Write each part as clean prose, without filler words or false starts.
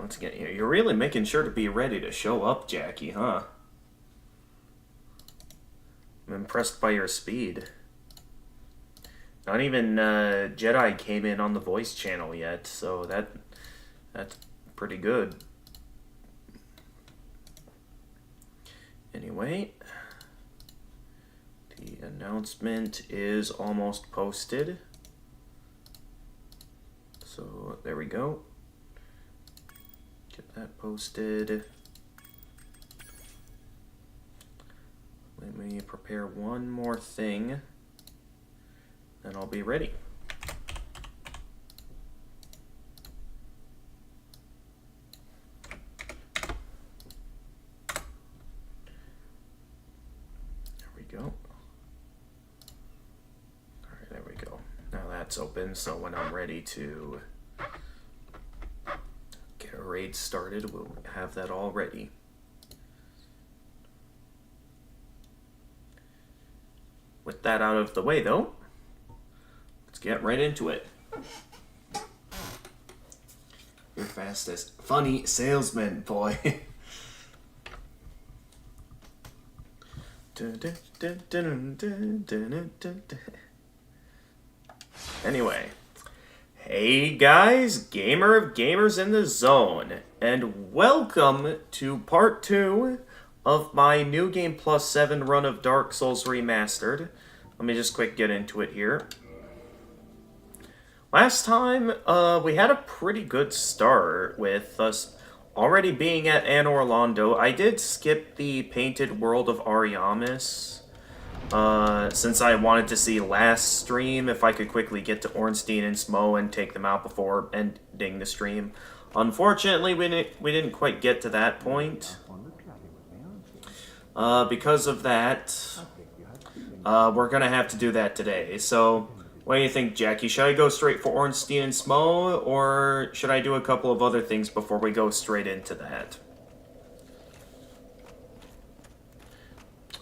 Once again, you're really making sure to be ready to show up, Jackie, huh? I'm impressed by your speed. Not even Jedi came in on the voice channel yet, so that's pretty good. Anyway, the announcement is almost posted. So there we go. Get that posted. Let me prepare one more thing, and I'll be ready. There we go. Alright, there we go. Now that's open, so when I'm ready to get a raid started, we'll have that all ready. With that out of the way, though, let's get right into it. Your fastest funny salesman, boy. Anyway, hey guys, gamer of gamers in the zone, and welcome to part 2 of my New Game Plus 7 run of Dark Souls Remastered. Let me just quick get into it here. Last time, we had a pretty good start with us already being at Anne Orlando. I did skip the Painted World of Ariamis, since I wanted to see last stream if I could quickly get to Ornstein and Smo and take them out before ending the stream. Unfortunately, we didn't quite get to that point. Because of that, we're gonna have to do that today. So, what do you think, Jackie? Should I go straight for Ornstein and Smo, or should I do a couple of other things before we go straight into that?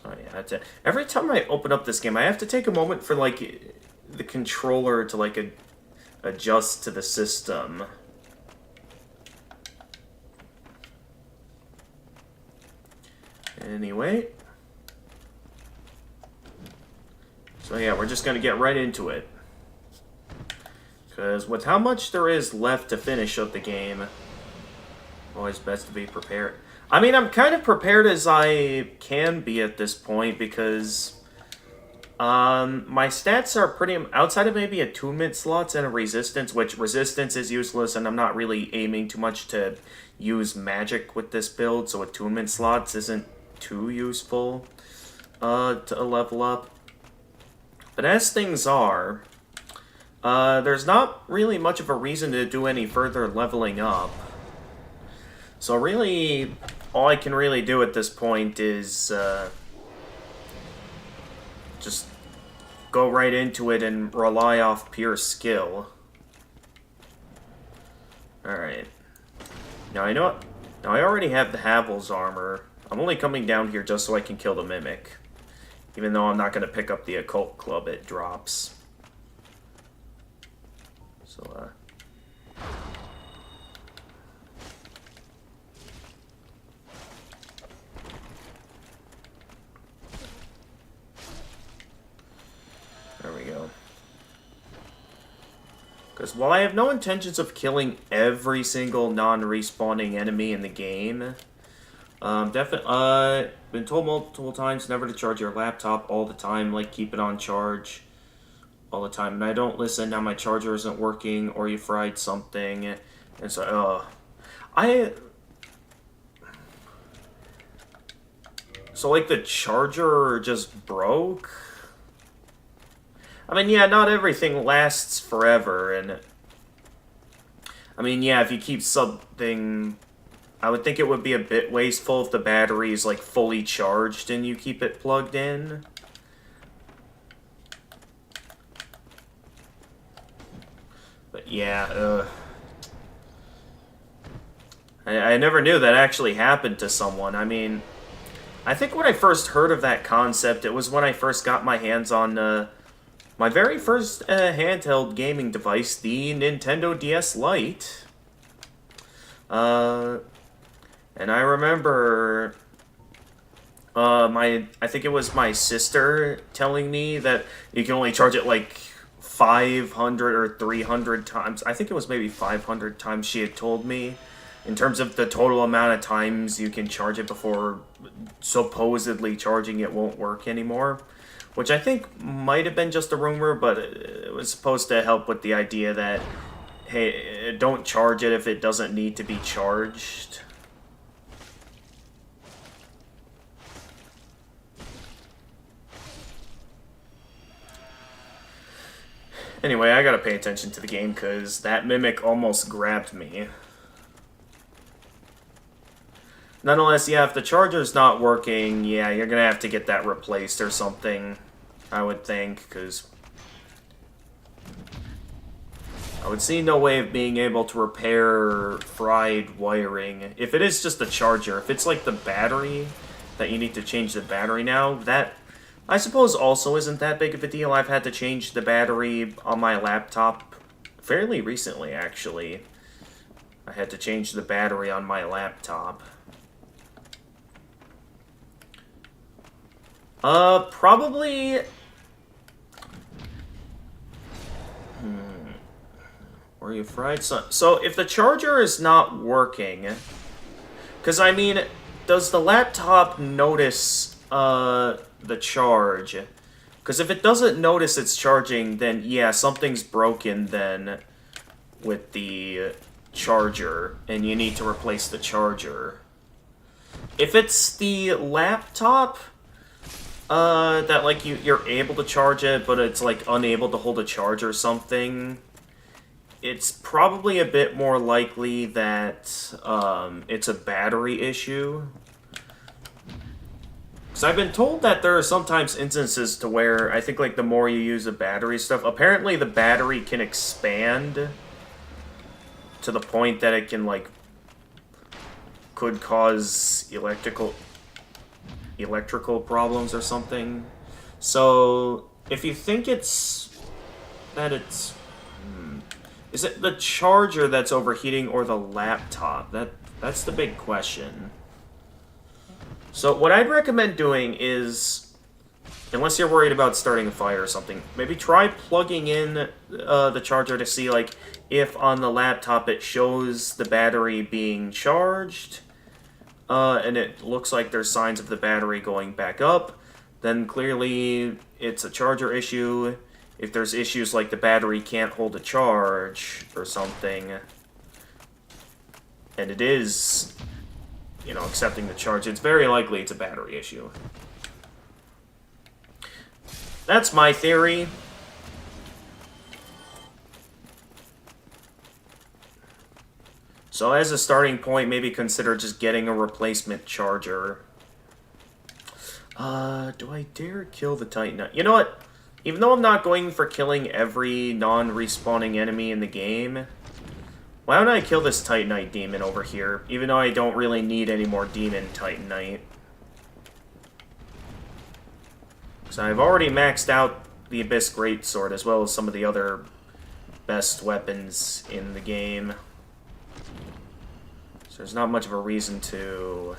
Oh yeah, that's it. Every time I open up this game, I have to take a moment for, like, the controller to, like, adjust to the system. Anyway. So yeah, we're just going to get right into it. Because with how much there is left to finish of the game, always best to be prepared. I mean, I'm kind of prepared as I can be at this point, because my stats are pretty, outside of maybe attunement slots and a resistance, which resistance is useless, and I'm not really aiming too much to use magic with this build, so attunement slots isn't too useful to level up. But as things are, there's not really much of a reason to do any further leveling up. So really, all I can really do at this point is just go right into it and rely off pure skill. Alright. Now I know... Now I already have the Havel's armor. I'm only coming down here just so I can kill the Mimic. Even though I'm not going to pick up the Occult Club, it drops. So, there we go. Because while I have no intentions of killing every single non-respawning enemy in the game, definitely, been told multiple times never to charge your laptop all the time, like keep it on charge all the time. And I don't listen, now my charger isn't working, or you fried something, and so, so like the charger just broke? I mean, yeah, not everything lasts forever, and I mean, yeah, if you keep something, I would think it would be a bit wasteful if the battery is, like, fully charged and you keep it plugged in. But yeah, I never knew that actually happened to someone. I mean, I think when I first heard of that concept, it was when I first got my hands on my very first handheld gaming device, the Nintendo DS Lite. And I remember, I think it was my sister telling me that you can only charge it like 500 or 300 times. I think it was maybe 500 times she had told me, in terms of the total amount of times you can charge it before supposedly charging it won't work anymore. Which I think might have been just a rumor, but it was supposed to help with the idea that, hey, don't charge it if it doesn't need to be charged. Anyway, I gotta pay attention to the game because that mimic almost grabbed me. Nonetheless, yeah, if the charger's not working, yeah, you're gonna have to get that replaced or something, I would think, because I would see no way of being able to repair fried wiring. If it is just the charger, if it's like the battery, that you need to change the battery now, that, I suppose, also isn't that big of a deal. I've had to change the battery on my laptop fairly recently, actually. I had to change the battery on my laptop. Probably... Were you fried? So if the charger is not working... Because, I mean, does the laptop notice, the charge? Because if it doesn't notice it's charging, then, yeah, something's broken then with the charger, and you need to replace the charger. If it's the laptop... that, like, you're able to charge it, but it's, like, unable to hold a charge or something, it's probably a bit more likely that, it's a battery issue. Because I've been told that there are sometimes instances to where, I think, like, the more you use the battery stuff, apparently the battery can expand to the point that it can, like, could cause electrical problems or something. So, if you think it's... Is it the charger that's overheating or the laptop? That's the big question. So, what I'd recommend doing is, unless you're worried about starting a fire or something, maybe try plugging in the charger to see, like, if on the laptop it shows the battery being charged, and it looks like there's signs of the battery going back up, then clearly it's a charger issue. If there's issues like the battery can't hold a charge or something, and it is, you know, accepting the charge, it's very likely it's a battery issue. That's my theory. So as a starting point, maybe consider just getting a replacement charger. Do I dare kill the Titan? You know what? Even though I'm not going for killing every non-respawning enemy in the game, why don't I kill this Titanite demon over here, even though I don't really need any more demon Titanite. So I've already maxed out the Abyss Greatsword, as well as some of the other best weapons in the game. So there's not much of a reason to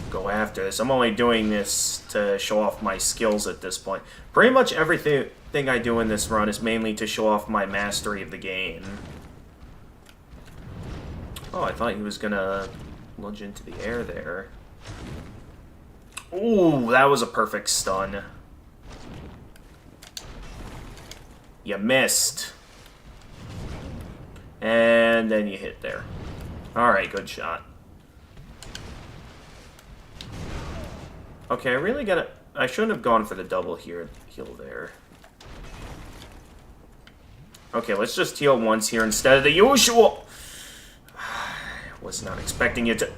go after this. I'm only doing this to show off my skills at this point. Pretty much everything I do in this run is mainly to show off my mastery of the game. Oh, I thought he was gonna lunge into the air there. Ooh, that was a perfect stun. You missed. And then you hit there. Alright, good shot. Okay, I really gotta... I shouldn't have gone for the double heal there. Okay, let's just heal once here instead of the usual. I was not expecting you to...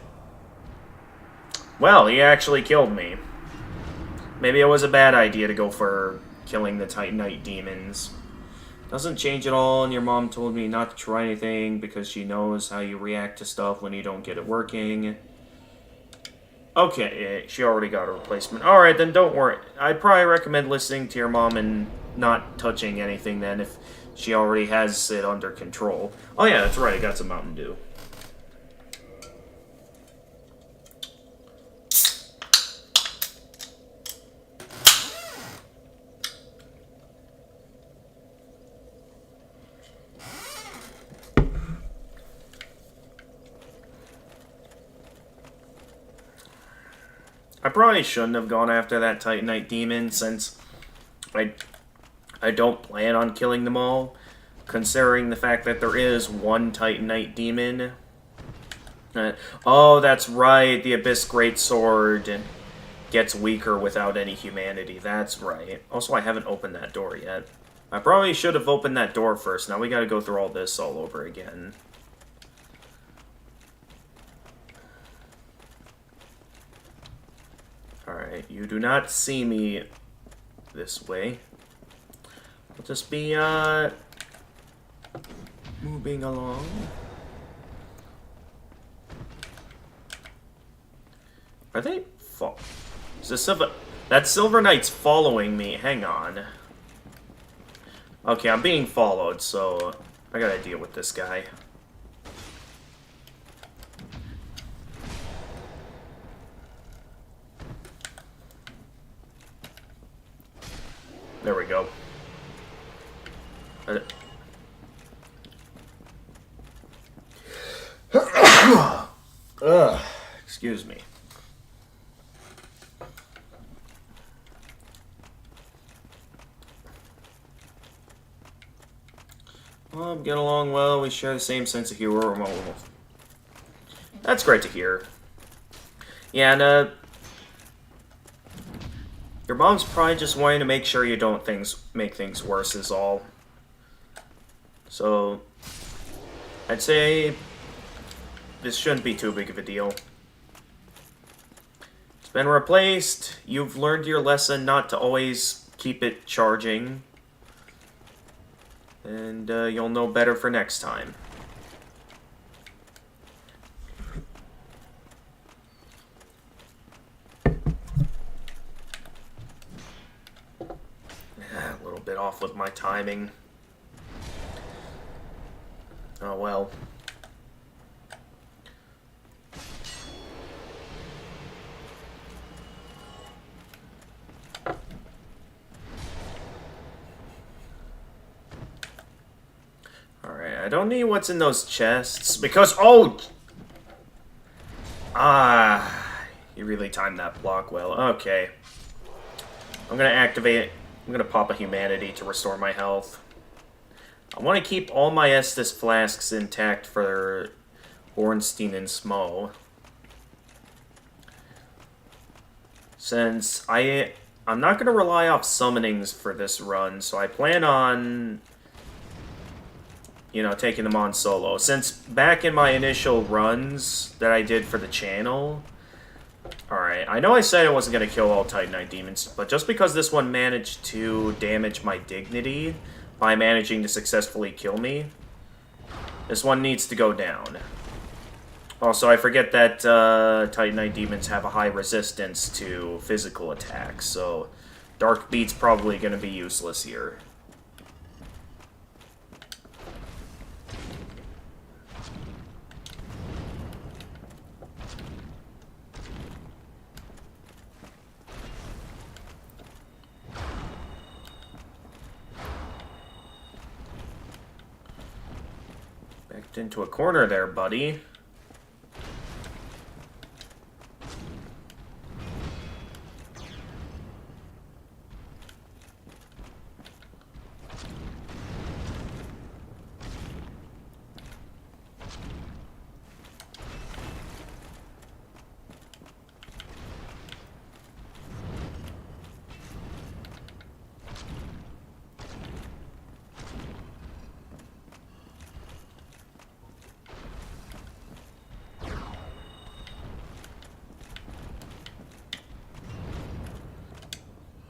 Well, he actually killed me. Maybe it was a bad idea to go for killing the Titanite demons. Doesn't change at all, and your mom told me not to try anything because she knows how you react to stuff when you don't get it working. Okay, she already got a replacement. Alright, then don't worry. I'd probably recommend listening to your mom and not touching anything then. If she already has it under control. Oh yeah, that's right, I got some Mountain Dew. I probably shouldn't have gone after that Titanite demon, since I don't plan on killing them all, considering the fact that there is one Titanite demon. Oh, that's right, the Abyss Greatsword gets weaker without any humanity. That's right. Also, I haven't opened that door yet. I probably should have opened that door first. Now we gotta go through all this all over again. Alright, you do not see me this way. I'll just be, moving along. Are they is the Silver... That Silver Knight's following me. Hang on. Okay, I'm being followed, so I gotta deal with this guy. There we go. Ugh, excuse me. Well, get along well. We share the same sense of humor. That's great to hear. Yeah, and your mom's probably just wanting to make sure you don't make things worse is all. So, I'd say this shouldn't be too big of a deal. It's been replaced. You've learned your lesson not to always keep it charging. And you'll know better for next time. A little bit off with my timing. Oh well. Alright, I don't need what's in those chests, because... Oh! You really timed that block well. Okay. I'm gonna activate... I'm gonna pop a humanity to restore my health. I want to keep all my Estus flasks intact for Ornstein and Smo. Since I'm not going to rely off summonings for this run, so I plan on, you know, taking them on solo. Since back in my initial runs that I did for the channel... Alright, I know I said I wasn't going to kill all Titanite demons, but just because this one managed to damage my dignity by managing to successfully kill me, this one needs to go down. Also, I forget that Titanite demons have a high resistance to physical attacks, so Dark Beat's probably going to be useless here. Backed into a corner there, buddy.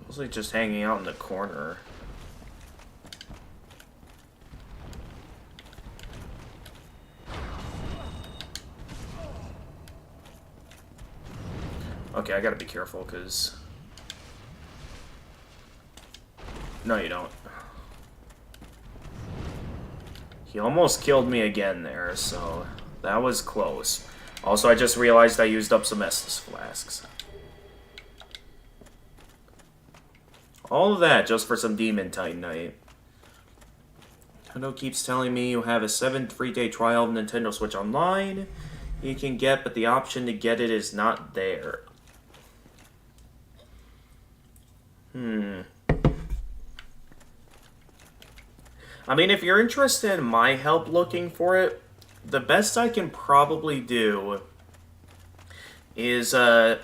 Mostly just hanging out in the corner. Okay, I gotta be careful, because... No, you don't. He almost killed me again there, so that was close. Also, I just realized I used up some Estus flasks. All of that just for some Demon Titanite. Nintendo keeps telling me you have a 7 free-day trial of Nintendo Switch Online you can get, but the option to get it is not there. I mean, if you're interested in my help looking for it, the best I can probably do is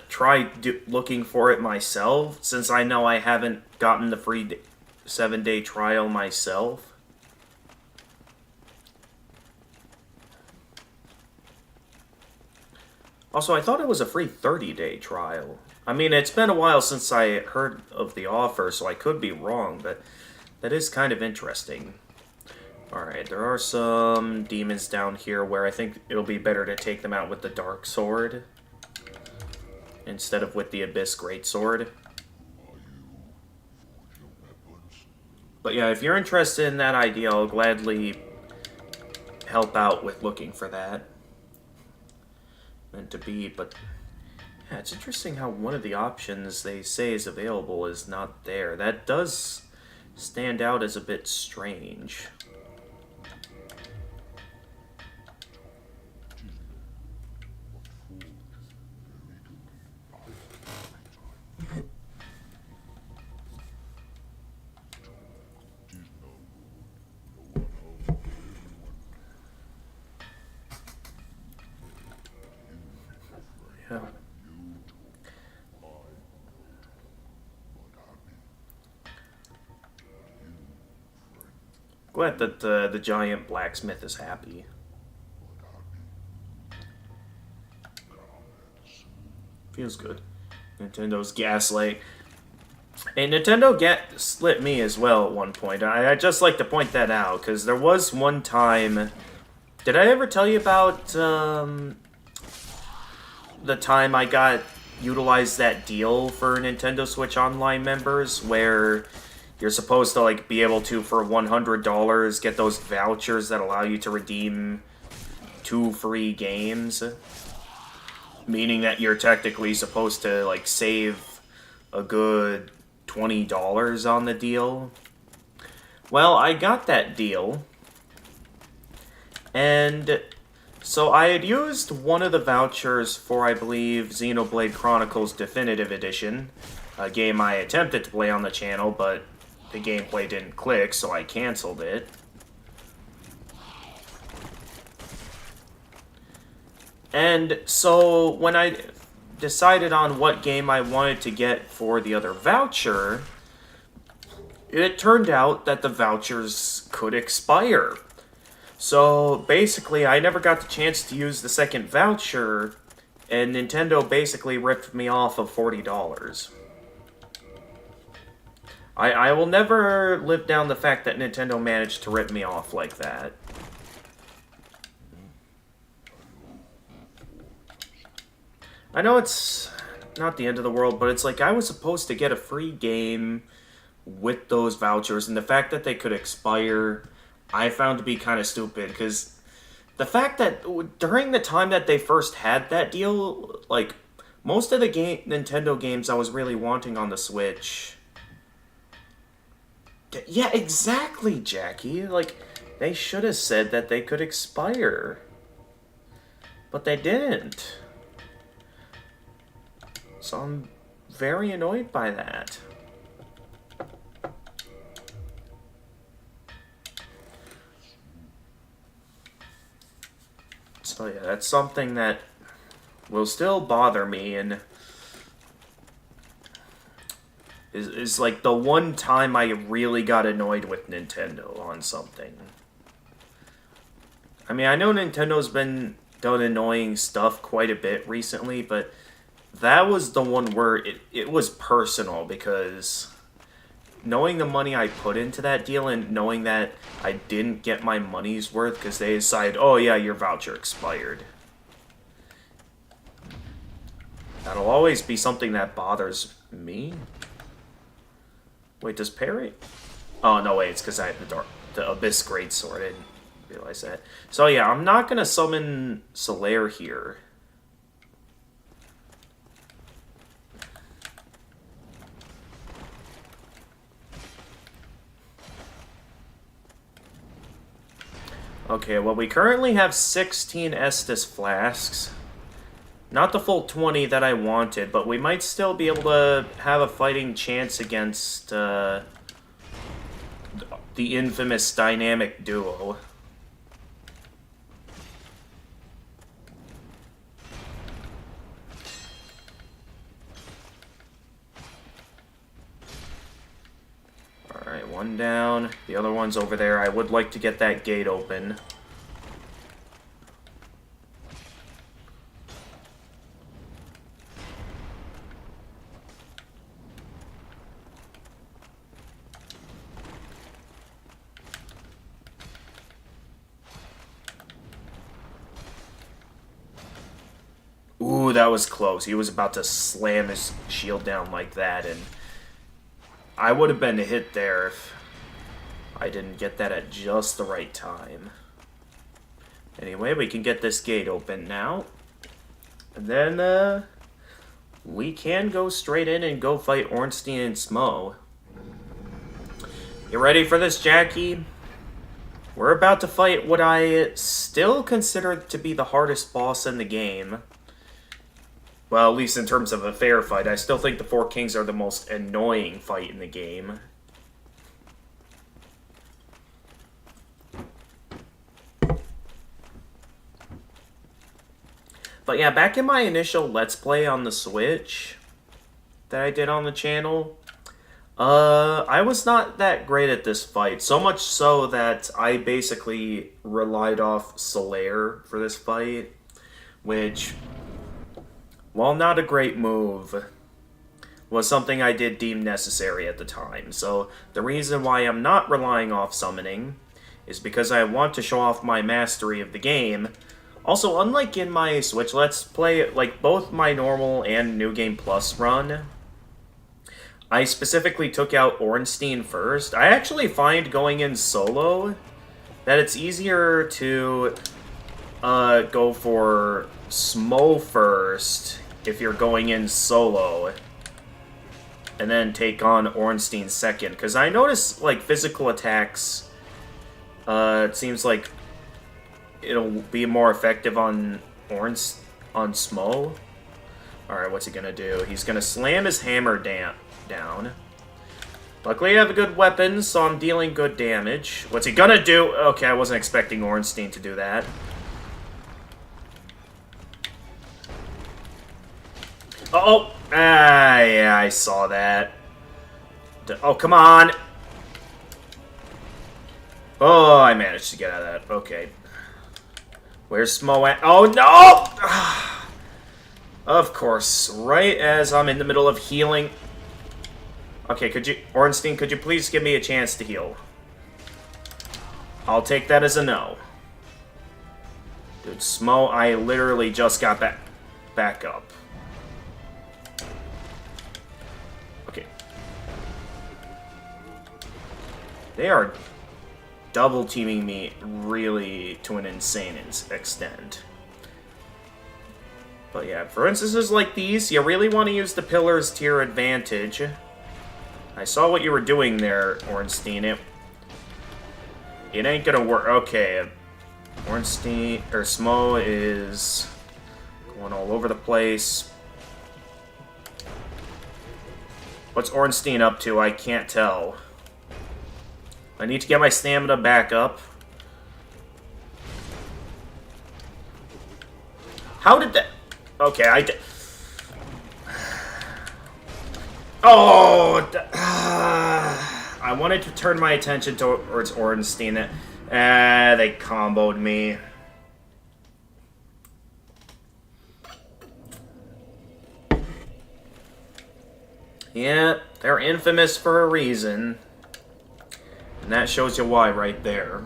try looking for it myself, since I know I haven't gotten the free 7-day trial myself. Also, I thought it was a free 30-day trial. I mean, it's been a while since I heard of the offer, so I could be wrong, but that is kind of interesting. Alright, there are some demons down here where I think it'll be better to take them out with the Dark Sword instead of with the Abyss Greatsword. But yeah, if you're interested in that idea, I'll gladly help out with looking for that. Meant to be, but yeah, it's interesting how one of the options they say is available is not there. That does stand out as a bit strange. Yeah. Glad that the giant blacksmith is happy. Feels good. Nintendo's gaslight. And Nintendo gaslit me as well at one point. I'd just like to point that out, because there was one time... Did I ever tell you about the time I utilized that deal for Nintendo Switch Online members, where you're supposed to like be able to, for $100, get those vouchers that allow you to redeem 2 free games? Meaning that you're technically supposed to like save a good $20 on the deal. Well, I got that deal, and so I had used one of the vouchers for, I believe, Xenoblade Chronicles Definitive Edition, a game I attempted to play on the channel, but the gameplay didn't click, so I canceled it. And so when I decided on what game I wanted to get for the other voucher, it turned out that the vouchers could expire. So basically, I never got the chance to use the second voucher, and Nintendo basically ripped me off of $40. I will never live down the fact that Nintendo managed to rip me off like that. I know it's not the end of the world, but it's like I was supposed to get a free game with those vouchers, and the fact that they could expire, I found to be kind of stupid, because the fact that during the time that they first had that deal, like, most of the Nintendo games I was really wanting on the Switch... Yeah, exactly, Jackie. Like, they should have said that they could expire. But they didn't. So I'm very annoyed by that. So yeah, that's something that will still bother me, and is like the one time I really got annoyed with Nintendo on something. I mean, I know Nintendo's been done annoying stuff quite a bit recently, but that was the one where it was personal, because knowing the money I put into that deal and knowing that I didn't get my money's worth because they decided, oh yeah, your voucher expired. That'll always be something that bothers me. Wait, does parry? Oh, no, wait, it's because I have the Abyss Greatsword. realize that. So yeah, I'm not gonna summon Solaire here. Okay, well, we currently have 16 Estus flasks. Not the full 20 that I wanted, but we might still be able to have a fighting chance against the infamous dynamic duo. Alright, one down. The other one's over there. I would like to get that gate open. Ooh, that was close. He was about to slam his shield down like that, and I would have been hit there if I didn't get that at just the right time. Anyway, we can get this gate open now. And then, we can go straight in and go fight Ornstein and Smo. You ready for this, Jackie? We're about to fight what I still consider to be the hardest boss in the game. Well, at least in terms of a fair fight. I still think the Four Kings are the most annoying fight in the game. But yeah, back in my initial Let's Play on the Switch that I did on the channel, I was not that great at this fight. So much so that I basically relied off Solaire for this fight, which, while not a great move, was something I did deem necessary at the time. So the reason why I'm not relying off summoning is because I want to show off my mastery of the game. Also, unlike in my Switch Let's Play, like both my normal and New Game Plus run, I specifically took out Ornstein first. I actually find going in solo that it's easier to go for Smo first if you're going in solo, and then take on Ornstein second. Because I notice, like, physical attacks, it seems like it'll be more effective on Smo. Alright, what's he gonna do? He's gonna slam his hammer down. Luckily I have a good weapon, so I'm dealing good damage. What's he gonna do? Okay, I wasn't expecting Ornstein to do that. Uh-oh! Ah, yeah, I saw that. Oh, come on! Oh, I managed to get out of that. Okay. Where's Smo at? Oh, no! Of course, right as I'm in the middle of healing. Okay, Ornstein, could you please give me a chance to heal? I'll take that as a no. Dude, Smo, I literally just got back up. Okay. They are double teaming me really to an insane extent. But yeah, for instances like these, you really want to use the pillars to your advantage. I saw what you were doing there, Ornstein. It ain't gonna work. Okay, Ornstein, or Smo is going all over the place. What's Ornstein up to? I can't tell. I need to get my stamina back up. How did that... Okay, I did... Oh! I wanted to turn my attention towards Ornstein. They comboed me. Yeah, they're infamous for a reason. And that shows you why right there.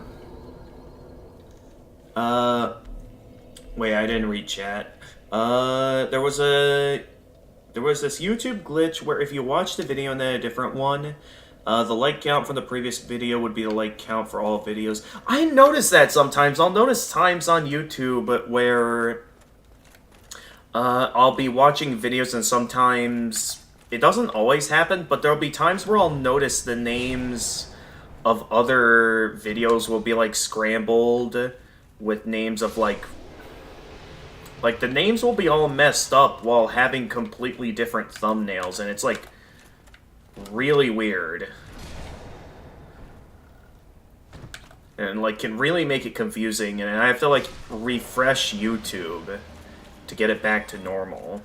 Wait, I didn't read chat. There was this YouTube glitch where if you watched a video and then a different one, The like count from the previous video would be the like count for all videos. I notice that sometimes. I'll notice times on YouTube where I'll be watching videos and sometimes it doesn't always happen, but there'll be times where I'll notice the names of other videos will be like scrambled with names of like the names will be all messed up while having completely different thumbnails, and it's like really weird. And like can really make it confusing, and I have to like refresh YouTube to get it back to normal.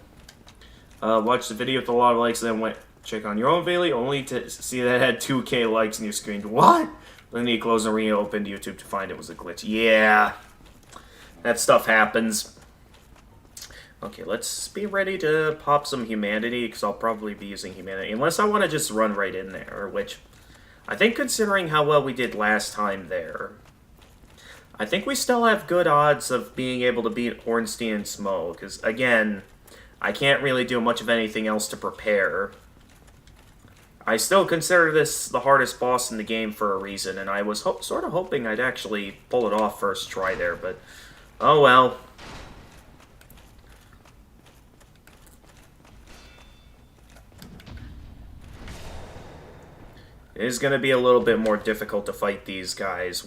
Watch the video with a lot of likes, and then went check on your own video, only to see that it had 2K likes on your screen. What? Then you close and reopened YouTube to find it was a glitch. Yeah. That stuff happens. Okay, let's be ready to pop some humanity, because I'll probably be using humanity. Unless I want to just run right in there, which I think considering how well we did last time there, I think we still have good odds of being able to beat Ornstein and Smo, because, again, I can't really do much of anything else to prepare. I still consider this the hardest boss in the game for a reason, and I was sort of hoping I'd actually pull it off first try there, but oh well. It is going to be a little bit more difficult to fight these guys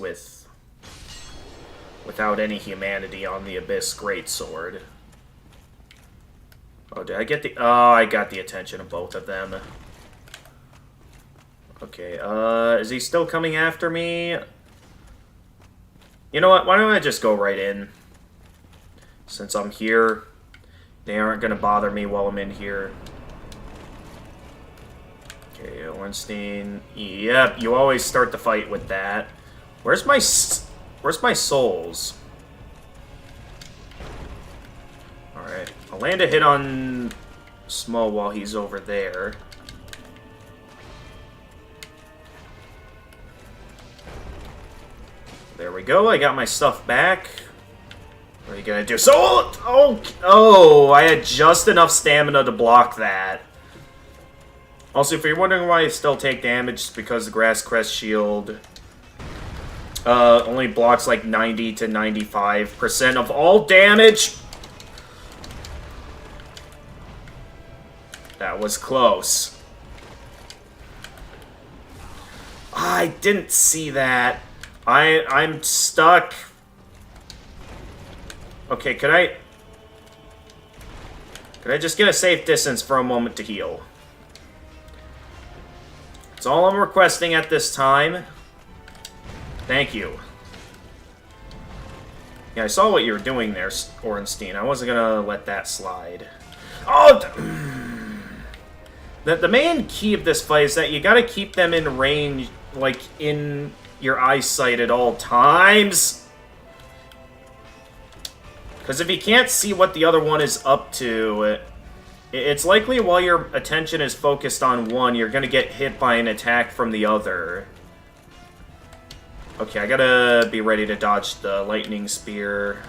without any humanity on the Abyss Greatsword. Oh, did I get the... Oh, I got the attention of both of them. Okay, is he still coming after me? You know what? Why don't I just go right in? Since I'm here, they aren't going to bother me while I'm in here. Okay, Ornstein. Yep, you always start the fight with that. Where's my souls? Alright, I'll land a hit on Smo while he's over there. There we go, I got my stuff back. What are you gonna do? So, oh, I had just enough stamina to block that. Also, if you're wondering why I still take damage, it's because the Grass Crest shield only blocks like 90 to 95% of all damage. That was close. I didn't see that. I'm stuck. Okay, could I just get a safe distance for a moment to heal? That's all I'm requesting at this time. Thank you. Yeah, I saw what you were doing there, Ornstein. I wasn't gonna let that slide. Oh! The main key of this fight is that you gotta keep them in range, like, in your eyesight at all times. Because if you can't see what the other one is up to, it's likely while your attention is focused on one, you're going to get hit by an attack from the other. Okay, I gotta be ready to dodge the lightning spear.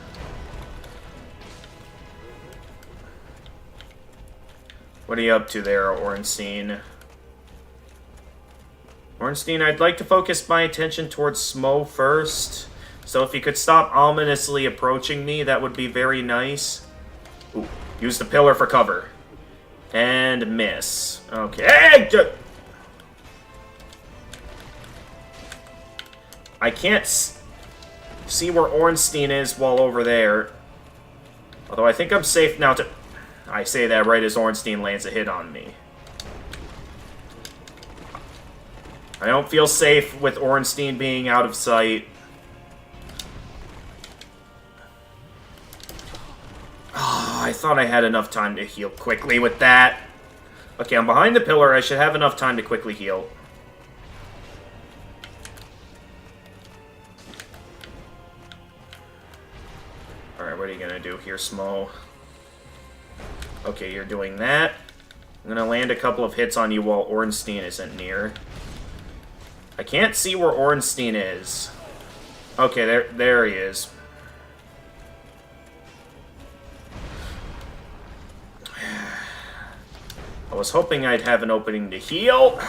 What are you up to there, Ornstein? Ornstein, I'd like to focus my attention towards Smo first. So if you could stop ominously approaching me, that would be very nice. Ooh, use the pillar for cover. And miss. Okay. I can't see where Ornstein is while over there. Although I think I'm safe now to... I say that right as Ornstein lands a hit on me. I don't feel safe with Ornstein being out of sight. Oh, I thought I had enough time to heal quickly with that. Okay, I'm behind the pillar. I should have enough time to quickly heal. Alright, what are you gonna do here, Smo? Okay, you're doing that. I'm gonna land a couple of hits on you while Ornstein isn't near. I can't see where Ornstein is. Okay, there he is. I was hoping I'd have an opening to heal.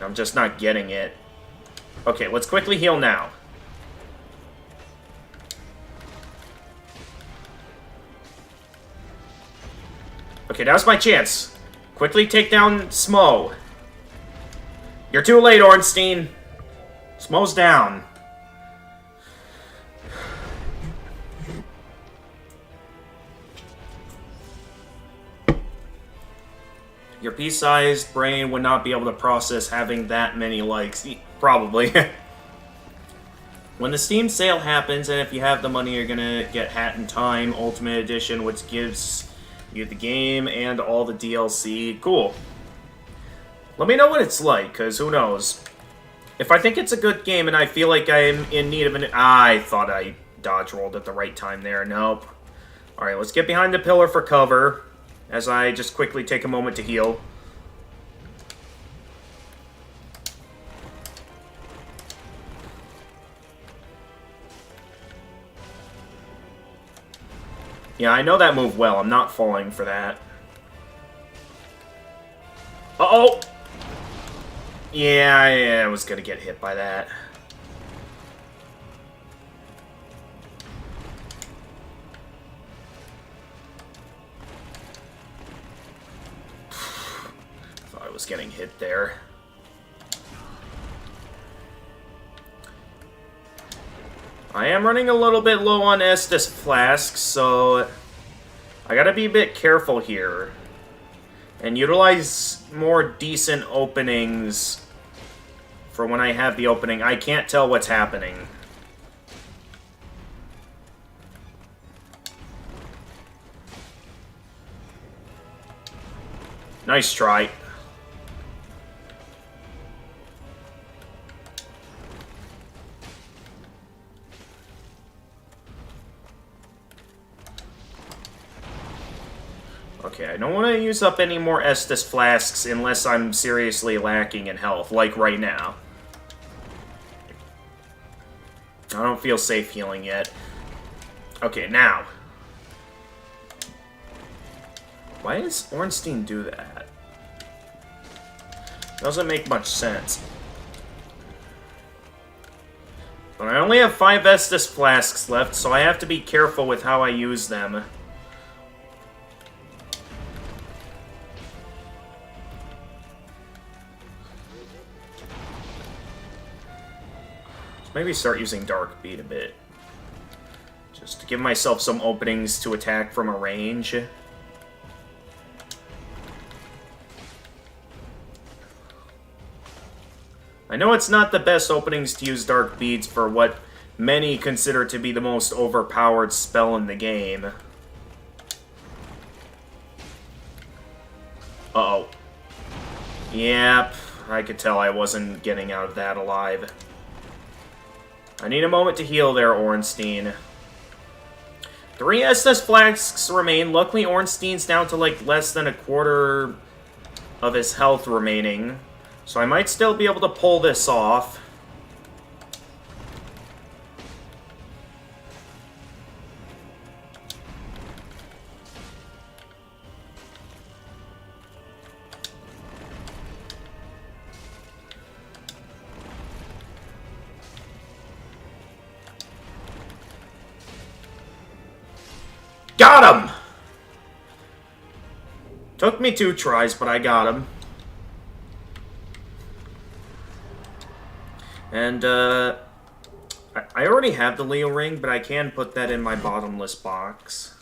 I'm just not getting it. Okay, let's quickly heal now. Okay, now's my chance. Quickly take down Smo. You're too late, Ornstein. Smo's down. Your pea-sized brain would not be able to process having that many likes. Probably. When the Steam sale happens, and if you have the money, you're gonna get Hat in Time Ultimate Edition, which gives you the game and all the DLC. Cool. Let me know what it's like, because who knows. If I think it's a good game and I feel like I'm in need of an... I thought I dodge rolled at the right time there. Nope. Alright, let's get behind the pillar for cover, as I just quickly take a moment to heal. Yeah, I know that move well. I'm not falling for that. Uh-oh! Yeah, I was gonna get hit by that. Thought I was getting hit there. I am running a little bit low on Estus flasks, so I gotta be a bit careful here. And utilize more decent openings for when I have the opening. I can't tell what's happening. Nice try. Okay, I don't want to use up any more Estus flasks unless I'm seriously lacking in health, like right now. I don't feel safe healing yet. Okay, now. Why does Ornstein do that? Doesn't make much sense. But I only have 5 Estus flasks left, so I have to be careful with how I use them. Maybe start using Dark Beat a bit. Just to give myself some openings to attack from a range. I know it's not the best openings to use Dark Beats for what many consider to be the most overpowered spell in the game. Uh-oh. Yep, I could tell I wasn't getting out of that alive. I need a moment to heal there, Ornstein. 3 Estus flasks remain. Luckily, Ornstein's down to, like, less than a quarter of his health remaining. So I might still be able to pull this off. Got him! Took me 2 tries, but I got him. And, I already have the Leo ring, but I can put that in my bottomless box.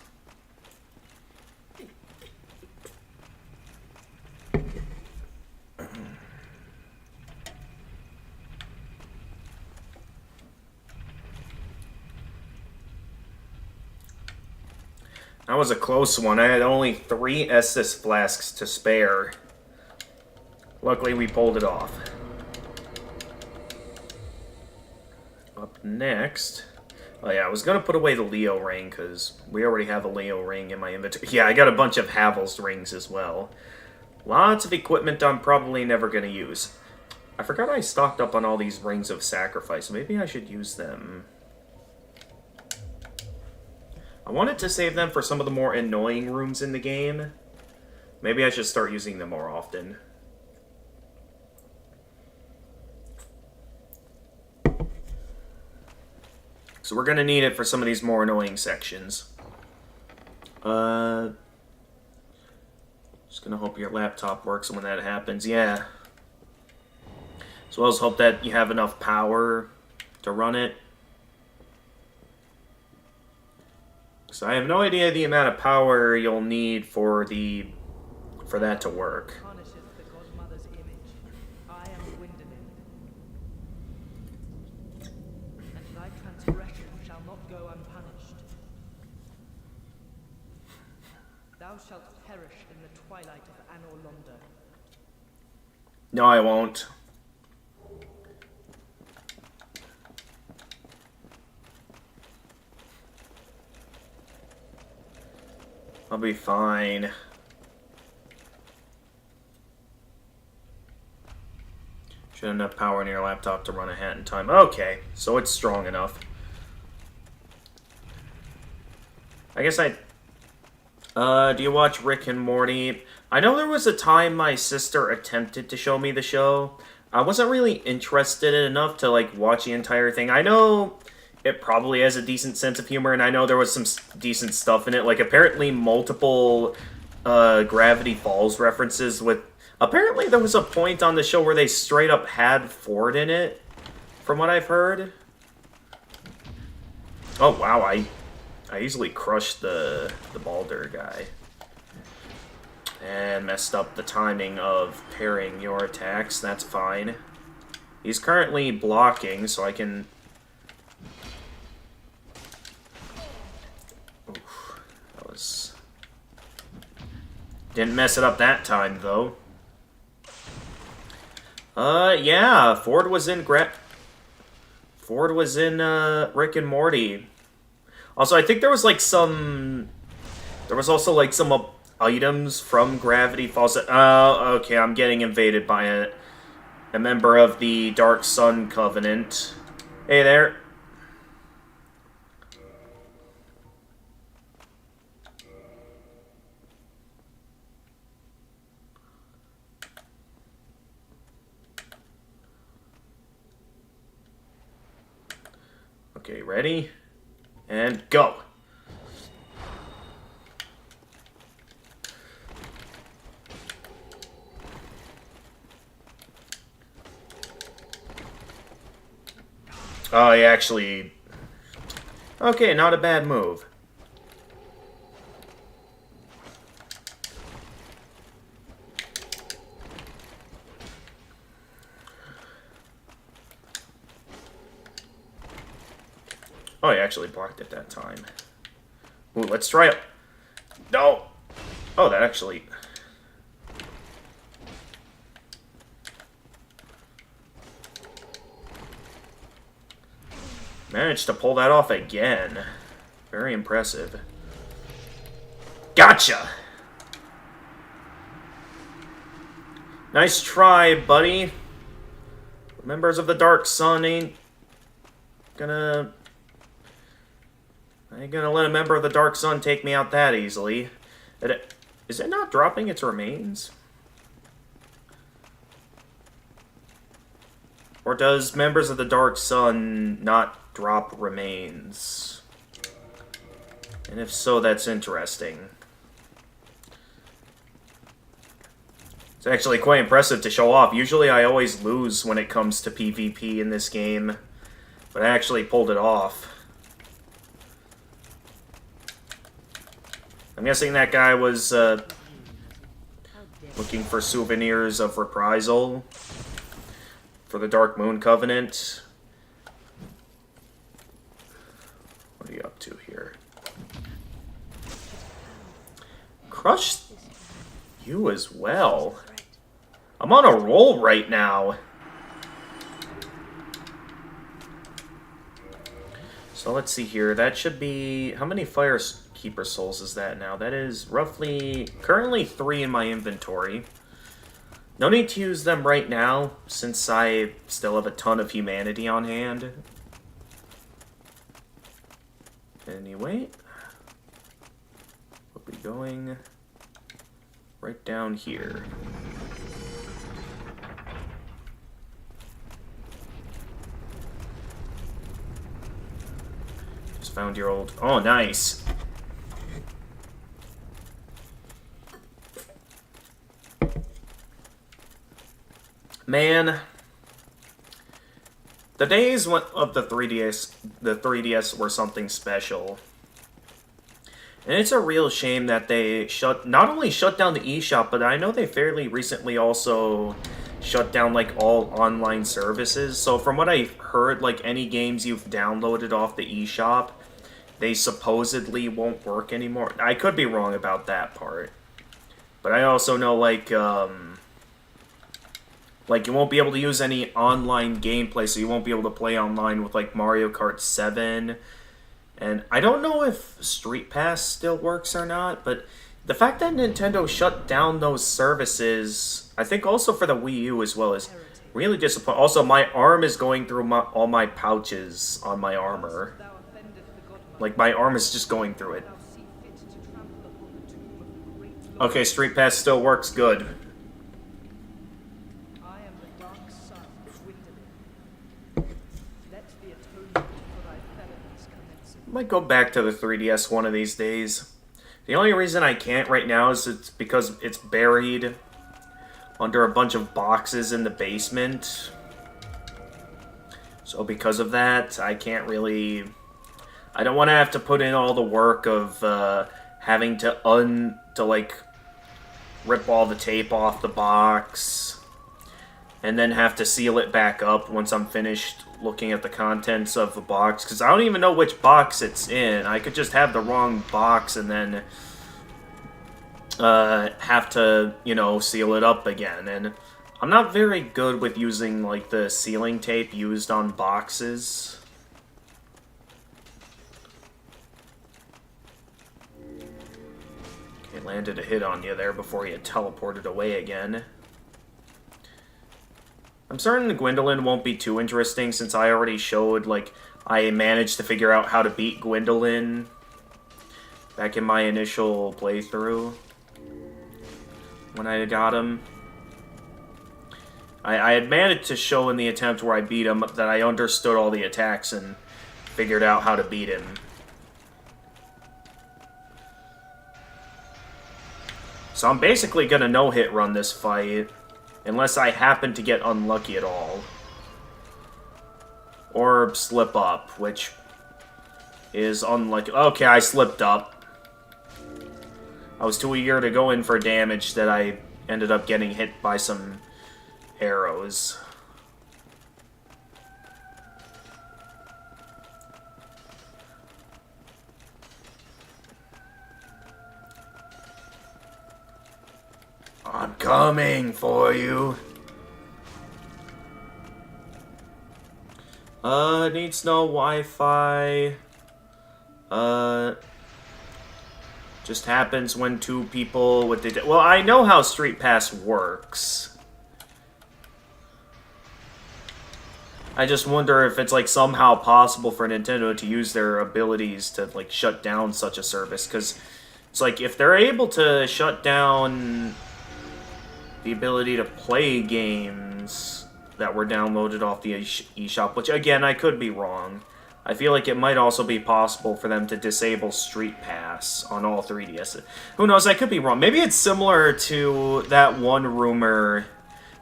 That was a close one. I had only 3 Estus flasks to spare. Luckily, we pulled it off. Up next... Oh yeah, I was going to put away the Leo ring, because we already have a Leo ring in my inventory. Yeah, I got a bunch of Havel's rings as well. Lots of equipment I'm probably never going to use. I forgot I stocked up on all these rings of sacrifice. Maybe I should use them. I wanted to save them for some of the more annoying rooms in the game. Maybe I should start using them more often. So we're gonna need it for some of these more annoying sections. Just gonna hope your laptop works when that happens. Yeah. As well as hope that you have enough power to run it. So I have no idea the amount of power you'll need for that to work. Thou shalt perish in the twilight of Anor Londo. No, I won't. I'll be fine. Should have enough power in your laptop to run a hat in time. Okay, so it's strong enough. I guess do you watch Rick and Morty? I know there was a time my sister attempted to show me the show. I wasn't really interested enough to, like, watch the entire thing. I know it probably has a decent sense of humor, and I know there was some decent stuff in it. Like, apparently multiple Gravity Falls references with... Apparently there was a point on the show where they straight up had Ford in it, from what I've heard. Oh, wow, I easily crushed the Baldur guy. And messed up the timing of parrying your attacks. That's fine. He's currently blocking, so I can... Oof, that was... Didn't mess it up that time, though. Yeah, Ford was in Rick and Morty. Also, I think there was, like, some... There was also, like, some items from Gravity Falls. Oh, okay, I'm getting invaded by a member of the Dark Sun Covenant. Hey there. Okay, ready? And go! Oh, he actually... Okay, not a bad move. Oh, he actually blocked it that time. Ooh, let's try it. No! Oh, that actually... Managed to pull that off again. Very impressive. Gotcha! Nice try, buddy. Members of the Dark Sun ain't gonna let a member of the Dark Sun take me out that easily. Is it not dropping its remains? Or does members of the Dark Sun not drop remains? And if so, that's interesting. It's actually quite impressive to show off. Usually I always lose when it comes to PvP in this game, but I actually pulled it off. I'm guessing that guy was looking for souvenirs of reprisal for the Dark Moon Covenant. What are you up to here? Crush you as well. I'm on a roll right now. So let's see here. That should be... How many Firekeeper Souls is that now? That is roughly... Currently 3 in my inventory. No need to use them right now, since I still have a ton of humanity on hand. Anyway, we'll be going right down here. Just found your old... Oh, nice. Man, the days of the 3DS were something special. And it's a real shame that they not only shut down the eShop, but I know they fairly recently also shut down, like, all online services. So from what I heard, like, any games you've downloaded off the eShop, they supposedly won't work anymore. I could be wrong about that part. But I also know, like, you won't be able to use any online gameplay, so you won't be able to play online with, like, Mario Kart 7. And I don't know if Street Pass still works or not, but the fact that Nintendo shut down those services, I think also for the Wii U as well, is really disappointing. Also, my arm is going through all my pouches on my armor. Like, my arm is just going through it. Okay, Street Pass still works good. Might go back to the 3DS one of these days. The only reason I can't right now is it's because it's buried under a bunch of boxes in the basement. So because of that, I can't really... I don't want to have to put in all the work of having to like, rip all the tape off the box and then have to seal it back up once I'm finished looking at the contents of the box, because I don't even know which box it's in. I could just have the wrong box and then have to, you know, seal it up again. And I'm not very good with using, like, the sealing tape used on boxes. Okay, landed a hit on you there before you teleported away again. I'm certain Gwendolyn won't be too interesting since I already showed, like, I managed to figure out how to beat Gwendolyn back in my initial playthrough when I got him. I had managed to show in the attempt where I beat him that I understood all the attacks and figured out how to beat him. So I'm basically gonna no-hit run this fight. Unless I happen to get unlucky at all. Or slip up, which is unlucky. Okay, I slipped up. I was too eager to go in for damage that I ended up getting hit by some arrows. I'm coming for you. Needs no Wi-Fi. Just happens when two people with the... Well, I know how Street Pass works. I just wonder if it's, like, somehow possible for Nintendo to use their abilities to, like, shut down such a service. Because it's like, if they're able to shut down the ability to play games that were downloaded off the eShop, which, again, I could be wrong. I feel like it might also be possible for them to disable Street Pass on all 3DS. Who knows, I could be wrong. Maybe it's similar to that one rumor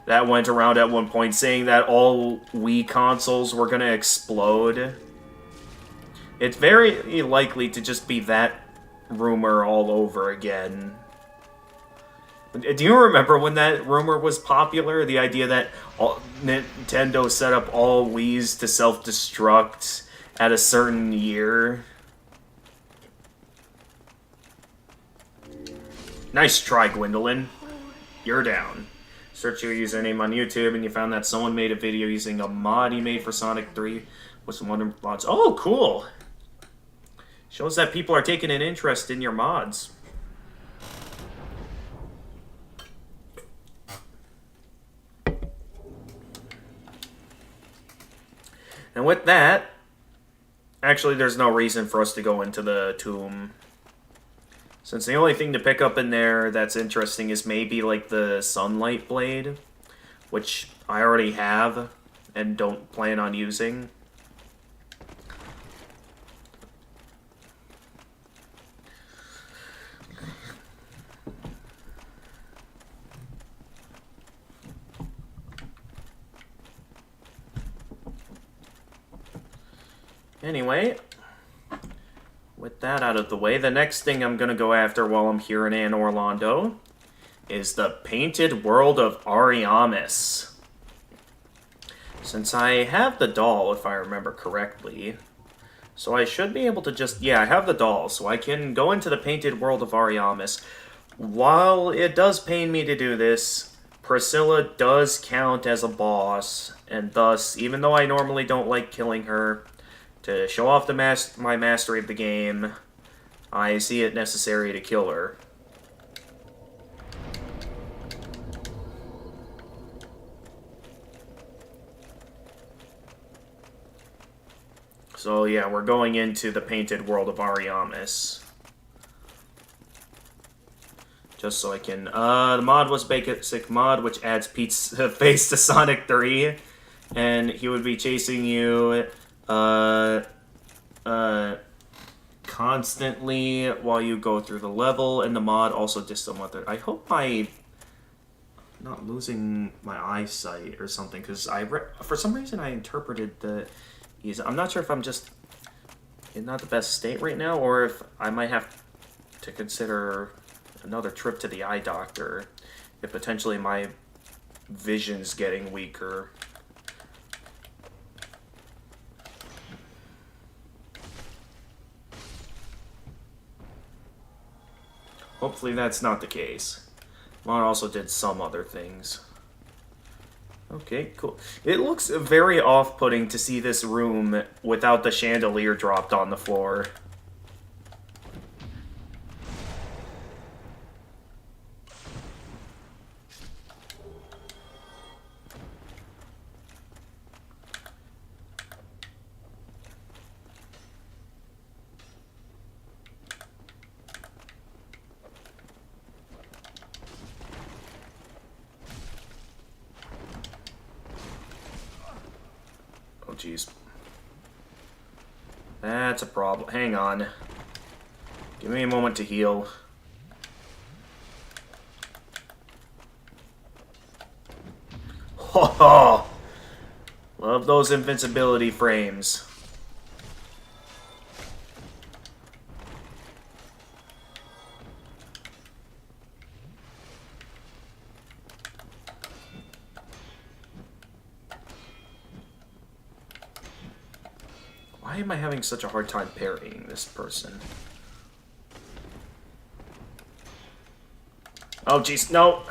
that went around at one point saying that all Wii consoles were going to explode. It's very likely to just be that rumor all over again. Do you remember when that rumor was popular? The idea that Nintendo set up all Wiis to self-destruct at a certain year? Nice try, Gwendolyn. You're down. Search your username on YouTube and you found that someone made a video using a mod he made for Sonic 3 with some wonderful mods. Oh, cool! Shows that people are taking an interest in your mods. And with that, actually there's no reason for us to go into the tomb. Since the only thing to pick up in there that's interesting is maybe like the Sunlight Blade, which I already have and don't plan on using. Anyway, with that out of the way, the next thing I'm gonna go after while I'm here in Anne Orlando is the Painted World of Ariamis. Since I have the doll, if I remember correctly, so I should be able to just... Yeah, I have the doll, so I can go into the Painted World of Ariamis. While it does pain me to do this, Priscilla does count as a boss, and thus, even though I normally don't like killing her, to show off my mastery of the game, I see it necessary to kill her. So yeah, we're going into the Painted World of Ariamis. Just so I can... the mod was Basic Mod, which adds Pete's face to Sonic 3. And he would be chasing you, constantly while you go through the level. And the mod also did some other... I hope I'm not losing my eyesight or something, because for some reason I interpreted the... I'm not sure if I'm just in not the best state right now, or if I might have to consider another trip to the eye doctor if potentially my vision's getting weaker. Hopefully that's not the case. Mod also did some other things. Okay, cool. It looks very off-putting to see this room without the chandelier dropped on the floor. Oh, jeez. That's a problem. Hang on. Give me a moment to heal. Ho ho! Love those invincibility frames. Why am I having such a hard time parrying this person? Oh, jeez, no!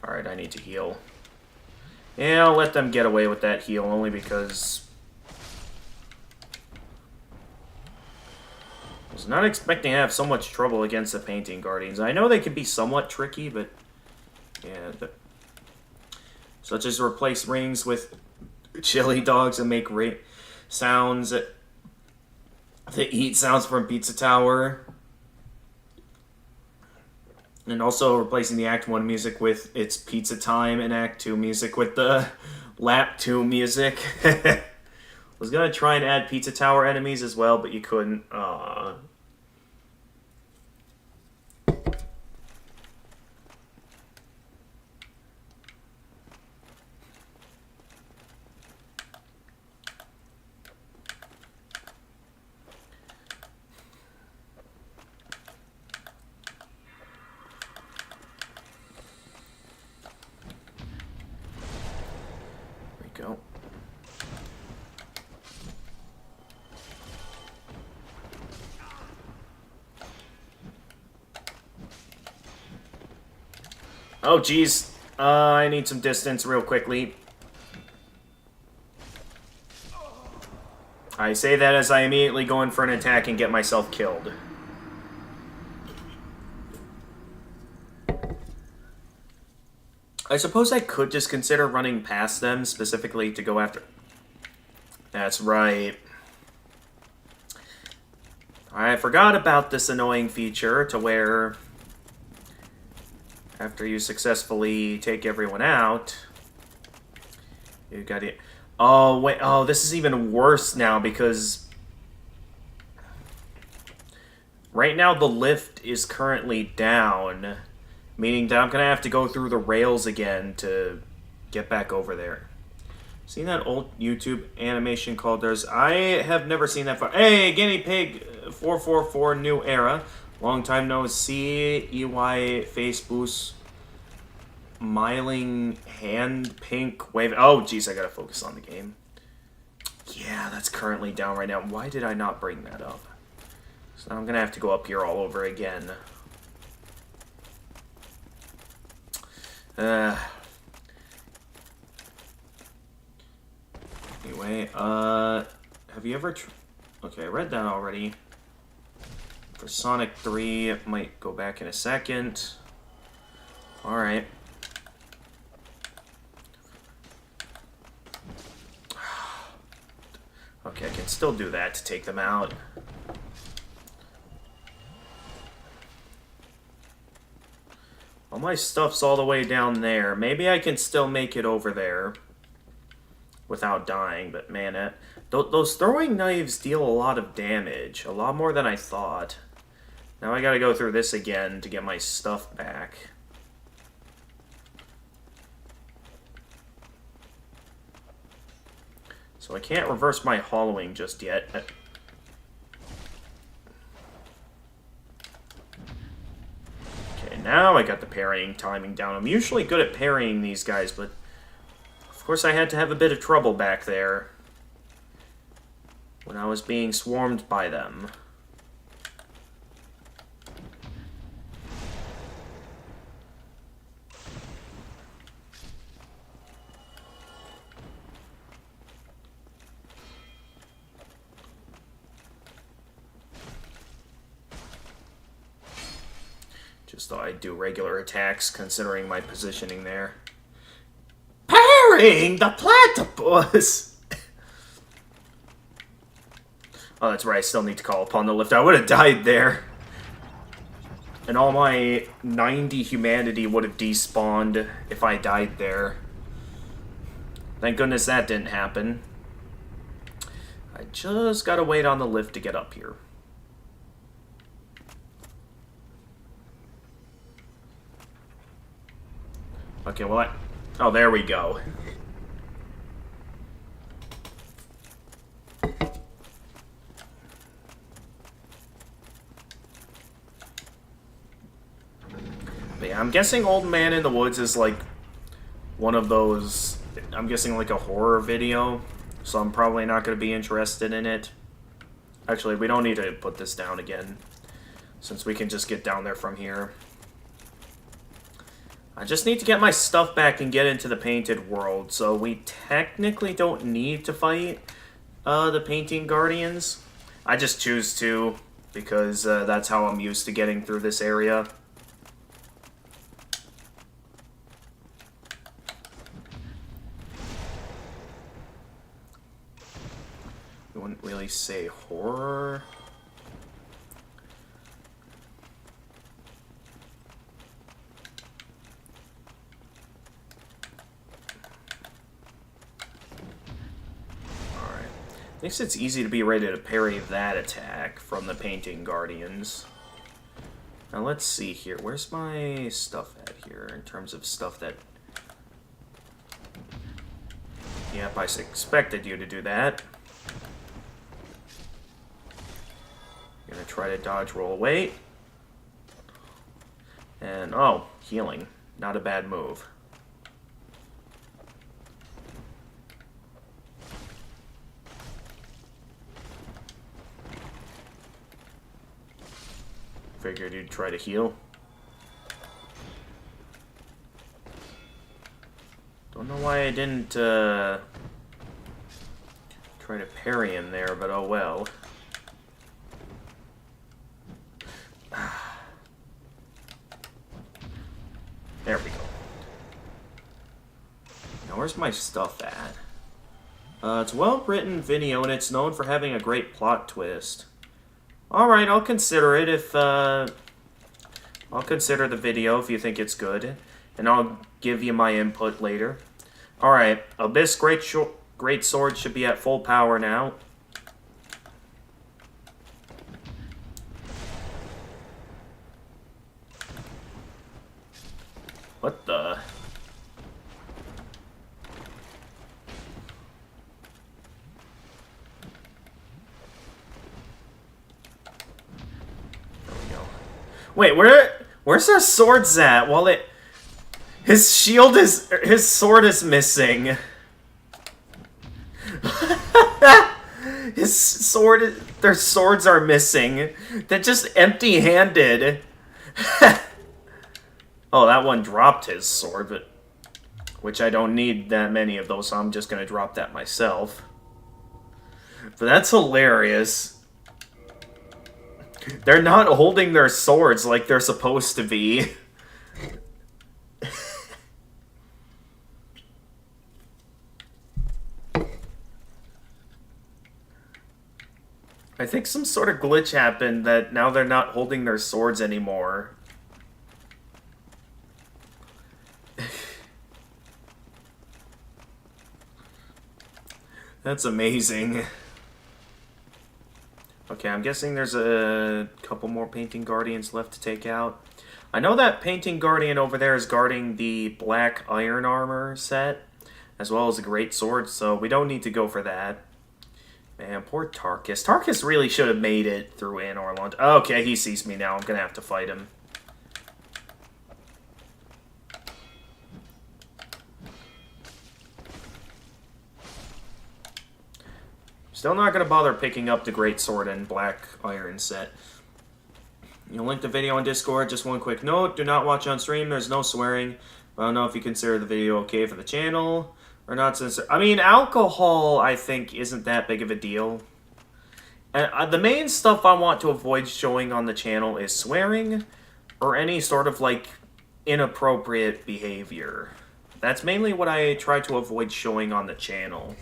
Alright, I need to heal. Yeah, I'll let them get away with that heal, only because... I was not expecting to have so much trouble against the Painting Guardians. I know they can be somewhat tricky, but... Yeah, such as replace rings with chili dogs and make sounds that eat sounds from Pizza Tower. And also replacing the Act 1 music with its Pizza Time and Act 2 music with the Lap 2 music. Was gonna try and add Pizza Tower enemies as well, but you couldn't. Go. Oh, geez. I need some distance real quickly. I say that as I immediately go in for an attack and get myself killed. I suppose I could just consider running past them specifically to go after... That's right. I forgot about this annoying feature to where after you successfully take everyone out, you got it. Oh, wait. Oh, this is even worse now because right now the lift is currently down. Meaning that I'm going to have to go through the rails again to get back over there. Seen that old YouTube animation called There's... I have never seen that far. Hey, Guinea Pig 444 New Era. Long time no see. EY Face Boost. Miling Hand Pink Wave. Oh, jeez, I gotta focus on the game. Yeah, that's currently down right now. Why did I not bring that up? So I'm gonna have to go up here all over again. Anyway, have you ever... Okay, I read that already. For Sonic 3, might go back in a second. Alright. Okay, I can still do that to take them out. All my stuff's all the way down there. Maybe I can still make it over there without dying, but man, those throwing knives deal a lot of damage. A lot more than I thought. Now I gotta go through this again to get my stuff back. So I can't reverse my hollowing just yet. Okay, now I got the parrying timing down. I'm usually good at parrying these guys, but of course I had to have a bit of trouble back there when I was being swarmed by them. Just thought I'd do regular attacks, considering my positioning there. Parrying the platypus! Oh, that's right, I still need to call upon the lift. I would have died there. And all my 90 humanity would have despawned if I died there. Thank goodness that didn't happen. I just gotta wait on the lift to get up here. Okay, well, oh, there we go. But yeah, I'm guessing Old Man in the Woods is like one of those, I'm guessing like a horror video, so I'm probably not going to be interested in it. Actually, we don't need to put this down again, since we can just get down there from here. I just need to get my stuff back and get into the painted world, so we technically don't need to fight the painting guardians. I just choose to, because that's how I'm used to getting through this area. You wouldn't really say horror. At least it's easy to be ready to parry that attack from the Painting Guardians. Now let's see here. Where's my stuff at here in terms of stuff that... Yep, I expected you to do that. You're gonna try to dodge, roll away. And, oh, healing. Not a bad move. Figured you'd try to heal. Don't know why I didn't try to parry him there, but oh well. There we go. Now where's my stuff at? It's a well-written video and it's known for having a great plot twist. Alright, I'll consider it if, I'll consider the video if you think it's good. And I'll give you my input later. Alright, Abyss Great Sword should be at full power now. What the... Wait, where's our swords at? Well, his sword is missing. Their swords are missing. They're just empty-handed. Oh, that one dropped his sword, but which I don't need that many of those, so I'm just gonna drop that myself. But that's hilarious. They're not holding their swords like they're supposed to be. I think some sort of glitch happened that now they're not holding their swords anymore. That's amazing. Okay, I'm guessing there's a couple more Painting Guardians left to take out. I know that Painting Guardian over there is guarding the black iron armor set, as well as a great sword, so we don't need to go for that. Man, poor Tarkus. Tarkus really should have made it through Anor Londo. Okay, he sees me now. I'm gonna have to fight him. Still not going to bother picking up the Great Sword and Black Iron set. You'll link the video on Discord. Just one quick note. Do not watch on stream. There's no swearing. I don't know if you consider the video okay for the channel or not. Since I mean, alcohol, I think, isn't that big of a deal. And the main stuff I want to avoid showing on the channel is swearing or any sort of, like, inappropriate behavior. That's mainly what I try to avoid showing on the channel.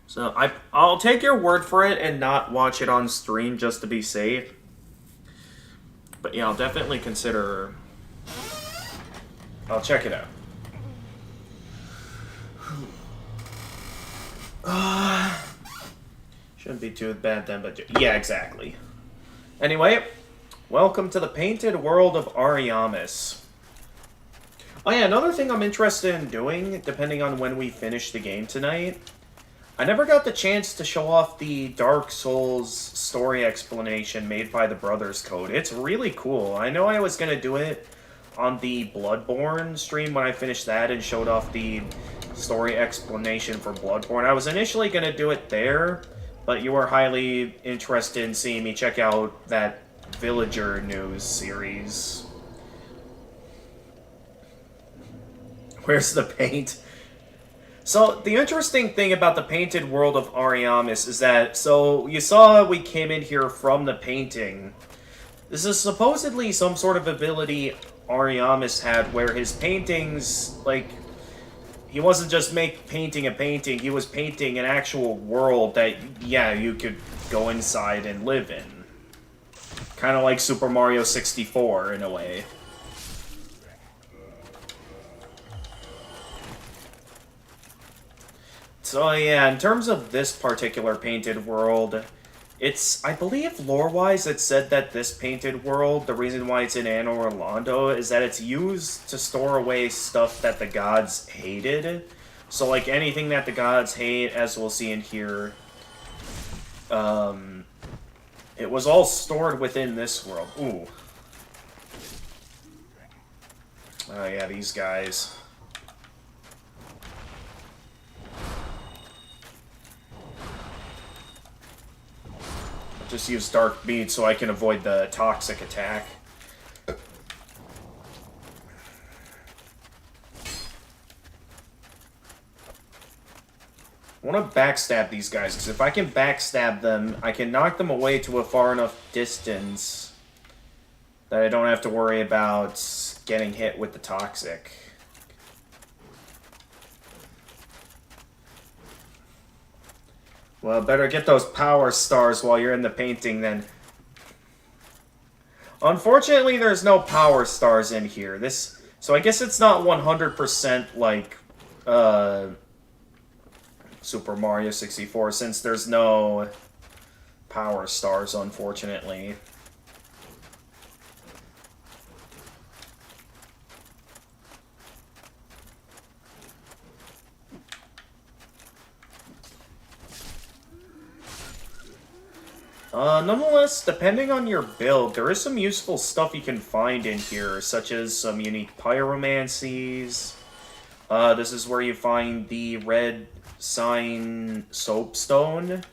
So I'll take your word for it and not watch it on stream just to be safe. But yeah, I'll definitely consider... I'll check it out. Shouldn't be too bad then, but... Yeah, exactly. Anyway, welcome to the Painted World of Ariamis. Oh yeah, another thing I'm interested in doing, depending on when we finish the game tonight... I never got the chance to show off the Dark Souls story explanation made by the Brothers Code. It's really cool. I know I was going to do it on the Bloodborne stream when I finished that and showed off the story explanation for Bloodborne. I was initially going to do it there, but you were highly interested in seeing me check out that Villager News series. Where's the paint? So, the interesting thing about the Painted World of Ariamis is that, so, you saw we came in here from the painting. This is supposedly some sort of ability Ariamis had where his paintings, like, he wasn't just painting a painting, he was painting an actual world that, yeah, you could go inside and live in. Kind of like Super Mario 64, in a way. So yeah, in terms of this particular painted world, it's, I believe lore-wise it said that this painted world, the reason why it's in Anor Londo is that it's used to store away stuff that the gods hated. So like anything that the gods hate, as we'll see in here, it was all stored within this world. Ooh. Oh yeah, these guys. Just use Dark Bead so I can avoid the toxic attack. I want to backstab these guys, because if I can backstab them, I can knock them away to a far enough distance that I don't have to worry about getting hit with the toxic. Well, better get those power stars while you're in the painting then. Unfortunately, there's no power stars in here. So I guess it's not 100% like Super Mario 64, since there's no power stars, unfortunately. Nonetheless, depending on your build, there is some useful stuff you can find in here, such as some unique pyromancies. This is where you find the red sign soapstone,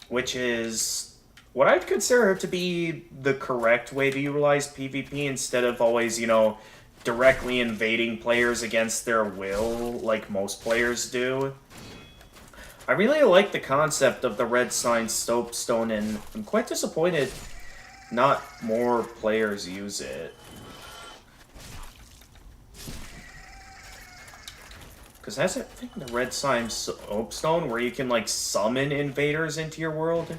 which is what I'd consider to be the correct way to utilize PvP instead of always, you know, directly invading players against their will like most players do. I really like the concept of the red sign soapstone, and I'm quite disappointed not more players use it. Because that's it, I think the red sign soapstone, where you can, like, summon invaders into your world,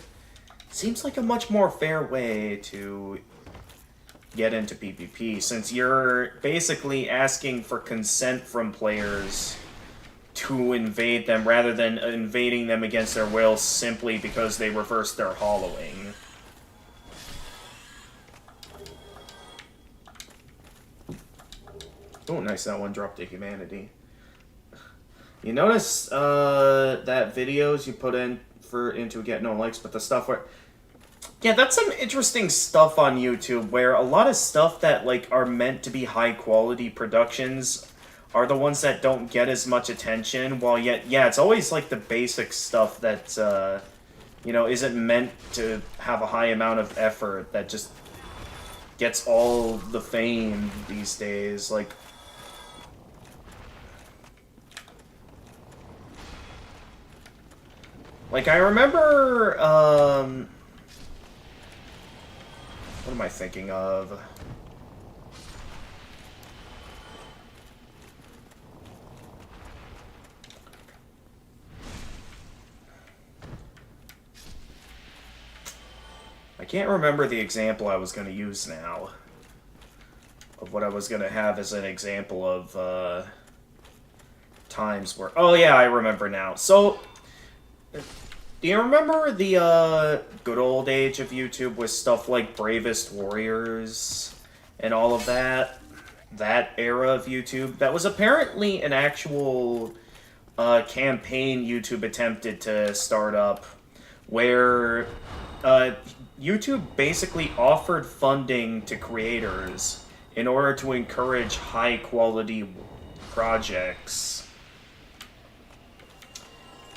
seems like a much more fair way to get into PvP, since you're basically asking for consent from players to invade them, rather than invading them against their will simply because they reverse their hollowing. Oh, nice, that one dropped to humanity. You notice that videos you put into get no likes, but the stuff where... Yeah, that's some interesting stuff on YouTube, where a lot of stuff that, like, are meant to be high-quality productions are the ones that don't get as much attention, while yet, yeah, it's always, like, the basic stuff that, you know, isn't meant to have a high amount of effort that just gets all the fame these days, like... Like, I remember, what am I thinking of? I can't remember the example I was going to use now. Of what I was going to have as an example of, times where... Oh, yeah, I remember now. So... Do you remember the good old age of YouTube with stuff like Bravest Warriors and all of that? That era of YouTube? That was apparently an actual campaign YouTube attempted to start up, where YouTube basically offered funding to creators in order to encourage high-quality projects.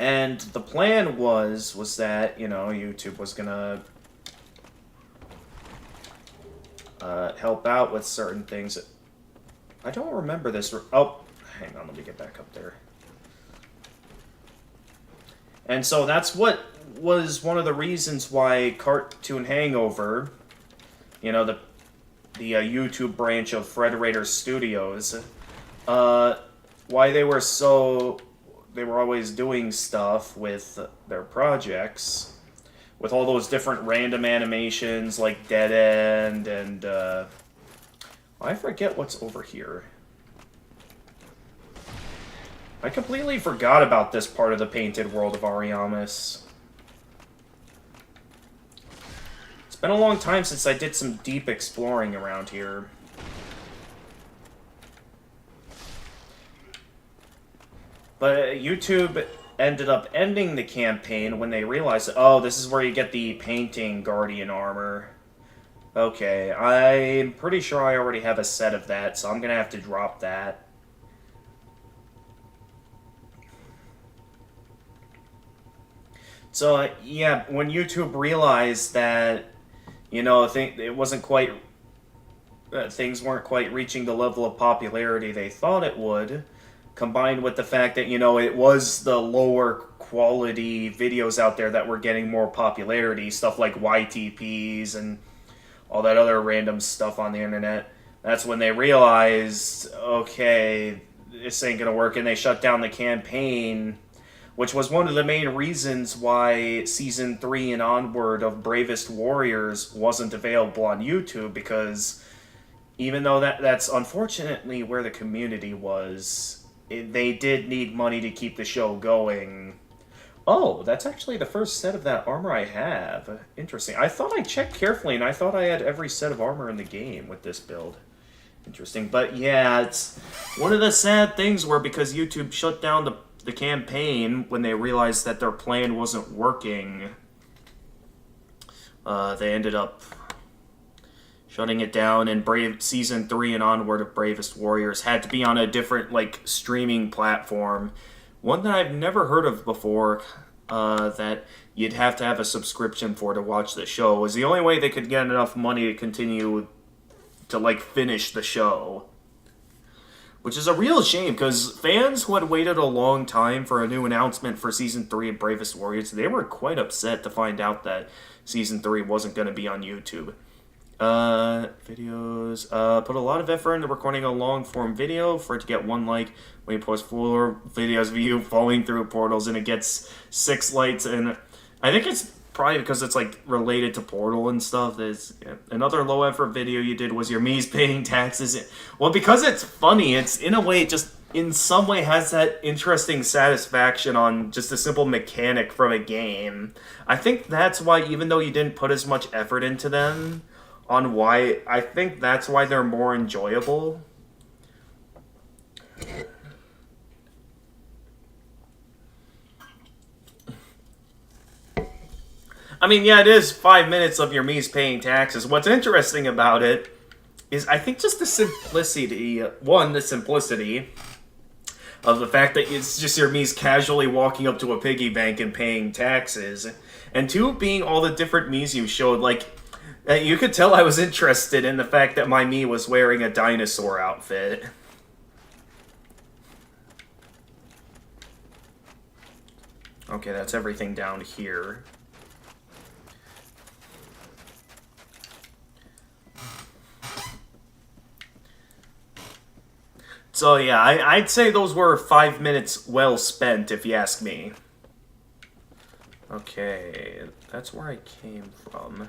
And the plan was that, you know, YouTube was gonna help out with certain things. I don't remember this. Oh, hang on, let me get back up there. And so that's what was one of the reasons why Cartoon Hangover, you know, the YouTube branch of Frederator Studios, why they were so... They were always doing stuff with their projects, with all those different random animations like Dead End and, I forget what's over here. I completely forgot about this part of the painted world of Ariamis. It's been a long time since I did some deep exploring around here. But YouTube ended up ending the campaign when they realized, oh, this is where you get the painting Guardian armor. Okay, I'm pretty sure I already have a set of that, so I'm gonna have to drop that. So, yeah, when YouTube realized that, you know, it wasn't quite... things weren't quite reaching the level of popularity they thought it would... Combined with the fact that, you know, it was the lower quality videos out there that were getting more popularity, stuff like YTPs and all that other random stuff on the internet. That's when they realized, okay, this ain't gonna work, and they shut down the campaign, which was one of the main reasons why Season 3 and onward of Bravest Warriors wasn't available on YouTube, because even though that's unfortunately where the community was... They did need money to keep the show going. Oh, that's actually the first set of that armor I have. Interesting. I thought I checked carefully, and I thought I had every set of armor in the game with this build. Interesting. But yeah, it's one of the sad things where because YouTube shut down the campaign when they realized that their plan wasn't working, They ended up shutting it down, and Season 3 and onward of Bravest Warriors had to be on a different, like, streaming platform. One that I've never heard of before, that you'd have to have a subscription for to watch the show. It was the only way they could get enough money to continue to, like, finish the show. Which is a real shame, because fans who had waited a long time for a new announcement for Season 3 of Bravest Warriors, they were quite upset to find out that Season 3 wasn't going to be on YouTube. Videos. Put a lot of effort into recording a long-form video for it to get 1 like. When you post 4 videos of you falling through portals and it gets 6 likes, and I think it's probably because it's, like, related to Portal and stuff. There's another low-effort video you did was your Mii's paying taxes. Well, because it's funny, it's, in a way, just, in some way, has that interesting satisfaction on just a simple mechanic from a game. I think that's why, even though you didn't put as much effort into them, I think that's why they're more enjoyable. I mean, yeah, it is 5 minutes of your Mii's paying taxes. What's interesting about it is, I think, just the simplicity. One, the simplicity of the fact that it's just your Mii's casually walking up to a piggy bank and paying taxes. And 2, being all the different Mii's you showed. Like, you could tell I was interested in the fact that my Mii was wearing a dinosaur outfit. Okay, that's everything down here. So yeah, I'd say those were 5 minutes well spent, if you ask me. Okay, that's where I came from.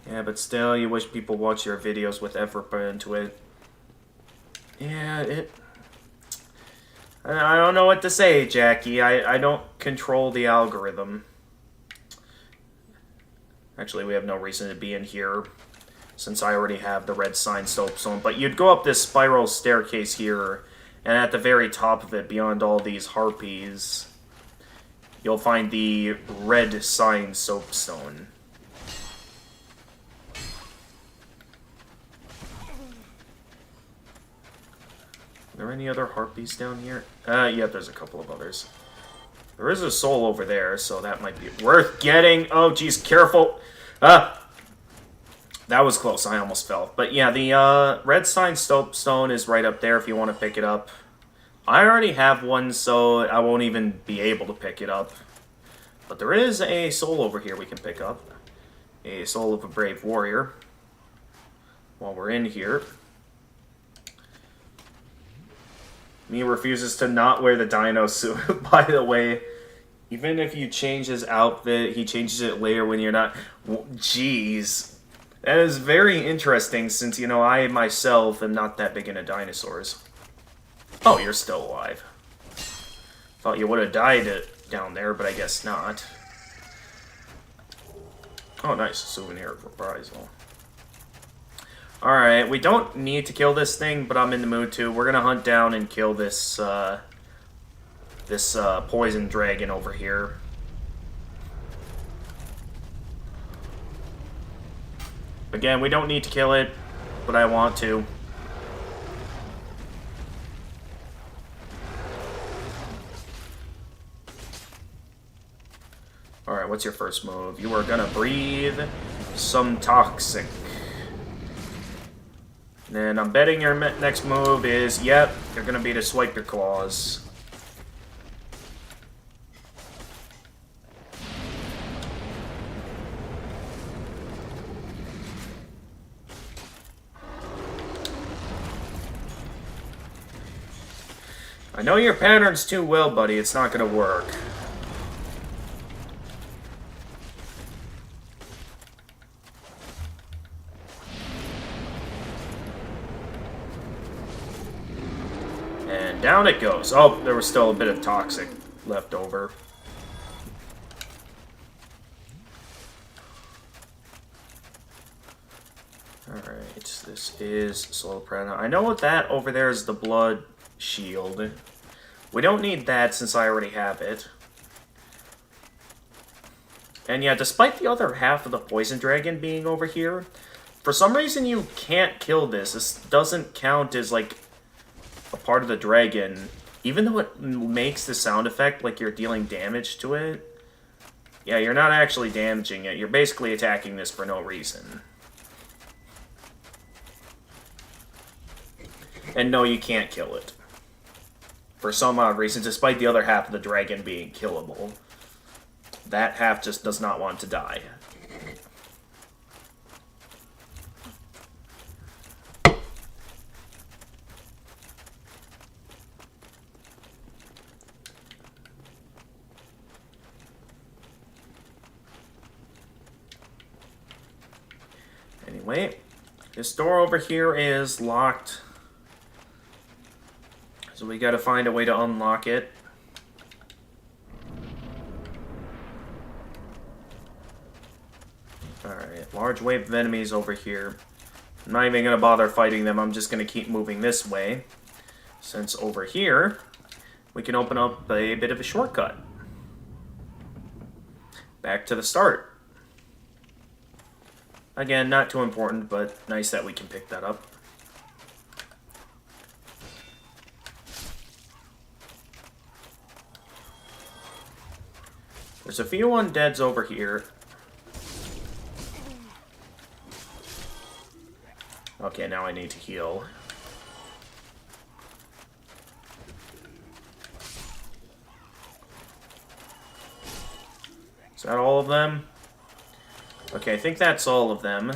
Yeah, but still, you wish people watch your videos with effort put into it. Yeah, I don't know what to say, Jackie. I don't control the algorithm. Actually, we have no reason to be in here, since I already have the red sign soapstone. But you'd go up this spiral staircase here, and at the very top of it, beyond all these harpies, you'll find the red sign soapstone. Are there any other harpies down here? Yeah, there's a couple of others. There is a soul over there, so that might be worth getting. Oh, geez, careful. That was close. I almost fell. But yeah, the red sign soapstone is right up there if you want to pick it up. I already have one, so I won't even be able to pick it up. But there is a soul over here we can pick up. A soul of a brave warrior. While we're in here. Mii refuses to not wear the dino suit, by the way. Even if you change his outfit, he changes it later when you're not... Jeez. That is very interesting, since, you know, I myself am not that big into dinosaurs. Oh, you're still alive. Thought you would have died down there, but I guess not. Oh, nice. Souvenir reprisal. Alright, we don't need to kill this thing, but I'm in the mood to. We're gonna hunt down and kill this, poison dragon over here. Again, we don't need to kill it, but I want to. Alright, what's your first move? You are gonna breathe some toxic. And I'm betting your next move is, yep, you're gonna be to swipe your claws. I know your patterns too well, buddy. It's not gonna work. And down it goes. Oh, there was still a bit of toxic left over. Alright, this is Soul Prana. I know that over there is the blood shield. We don't need that since I already have it. And yeah, despite the other half of the poison dragon being over here, for some reason you can't kill this. This doesn't count as, like, a part of the dragon. Even though it makes the sound effect like you're dealing damage to it. Yeah, you're not actually damaging it. You're basically attacking this for no reason. And no, you can't kill it. For some odd reason, despite the other half of the dragon being killable. That half just does not want to die. Anyway, this door over here is locked. So we gotta find a way to unlock it. Alright, large wave of enemies over here. I'm not even gonna bother fighting them, I'm just gonna keep moving this way. Since over here, we can open up a bit of a shortcut. Back to the start. Again, not too important, but nice that we can pick that up. There's a few undeads over here. Okay, now I need to heal. Is that all of them? Okay, I think that's all of them.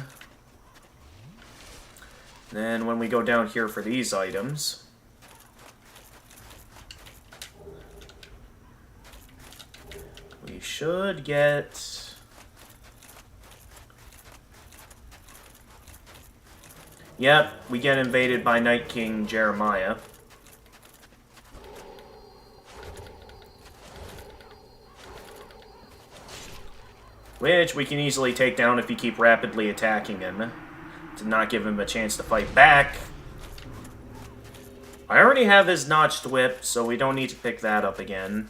Then when we go down here for these items... we should get... Yep, we get invaded by Night King Jeremiah. Which we can easily take down if you keep rapidly attacking him. To not give him a chance to fight back. I already have his notched whip, so we don't need to pick that up again.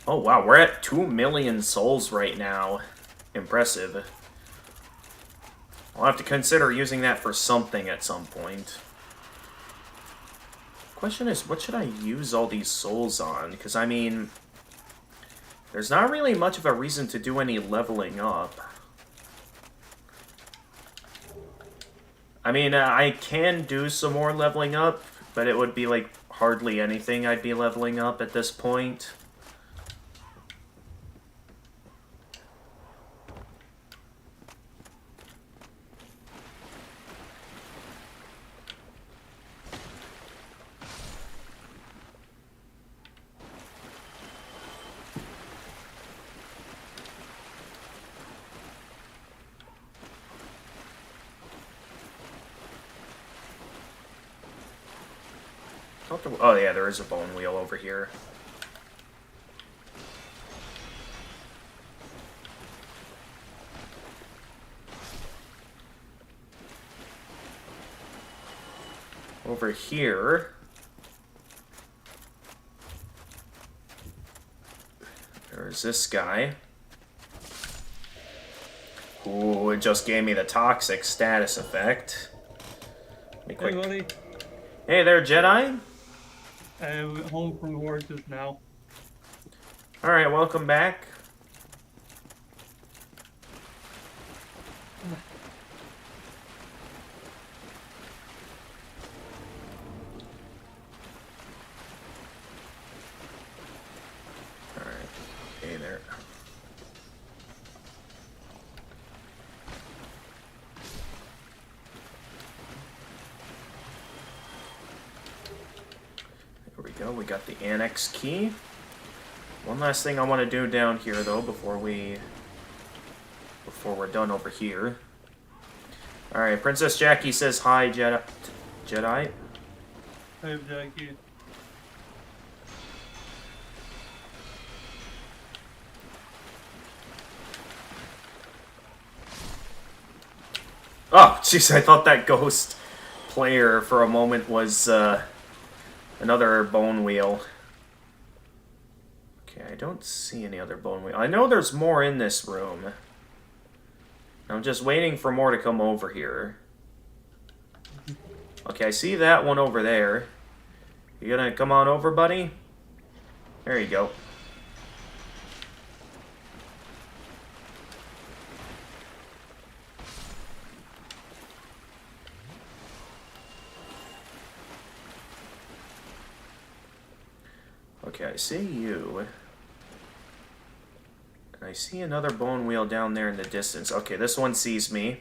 Oh wow, we're at 2 million souls right now. Impressive. I'll have to consider using that for something at some point. Question is, what should I use all these souls on? Because, I mean, there's not really much of a reason to do any leveling up. I mean, I can do some more leveling up, but it would be, like, hardly anything I'd be leveling up at this point. Oh yeah, there is a bone wheel over here. Over here... there's this guy. Ooh, it just gave me the toxic status effect. Hey, buddy. Hey there, Jedi. I'm home from the horses now. Alright, welcome back. Alright, hey there. We got the annex key. One last thing I want to do down here, though, before we're done over here. All right, Princess Jackie says hi, Jedi. Hey, Jackie. Oh, jeez, I thought that ghost player for a moment was another bone wheel. Okay, I don't see any other bone wheel. I know there's more in this room. I'm just waiting for more to come over here. Okay, I see that one over there. You gonna come on over, buddy? There you go. Okay, I see you. And I see another bone wheel down there in the distance. Okay, this one sees me.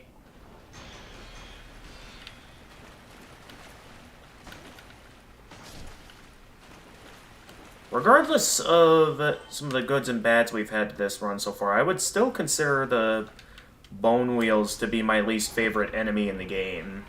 Regardless of some of the goods and bads we've had to this run so far, I would still consider the bone wheels to be my least favorite enemy in the game.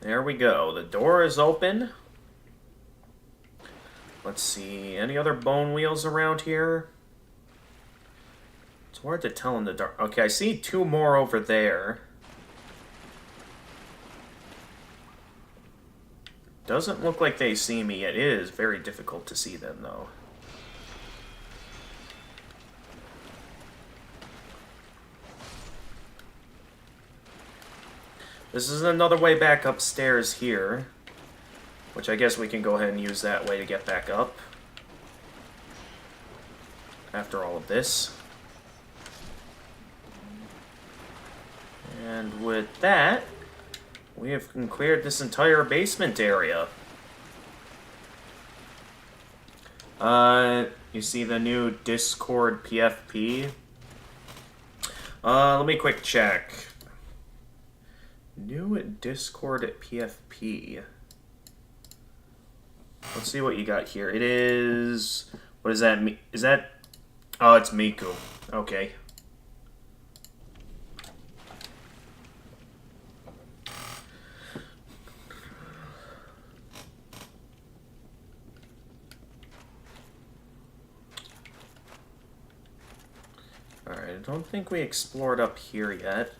There we go. The door is open. Let's see. Any other bone wheels around here? It's hard to tell in the dark. Okay, I see two more over there. Doesn't look like they see me. It is very difficult to see them, though. This is another way back upstairs here, which I guess we can go ahead and use that way to get back up after all of this. And with that, we have cleared this entire basement area. You see the new Discord PFP? Let me quick check. New Discord PFP. Let's see what you got here. It is... What is that? Is that... Oh, it's Miku. Okay. Alright, I don't think we explored up here yet.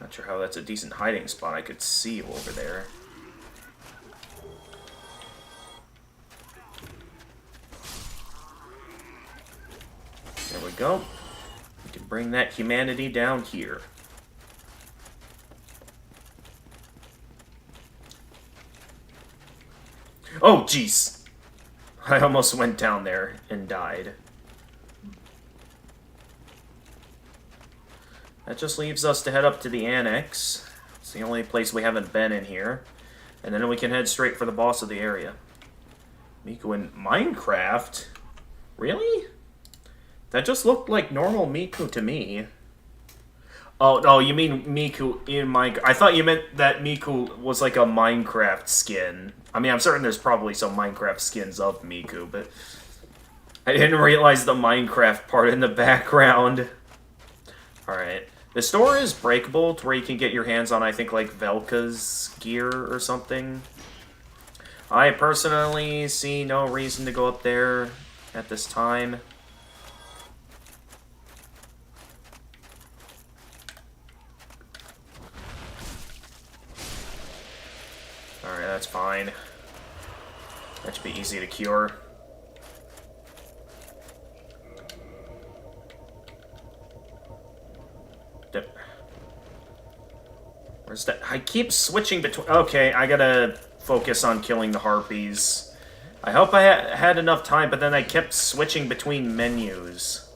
Not sure how that's a decent hiding spot. I could see you over there. There we go. We can bring that humanity down here. Oh, jeez! I almost went down there and died. That just leaves us to head up to the annex. It's the only place we haven't been in here. And then we can head straight for the boss of the area. Miku in Minecraft? Really? That just looked like normal Miku to me. Oh, no, you mean Miku in Minecraft. I thought you meant that Miku was like a Minecraft skin. I mean, I'm certain there's probably some Minecraft skins of Miku, but I didn't realize the Minecraft part in the background. Alright. The store is breakable to where you can get your hands on, I think, like, Velka's gear or something. I personally see no reason to go up there at this time. Alright, that's fine. That should be easy to cure. Where's that? I keep switching between... Okay, I gotta focus on killing the harpies. I hope I had enough time, but then I kept switching between menus.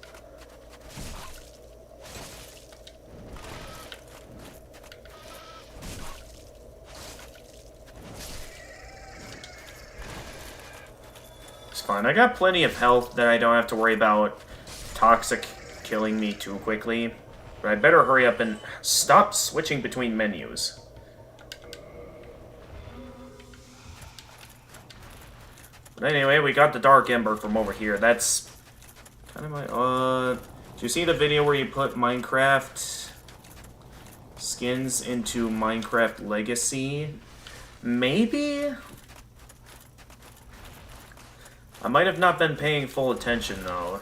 It's fine. I got plenty of health that I don't have to worry about toxic killing me too quickly. But I better hurry up and stop switching between menus. But anyway, we got the Dark Ember from over here. That's kind of my... do you see the video where you put Minecraft skins into Minecraft Legacy? Maybe? I might have not been paying full attention, though.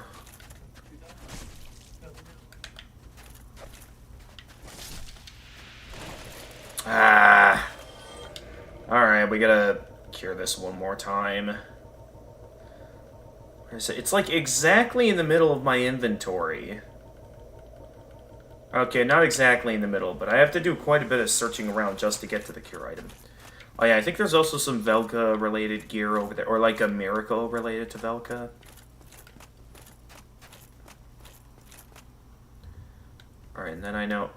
Ah. Alright, we gotta cure this one more time. It's like exactly in the middle of my inventory. Okay, not exactly in the middle, but I have to do quite a bit of searching around just to get to the cure item. Oh yeah, I think there's also some Velka-related gear over there, or like a miracle related to Velka. Alright, and then I know...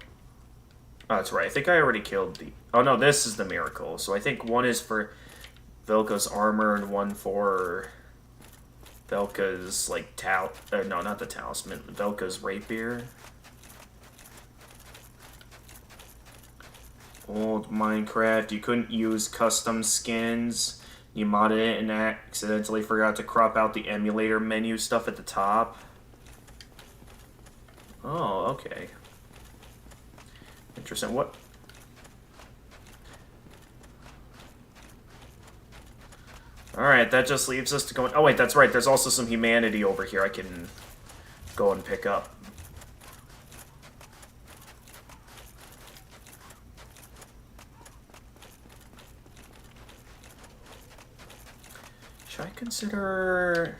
Oh, that's right, I think I already killed the... Oh no, this is the miracle. So I think one is for Velka's armor and one for Velka's, like, no, not the talisman. Velka's rapier. Old Minecraft, you couldn't use custom skins. You modded it and accidentally forgot to crop out the emulator menu stuff at the top. Oh, okay. Interesting. What? Alright, that just leaves us to go... Oh wait, that's right, there's also some humanity over here I can go and pick up. Should I consider...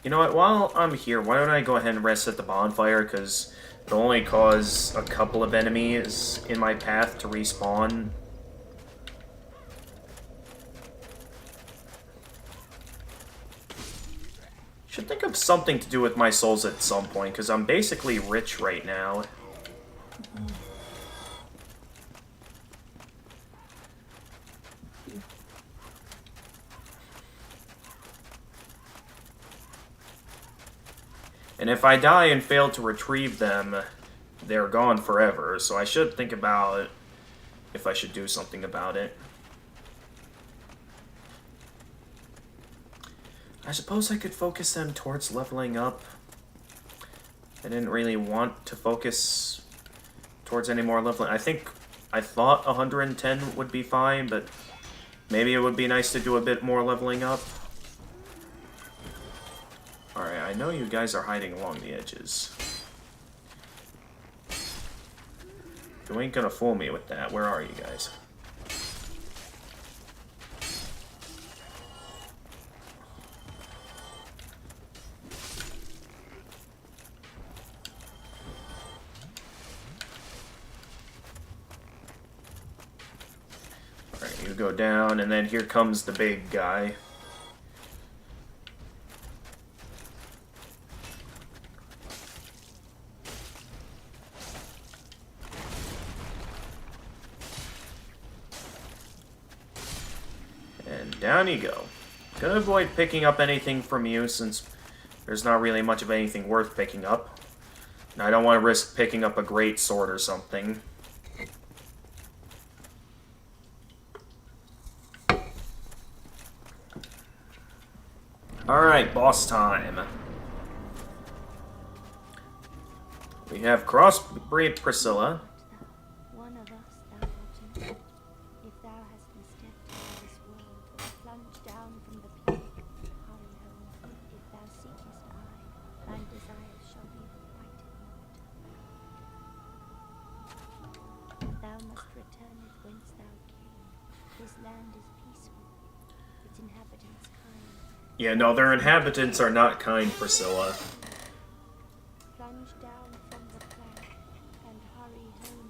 You know what, while I'm here, why don't I go ahead and rest at the bonfire, because it'll only cause a couple of enemies in my path to respawn. Should think of something to do with my souls at some point, because I'm basically rich right now. And if I die and fail to retrieve them, they're gone forever, so I should think about if I should do something about it. I suppose I could focus them towards leveling up. I didn't really want to focus towards any more leveling. I thought 110 would be fine, but maybe it would be nice to do a bit more leveling up. Alright, I know you guys are hiding along the edges. You ain't gonna fool me with that. Where are you guys? Alright, you go down, and then here comes the big guy. And down you go. Gonna avoid picking up anything from you, since there's not really much of anything worth picking up. And I don't want to risk picking up a great sword or something. Alright, boss time. We have Crossbreed Priscilla. One of us thou art not. If thou hast misstepped into this world, plunge down from the peak, hurry home. If thou seekest I, thine desires shall be requited not. Thou must return it whence thou came. This land is peaceful, its inhabitants kind. Yeah, no, their inhabitants are not kind, Priscilla. Plunge down from the plank and hurry home.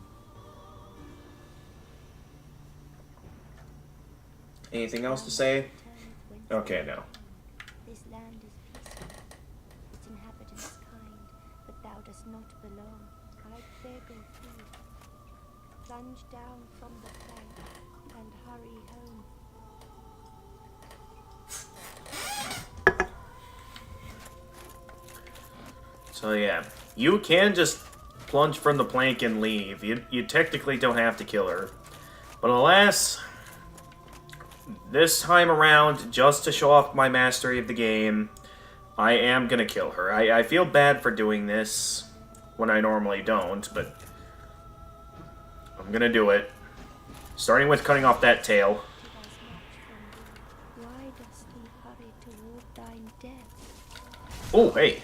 Anything else to say? Okay, no. This land is peaceful, its inhabitants kind, but thou dost not belong. I beg of thee, plunge down from the plank and hurry home. So yeah, you can just plunge from the plank and leave. You technically don't have to kill her. But alas, this time around, just to show off my mastery of the game, I am gonna kill her. I feel bad for doing this when I normally don't, but I'm gonna do it. Starting with cutting off that tail. Why dost thee hurry toward thine death? Oh, hey.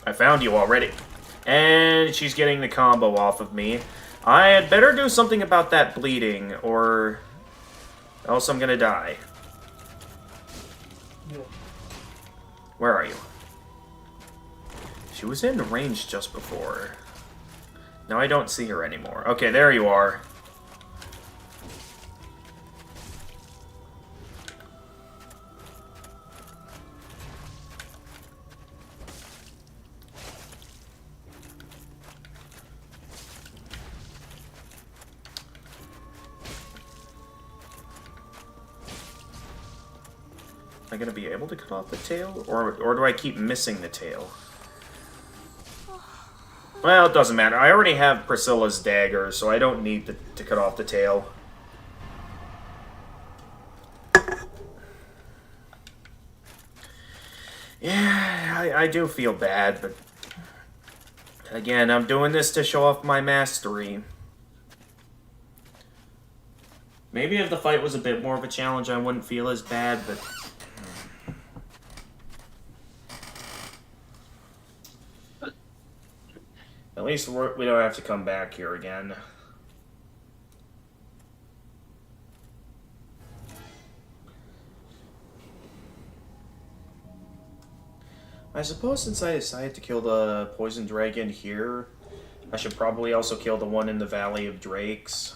I found you already. And she's getting the combo off of me. I had better do something about that bleeding, or else I'm gonna die. Yeah. Where are you? She was in range just before. Now I don't see her anymore. Okay, there you are. Am I gonna be able to cut off the tail? Or do I keep missing the tail? Well, it doesn't matter. I already have Priscilla's dagger, so I don't need to cut off the tail. Yeah, I do feel bad, but again, I'm doing this to show off my mastery. Maybe if the fight was a bit more of a challenge, I wouldn't feel as bad, but at least we don't have to come back here again. I suppose since I decided to kill the poison dragon here, I should probably also kill the one in the Valley of Drakes.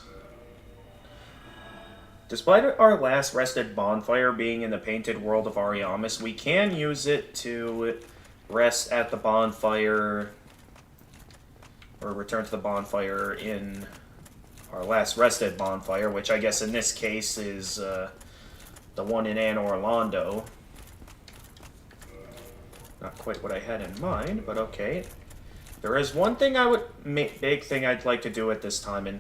Despite our last rested bonfire being in the painted world of Ariamis, we can use it to rest at the bonfire, or return to the bonfire in our last rested bonfire, which I guess in this case is the one in Anor Londo. Not quite what I had in mind, but okay. There is one thing big thing I'd like to do at this time, and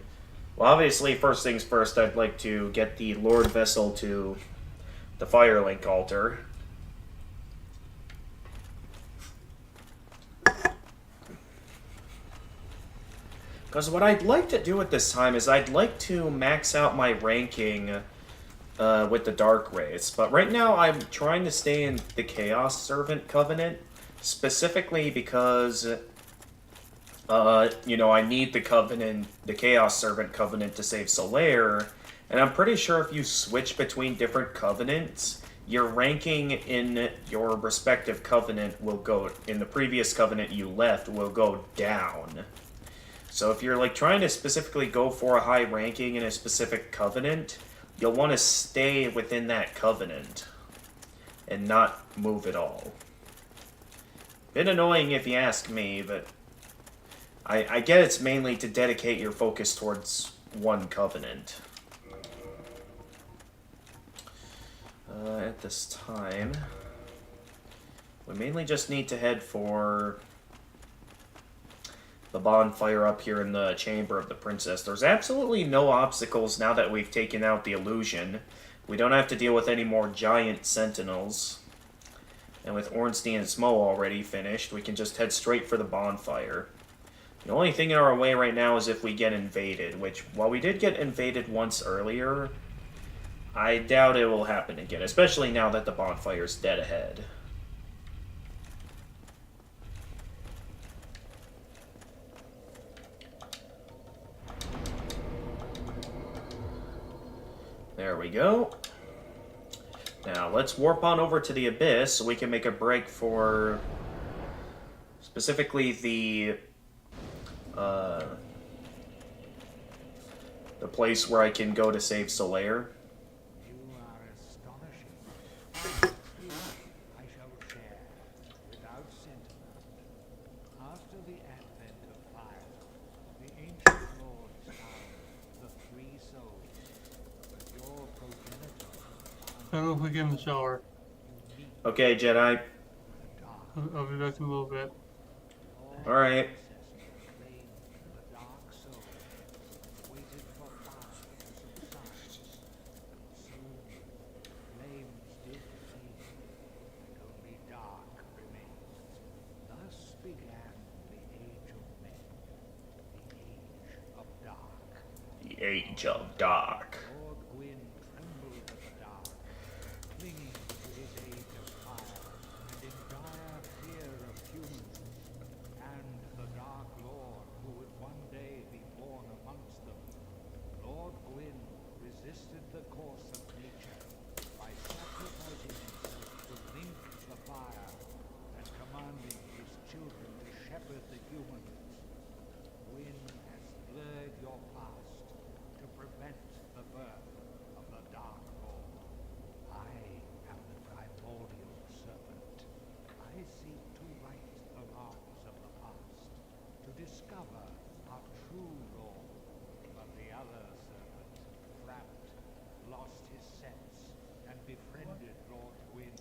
well, obviously, first things first, I'd like to get the Lord Vessel to the Firelink altar. Because what I'd like to do at this time is I'd like to max out my ranking with the Dark Wraiths. But right now I'm trying to stay in the Chaos Servant Covenant, specifically because, you know, I need the Chaos Servant Covenant to save Solaire, and I'm pretty sure if you switch between different covenants, your ranking in your respective covenant will go, in the previous covenant you left, will go down. So if you're like trying to specifically go for a high ranking in a specific covenant, you'll want to stay within that covenant and not move at all. Bit annoying if you ask me, but I get it's mainly to dedicate your focus towards one covenant. At this time, we mainly just need to head for the bonfire up here in the Chamber of the Princess. There's absolutely no obstacles now that we've taken out the illusion. We don't have to deal with any more giant sentinels. And with Ornstein and Smo already finished, we can just head straight for the bonfire. The only thing in our way right now is if we get invaded, which, while we did get invaded once earlier, I doubt it will happen again, especially now that the bonfire's dead ahead. There we go. Now, let's warp on over to the Abyss so we can make a break for specifically the place where I can go to save Solaire. You are astonishing. I shall share without sentiment. After the advent of fire, the ancient lords found the three souls. But your progenitor I don't know if we get in the shower. Okay, Jedi. I'll be back in a little bit. Alright. the dark soul waited for fire to subside. Soon Age of Dark. Lord Gwyn trembled at the dark, clinging to his age of fire, and in dire fear of humans, and the Dark Lord who would one day be born amongst them. Lord Gwyn resisted the course of nature by sacrificing himself to link the fire and commanding his children to shepherd the humans. Gwyn has blurred your past to prevent the birth of the Dark Lord. I am the primordial serpent. I seek to right the wrongs of the past, to discover our true Lord. But the other serpent, trapped, lost his sense, and befriended Lord Gwyn.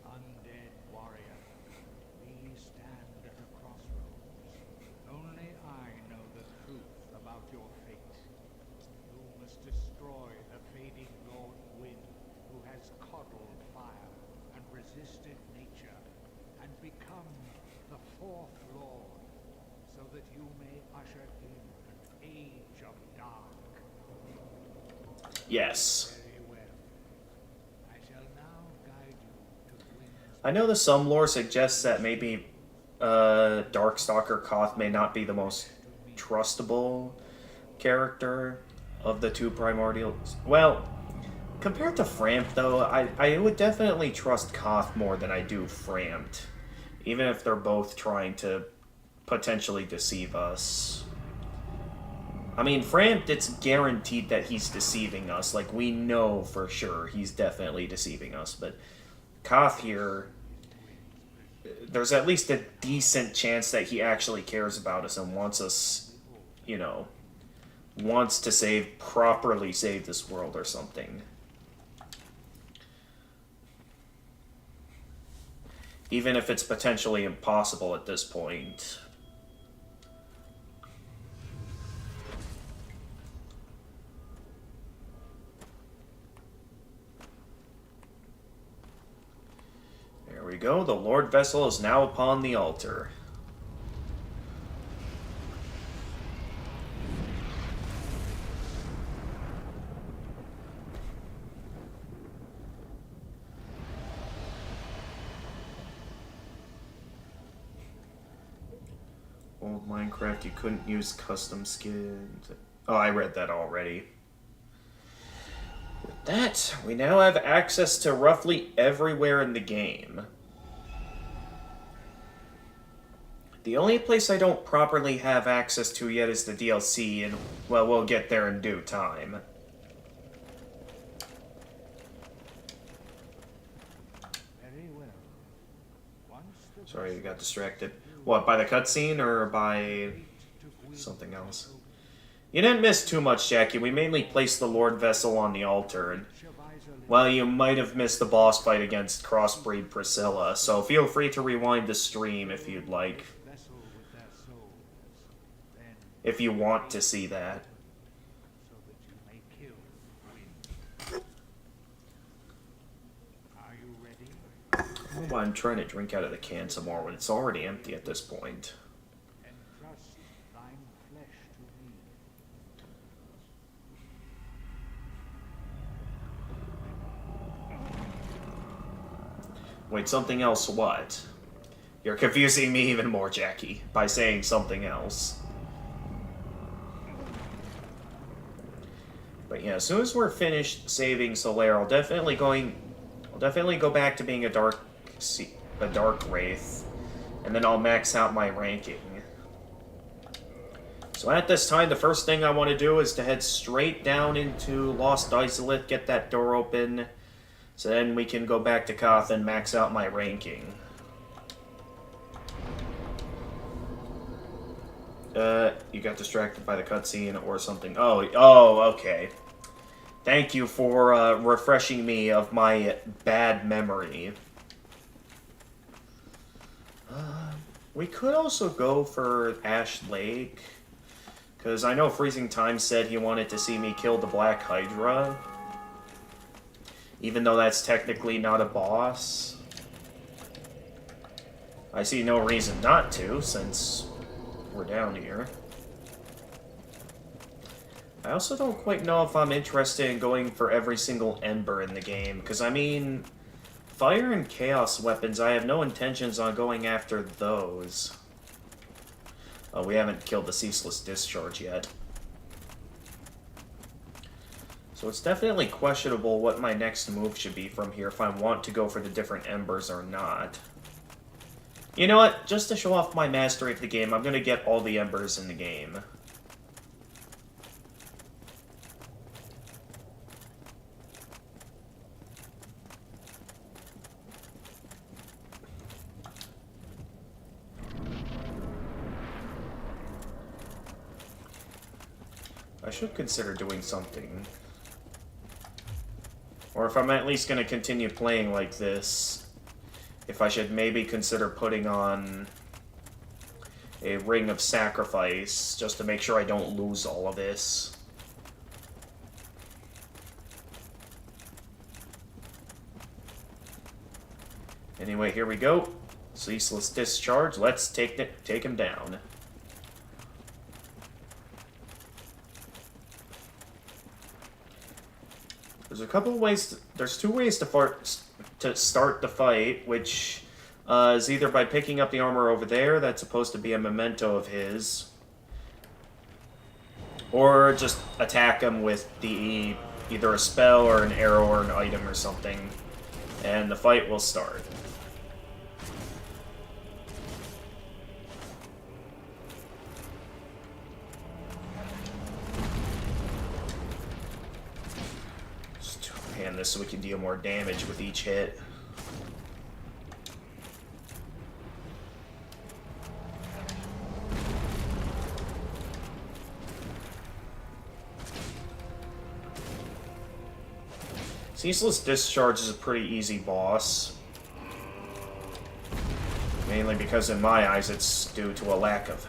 Undead warrior, we stand at a crossroads. Only I know the truth about your fate. You must destroy the fading Lord Gwyn, who has coddled fire and resisted nature, and become the fourth Lord, so that you may usher in an age of dark. Yes. Very well. I shall now guide you to Gwyn's. I know that some lore suggests that maybe Darkstalker Koth may not be the most trustable character of the two primordials. Well, compared to Frampt, though, I would definitely trust Koth more than I do Frampt, even if they're both trying to potentially deceive us. I mean, Frampt, it's guaranteed that he's deceiving us. Like, we know for sure he's definitely deceiving us, but Koth here, there's at least a decent chance that he actually cares about us and wants us, you know, wants to properly save this world or something. Even if it's potentially impossible at this point. There we go. The Lord Vessel is now upon the altar. Old Minecraft, you couldn't use custom skins. Oh, I read that already. With that, we now have access to roughly everywhere in the game. The only place I don't properly have access to yet is the DLC, and, well, we'll get there in due time. Very well. Once the Sorry, you got distracted. What, by the cutscene or by to Gwyn something else? You didn't miss too much, Jackie. We mainly placed the Lord Vessel on the altar, and, well, you might have missed the boss fight against Crossbreed Priscilla, so feel free to rewind the stream if you'd like. vessel with their souls, then If you want to see that. so that you may kill Gwyn. Are you ready? Well, I'm trying to drink out of the can some more when it's already empty at this point. Entrust thine flesh to me. Wait, something else what? You're confusing me even more, Jackie, by saying something else. But yeah, as soon as we're finished saving Solaire, I'll definitely go back to being a dark wraith, and then I'll max out my ranking. So at this time, the first thing I want to do is to head straight down into Lost Isolate, get that door open, so then we can go back to Koth and max out my ranking. You got distracted by the cutscene or something. Oh, okay. Thank you for refreshing me of my bad memory. We could also go for Ash Lake, because I know Freezing Time said he wanted to see me kill the Black Hydra, even though that's technically not a boss. I see no reason not to, since we're down here. I also don't quite know if I'm interested in going for every single ember in the game, because I mean, fire and chaos weapons, I have no intentions on going after those. Oh, we haven't killed the ceaseless discharge yet. So it's definitely questionable what my next move should be from here, if I want to go for the different embers or not. You know what? Just to show off my mastery of the game, I'm going to get all the embers in the game. I should consider doing something. Or if I'm at least going to continue playing like this, if I should maybe consider putting on a Ring of Sacrifice, just to make sure I don't lose all of this. Anyway, here we go. Ceaseless Discharge. Let's take him down. There's a couple of ways. There's two ways to start the fight, which is either by picking up the armor over there, that's supposed to be a memento of his, or just attack him with either a spell or an arrow or an item or something, and the fight will start. Hand this so we can deal more damage with each hit. Ceaseless Discharge is a pretty easy boss. Mainly because in my eyes it's due to a lack of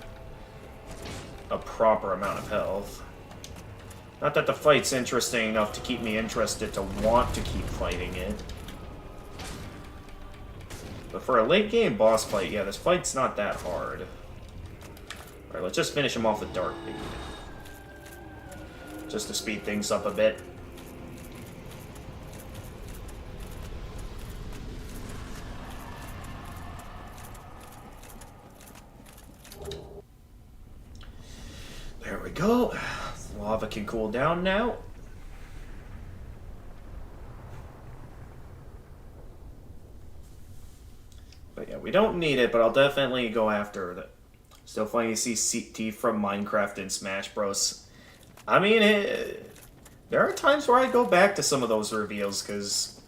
a proper amount of health. Not that the fight's interesting enough to keep me interested to want to keep fighting it. But for a late game boss fight, yeah, this fight's not that hard. Alright, let's just finish him off with Dark Bead. Just to speed things up a bit. There we go. Lava can cool down now. But yeah, we don't need it, but I'll definitely go after it. Still funny to see CT from Minecraft and Smash Bros. I mean, there are times where I go back to some of those reveals, because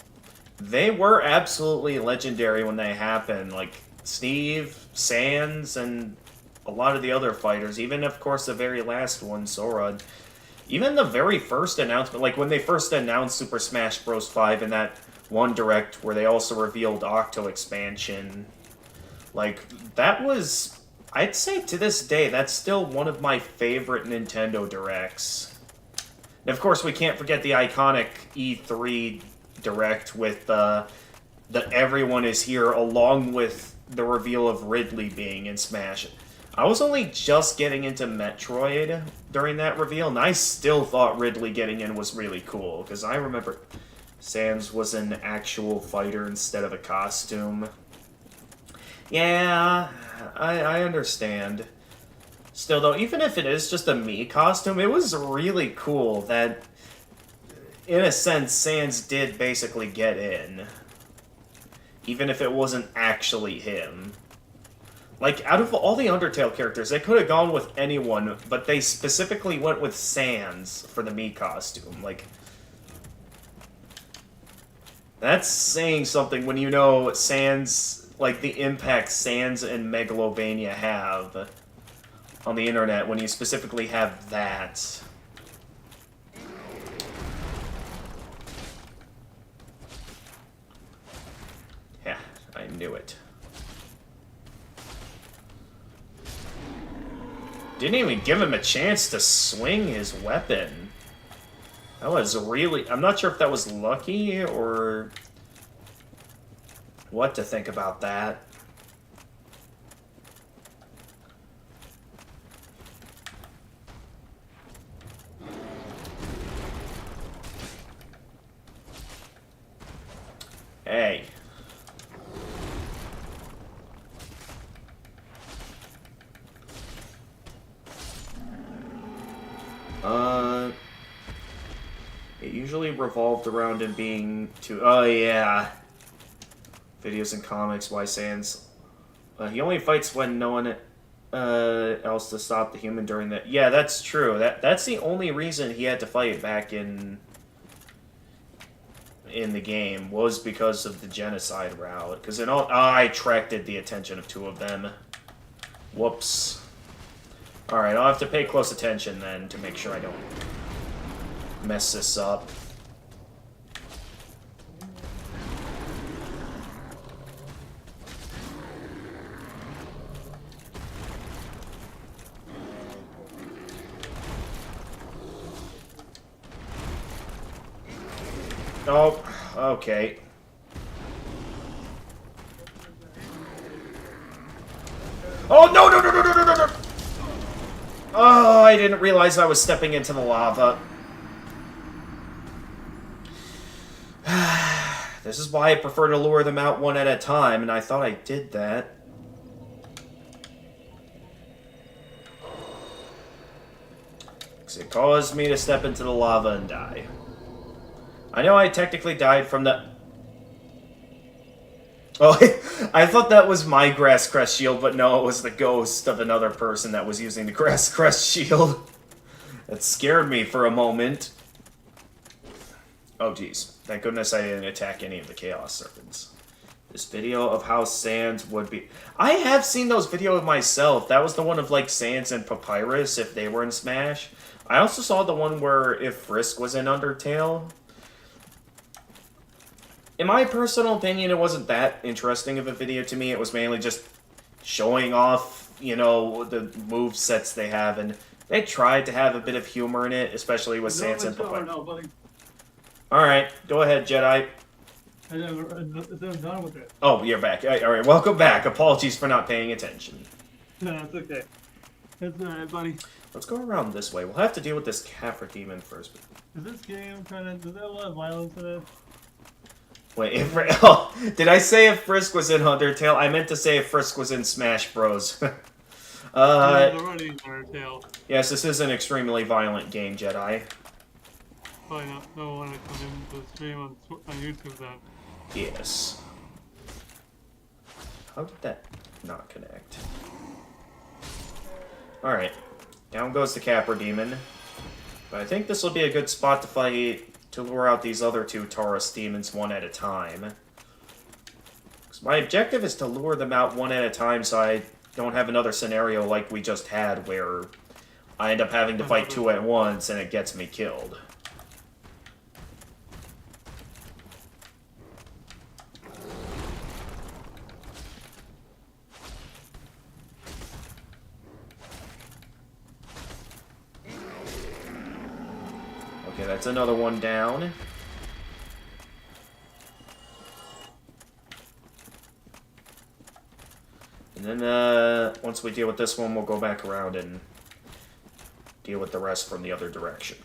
they were absolutely legendary when they happened. Like, Steve, Sans, and a lot of the other fighters. Even, of course, the very last one, Sora. Even the very first announcement, like when they first announced Super Smash Bros. 5 in that one direct where they also revealed Octo Expansion, like, that was, I'd say to this day, that's still one of my favorite Nintendo Directs. And of course, we can't forget the iconic E3 Direct with the Everyone is Here, along with the reveal of Ridley being in Smash. I was only just getting into Metroid during that reveal, and I still thought Ridley getting in was really cool, because I remember Sans was an actual fighter instead of a costume. Yeah, I understand. Still, though, even if it is just a Mii costume, it was really cool that, in a sense, Sans did basically get in. Even if it wasn't actually him. Like, out of all the Undertale characters, they could have gone with anyone, but they specifically went with Sans for the Mii costume. Like, that's saying something when you know Sans, like, the impact Sans and Megalovania have on the internet, when you specifically have that. Yeah, I knew it. Didn't even give him a chance to swing his weapon. That was really... I'm not sure if that was lucky or what to think about that. Hey. It usually revolved around him being too. Oh yeah. Videos and comics. Why Sans? He only fights when no one else to stop the human during the. Yeah, that's true. That's the only reason he had to fight back in the game was because of the genocide route. Because I attracted the attention of two of them. Whoops. Alright, I'll have to pay close attention then to make sure I don't mess this up. Oh, okay. Oh, no, no, no, no, no, no, no, no! Oh, I didn't realize I was stepping into the lava. This is why I prefer to lure them out one at a time, and I thought I did that. Because it caused me to step into the lava and die. I know I technically died from the... Oh, I thought that was my Grass Crest shield, but no, it was the ghost of another person that was using the Grass Crest shield. That scared me for a moment. Oh, geez. Thank goodness I didn't attack any of the Chaos Serpents. This video of how Sans would be... I have seen those videos myself. That was the one of, like, Sans and Papyrus, if they were in Smash. I also saw the one where if Frisk was in Undertale. In my personal opinion, it wasn't that interesting of a video to me. It was mainly just showing off, you know, the move sets they have, and they tried to have a bit of humor in it, especially with Sans and Papyrus. No, buddy. Alright, go ahead, Jedi. I'm done with it. Oh, you're back. Alright, welcome back. Apologies for not paying attention. No, it's okay. It's alright, buddy. Let's go around this way. We'll have to deal with this Kafra demon first. Is this game does it have a lot of violence in it? Wait, oh, did I say if Frisk was in Undertale? I meant to say if Frisk was in Smash Bros. Already in Undertale. Yes, this is an extremely violent game, Jedi. Probably no one to come into the stream on YouTube then. Yes. How did that not connect? Alright. Down goes the Capra Demon. But I think this will be a good spot to fight to lure out these other two Taurus demons one at a time. Because my objective is to lure them out one at a time so I don't have another scenario like we just had where I end up having to fight two at once and it gets me killed. Okay, that's another one down. And then, once we deal with this one, we'll go back around and deal with the rest from the other direction.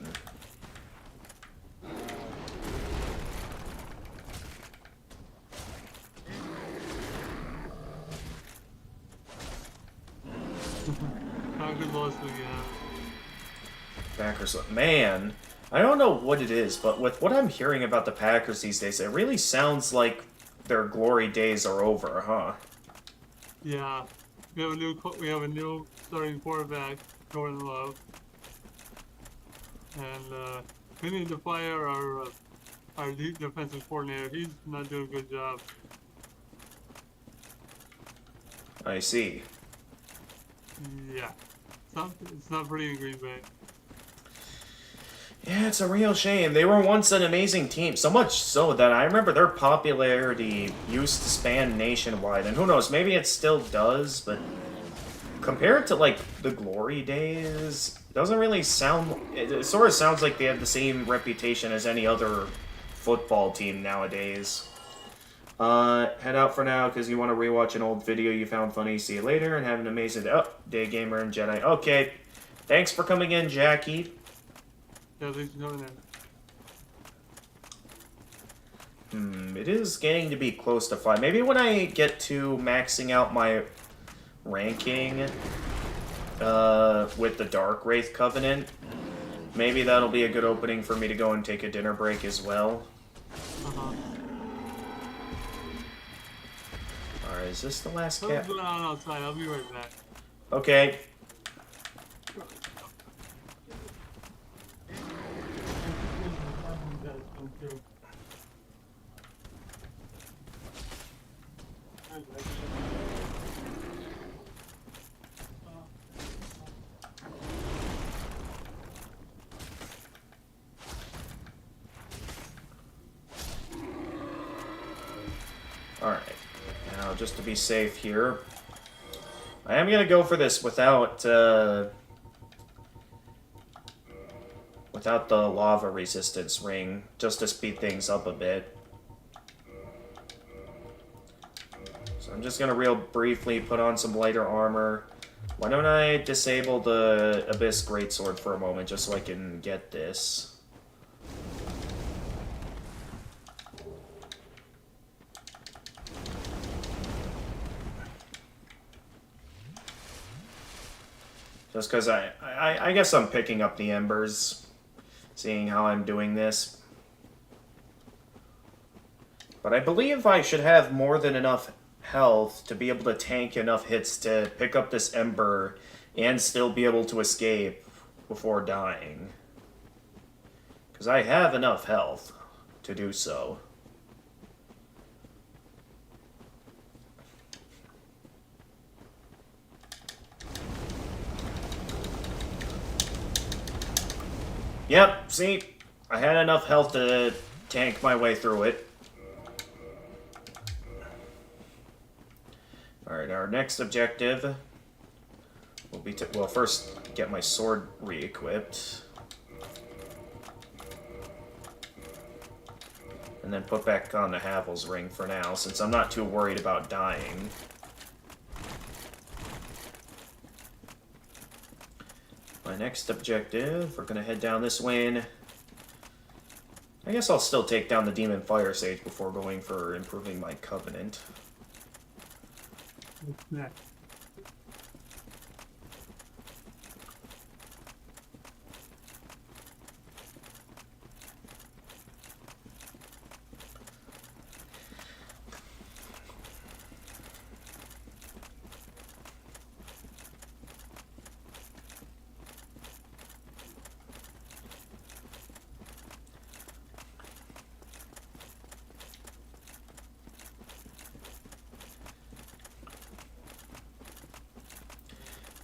How good loss we have. Packers, man, I don't know what it is, but with what I'm hearing about the Packers these days, it really sounds like their glory days are over, huh? Yeah, we have a new starting quarterback, Jordan Love, and we need to fire our defensive coordinator. He's not doing a good job. I see. Yeah, it's not pretty in Green Bay. Yeah, it's a real shame. They were once an amazing team, so much so that I remember their popularity used to span nationwide, and who knows, maybe it still does, but compared to, like, the glory days, it doesn't really sound... It sort of sounds like they have the same reputation as any other football team nowadays. Head out for now, because you want to rewatch an old video you found funny. See you later, and have an amazing day. Oh, Day Gamer and Jedi. Okay, thanks for coming in, Jackie. Yeah, thanks for coming in. It is getting to be close to 5. Maybe when I get to maxing out my ranking with the Dark Wraith Covenant, maybe that'll be a good opening for me to go and take a dinner break as well. Alright, is this the last cat? What's going on outside? I'll be right back. Okay. Alright. Now, just to be safe here, I am going to go for this without the lava resistance ring, just to speed things up a bit. So I'm just going to real briefly put on some lighter armor. Why don't I disable the Abyss Greatsword for a moment, just so I can get this. Just because I guess I'm picking up the embers, seeing how I'm doing this. But I believe I should have more than enough health to be able to tank enough hits to pick up this ember and still be able to escape before dying. Because I have enough health to do so. Yep, see? I had enough health to tank my way through it. Alright, our next objective will be to, well, first get my sword re-equipped. And then put back on the Havel's ring for now, since I'm not too worried about dying. My next objective, we're gonna head down this way, and I guess I'll still take down the Demon Fire Sage before going for improving my Covenant. What's next?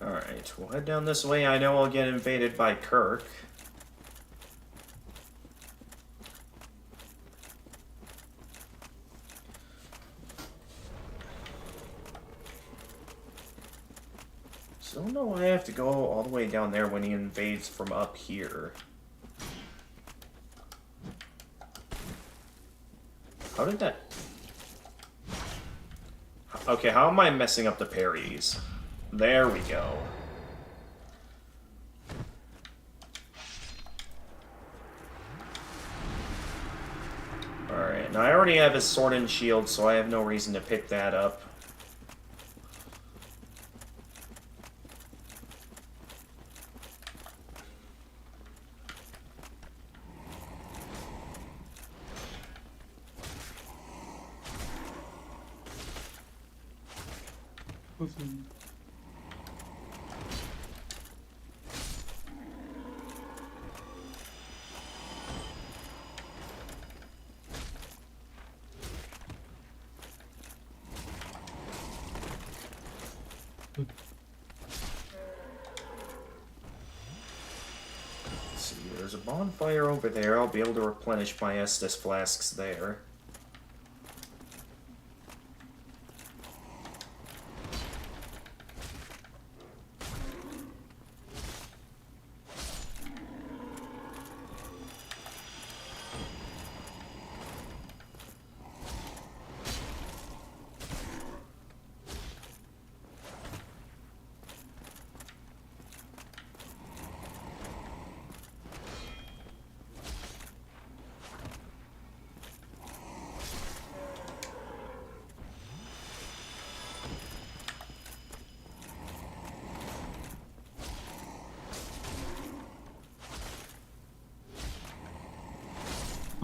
Alright, we'll head down this way. I know I'll get invaded by Kirk. Still know I have to go all the way down there when he invades from up here. How did that... Okay, how am I messing up the parries? There we go. Alright, now I already have his sword and shield, so I have no reason to pick that up. Listen. Let's see, there's a bonfire over there. I'll be able to replenish my Estus flasks there.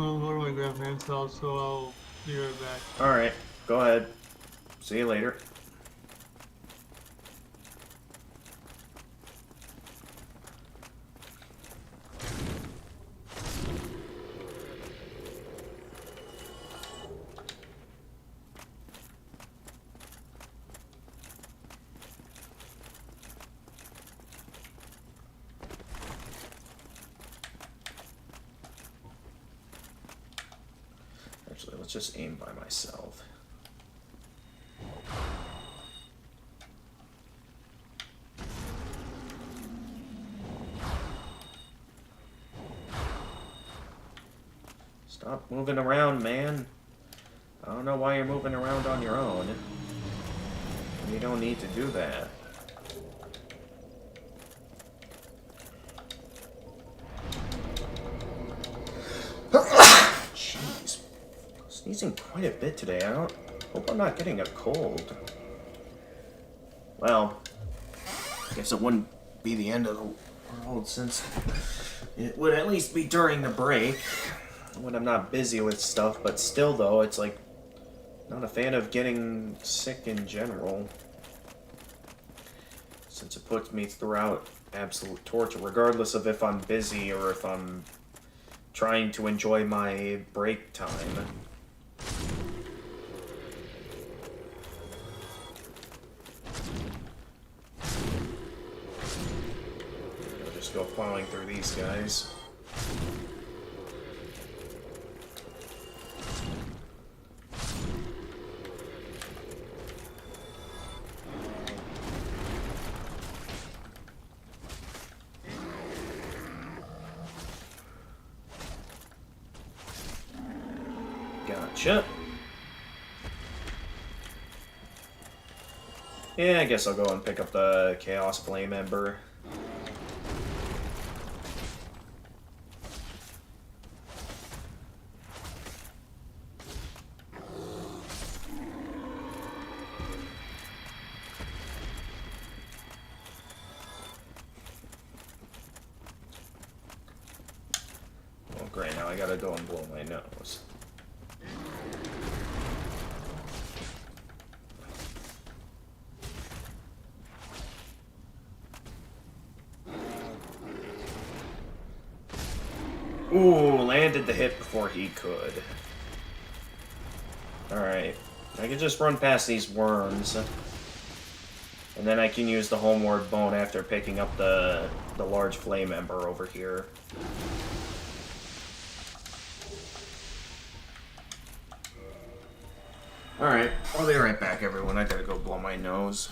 I'm going to grab hand cells, so I'll be right back. Alright, go ahead. See you later. Actually, let's just aim by myself. Stop moving around, man. I don't know why you're moving around on your own. You don't need to do that. Jeez. Sneezing quite a bit today. Hope I'm not getting a cold. Well, I guess it wouldn't be the end of the world since it would at least be during the break when I'm not busy with stuff, but still though, it's like not a fan of getting sick in general since it puts me throughout absolute torture regardless of if I'm busy or if I'm trying to enjoy my break time. I'll just go plowing through these guys. Gotcha. Yeah, I guess I'll go and pick up the Chaos Flame Ember. Oh great, now I gotta go and blow my nose. Ooh, landed the hit before he could. Alright. I can just run past these worms. And then I can use the Homeward Bone after picking up the large flame ember over here. Alright, I'll be right back, everyone. I gotta go blow my nose.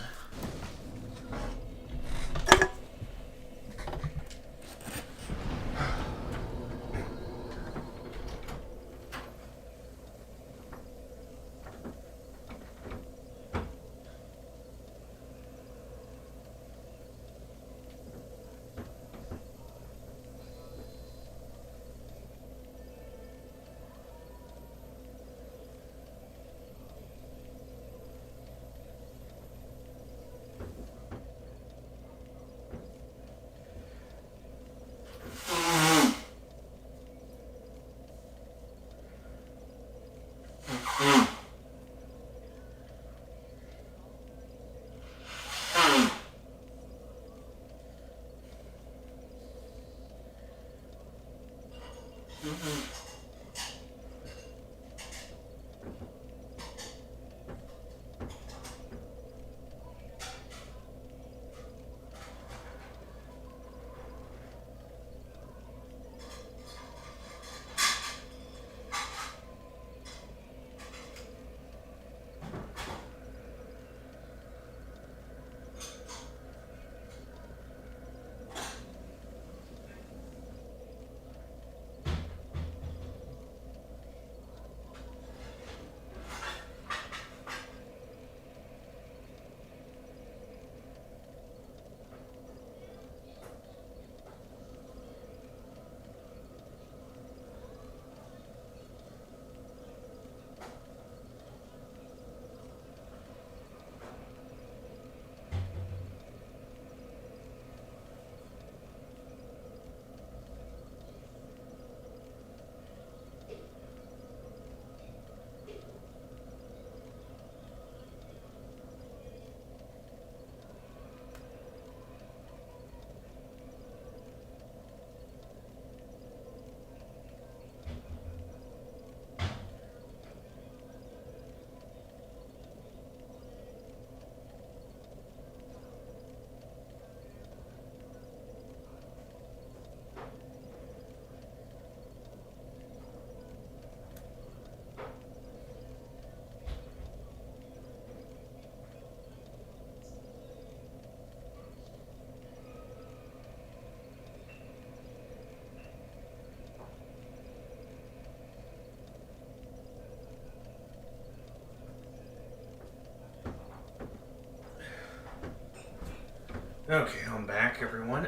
Okay, I'm back, everyone.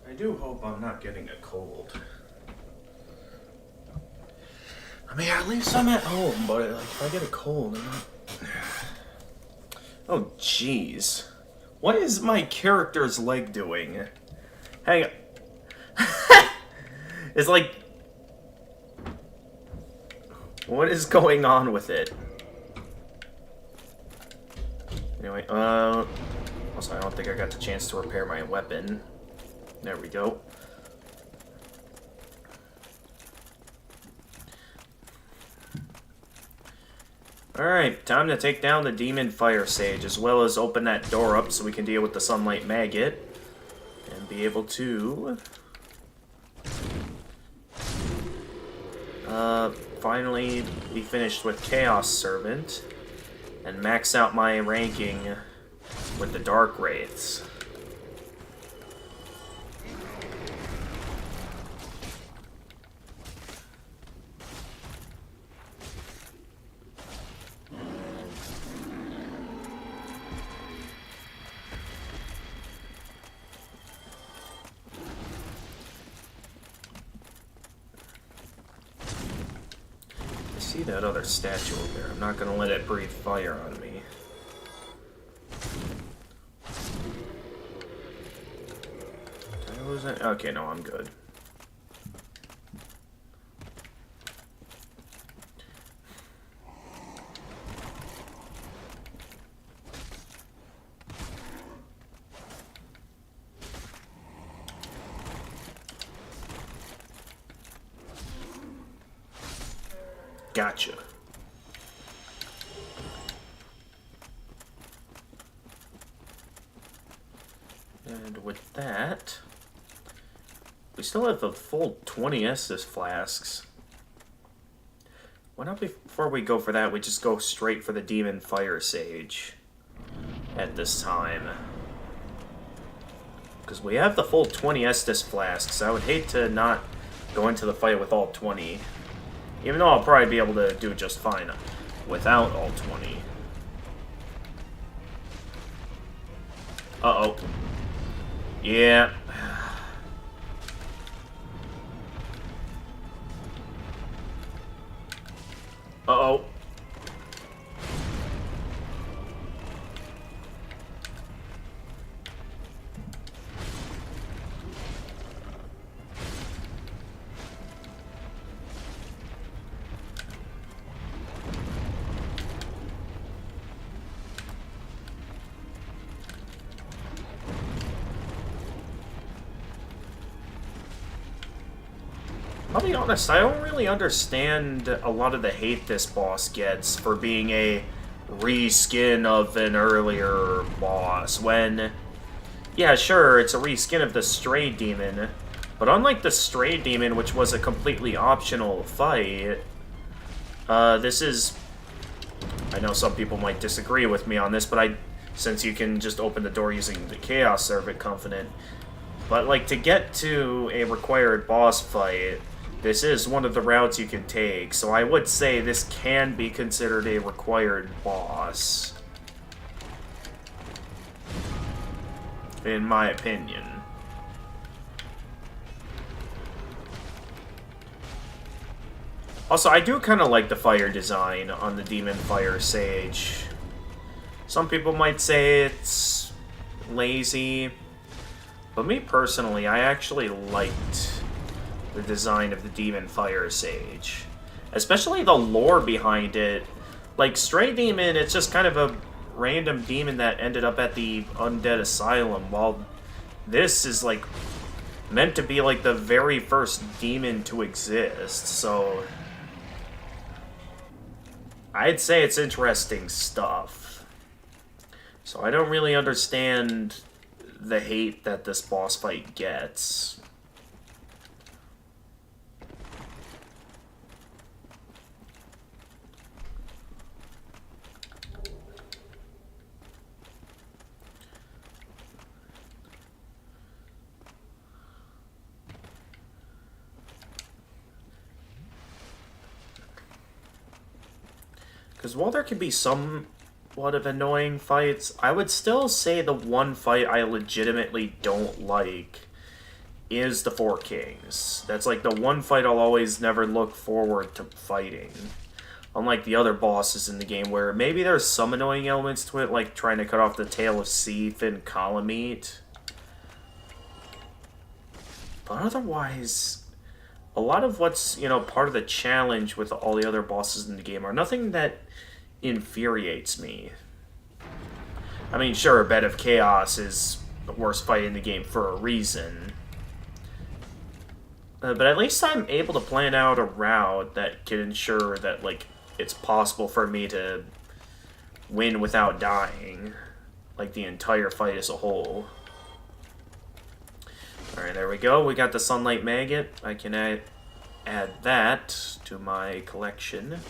I do hope I'm not getting a cold. I mean, at least I'm at home, but like, if I get a cold, I'm not... Oh, jeez. What is my character's leg doing? Hang on. It's like... What is going on with it? Anyway, also, I don't think I got the chance to repair my weapon. There we go. Alright, time to take down the Demon Fire Sage, as well as open that door up so we can deal with the Sunlight Maggot. And be able to... finally be finished with Chaos Servant. And max out my ranking with the Dark Wraiths. See that other statue over there. I'm not gonna let it breathe fire on me. Did I lose it? Okay, no, I'm good. Gotcha. And with that, we still have the full 20 Estus flasks. Why not before we go for that, we just go straight for the Demon Fire Sage at this time. Because we have the full 20 Estus flasks. I would hate to not go into the fight with all 20. Even though I'll probably be able to do just fine without all 20. Uh-oh. Yeah. Uh-oh. I'll be honest, I don't really understand a lot of the hate this boss gets for being a reskin of an earlier boss, when... Yeah, sure, it's a reskin of the Stray Demon, but unlike the Stray Demon, which was a completely optional fight, this is... I know some people might disagree with me on this, but since you can just open the door using the Chaos Servant Covenant, but, like, to get to a required boss fight, this is one of the routes you can take, so I would say this can be considered a required boss. In my opinion. Also, I do kind of like the fire design on the Demon Fire Sage. Some people might say it's lazy, but me personally, I actually liked the design of the Demon Fire Sage. Especially the lore behind it. Like, Stray Demon, it's just kind of a random demon that ended up at the Undead Asylum, while this is, like, meant to be, like, the very first demon to exist, so... I'd say it's interesting stuff. So I don't really understand the hate that this boss fight gets. Because while there can be somewhat of annoying fights, I would still say the one fight I legitimately don't like is the Four Kings. That's like the one fight I'll always never look forward to fighting. Unlike the other bosses in the game, where maybe there's some annoying elements to it, like trying to cut off the tail of Seath and Kalameet. But otherwise, a lot of what's, part of the challenge with all the other bosses in the game are nothing that infuriates me. I mean, sure, Bed of Chaos is the worst fight in the game for a reason. But at least I'm able to plan out a route that can ensure that, like, it's possible for me to win without dying. Like, the entire fight as a whole. Alright, there we go. We got the Sunlight Maggot. I can add that to my collection.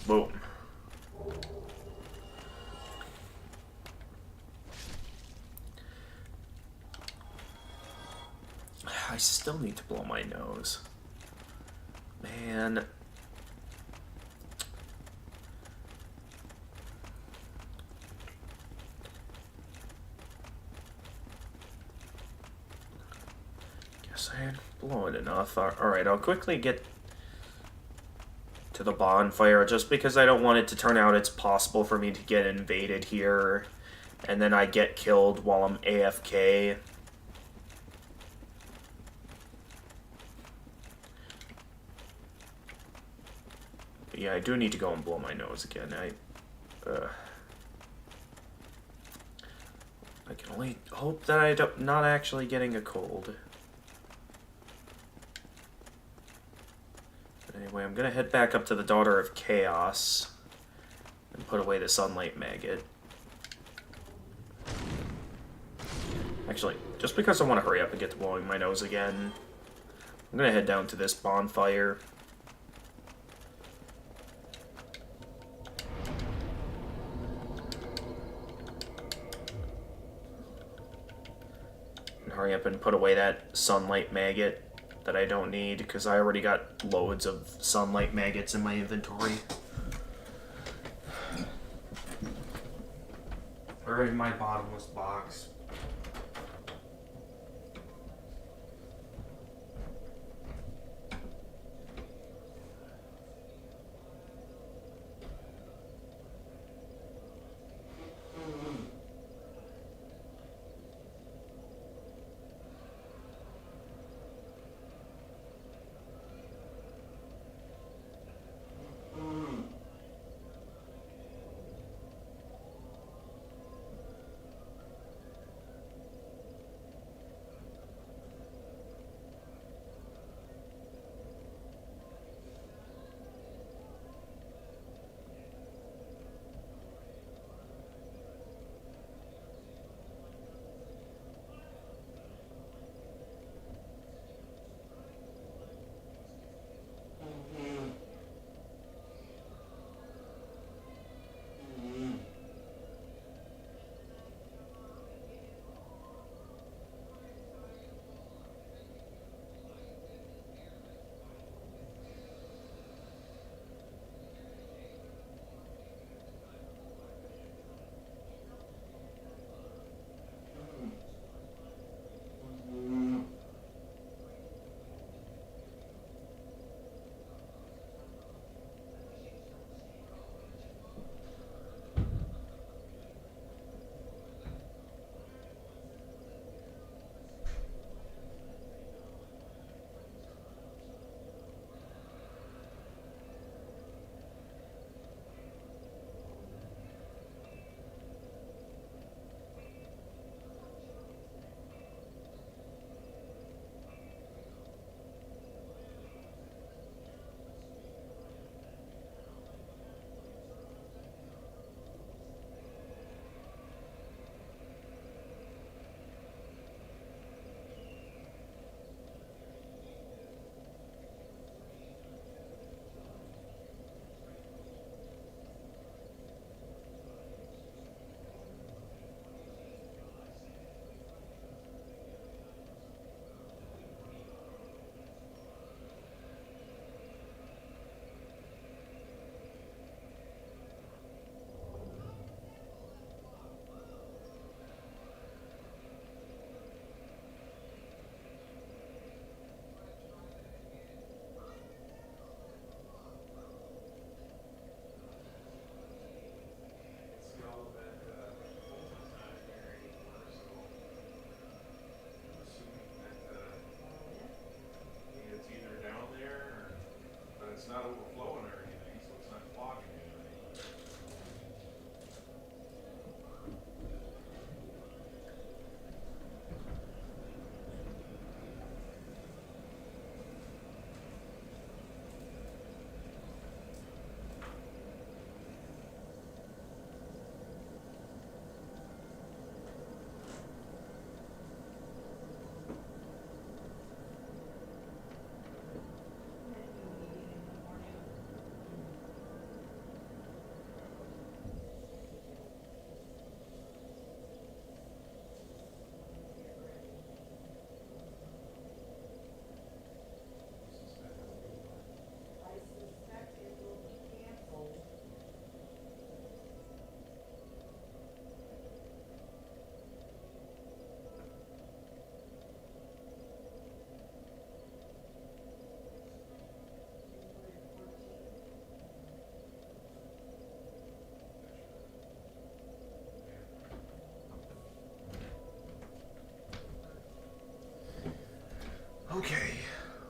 Boom. I still need to blow my nose. Man. Guess I ain't blowing enough. Alright, I'll quickly get to the bonfire just because I don't want it to turn out it's possible for me to get invaded here and then I get killed while I'm AFK. Yeah, I do need to go and blow my nose again. I can only hope that I'm not actually getting a cold. But anyway, I'm gonna head back up to the Daughter of Chaos and put away the Sunlight Maggot. Actually, just because I want to hurry up and get to blowing my nose again, I'm gonna head down to this bonfire. Hurry up and put away that Sunlight Maggot that I don't need, because I already got loads of Sunlight Maggots in my inventory. Or in my bottomless box.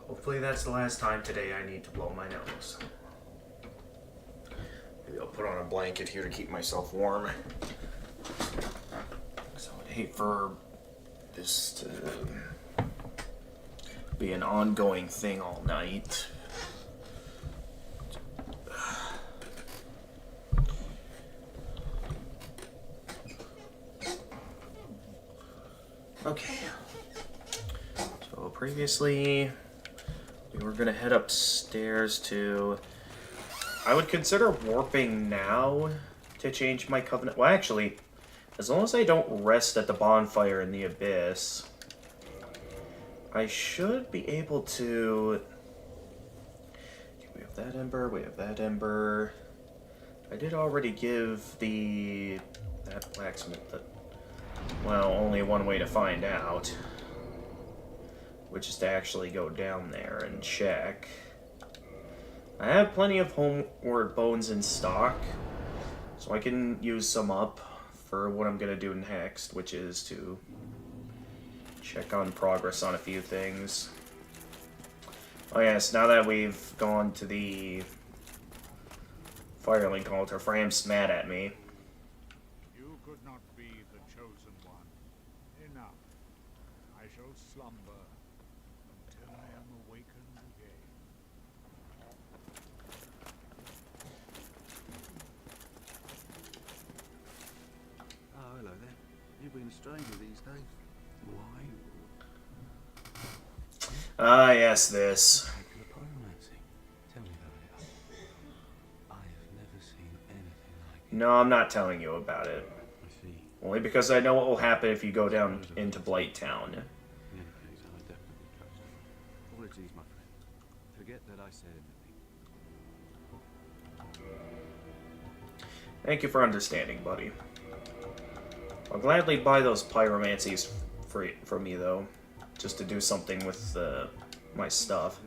Hopefully that's the last time today I need to blow my nose. Maybe I'll put on a blanket here to keep myself warm. So I'd hate for this to be an ongoing thing all night. Okay. So previously, we were gonna head upstairs to... I would consider warping now to change my covenant. Well, actually, as long as I don't rest at the bonfire in the abyss, I should be able to... Okay, we have that ember, we have that ember. I did already give that blacksmith the... Well, only one way to find out, which is to actually go down there and check. I have plenty of homeward bones in stock, so I can use some up for what I'm going to do next, which is to check on progress on a few things. Oh yes, now that we've gone to the Firelink altar, Fram's mad at me. You could not be the chosen one. Enough. I shall slumber until I am awakened again. Oh, hello there. You've been a stranger these days. Why? Ah, yes, this. Pyromancy. Tell me about it. I have never seen anything like it. No, I'm not telling you about it. I see. Only because I know what will happen if you go down into Blight Town. In any case, I definitely trust you. Apologies, my friend. Forget that I said anything. Thank you for understanding, buddy. I'll gladly buy those pyromancies from me, though, just to do something with my stuff.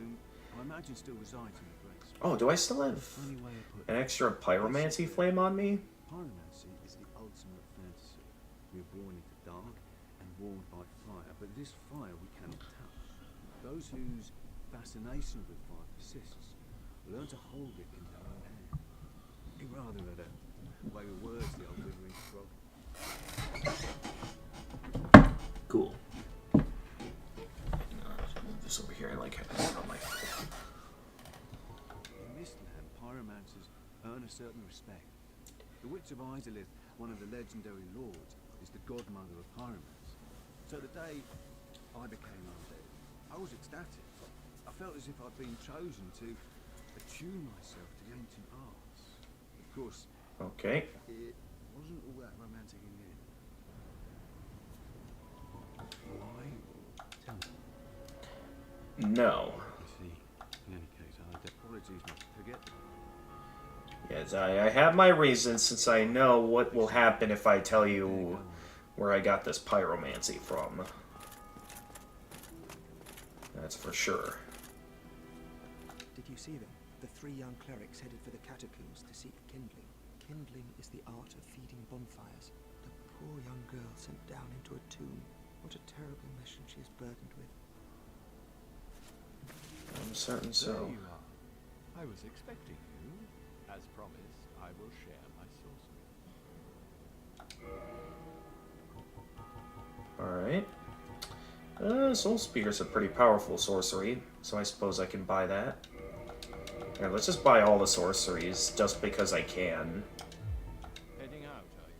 I imagine still resides in the place. Oh, do I still have Only way I put an extra pyromancy flame on me? Pyromancy is the ultimate fantasy. We are born into dark and warmed by fire, but this fire we cannot touch. Those whose fascination with fire persists learn to hold it in their own hand. Rather than a way with words, the old withering frog. Cool. Move this over here. I like having it on my foot. In this land, pyromancers earn a certain respect. The Witch of Izalith, one of the legendary lords, is the godmother of pyromancy. So the day I became undead, I was ecstatic. I felt as if I'd been chosen to attune myself to the ancient arts. Of course, Okay. it wasn't all that romantic in the end. Why? Tell me. No. I see. In any case, apologies, not to forget. Yes, I have my reasons, since I know what will happen if I tell you where I got this pyromancy from. That's for sure. Did you see them? The 3 young clerics headed for the catacombs to seek kindling. Kindling is the art of feeding bonfires. The poor young girl sent down into a tomb. What a terrible mission she is burdened with. I'm certain There so. you are. I was expecting you. As promised, I will share my sorcery. Alright. Soul Spear's a pretty powerful sorcery, so I suppose I can buy that. Here, let's just buy all the sorceries, just because I can. Heading out, are you?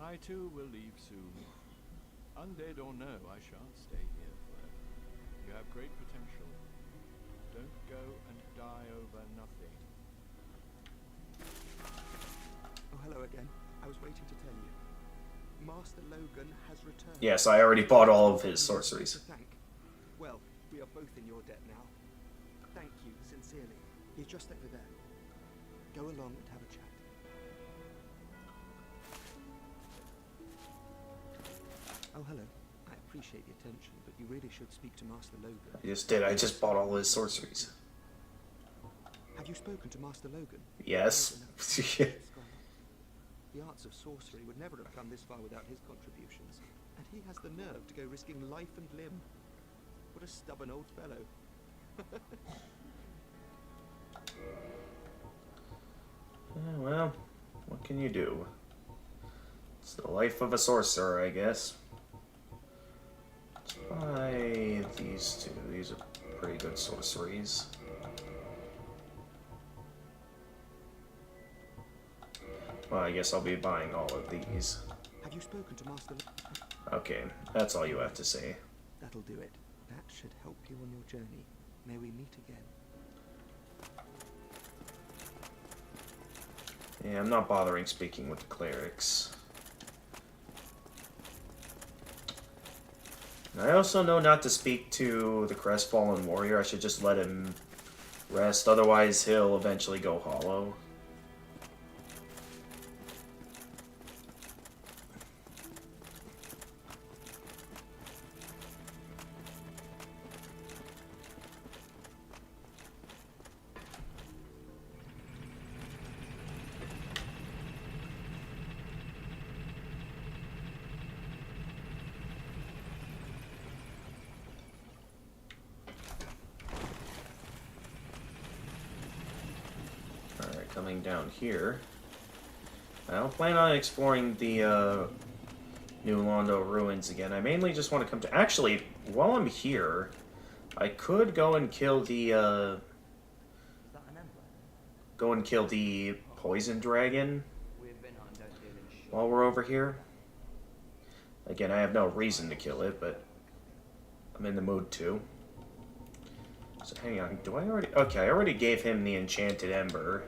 I too will leave soon. Undead or no, I shan't stay here forever. You have great potential. Don't go and die over nothing. Oh, hello again. I was waiting to tell you. Master Logan has returned. Yes, I already bought all of his sorceries. To thank. Well, we are both in your debt now. Thank you, sincerely. He's just over there. Go along and have a chat. Oh, hello. I appreciate the attention, but you really should speak to Master Logan. I just did. I just bought all his sorceries. Have you spoken to Master Logan? Yes. The arts of sorcery would never have come this far without his contributions. And he has the nerve to go risking life and limb. What a stubborn old fellow. Well, what can you do? It's the life of a sorcerer, I guess. Let's buy these two. These are pretty good sorceries. Well, I guess I'll be buying all of these. Have you spoken to Master? Okay, that's all you have to say. That'll do it. That should help you on your journey. May we meet again. Yeah, I'm not bothering speaking with the clerics. And I also know not to speak to the crestfallen warrior. I should just let him rest, otherwise he'll eventually go hollow. Coming down here. I don't plan on exploring the New Londo ruins again. I mainly just want to come to... Actually, while I'm here, I could go and kill the poison dragon while we're over here. Again, I have no reason to kill it, but I'm in the mood to. So hang on, do I already... Okay, I already gave him the enchanted ember.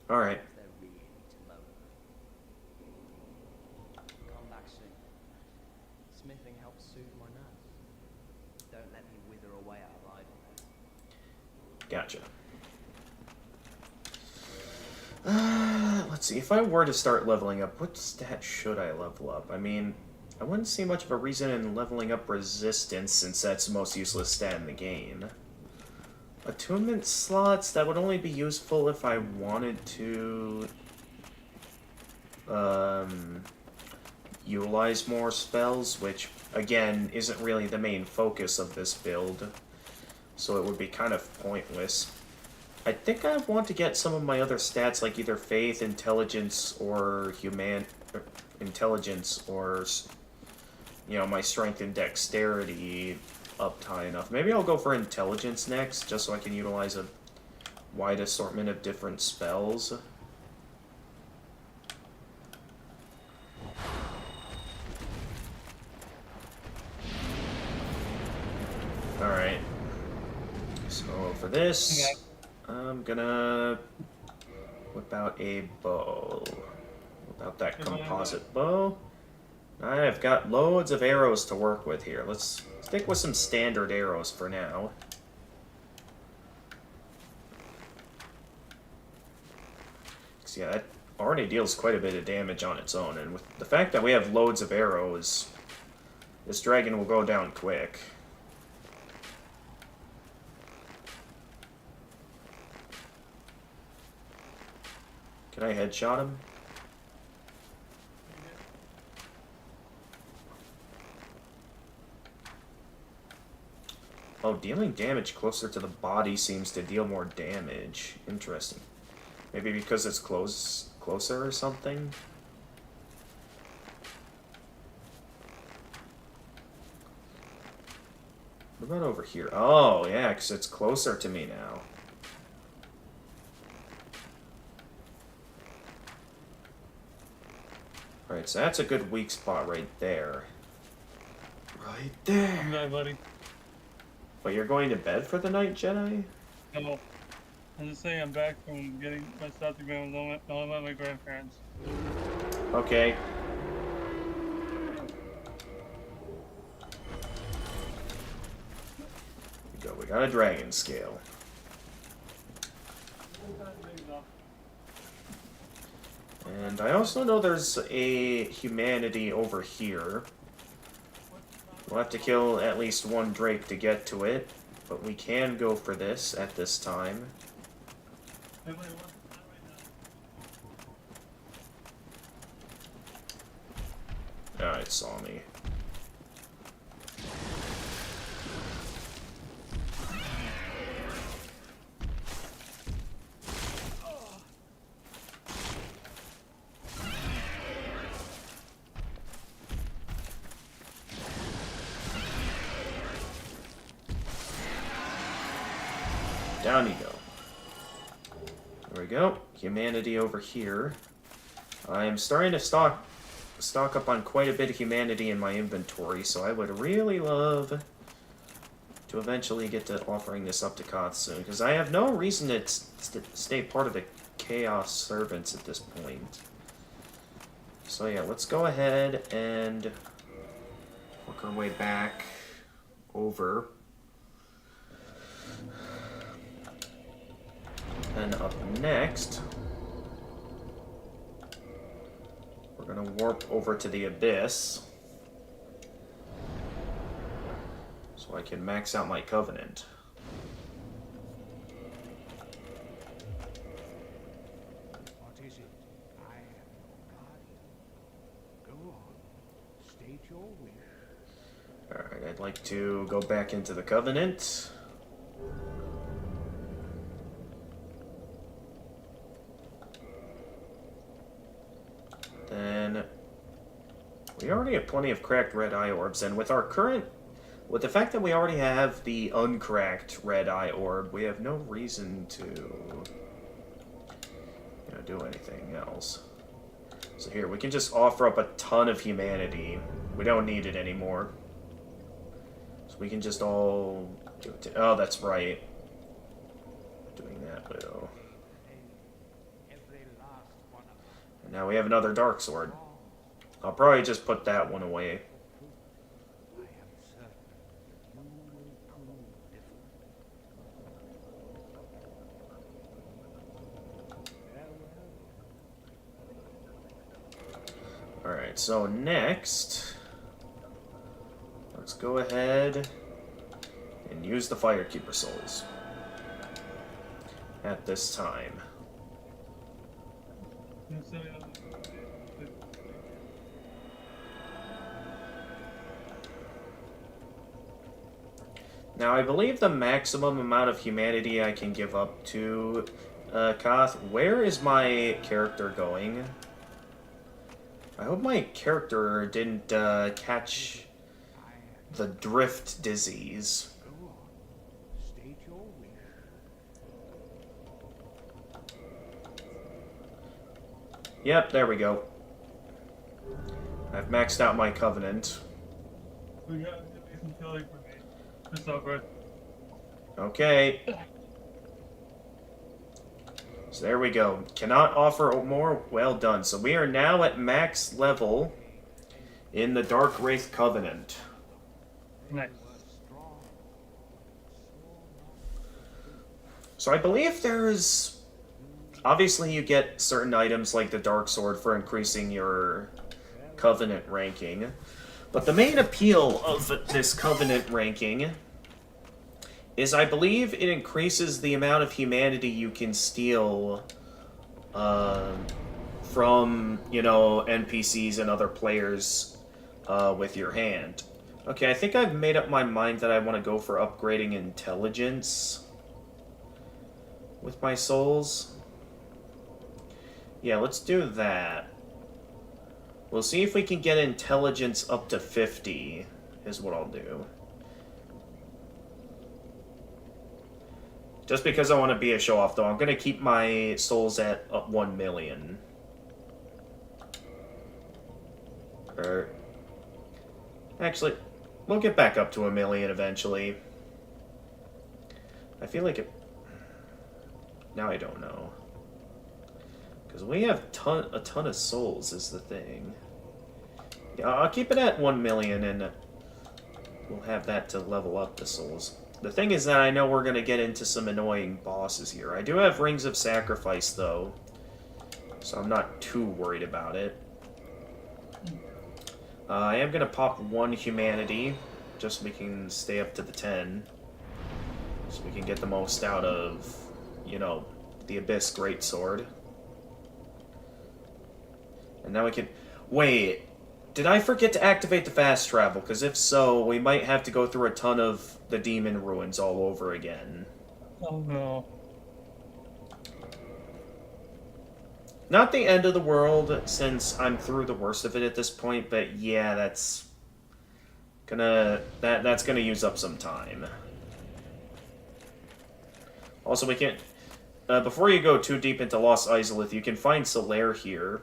All right. Come back soon. Smithing helps soothe my nerves. Don't let me wither away out of idleness. Gotcha. Let's see. If I were to start leveling up, what stat should I level up? I mean, I wouldn't see much of a reason in leveling up resistance, since that's the most useless stat in the game. Attunement slots, that would only be useful if I wanted to utilize more spells, which, again, isn't really the main focus of this build, so it would be kind of pointless. I think I want to get some of my other stats, like either faith, intelligence, or intelligence, or, you know, my strength and dexterity up high enough. Maybe I'll go for intelligence next, just so I can utilize a wide assortment of different spells. Alright. So for this, okay, I'm gonna whip out a bow. Whip out that composite bow. I've got loads of arrows to work with here. Let's stick with some standard arrows for now. So yeah, that already deals quite a bit of damage on its own, and with the fact that we have loads of arrows, this dragon will go down quick. Can I headshot him? Oh, dealing damage closer to the body seems to deal more damage. Interesting. Maybe because it's closer or something? What about over here? Oh, yeah, because it's closer to me now. Alright, so that's a good weak spot right there. Right there. Hi, buddy. But you're going to bed for the night, Jedi? No. I'm just saying I'm back from getting my stuff to grandma's. I'm at my grandparents. Okay. We got a dragon scale. And I also know there's a humanity over here. We'll have to kill at least one Drake to get to it, but we can go for this at this time. Ah, it saw me. Down you go. There we go. Humanity over here. I am starting to stock up on quite a bit of humanity in my inventory, so I would really love to eventually get to offering this up to Koth soon, because I have no reason to stay part of the Chaos Servants at this point. So yeah, let's go ahead and work our way back over. And up next, we're going to warp over to the Abyss so I can max out my Covenant. What is it? I am your guardian. Go on. State your wish. Alright, I'd like to go back into the Covenant. Then we already have plenty of cracked red eye orbs, and with the fact that we already have the uncracked red eye orb, we have no reason to, do anything else. So here, we can just offer up a ton of humanity. We don't need it anymore. So we can just all do it. Oh, that's right. Doing that, though. And now we have another dark sword. I'll probably just put that one away. I am certain you will prove different. Alright, so next, let's go ahead and use the Firekeeper Souls at this time. Now, I believe the maximum amount of humanity I can give up to Koth. Where is my character going? I hope my character didn't catch the drift disease. Go on. State your wish. Yep, there we go. I've maxed out my Covenant. We got some killing for me. It's all good. Okay. So there we go. Cannot offer more. Well done. So we are now at max level in the Dark Wraith Covenant. Nice. So I believe there's... Obviously you get certain items like the Dark Sword for increasing your Covenant ranking. But the main appeal of this Covenant ranking is, I believe, it increases the amount of humanity you can steal from, NPCs and other players with your hand. Okay, I think I've made up my mind that I want to go for upgrading intelligence with my souls. Yeah, let's do that. We'll see if we can get intelligence up to 50, is what I'll do. Just because I want to be a show-off, though, I'm going to keep my souls at 1 million. Actually, we'll get back up to 1 million eventually. I feel like it... Now I don't know. Because we have a ton of souls is the thing. Yeah, I'll keep it at 1 million and we'll have that to level up the souls. The thing is that I know we're going to get into some annoying bosses here. I do have Rings of Sacrifice, though, so I'm not too worried about it. I am going to pop 1 humanity, just so we can stay up to the 10. So we can get the most out of, you know, the Abyss Greatsword. And now we can... Wait, did I forget to activate the fast travel? Because if so, we might have to go through a ton of the demon ruins all over again. Oh no. Not the end of the world, since I'm through the worst of it at this point, but yeah, that's gonna use up some time. Also, we can't... before you go too deep into Lost Izalith, you can find Solaire here.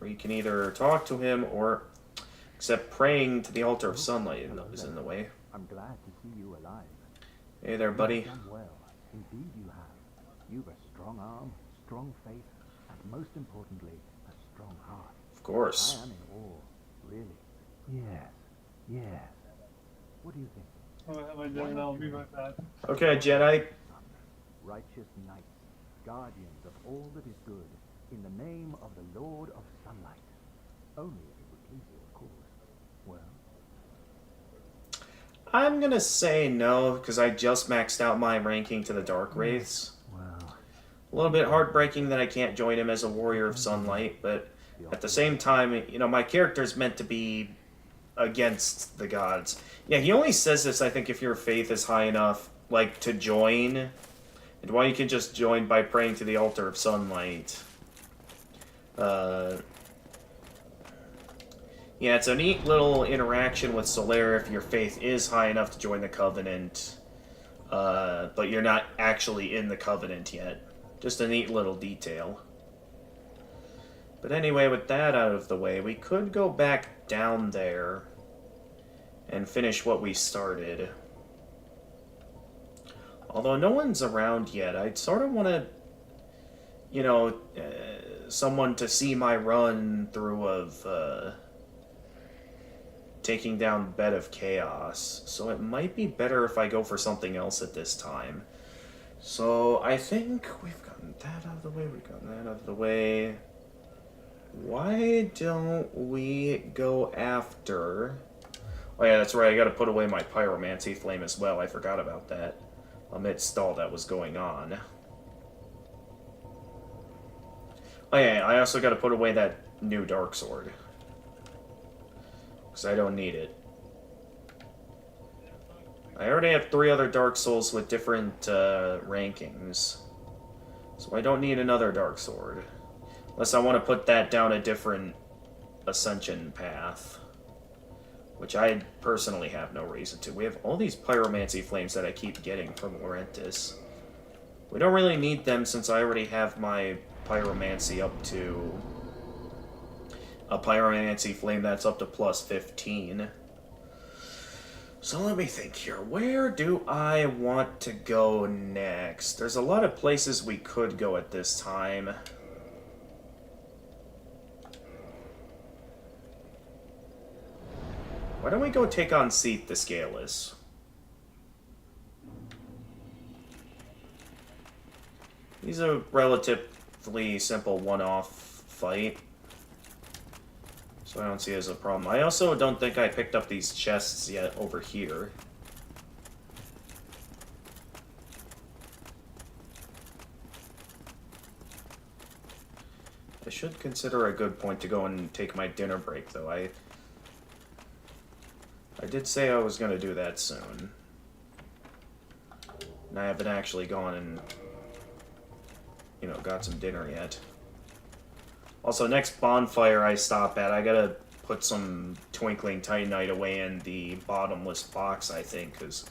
Or you can either talk to him or accept praying to the altar of sunlight is in the way. I'm glad to see you alive. Hey there, buddy. You've done well. Indeed you have. You've a strong arm, strong faith, and most importantly, a strong heart. Of course. I am in awe, really. Yes, yes. What do you think? What am I doing now? I'll be right back. Okay, Jedi. Righteous knights, guardians of all that is good, in the name of the Lord of Sunlight. Only if it would please you, of course. Well? I'm gonna say no, because I just maxed out my ranking to the Dark Wraiths. Well... A little bit heartbreaking that I can't join him as a Warrior of Sunlight, but at the same time, you know, my character's meant to be against the gods. Yeah, he only says this, I think, if your faith is high enough, like, to join. And why you can just join by praying to the altar of sunlight. Yeah, it's a neat little interaction with Solaire if your faith is high enough to join the Covenant, but you're not actually in the Covenant yet. Just a neat little detail. But anyway, with that out of the way, we could go back down there and finish what we started. Although no one's around yet, I'd sort of want to, you know, someone to see my run through of taking down Bed of Chaos. So it might be better if I go for something else at this time. So I think we've gotten that out of the way, we've gotten that out of the way. Why don't we go after... Oh yeah, that's right, I gotta put away my Pyromancy Flame as well, I forgot about that. Amidst all that was going on. Oh yeah, I also gotta put away that new Dark Sword. Because I don't need it. I already have 3 other Dark Souls with different rankings. So I don't need another Dark Sword. Unless I want to put that down a different ascension path. Which I personally have no reason to. We have all these Pyromancy Flames that I keep getting from Laurentis. We don't really need them since I already have my Pyromancy up to... a Pyromancy Flame that's up to plus 15. So let me think here. Where do I want to go next? There's a lot of places we could go at this time. Why don't we go take on Seath the Scaleless? He's a relatively simple one-off fight. So I don't see it as a problem. I also don't think I picked up these chests yet over here. I should consider a good point to go and take my dinner break, though. I did say I was going to do that soon. And I haven't actually gone and, you know, got some dinner yet. Also, next bonfire I stop at, I gotta put some Twinkling Titanite away in the bottomless box, I think, because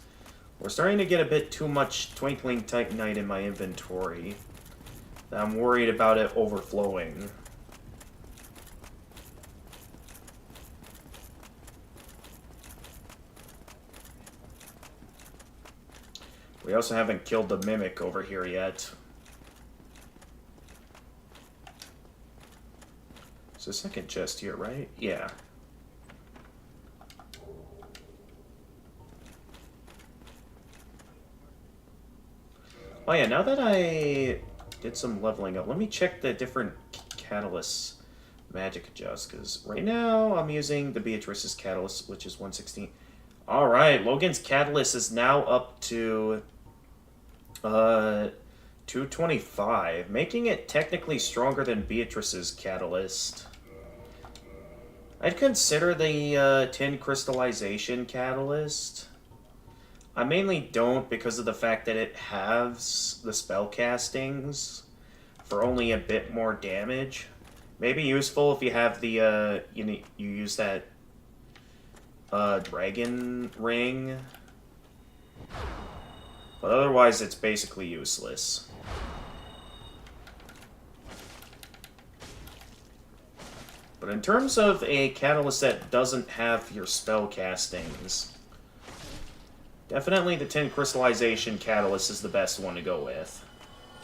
we're starting to get a bit too much Twinkling Titanite in my inventory. I'm worried about it overflowing. We also haven't killed the Mimic over here yet. It's the second chest here, right? Yeah. Oh yeah, now that I did some leveling up, let me check the different catalysts magic adjust, because right now I'm using the Beatrice's catalyst, which is 116. Alright, Logan's catalyst is now up to 225, making it technically stronger than Beatrice's catalyst. I'd consider the tin crystallization catalyst. I mainly don't because of the fact that it halves the spell castings for only a bit more damage. Maybe useful if you have the you use that dragon ring, but otherwise it's basically useless. But in terms of a catalyst that doesn't have your spell castings, definitely the tin crystallization catalyst is the best one to go with.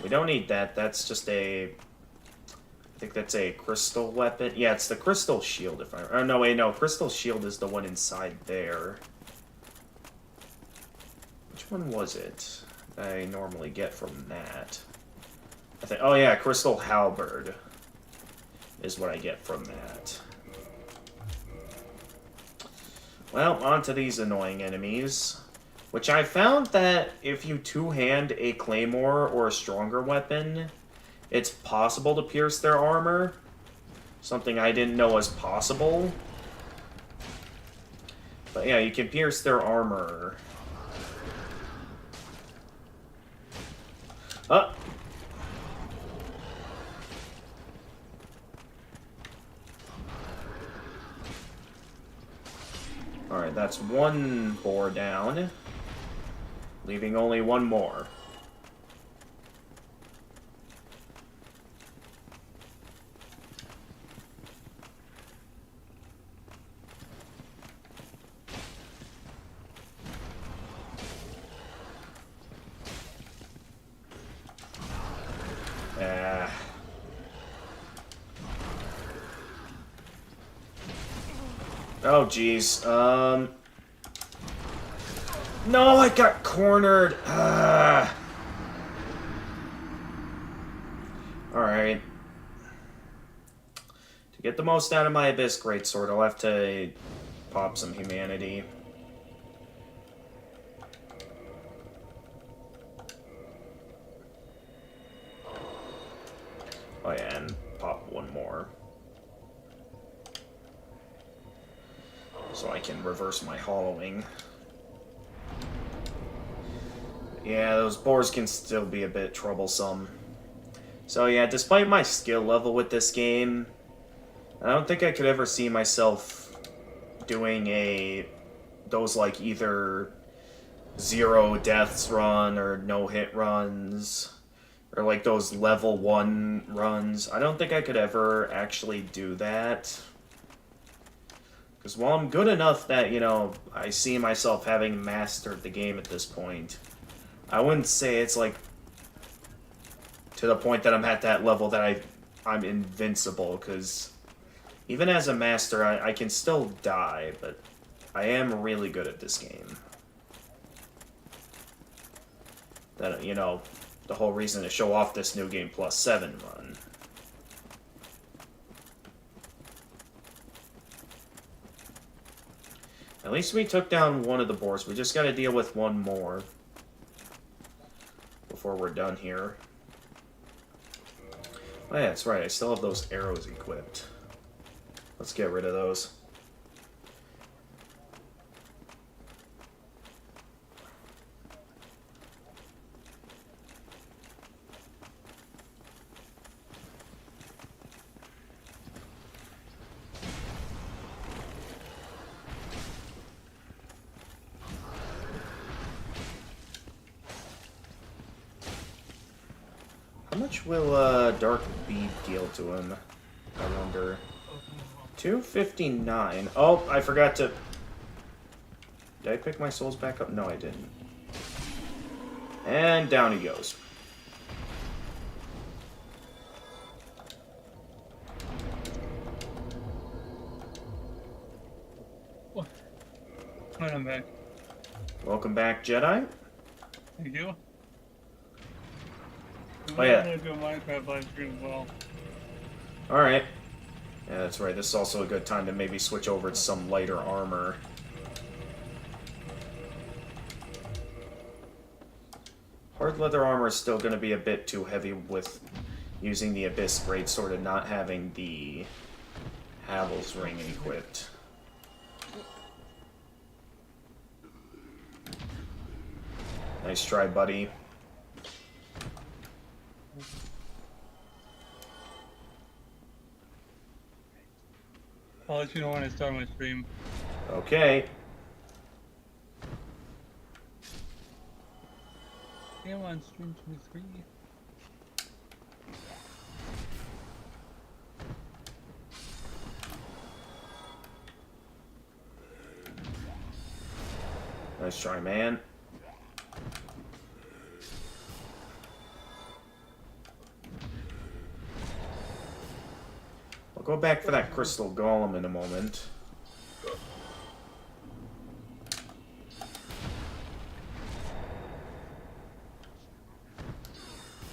We don't need that. That's just a... I think that's a crystal weapon. Yeah, it's the crystal shield if I... Oh, no, wait, no. Crystal shield is the one inside there. Which one was it I normally get from that? I think... Oh, yeah, crystal halberd is what I get from that. Well, on to these annoying enemies. Which I found that if you two-hand a claymore or a stronger weapon, it's possible to pierce their armor. Something I didn't know was possible. But yeah, you can pierce their armor. Alright, that's one boar down. Leaving only one more. Oh, jeez. No, I got cornered. Alright. To get the most out of my Abyss Greatsword, I'll have to pop some humanity. Oh yeah, and pop one more. So I can reverse my hollowing. Yeah, those boars can still be a bit troublesome. So yeah, despite my skill level with this game, I don't think I could ever see myself doing those like either 0 deaths run or no hit runs, or like those level 1 runs. I don't think I could ever actually do that. Because while I'm good enough that, you know, I see myself having mastered the game at this point, I wouldn't say it's like to the point that I'm at that level that I'm invincible, because even as a master, I can still die, but I am really good at this game. That, you know, the whole reason to show off this New Game Plus 7 run. At least we took down one of the boars. We just gotta deal with one more before we're done here. Oh yeah, that's right. I still have those arrows equipped. Let's get rid of those. How much will Dark Bead deal to him? I wonder. 259. Oh, I forgot to... Did I pick my souls back up? No, I didn't. And down he goes. Right, I'm back. Welcome back, Jedi. Thank you. Oh, yeah. I'm gonna do a Minecraft live stream as well. Alright. Yeah, that's right. This is also a good time to maybe switch over to some lighter armor. Hard leather armor is still going to be a bit too heavy with using the Abyss Greatsword and not having the Havel's Ring equipped. Nice try, buddy. I'll let you know when I start my stream. Okay. I'm on stream 23. Nice try, man. I'll go back for that crystal golem in a moment.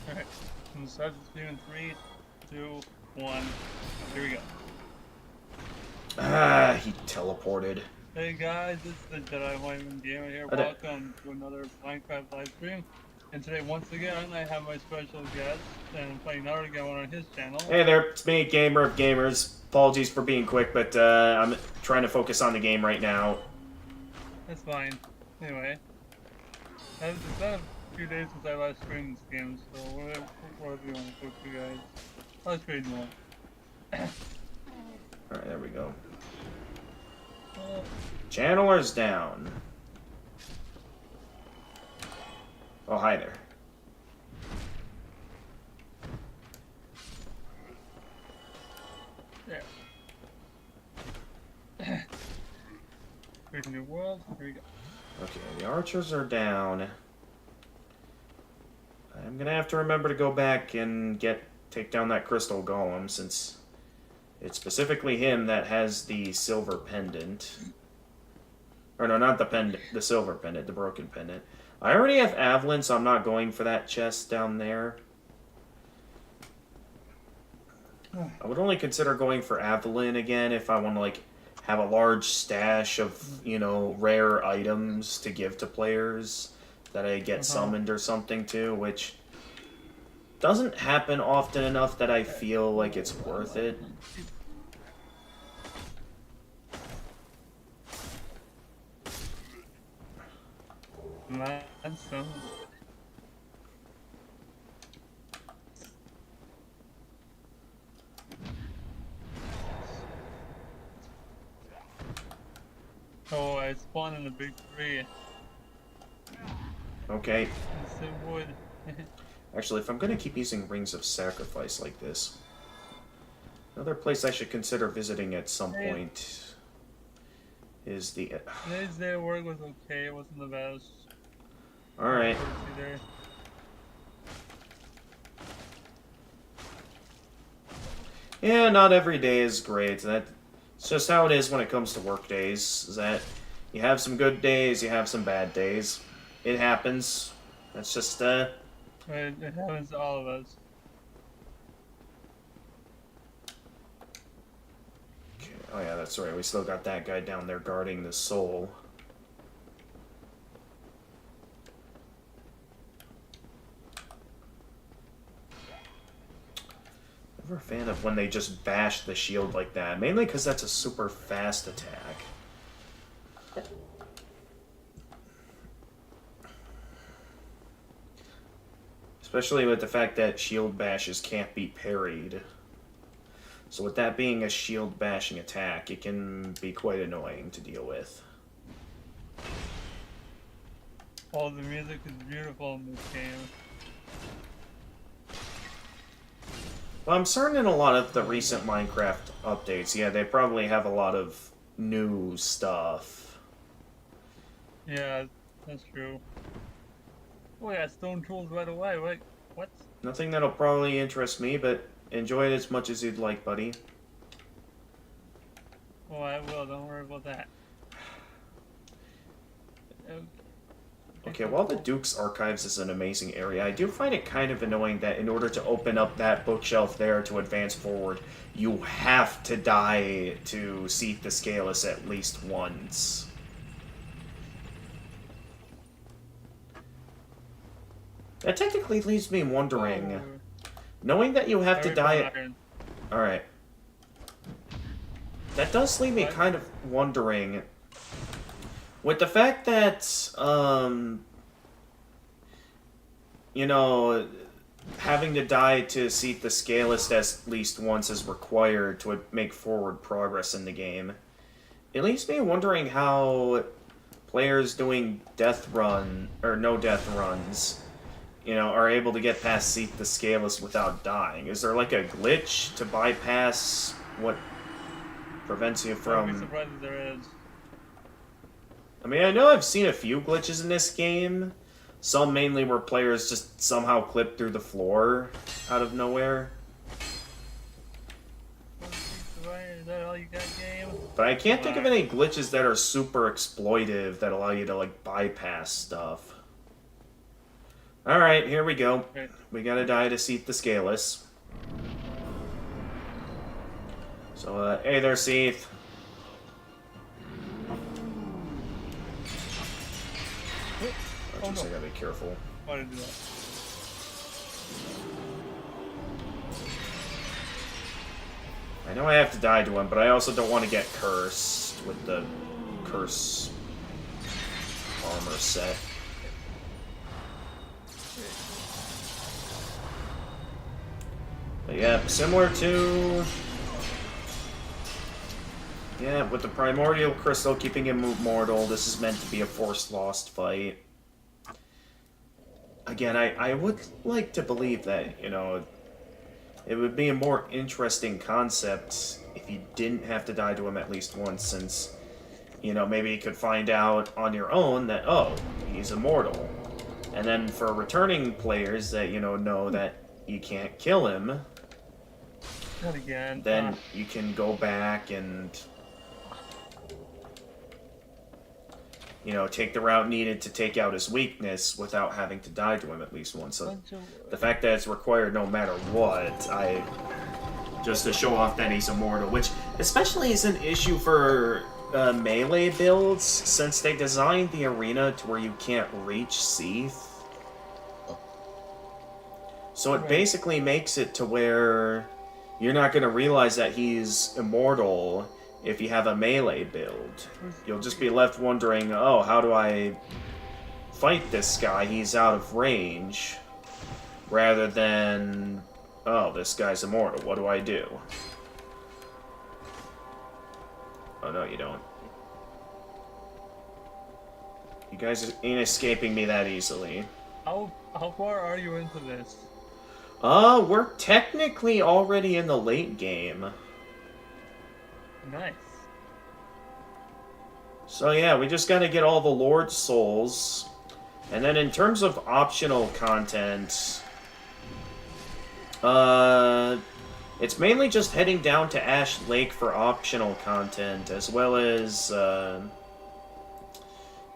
Alright, I'm gonna start the stream in 3, 2, 1. Here we go. Ah, he teleported. Hey guys, this is the Jedi Whiteman Gamer here. Welcome to another Minecraft live stream. And today, once again, I have my special guest, and I'm playing Naruto again on his channel. Hey there, it's me, Gamer of Gamers. Apologies for being quick, but I'm trying to focus on the game right now. That's fine. Anyway, it's been a few days since I last streamed this game, so whatever you want to talk to, guys. Let's trade more. Alright, there we go. Channeler's down. Oh, hi there. There. Create a new world. Here we go. Okay, the archers are down. I'm gonna have to remember to go back and take down that crystal golem, since it's specifically him that has the silver pendant. Or no, not the pendant, the silver pendant, the broken pendant. I already have Avalon, so I'm not going for that chest down there. I would only consider going for Avalon again if I want to, like, have a large stash of, you know, rare items to give to players that I get summoned or something to, which doesn't happen often enough that I feel like it's worth it. That's some. Oh, I spawned in the big tree. Okay. It's so wood. Actually, if I'm going to keep using Rings of Sacrifice like this, another place I should consider visiting at some point is the... Today's day of work was okay, it wasn't the best. Alright. Yeah, not every day is great. That's just how it is when it comes to work days, is that you have some good days, you have some bad days. It happens. That's just, It happens to all of us. Okay. Oh yeah, that's right. We still got that guy down there guarding the soul. Never a fan of when they just bash the shield like that, mainly because that's a super fast attack. Especially with the fact that shield bashes can't be parried. So with that being a shield bashing attack, it can be quite annoying to deal with. Oh, the music is beautiful in this game. Well, I'm certain in a lot of the recent Minecraft updates, yeah, they probably have a lot of new stuff. Yeah, that's true. Oh yeah, stone tools right away. Wait, what? Nothing that'll probably interest me, but enjoy it as much as you'd like, buddy. Oh, I will. Don't worry about that. Okay, while the Duke's Archives is an amazing area, I do find it kind of annoying that in order to open up that bookshelf there to advance forward, you have to die to Seath the Scaleless at least once. That technically leaves me wondering, knowing that you have to die... Alright. That does leave me kind of wondering, with the fact that, you know, having to die to Seath the Scaleless at least once is required to make forward progress in the game, it leaves me wondering how players doing death run, or no death runs, you know, are able to get past Seath the Scaleless without dying. Is there like a glitch to bypass what prevents you from... I'd be surprised if there is. I mean, I know I've seen a few glitches in this game. Some mainly where players just somehow clip through the floor out of nowhere. Is that all you got, game? But I can't think of any glitches that are super exploitive that allow you to, like, bypass stuff. Alright, here we go. Okay. We gotta die to Seath the Scaleless. So, hey there, Seath. Oh, no. I gotta be careful. Why did I do that? I know I have to die to him, but I also don't want to get cursed with the curse armor set. But yeah, similar to... Yeah, with the Primordial Crystal keeping him immortal, this is meant to be a Force Lost fight. Again, I would like to believe that, you know, it would be a more interesting concept if you didn't have to die to him at least once, since, you know, maybe you could find out on your own that, oh, he's immortal. And then for returning players that, you know that you can't kill him, Not again. then you can go back and, you know, take the route needed to take out his weakness without having to die to him at least once. So the fact that it's required no matter what, just to show off that he's immortal, which especially is an issue for melee builds, since they designed the arena to where you can't reach Seath. So it basically makes it to where you're not going to realize that he's immortal if you have a melee build. You'll just be left wondering, oh, how do I fight this guy? He's out of range. Rather than, oh, this guy's immortal. What do I do? Oh, no, you don't. You guys ain't escaping me that easily. How far are you into this? We're technically already in the late game. Nice. So yeah, we just gotta get all the Lord Souls. And then in terms of optional content, it's mainly just heading down to Ash Lake for optional content, as well as,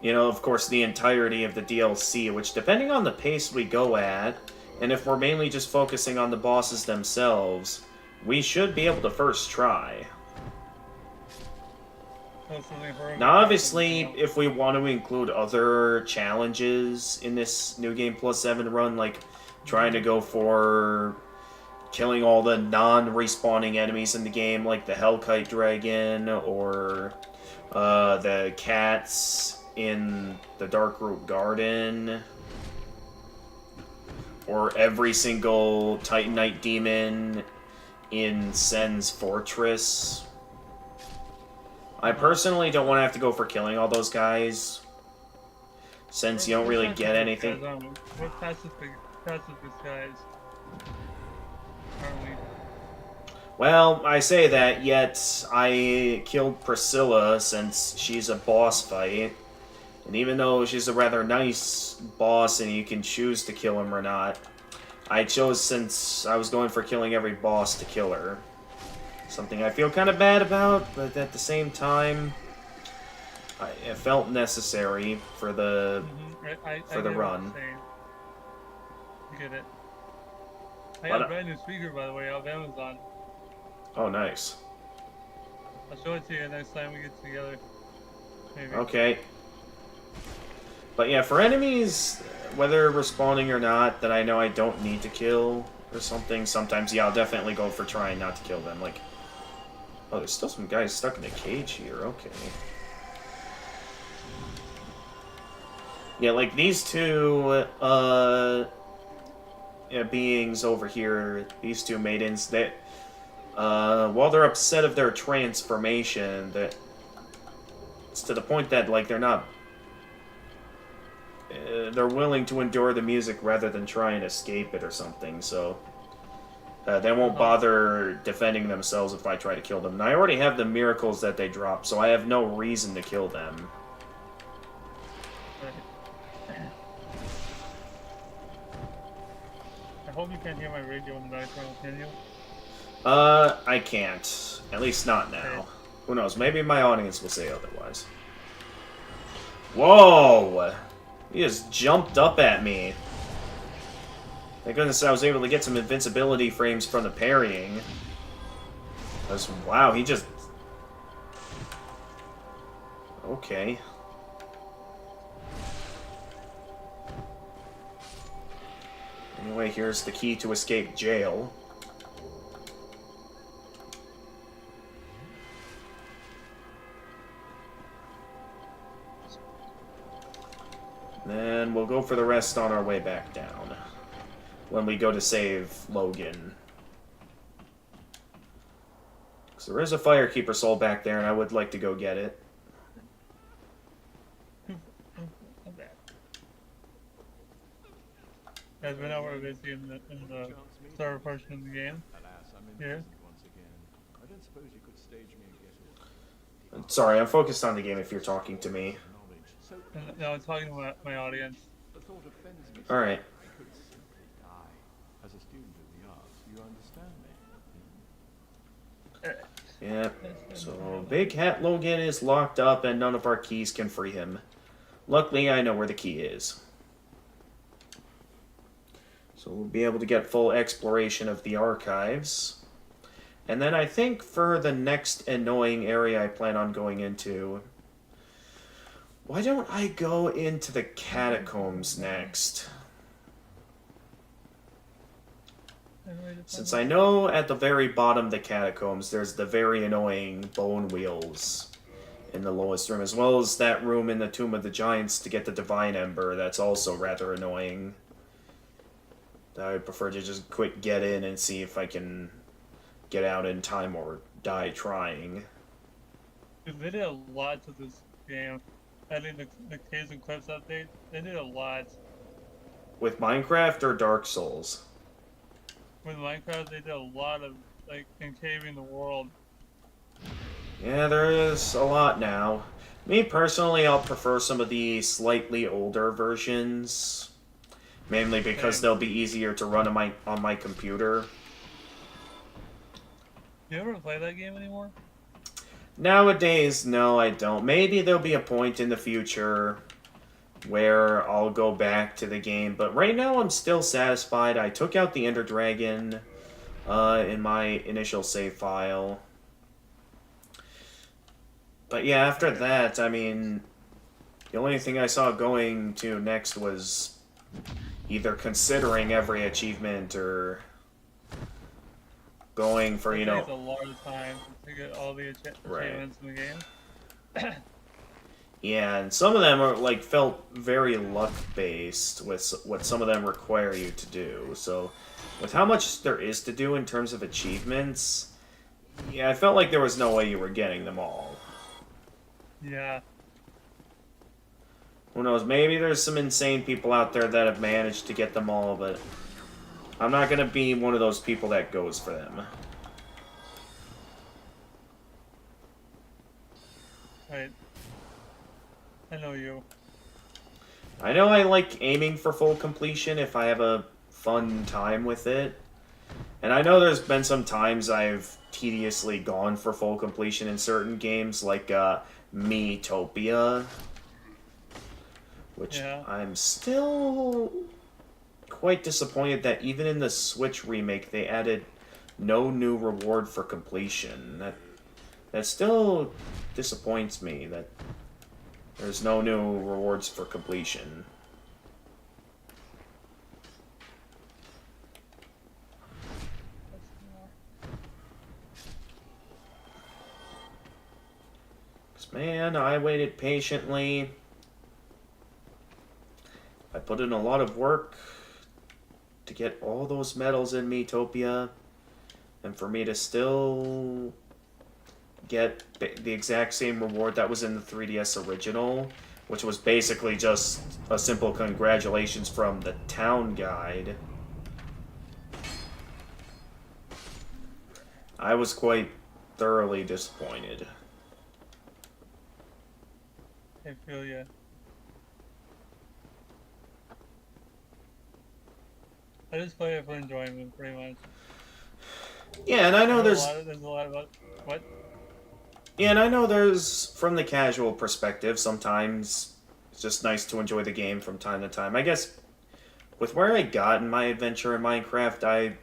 you know, of course, the entirety of the DLC, which, depending on the pace we go at, and if we're mainly just focusing on the bosses themselves, we should be able to first try. Now, obviously, if we want to include other challenges in this New Game Plus 7 run, like trying to go for killing all the non-respawning enemies in the game, like the Hellkite Dragon, or the cats in the Darkroot Garden, or every single Titanite demon in Sen's Fortress. I personally don't want to have to go for killing all those guys, since you don't really get anything. We're pacifist guys, aren't we? Well, I say that, yet I killed Priscilla since she's a boss fight, And even though she's a rather nice boss and you can choose to kill him or not, I chose, since I was going for killing every boss, to kill her. Something I feel kind of bad about, but at the same time, it felt necessary for the I for the get what run. you're saying. I get it. I But, got a brand new speaker, by the way, off Amazon. Oh, nice. I'll show it to you next time we get together. Maybe. Okay. But yeah, for enemies, whether respawning or not, that I know I don't need to kill or something, sometimes, yeah, I'll definitely go for trying not to kill them. Like, oh, there's still some guys stuck in a cage here. Okay. Yeah, like these two, beings over here, these two maidens, that, while they're upset of their transformation, that it's to the point that, like, they're not, they're willing to endure the music rather than try and escape it or something, so they won't bother defending themselves if I try to kill them. And I already have the miracles that they drop, so I have no reason to kill them. I hope you can't hear my radio in the background, can you? I can't. At least not now. Who knows? Maybe my audience will say otherwise. Whoa! He just jumped up at me. Thank goodness I was able to get some invincibility frames from the parrying. Wow, he just... Okay. Anyway, here's the key to escape jail. Then we'll go for the rest on our way back down. When we go to save Logan. Because there is a Firekeeper soul back there, and I would like to go get it. Guys, right now we're busy in the server portion of the game. Here. I don't suppose you could stage me a get Sorry, I'm focused on the game if you're talking to me. No, I'm talking to my audience. The thought offends me. Alright. I could simply die. As a student of the arts, you understand me? Yeah, so Big Hat Logan is locked up and none of our keys can free him. Luckily, I know where the key is. So we'll be able to get full exploration of the archives. And then I think for the next annoying area I plan on going into... Why don't I go into the catacombs next? Since I know at the very bottom of the catacombs there's the very annoying bone wheels in the lowest room, as well as that room in the Tomb of the Giants to get the Divine Ember that's also rather annoying. I would prefer to just quick get in and see if I can get out in time or die trying. They did a lot to this game. I think the Caves and Cliffs update, they did a lot. With Minecraft or Dark Souls? With Minecraft, they did a lot of, like, encaving the world. Yeah, there is a lot now. Me, personally, I'll prefer some of the slightly older versions. Mainly because they'll be easier to run on my computer. Do you ever play that game anymore? Nowadays, no, I don't. Maybe there'll be a point in the future where I'll go back to the game, but right now I'm still satisfied. I took out the Ender Dragon in my initial save file. But yeah, after that, I mean, the only thing I saw going to next was either considering every achievement or going for, you know... It takes a lot of time to get all the achievements in the game. Yeah, and some of them are like felt very luck-based with what some of them require you to do. So, with how much there is to do in terms of achievements, yeah, I felt like there was no way you were getting them all. Yeah. Who knows, maybe there's some insane people out there that have managed to get them all, but I'm not going to be one of those people that goes for them. Right. I know you. I know I like aiming for full completion if I have a fun time with it. And I know there's been some times I've tediously gone for full completion in certain games, like Miitopia, which Yeah. I'm still quite disappointed that even in the Switch remake they added no new reward for completion. That still disappoints me that there's no new rewards for completion. Man, I waited patiently. I put in a lot of work to get all those medals in Miitopia, and for me to still get the exact same reward that was in the 3DS original, which was basically just a simple congratulations from the town guide. I was quite thoroughly disappointed. I feel ya. I just play it for enjoyment, pretty much. Yeah, and I know there's a lot about what. Yeah, and I know there's, from the casual perspective, sometimes it's just nice to enjoy the game from time to time. I guess with where I got in my adventure in Minecraft,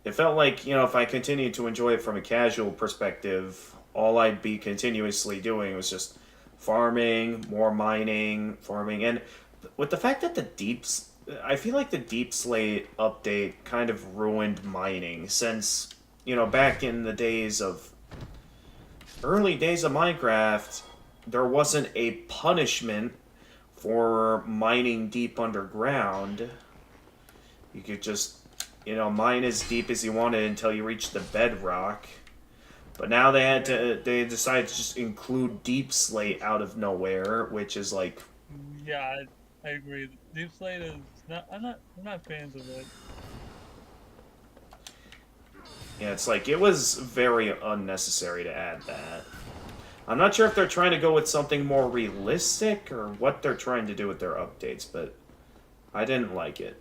it felt like, you know, if I continued to enjoy it from a casual perspective, all I'd be continuously doing was just farming, more mining, farming, and with the fact that I feel like the Deep Slate update kind of ruined mining, since, you know, back in the early days of Minecraft, there wasn't a punishment for mining deep underground. You could just, you know, mine as deep as you wanted until you reached the bedrock. But now they decided to just include Deep Slate out of nowhere, which is like... Yeah, I agree. Deep Slate is not, I'm not fans of it. Yeah, it's like, it was very unnecessary to add that. I'm not sure if they're trying to go with something more realistic or what they're trying to do with their updates, but I didn't like it.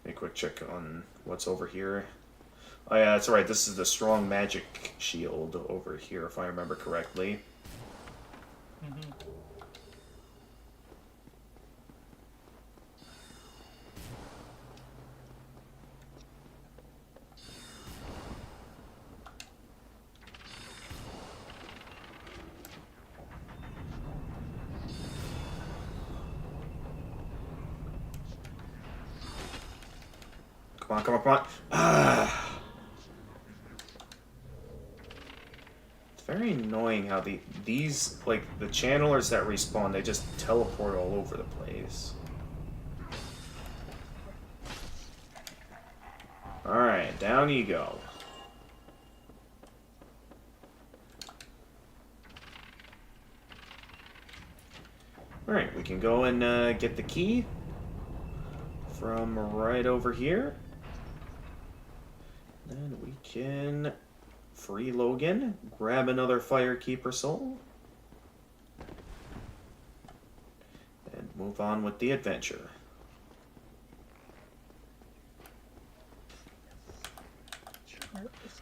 A quick check on what's over here. Oh yeah, that's right. This is the strong magic shield over here, if I remember correctly. Mm-hmm. Come on, come on, come on. Ah. It's very annoying how these, like, the channelers that respawn, they just teleport all over the place. Alright, down you go. Alright, we can go and get the key from right over here. Then we can free Logan, grab another Firekeeper soul, and move on with the adventure.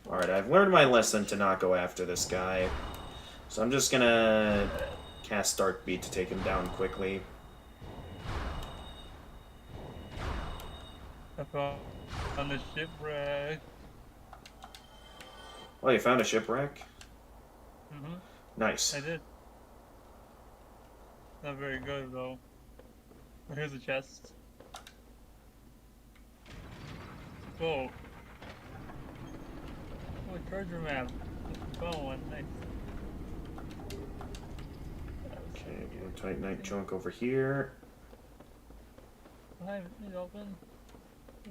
Alright, I've learned my lesson to not go after this guy, so I'm just gonna cast Dark Beat to take him down quickly. I found on the shipwreck. Oh, you found a shipwreck? Mm-hmm. Nice. I did. Not very good though. Here's a chest. Oh. Oh, a treasure map. Found one. Nice. Okay, blue Titanite chunk over here. I have it open.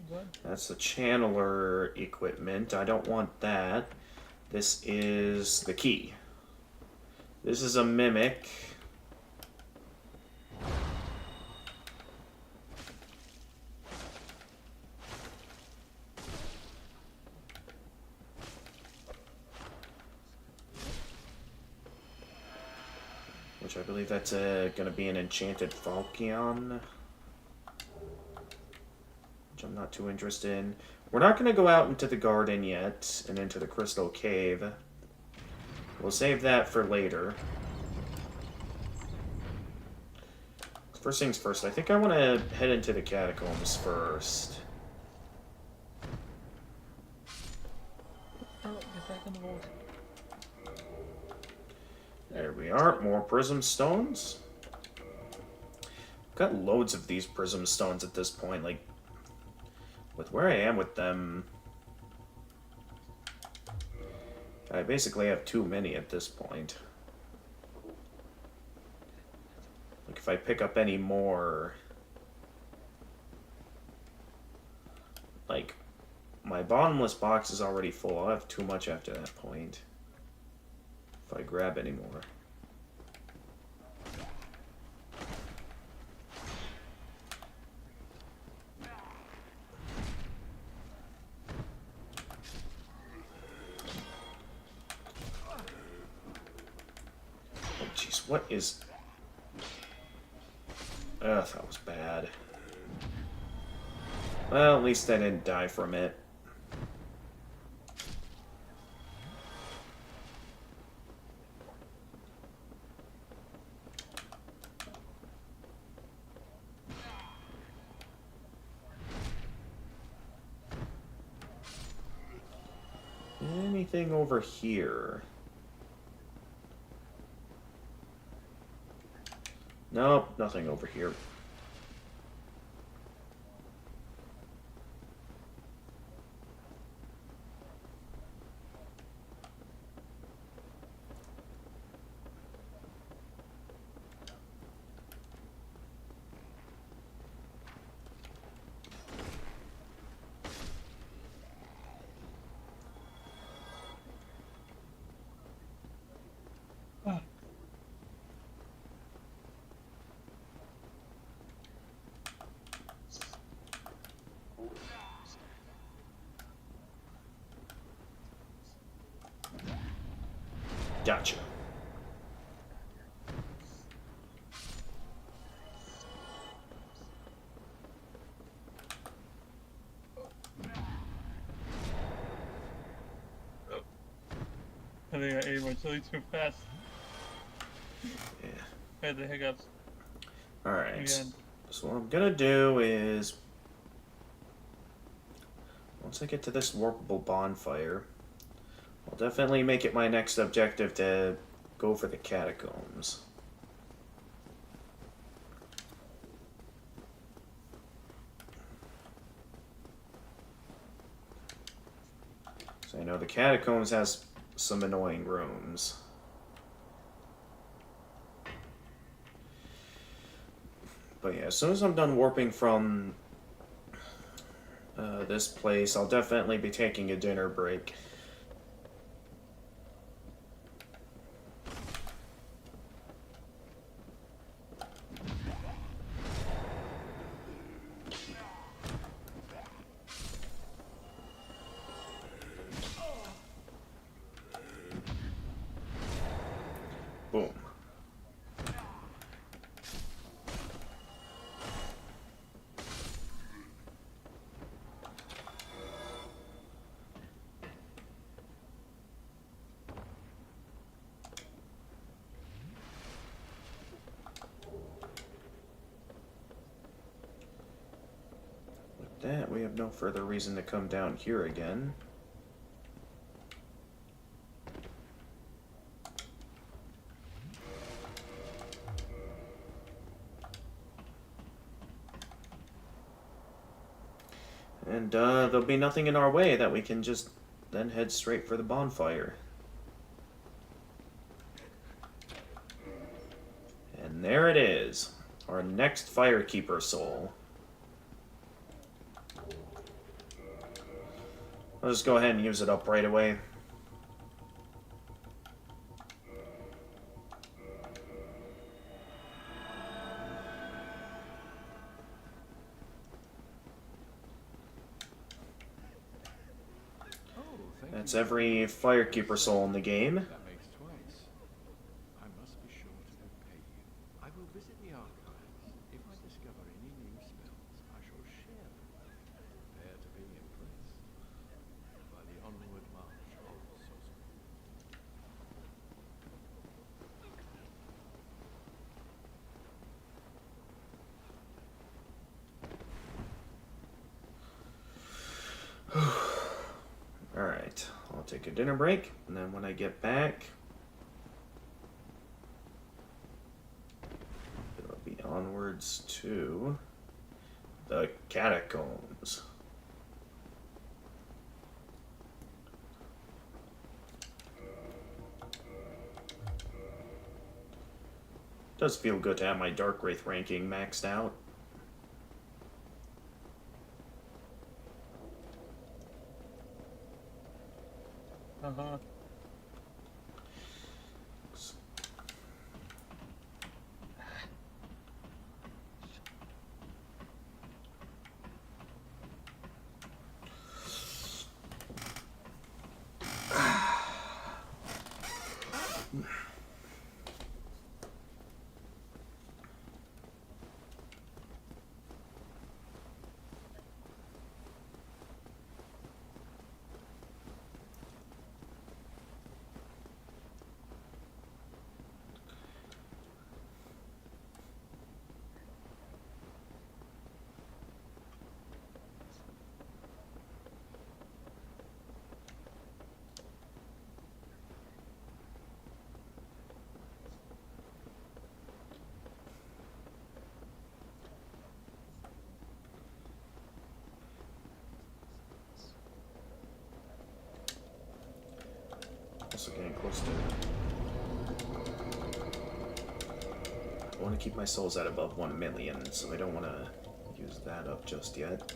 Good. That's the channeler equipment. I don't want that. This is the key. This is a mimic. which I believe that's going to be an enchanted Falchion, which I'm not too interested in. We're not going to go out into the garden yet and into the crystal cave. We'll save that for later. First things first, I think I want to head into the catacombs first. Oh, get back in the vault. There we are, more prism stones. Got loads of these prism stones at this point, like, with where I am with them, I basically have too many at this point. Like, if I pick up any more, like, my bottomless box is already full. I'll have too much after that point if I grab any more. Oh, jeez, what is... Ugh, that was bad. Well, at least I didn't die from it. Anything over here? Nope, nothing over here. Gotcha. I think I ate my chili too fast. Yeah. I had the hiccups. Alright. Again. So what I'm gonna do is, once I get to this warpable bonfire, I'll definitely make it my next objective to go for the catacombs. So I know the catacombs has some annoying rooms. But yeah, as soon as I'm done warping from this place, I'll definitely be taking a dinner break. Boom. With that, we have no further reason to come down here again. And there'll be nothing in our way that we can just then head straight for the bonfire. And there it is, our next Firekeeper soul. I'll just go ahead and use it up right away. That's every Firekeeper soul in the game. That makes twice. I must be sure to be patient. Alright, I'll take a dinner break, and then when I get back, it'll be onwards to the catacombs. Does feel good to have my Dark Wraith ranking maxed out. Uh-huh. Also getting close to... I want to keep my souls at above 1 million, so I don't want to use that up just yet.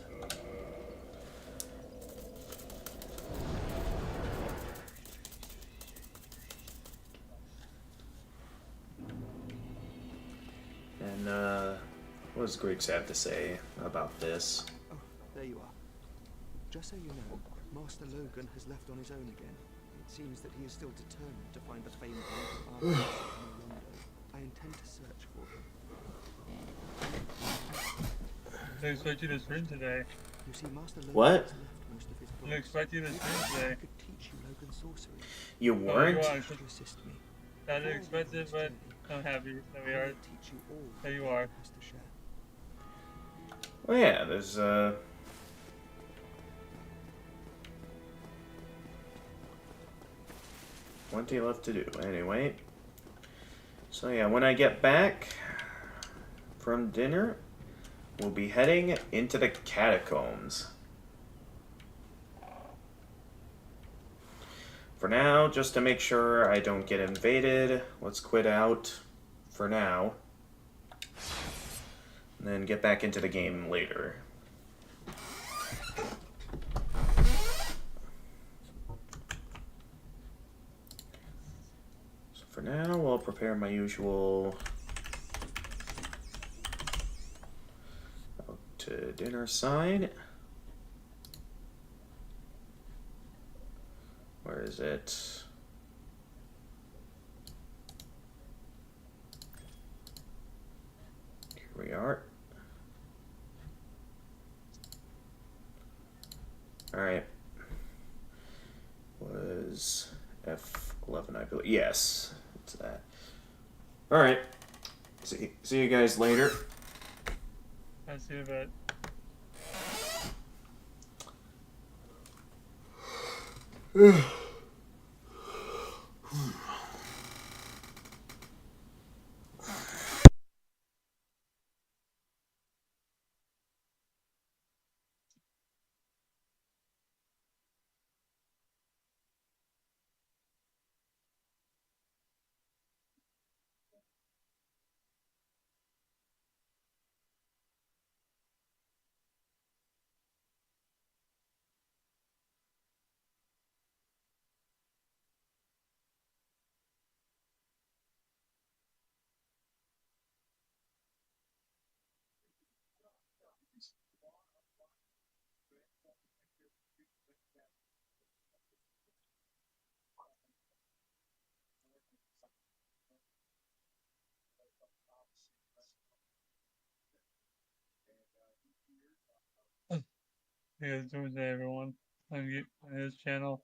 And, what does Griggs have to say about this? Oh, there you are. Just so you know, Master Logan has left on his own again. It seems that he is still determined to find the famed artifacts of Londo. I intend to search for him. I expect you to stream today. You see, Master Logan What? has left most of his I books. expect you to stream today. I could teach you Logan sorcery. You weren't? Oh, To assist me. I didn't expect it, but I'm happy that we I are. will teach you all There you that are. Logan has to share. Well, yeah, there's, plenty left to do, anyway. So yeah, when I get back from dinner, we'll be heading into the catacombs. For now, just to make sure I don't get invaded, let's quit out for now. And then get back into the game later. So for now, I'll prepare my usual out to dinner sign. Where is it? Here we are. Alright. Was F11, I believe. Yes, it's that. Alright. See you guys later. I see a bit. You guys doing today, everyone? On his channel.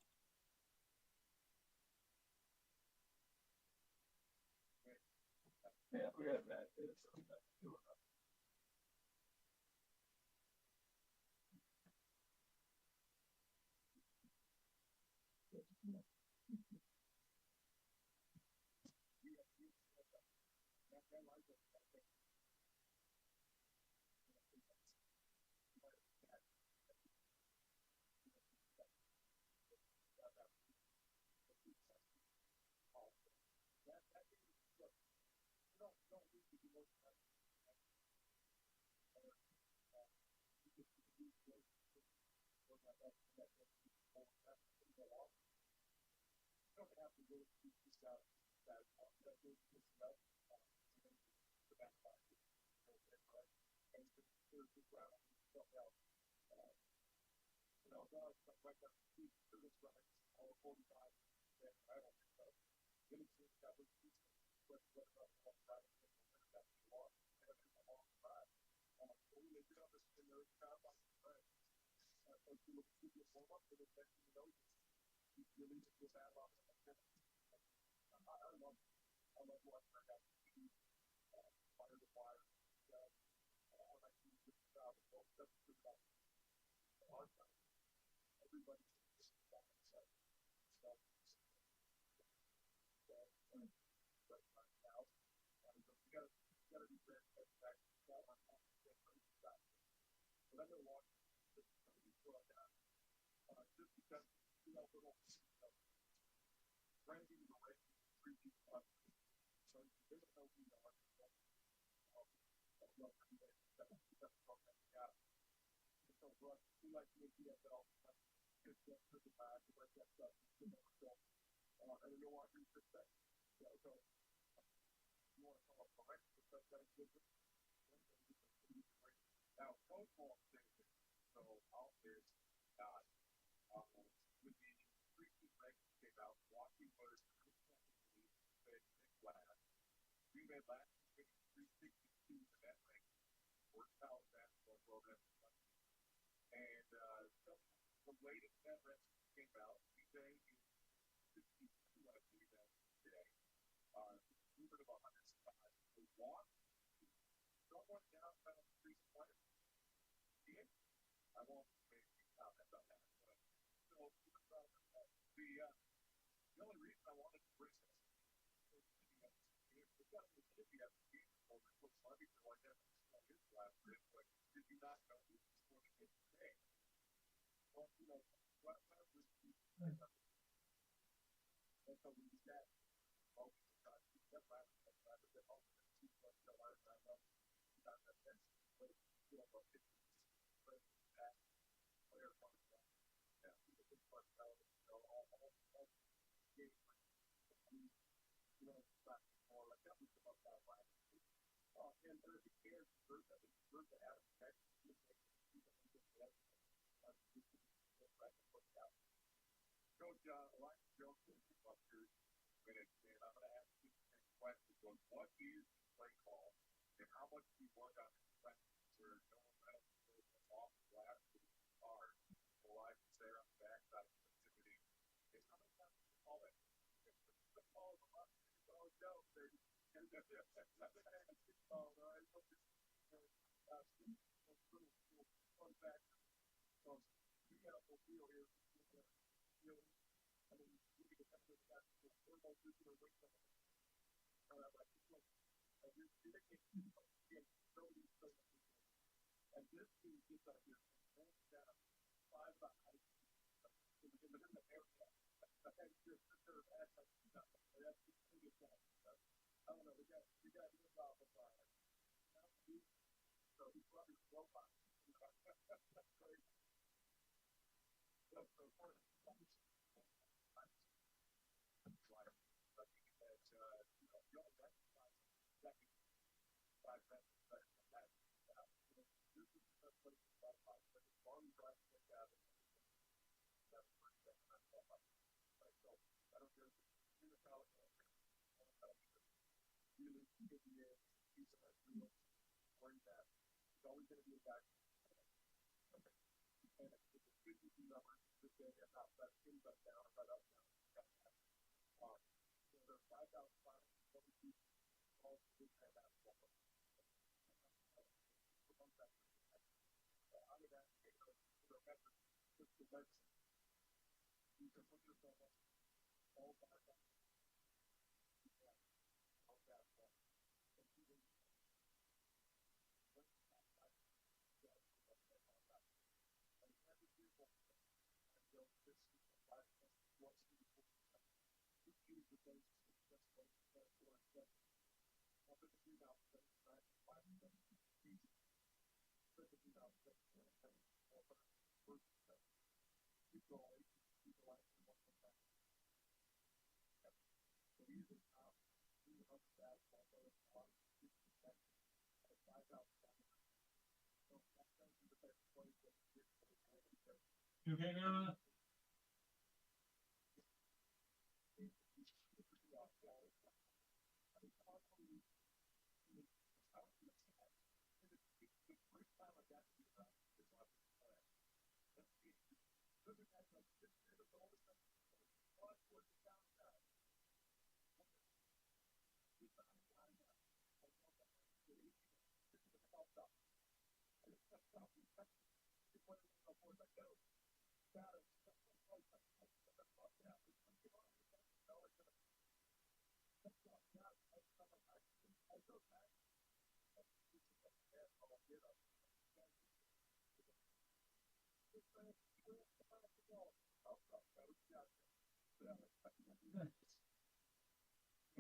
You okay, Grandma?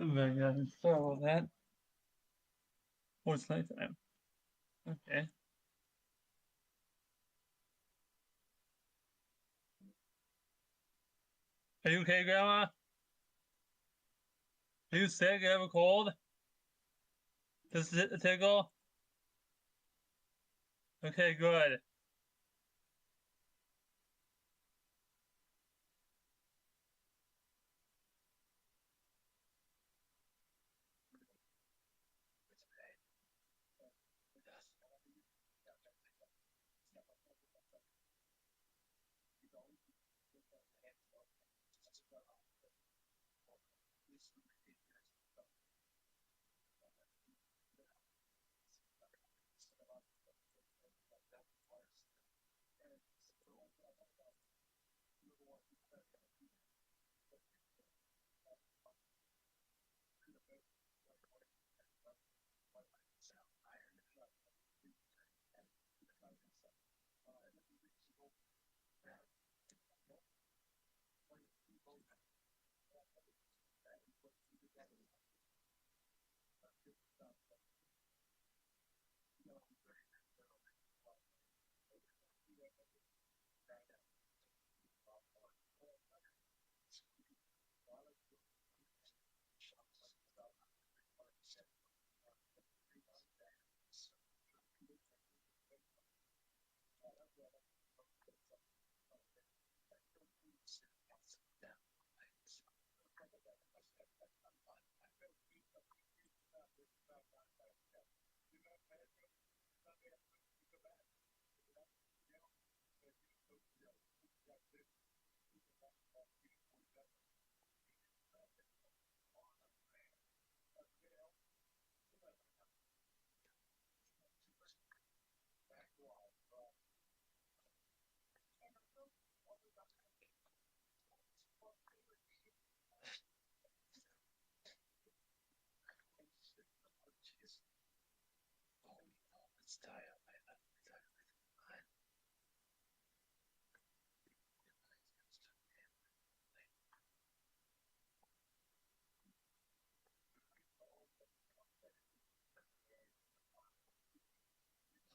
Oh my god, sorry about that. Oh, it's nighttime. Okay. Are you okay, Grandma? Are you sick? You have a cold? Does it tickle? Okay, good.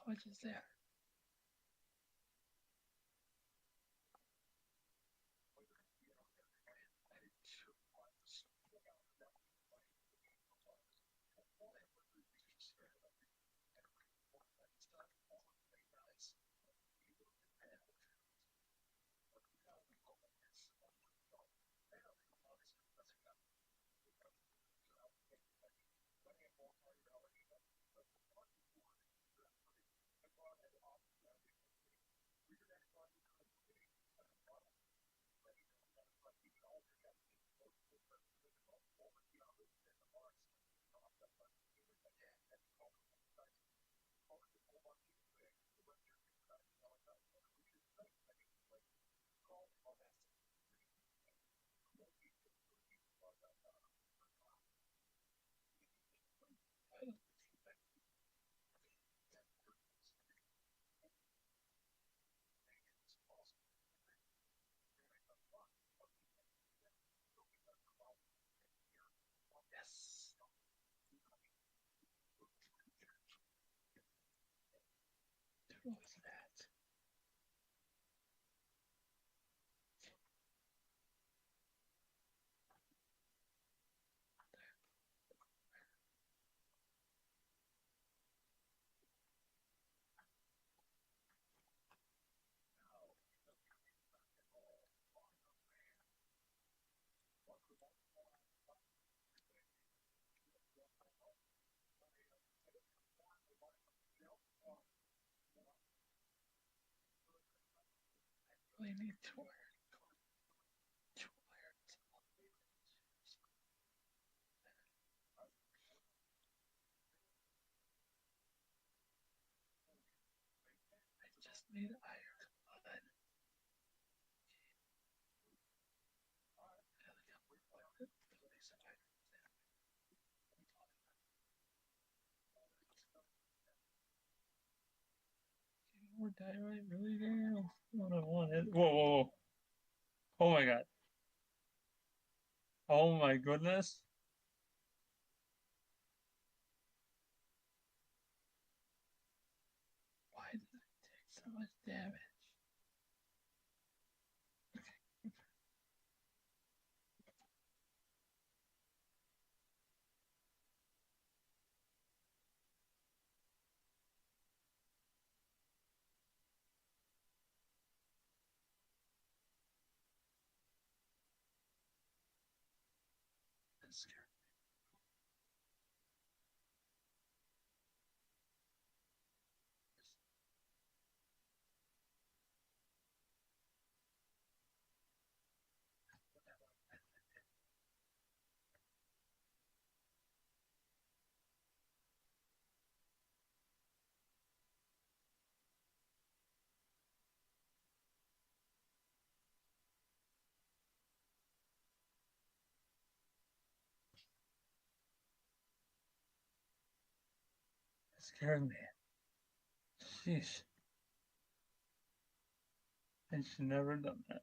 How much is there? need two-layer. I just need iron blood. More diorite, really, Daniel? What I wanted. Whoa, whoa, whoa. Oh my god. Oh my goodness. Why did I take so much damage? That scared me. That scared me. Sheesh. I should never have done that.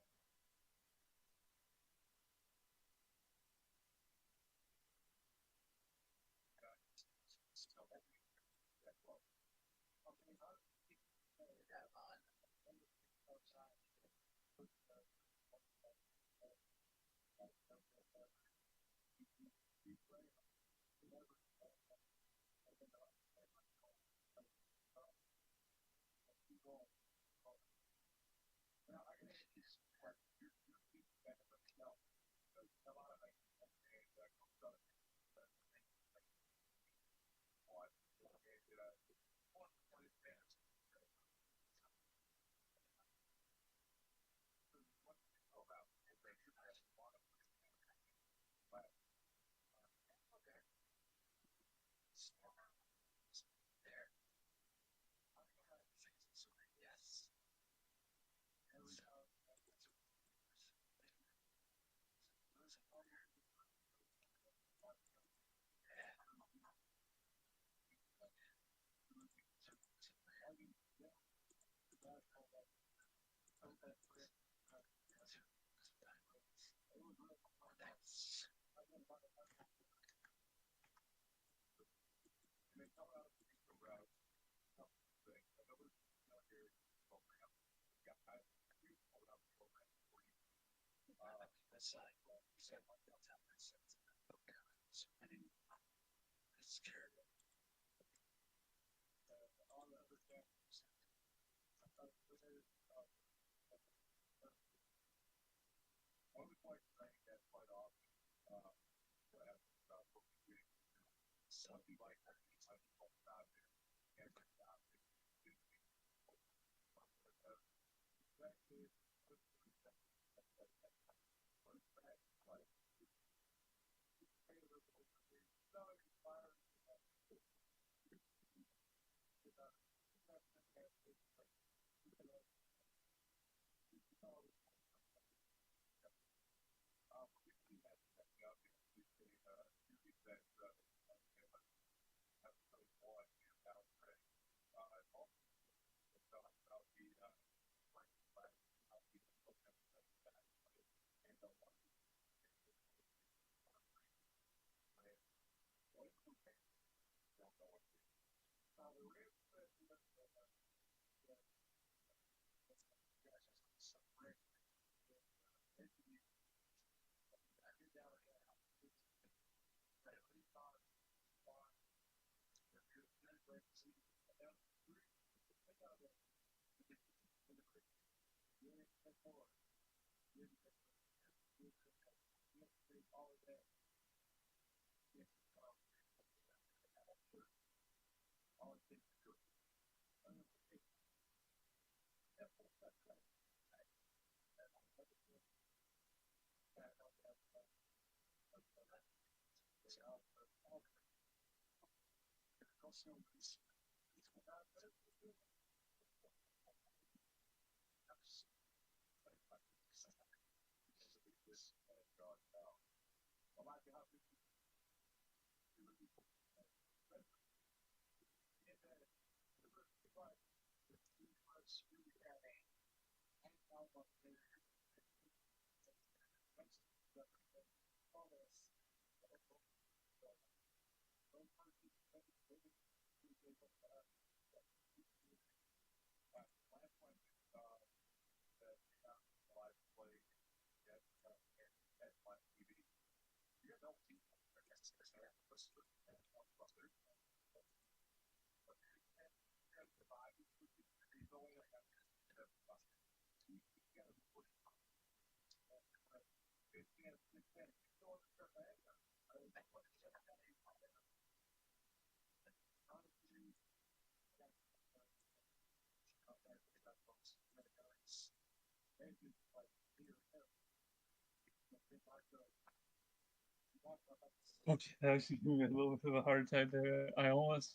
Okay, that actually gave me a little bit of a hard time there. I almost,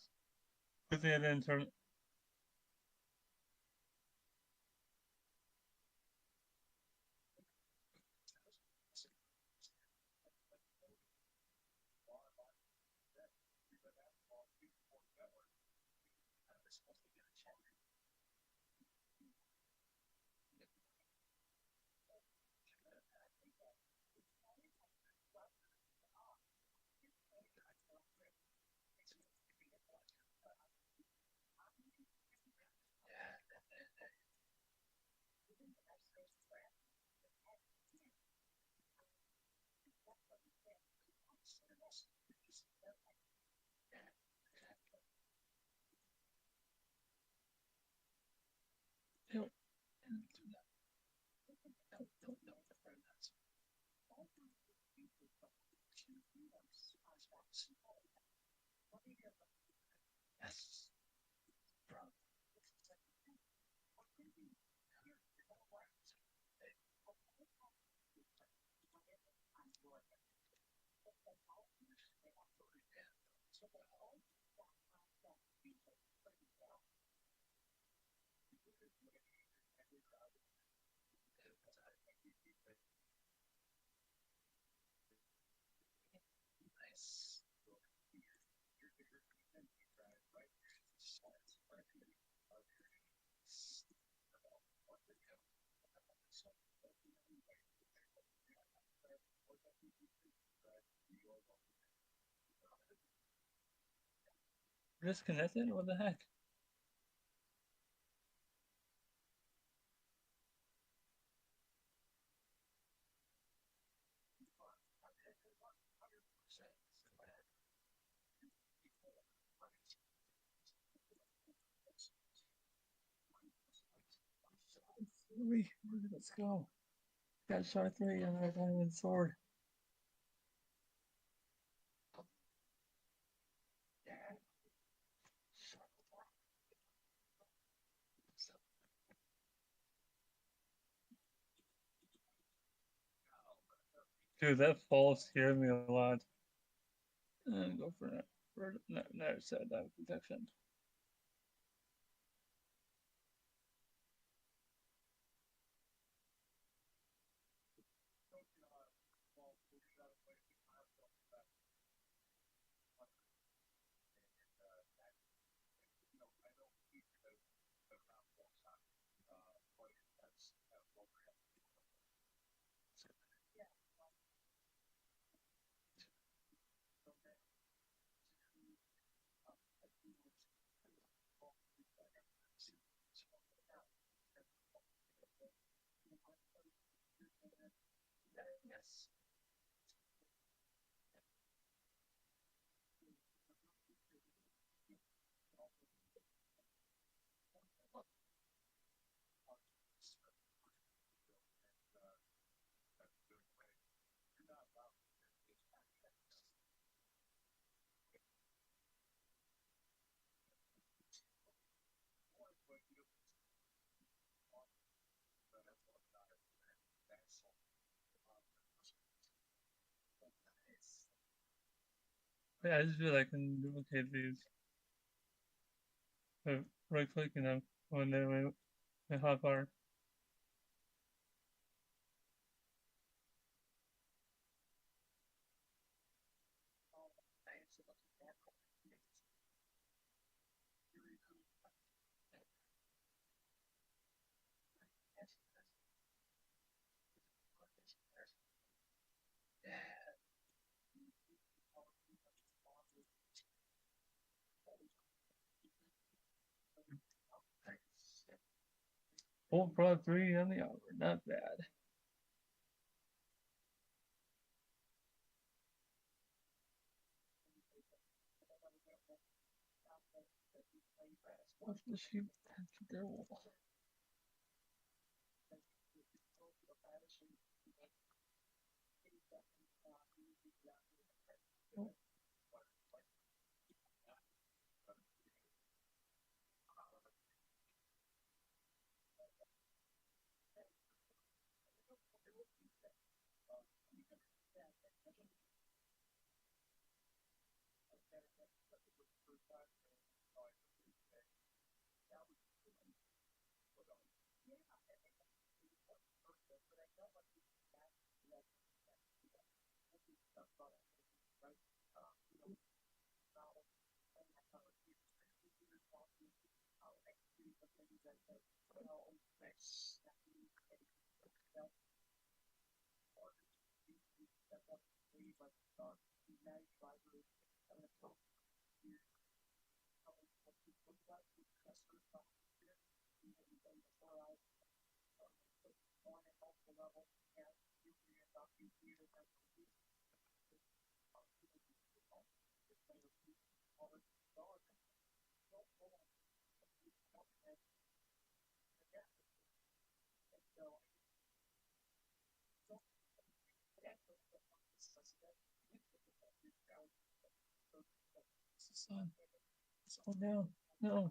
good thing I didn't turn. Disconnected? What the heck? Let's go. Got shot 3 and I got a sword. Dude, that fall scared me a lot. And go for that. For no set that protection. Yeah, I just feel like I can duplicate these. Right clicking them when they're my hotbar. Full Pro 3 on the hour, not bad. What's the sheep? Their wool. Son, slow down. No.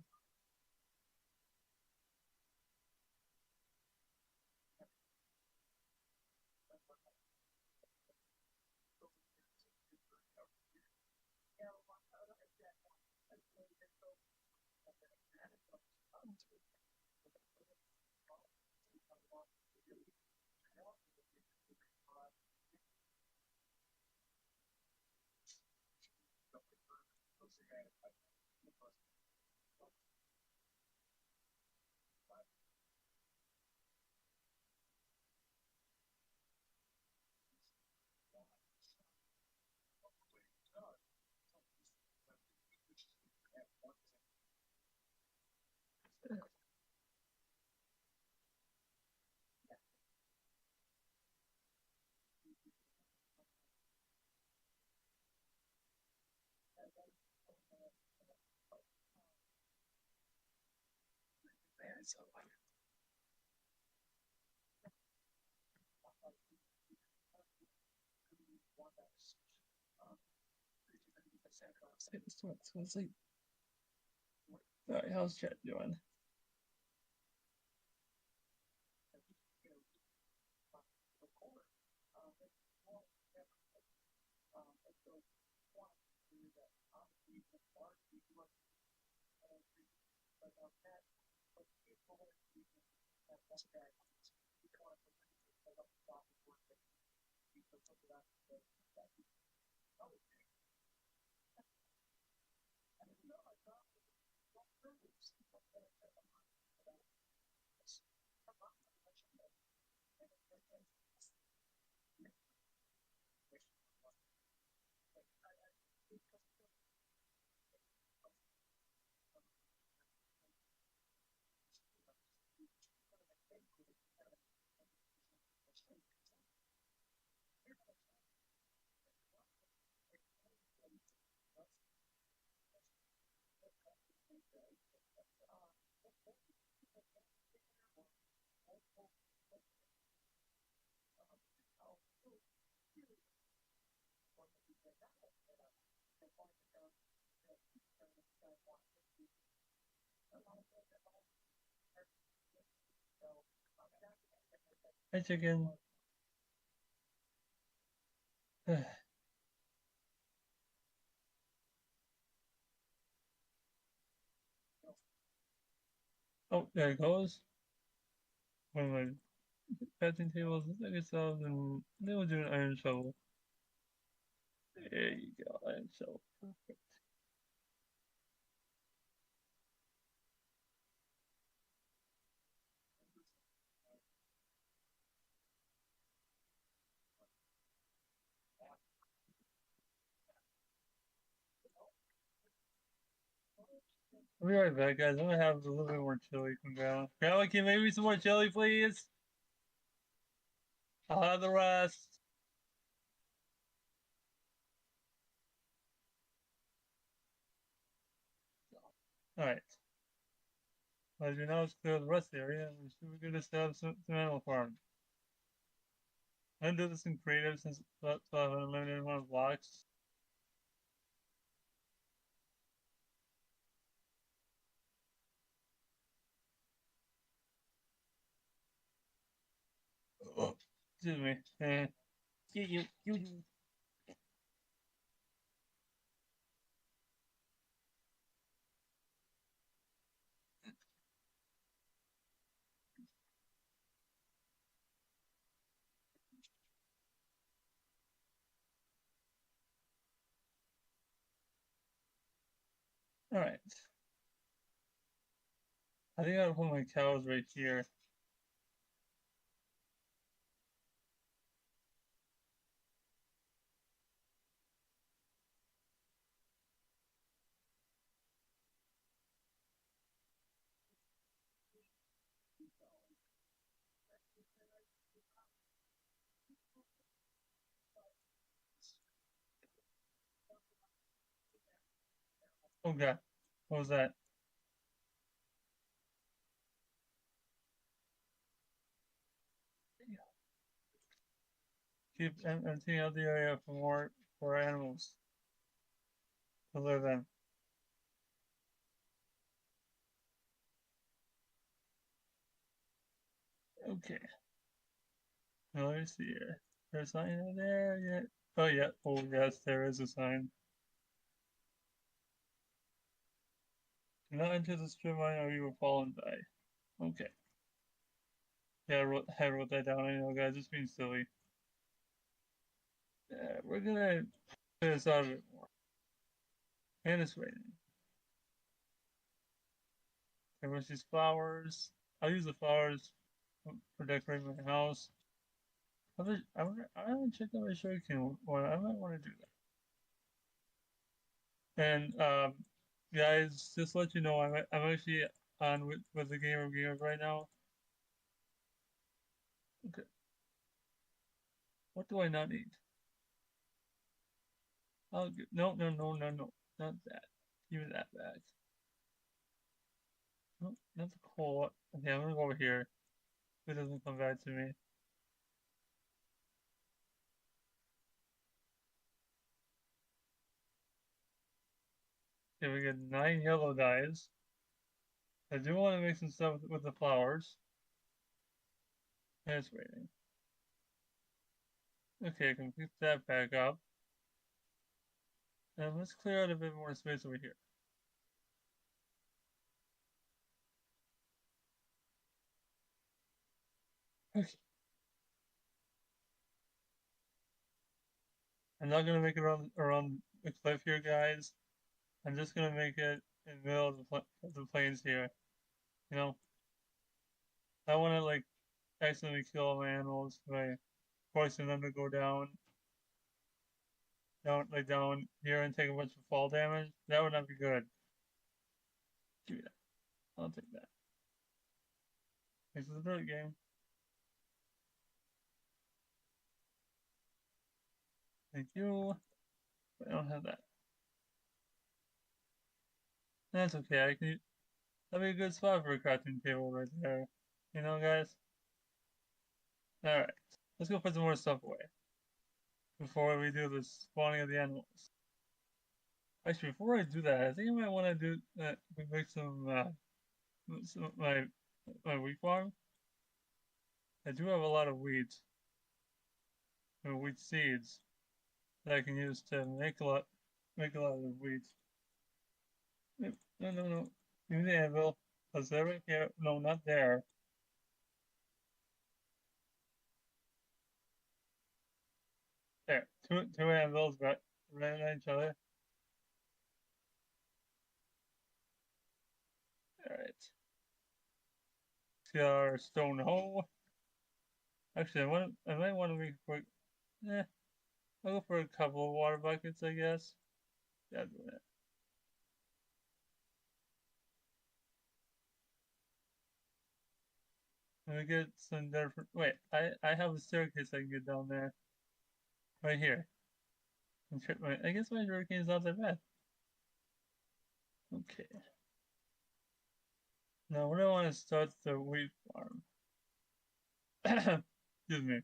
Sleep. Alright, how's chat doing? Hi, chicken. Oh, there it goes. One of my crafting tables, and then we'll do an iron shovel. There you go, iron shovel. Perfect. I'll be right back, guys. I'm gonna have a little bit more chili from Grandma. Grandma, can you make me some more chili, please? I'll have the rest. Alright. As you know, it's clear the rest of the area. We're gonna set up some animal farm. I'm gonna do this in creative since I have an unlimited amount of blocks. Oh, excuse me. You. Alright. I think I'll put my cows right here. Oh god. What was that? Keep emptying out the area for animals to live in. Okay. Now let me see here. There's a sign in there yet? Oh yeah. Oh yes, there is a sign. Do not enter the strip mine or you will fall and die. Okay. Yeah, I wrote that down. I know, guys. It's being silly. Yeah, we're gonna get this out of it more. And it's raining. There was these flowers. I'll use the flowers for decorating my house. I haven't checked out my sugarcane one. I might want to do that. And guys, just to let you know, I'm actually on with the Game of Gamers right now. Okay. What do I not need? No, not that. Give me that back. No, not the coal. Okay, I'm gonna go over here. It doesn't come back to me. Okay, we get 9 yellow dyes. I do want to make some stuff with the flowers. And it's raining. Okay, I can pick that back up. And let's clear out a bit more space over here. Okay. I'm not gonna make it around the cliff here, guys. I'm just gonna make it in the middle of the plains here. You know, I want to like accidentally kill all my animals by forcing them to go down here and take a bunch of fall damage. That would not be good. Give me that. I'll take that. This is a dirt game. Thank you. But I don't have that. That's okay. That'd be a good spot for a crafting table right there. You know, guys? Alright. Let's go put some more stuff away before we do the spawning of the animals. Actually, before I do that, I think I might want to do that. Make my wheat farm. I do have a lot of wheat seeds that I can use to make a lot of wheat. No. Give me the anvil. Was that right here? No, not there. There. Two anvils right at each other. Alright. See our stone hoe. Actually, I might want to make a quick. I'll go for a couple of water buckets, I guess. Yeah, do that. Let me get some different. Wait, I have a staircase I can get down there. Right here. I guess my hurricane's not that bad. Okay. Now, where do I want to start the wheat farm? Excuse me.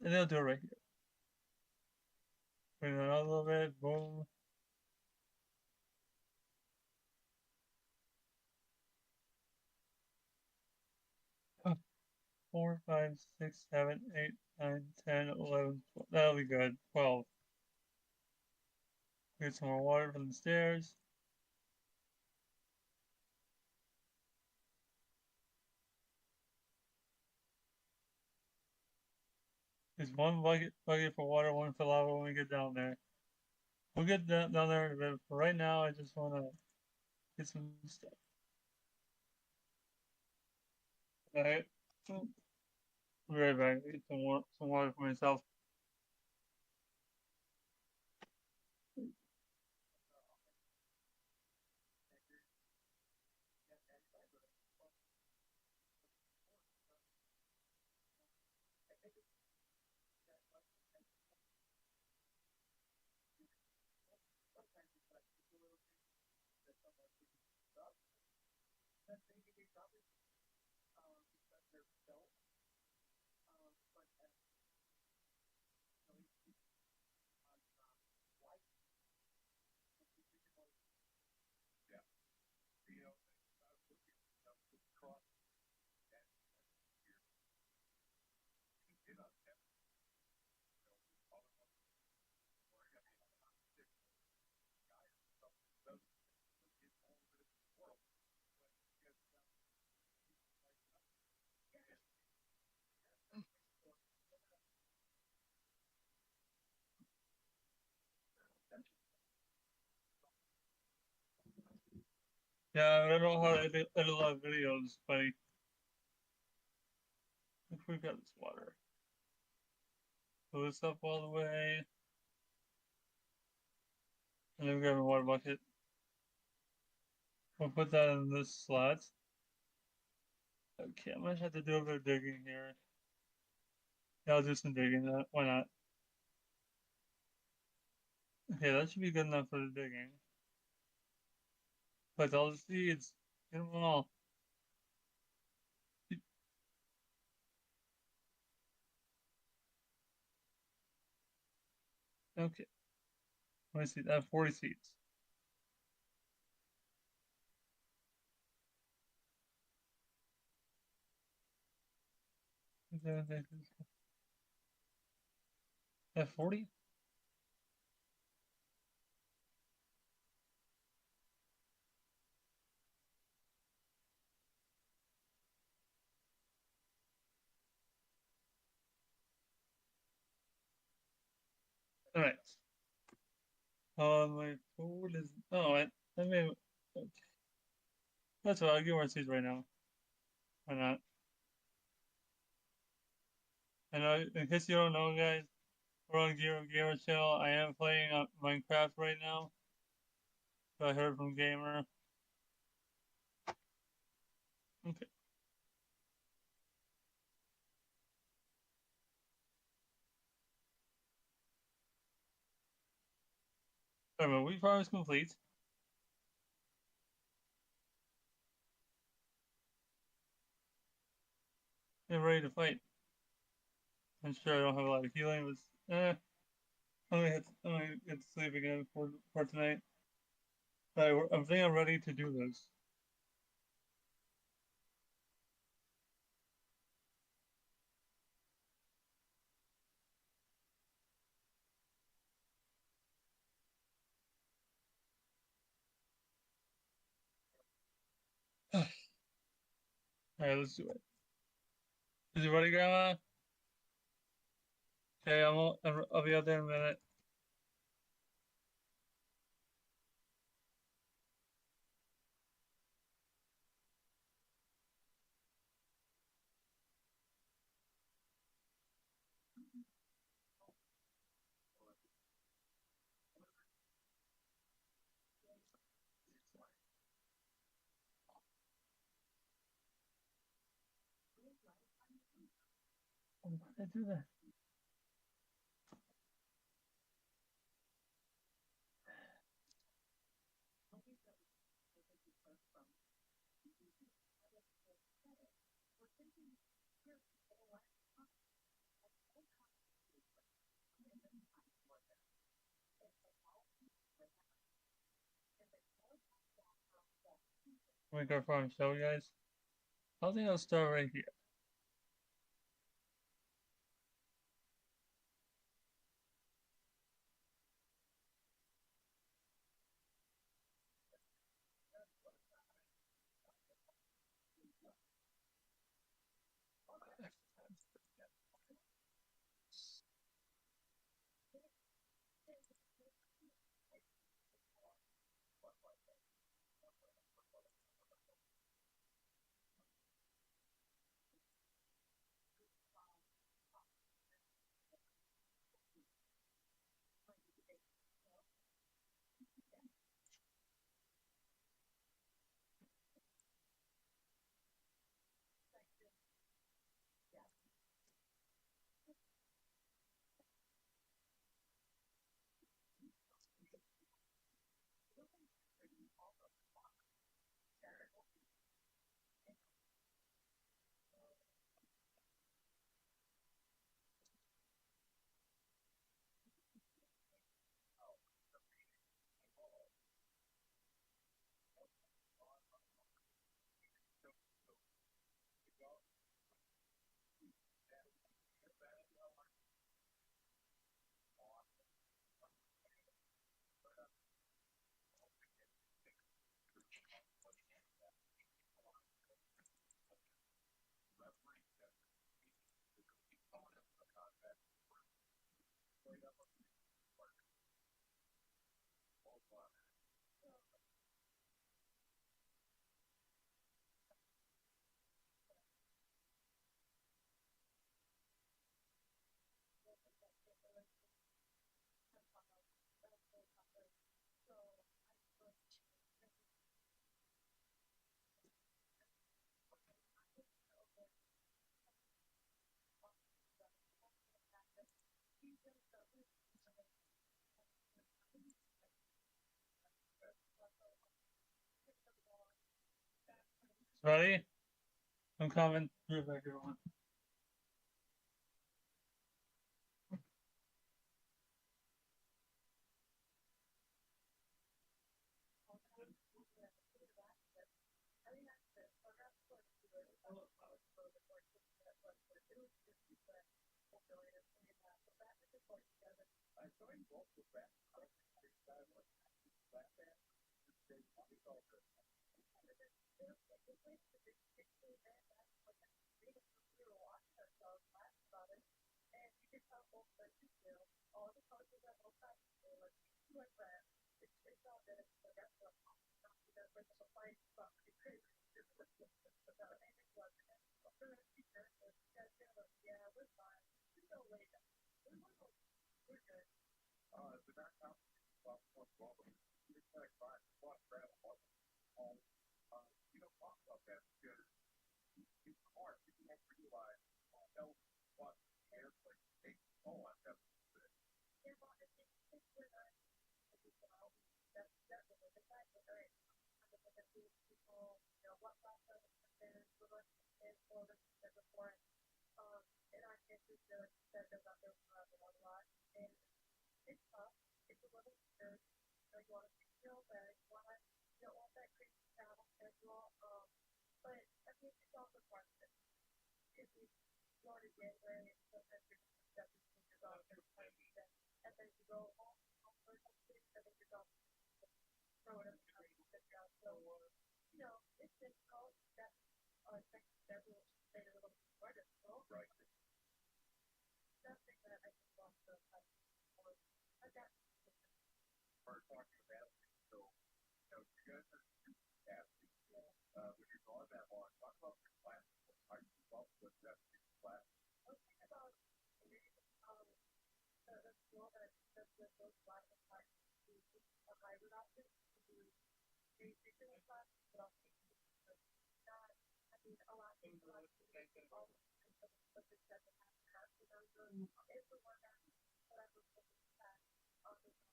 And I'll do it right here. Bring it out a little bit. Boom. Huh. 4, 5, 6, 7, 8, 9, 10, 11, 12. That'll be good. 12. Get some more water from the stairs. There's one bucket for water, one for lava when we get down there. We'll get down there in a bit. For right now, I just want to get some stuff. Alright. Be right back. Get some water for myself. Yeah, I don't know how to edit a lot of videos, but if we got this water. Fill this up all the way. And then grab a water bucket. We'll put that in this slot. Okay, I might have to do a bit of digging here. Yeah, I'll do some digging. Why not? Okay, that should be good enough for the digging. But all the seeds. Get them all. Okay. Let me see. I have 40 seeds. I have 40? Alright. My food is. Oh, I may. Okay. That's what I'll give more seeds right now. Why not? And in case you don't know, guys, we're on Gamer Channel. I am playing Minecraft right now. So I heard from Gamer. Okay. Alright, my wheat farm is complete. I'm ready to fight. I'm sure I don't have a lot of healing, but I'm gonna get to sleep again for tonight. But I think I'm ready to do this. Alright, let's do it. Is you ready, Grandma? Okay, I'll be out there in a minute. Why did I do that? Let me go farm show, guys. I think I'll start right here. Ready? I'm coming. You're back, everyone.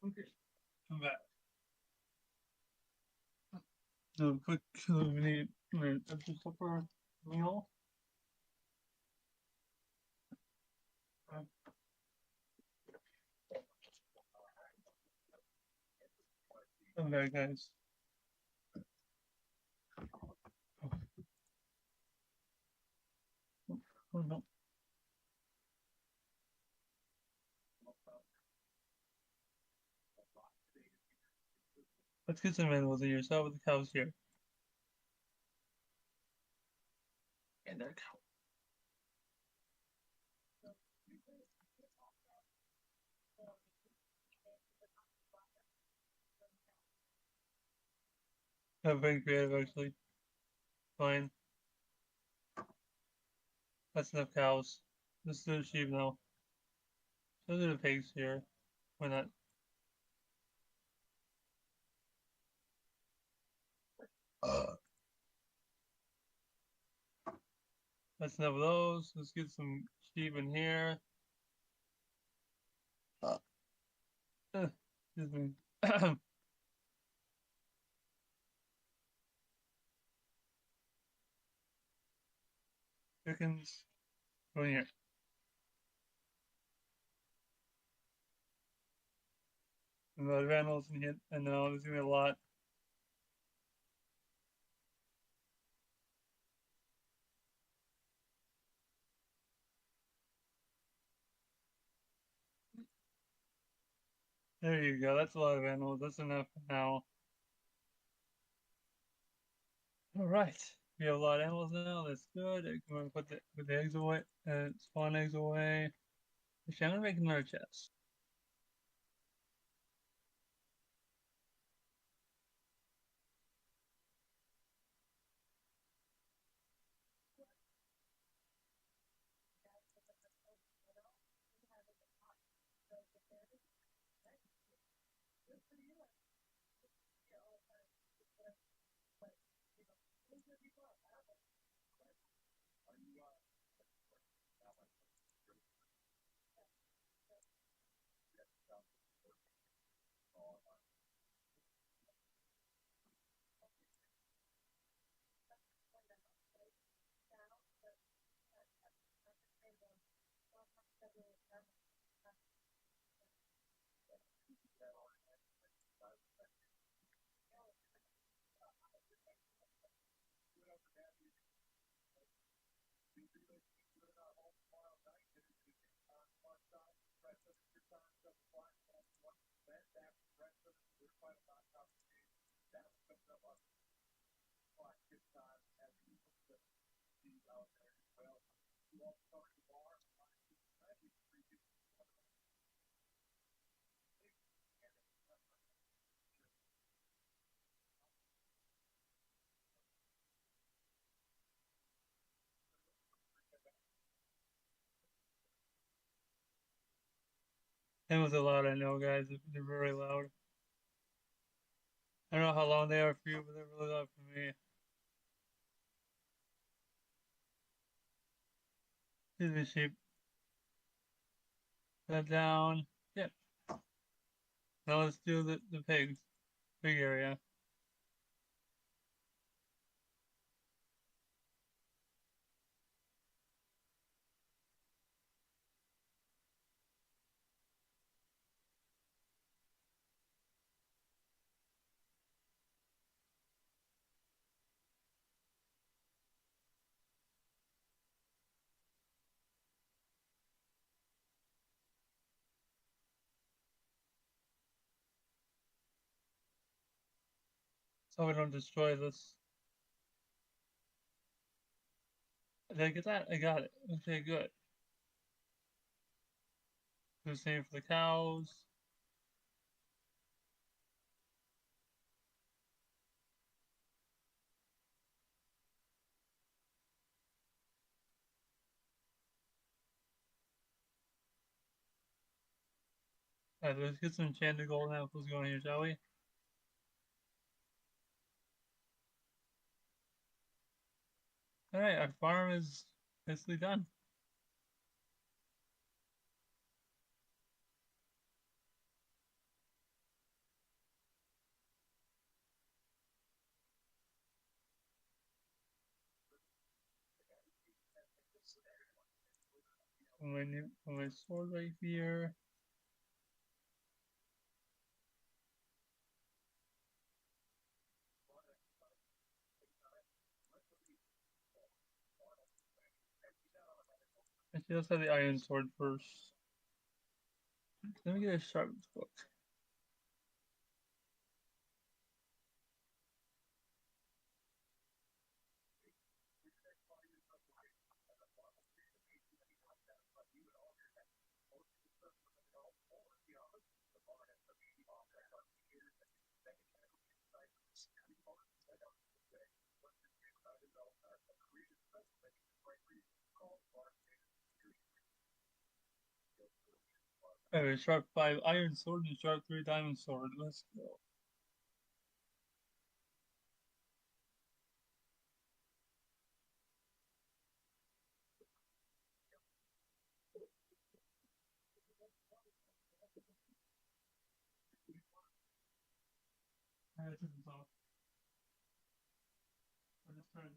Okay, come back. So quick mini empty supper meal. Come back, guys. Oh no. Let's get some animals in here. Start with the cows here. And there cow. I've been creative actually. Fine. That's enough cows. Let's do the sheep now. Those are the pigs here. Why not? That's enough of those. Let's get some sheep in here. Excuse me. Chickens. Go in here. And the animals in here. I know there's gonna be a lot. There you go. That's a lot of animals. That's enough for now. All right. We have a lot of animals now. That's good. I'm gonna put the eggs away. Spawn eggs away. Actually, I'm gonna make another chest. That was a lot, I know, guys. They're very loud. I don't know how long they are for you, but they're really loud for me. Here's the sheep. That down. Yeah. Now let's do the pigs. Pig area. So we don't destroy this. Did I get that? I got it. Okay, good. Do the same for the cows. Alright, let's get some enchanted golden apples going here, shall we? Alright, our farm is basically done. My sword right here. Actually, let's have the iron sword first. Let me get a sharpened book. Alright, sharp 5 iron sword and sharp 3 diamond sword. Let's go. Alright, this is off. We're just trying to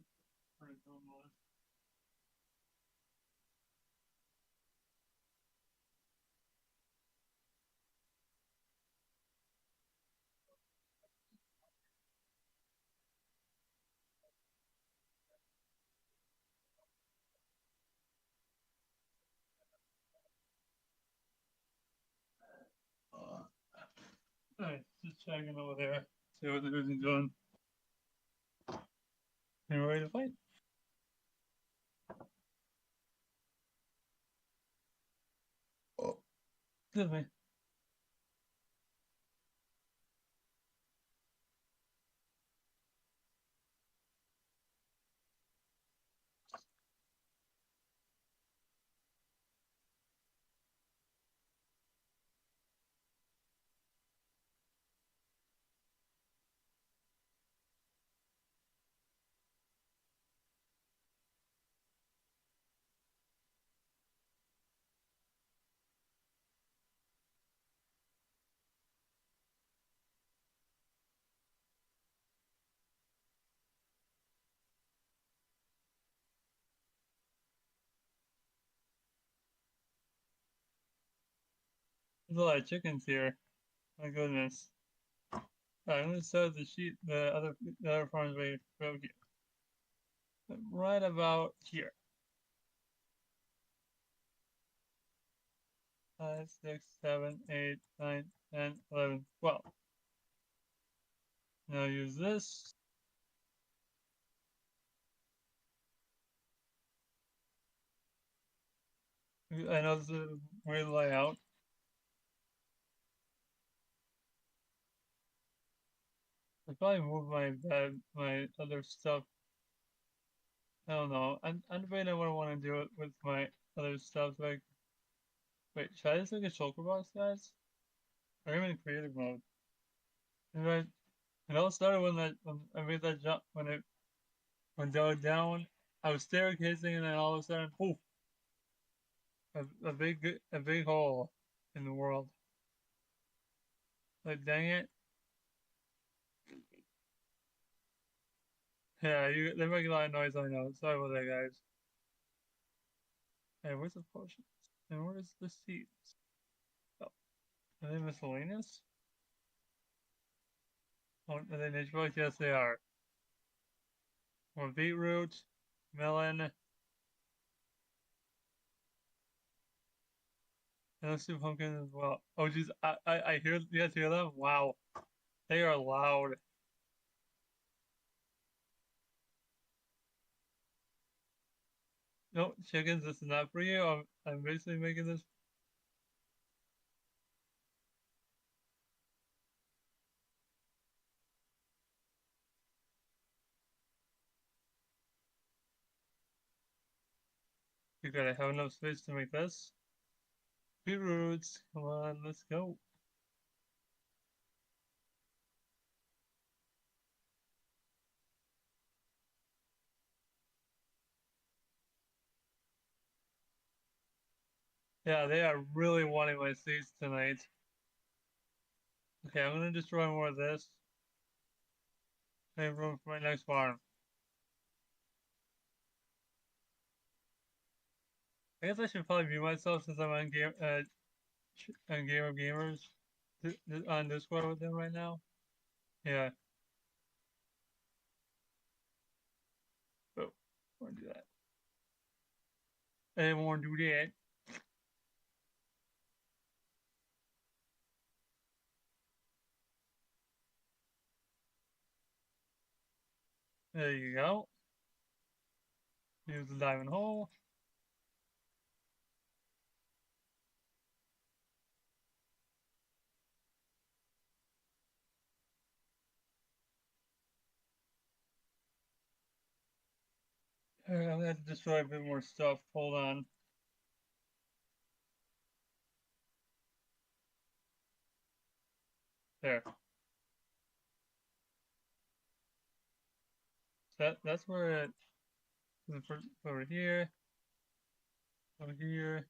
turn it on more. Alright, just checking over there. See what the is doing. You ready to fight? Oh, excuse me. There's a lot of chickens here. My goodness. Alright, I'm gonna start the other farms right here. Right about here. 5, 6, 7, 8, 9, 10, 11, 12. Now use this. I know this is a weird layout. I probably move my other stuff. I don't know. I'm debating on what I want to do it with my other stuff. Like, wait, should I just make a shulker box, guys? Or am I in creative mode? And it all started when I made that jump when it went down. I was staircasing and then all of a sudden, poof, a big hole in the world. Like, dang it. Yeah, they make a lot of noise, I know. Sorry about that, guys. Hey, where's the potions? And where's the seeds? Oh, are they miscellaneous? Oh, are they nature products? Yes, they are. More beetroot, melon, and let's do pumpkin as well. Oh, geez, I hear, you guys hear them? Wow. They are loud. No, chickens, this is not for you. I'm basically making this. You gotta have enough space to make this. Beetroots, come on, let's go. Yeah, they are really wanting my seeds tonight. Okay, I'm gonna destroy more of this. Save room for my next farm. I guess I should probably mute myself since I'm on Game of Gamers on Discord with them right now. Yeah. Oh, want to do that. I didn't want to do that. There you go. Use the diamond hole. Alright, I'm gonna have to destroy a bit more stuff. Hold on. There. That's where it over here. Over here.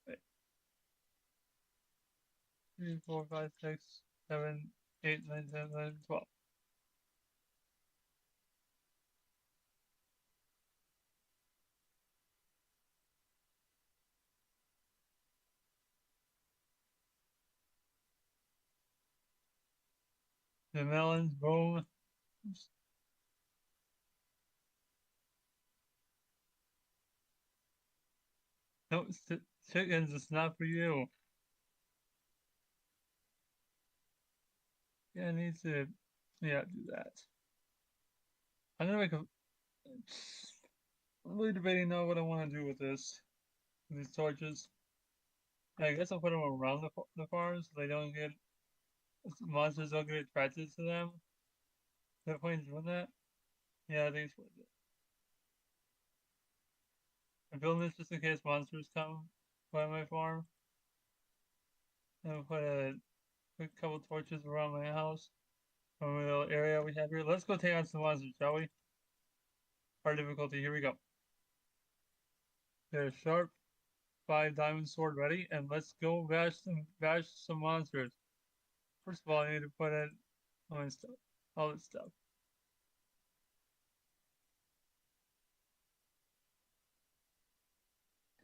Wait. 3, 4, 5, 6, 7, 8, 9, 10, 11, 12. The melons, boom. No, chickens, it's not for you. Yeah, I need to, yeah, do that. I'm gonna make a, I'm really debating now what I want to do with this, with these torches. I guess I'll put them around the farms so they don't get, monsters don't get attracted to them. Is that point in doing that? Yeah, I think it's worth it. I'm building this just in case monsters come by my farm. And put a couple torches around my house. From the little area we have here. Let's go take on some monsters, shall we? Hard difficulty, here we go. There's sharp 5 diamond sword ready, and let's go bash some monsters. First of all, I need to put in all this stuff. All this stuff.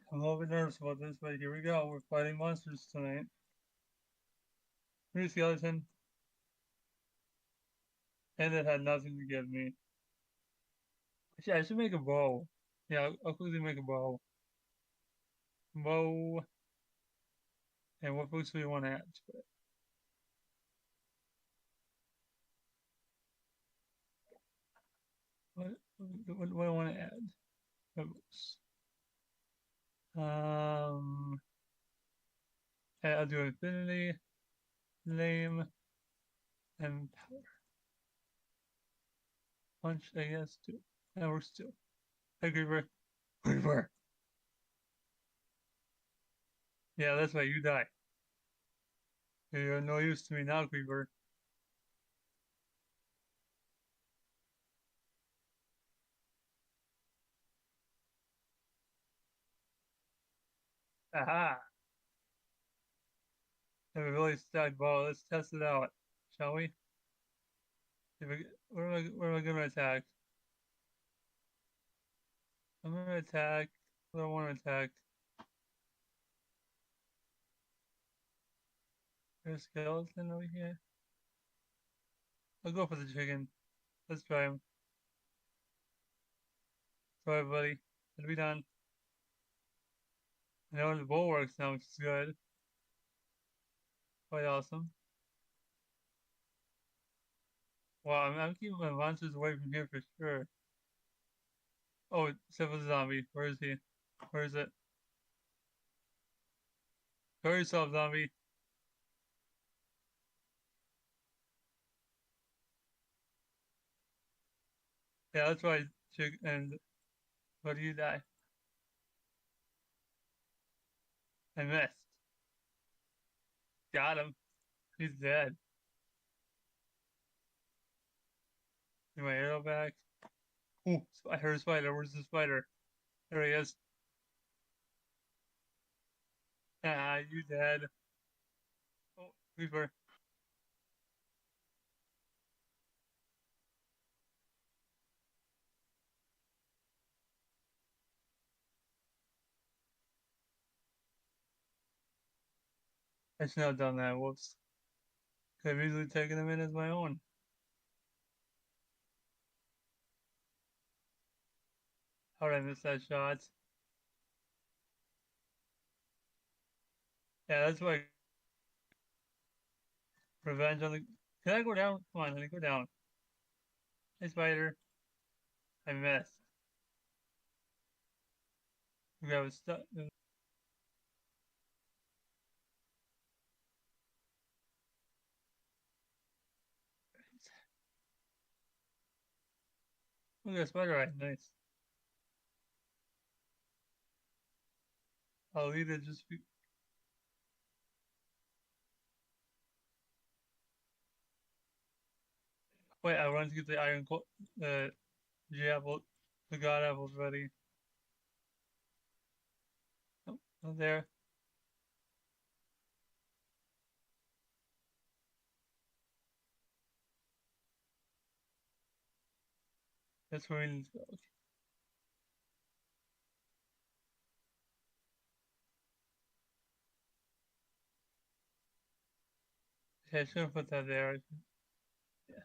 I'm a little bit nervous about this, but here we go. We're fighting monsters tonight. Here's skeleton. And it had nothing to give me. Actually, I should make a bow. Yeah, I'll quickly make a bow. Bow. And what boots do we want to add to it? What do I want to add? Boots. I'll do infinity, lame, and power. Punch, I guess, too. That works too. Hey, Creeper. Creeper! Yeah, that's right, you die. You're no use to me now, Creeper. Aha! I have a really stacked ball. Let's test it out, shall we? Where am I gonna attack? I'm gonna attack. What do I want to attack? There's a skeleton over here. I'll go for the chicken. Let's try him. Sorry, buddy. It'll be done. I know the bow works now, which is good. Quite awesome. Wow, I'm keeping my monsters away from here for sure. Oh, except for the zombie. Where is he? Where is it? Show yourself, zombie. Yeah, that's right, chick. And where do you die? I missed. Got him. He's dead. Get my arrow back. Ooh, I heard a spider. Where's the spider? There he is. Ah, you dead. Oh, Reaper. I should not have done that. Whoops. Could have easily taken him in as my own. How did I miss that shot? Yeah, that's why revenge on the. Can I go down? Come on, let me go down. Hey, spider. I missed. Maybe I was stuck. Look at that spider eye. Nice. I'll leave it just be. Wait, I want to get the the G apple, the god apples ready. Oh, not there. That's where we need to go. Okay, I should have put that there. Yeah,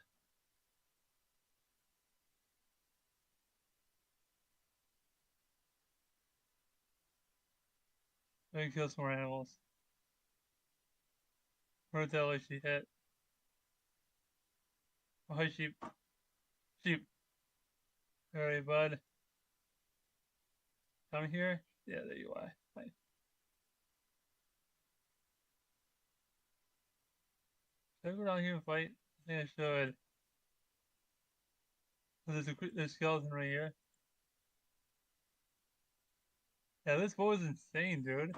let me kill some more animals. Where the hell is she hit? Oh, hi, sheep. Sheep. Alright, bud. Come here. Yeah, there you are. Hi. Should I go down here and fight? I think I should. Oh, there's a skeleton right here. Yeah, this bow is insane, dude.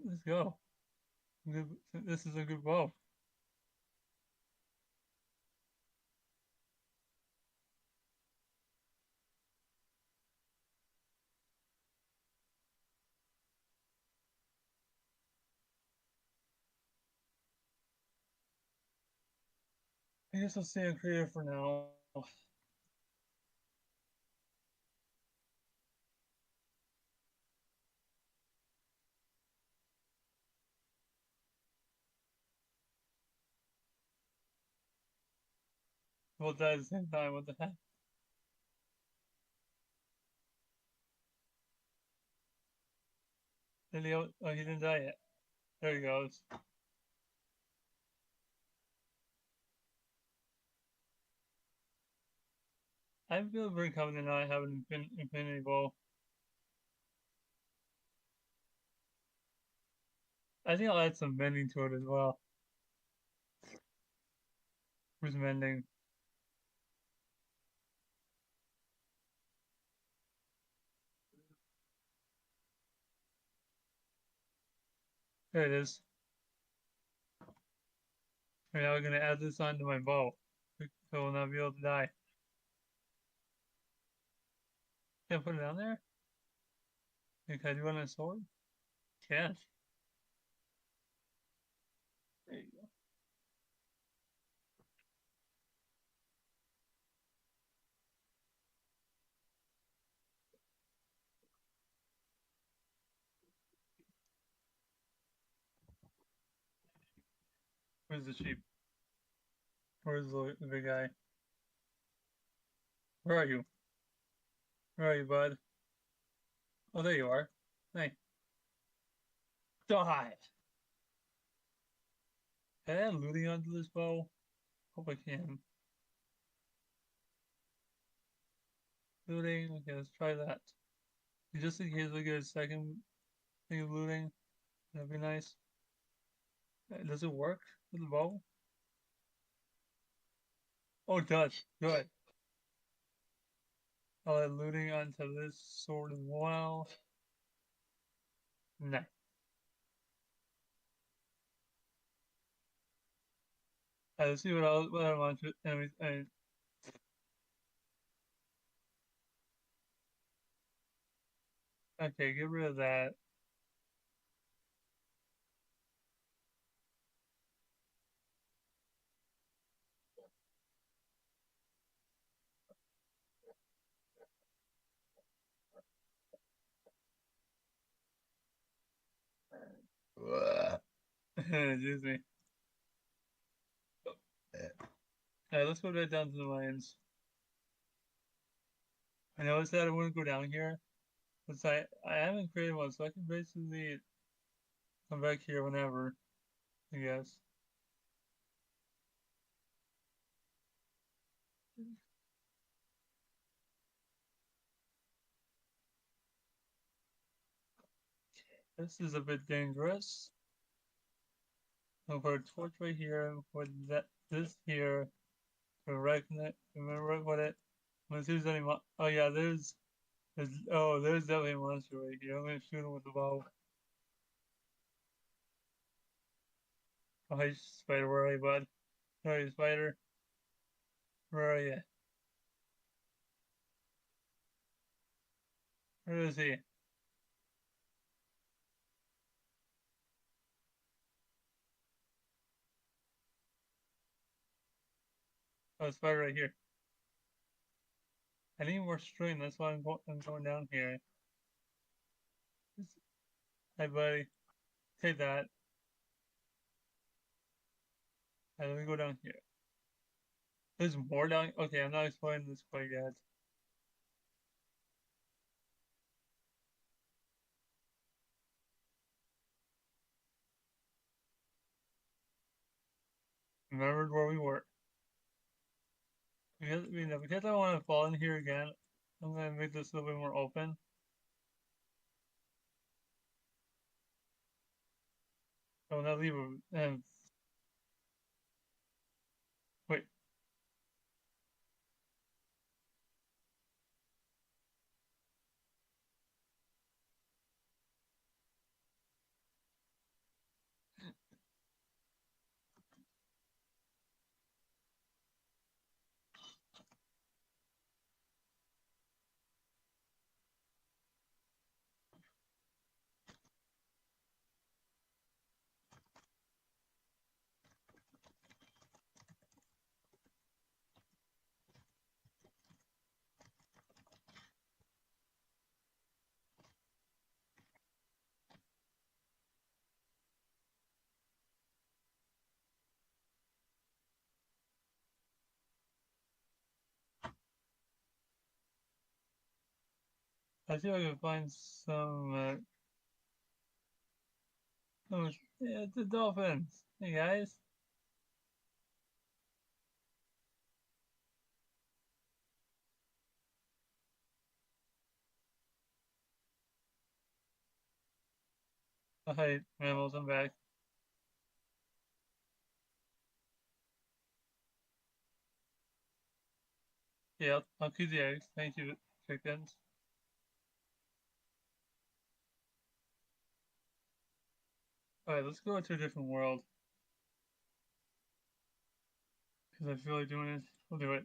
Let's go. Good, this is a good bow. I guess I'll stay on creative for now. We'll die at the same time. What the heck? Did he? Oh, he didn't die yet. There he goes. I feel very confident I have an infinity bow. I think I'll add some mending to it as well. Who's mending? There it is. And now we're gonna add this onto my bow. So we'll not be able to die. Can I put it down there? Can I do it on a sword? Can. There you go. Where's the sheep? Where's the big guy? Where are you? Where are you, bud? Oh, there you are. Hey. Die! Can I add looting onto this bow? Hope I can. Looting. Okay, let's try that. Just in case I get a second thing of looting, that'd be nice. Does it work with the bow? Oh, it does. Good. I'll add looting onto this sword as well. Nice. Let's see what I want to enemies. Okay, get rid of that. Excuse me. Alright, let's go right down to the mines. I noticed that I wouldn't go down here, but I haven't created one, so I can basically come back here whenever, I guess. This is a bit dangerous. I'll put a torch right here, put this here, remember what it, let's see if there's any, oh yeah, there's definitely a monster right here. I'm gonna shoot him with the bow. Oh, hey, spider, where are you, bud? Where are you, spider? Where are you? Where is he? Oh, spider right here. I need more string, that's why I'm going down here. Hi, buddy. Take that. Let me go down here. There's more down. Okay, I'm not exploring this quite yet. Remembered where we were. Because I want to fall in here again, I'm gonna make this a little bit more open. I will not leave a. Wait. I see if I can find some. Oh, yeah, it's the dolphins. Hey guys. Oh, hey, mammals, I'm back. Yeah, I'll keep the eggs. Thank you, chickens. Alright, let's go to a different world. Because I feel like doing it. We'll do it.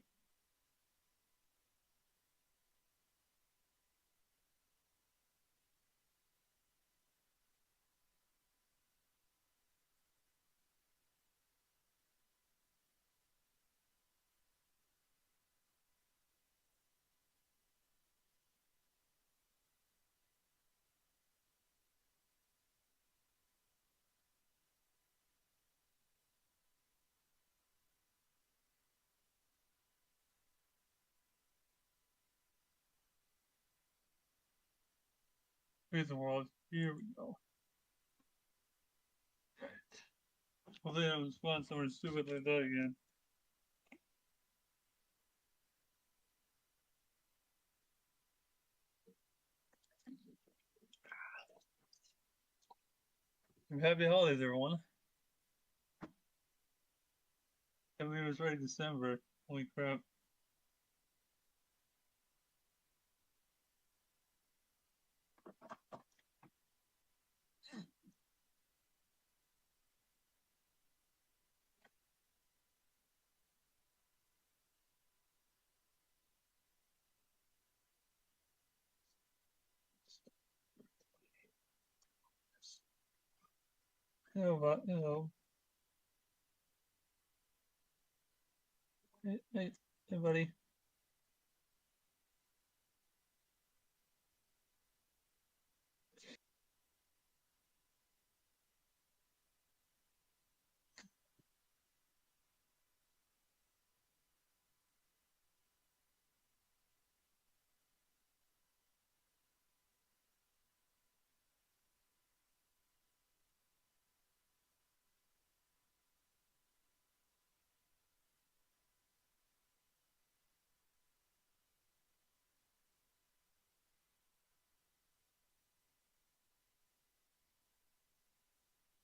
Here's the world. Here we go. Hopefully I don't spawn somewhere stupid like that again. Happy holidays, everyone. I believe it was right December. Holy crap. Hello. Hey, buddy.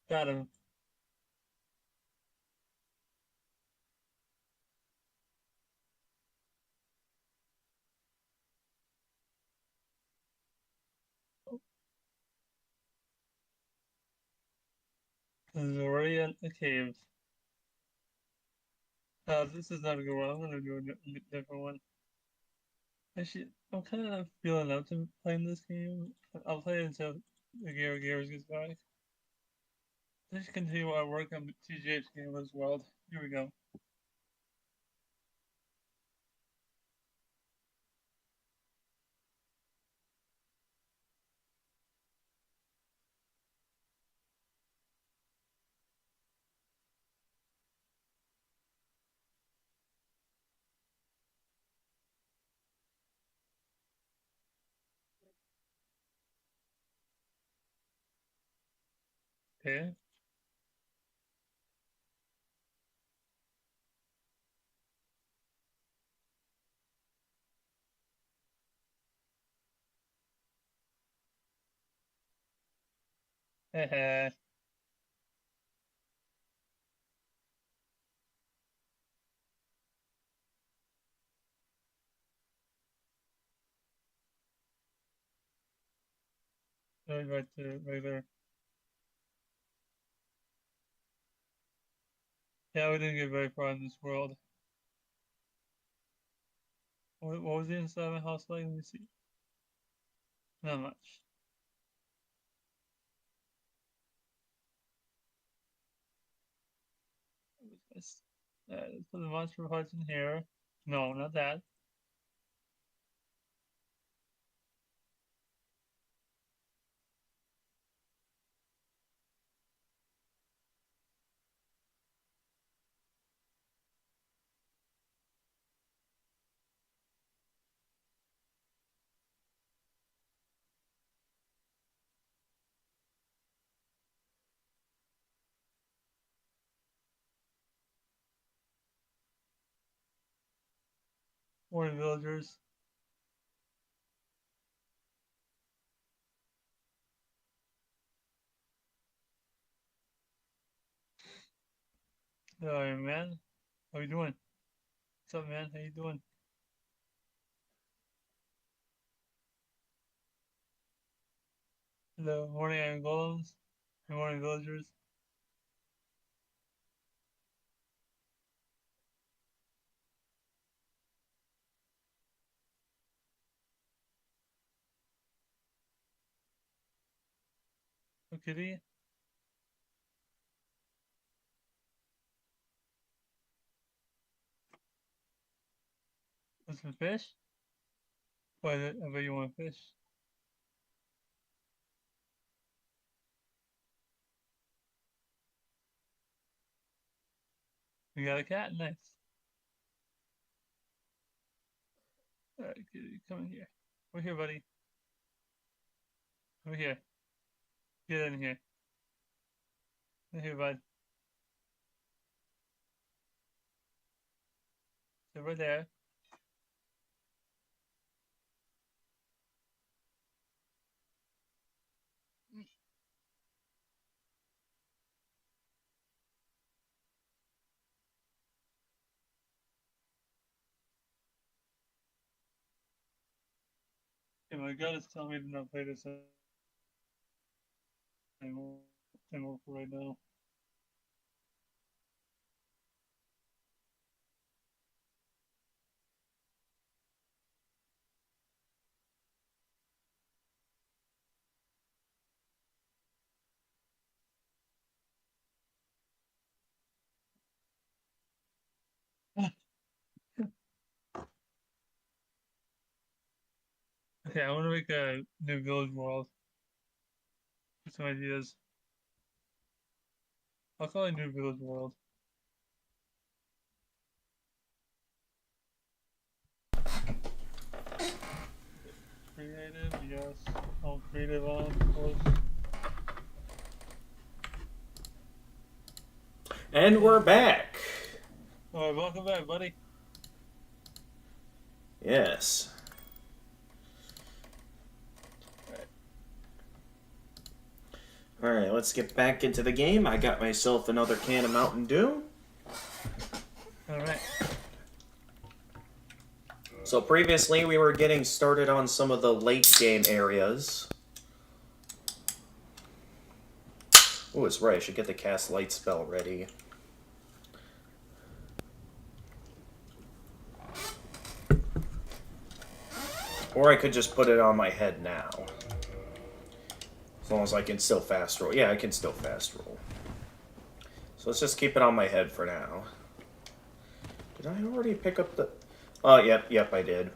Got him. There's already a cave. This is not a good one. I'm gonna do a different one. Actually, I'm kind of feeling up to playing this game. I'll play it until the Gears gets back. Let's continue our work on the TGH Gamers World. Here we go. Okay. Heh. Right there. Yeah, we didn't get very far in this world. What was the inside of my house like? Let me see. Not much. Let's put the monster parts in here. No, not that. More villagers. Alright, man. How you doing? What's up, man? How you doing? Hello, morning, Iron Golems. Good morning, villagers. Oh, kitty. Want some fish? Why, I bet you want fish. You got a cat? Nice. Alright, kitty, come in here. Over here, buddy. Over here. Get in here. In here, bud. Sit right there. Yeah, my God is telling me to not play this anymore for right now. Okay, I want to make a new village world. Get some ideas. I'll call it New Village World. Creative, yes. All creative on, of course. And we're back. Alright, welcome back, buddy. Yes. Alright, let's get back into the game. I got myself another can of Mountain Dew. Alright. So previously we were getting started on some of the late game areas. Oh, it's right. I should get the cast light spell ready. Or I could just put it on my head now. As long as I can still fast roll. Yeah, I can still fast roll. So let's just keep it on my head for now. Did I already pick up the... Oh, yep, I did.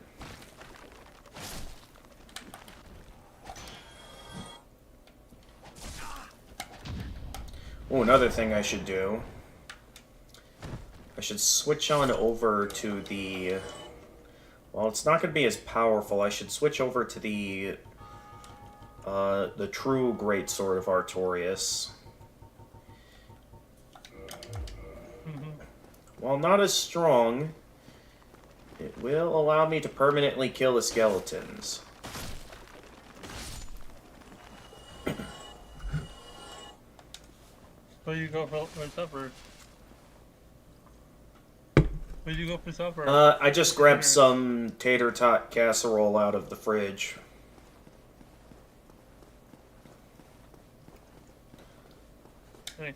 Oh, another thing I should do. I should switch on over to the... Well, it's not going to be as powerful. I should switch over to the true Great Sword of Artorias. While not as strong, it will allow me to permanently kill the skeletons. Where you go for supper? Where'd you go for supper? I just grabbed some tater tot casserole out of the fridge. Nice.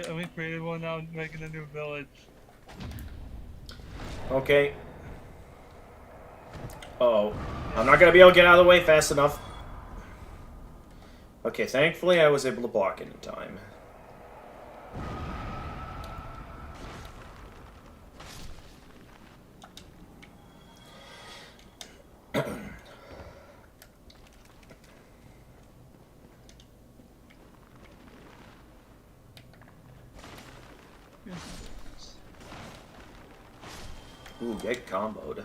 We created one now, making a new village. Okay. Uh-oh. I'm not gonna be able to get out of the way fast enough. Okay, thankfully I was able to block it in time. Ooh, get comboed.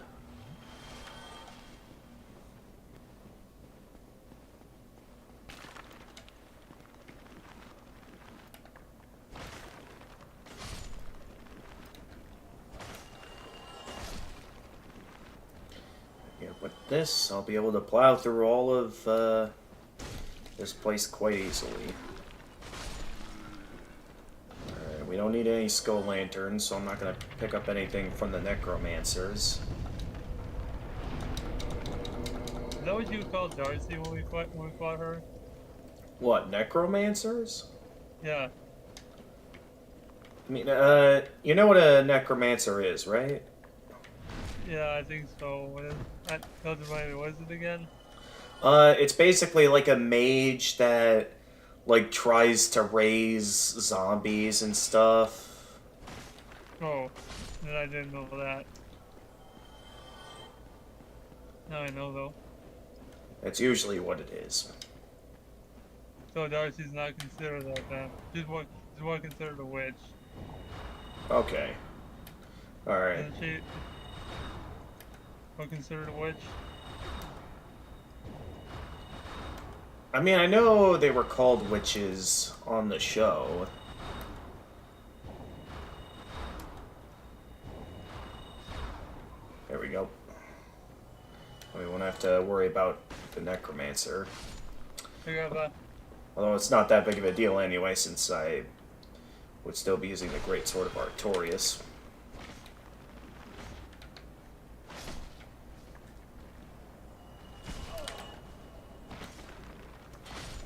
Yeah, with this, I'll be able to plow through all of this place quite easily. Alright, we don't need any skull lanterns, so I'm not going to pick up anything from the necromancers. Is that what you called Darcy when we fought her? What, necromancers? Yeah. I mean, you know what a necromancer is, right? Yeah, I think so. What is it again? It's basically like a mage that, like, tries to raise zombies and stuff. Oh, then I didn't know that. Now I know, though. That's usually what it is. So Darcy's not considered that then. She's more considered a witch. Okay. Alright. Isn't she more considered a witch? I mean, I know they were called witches on the show. There we go. We won't have to worry about the necromancer. Although it's not that big of a deal anyway, since I would still be using the Great Sword of Artorias.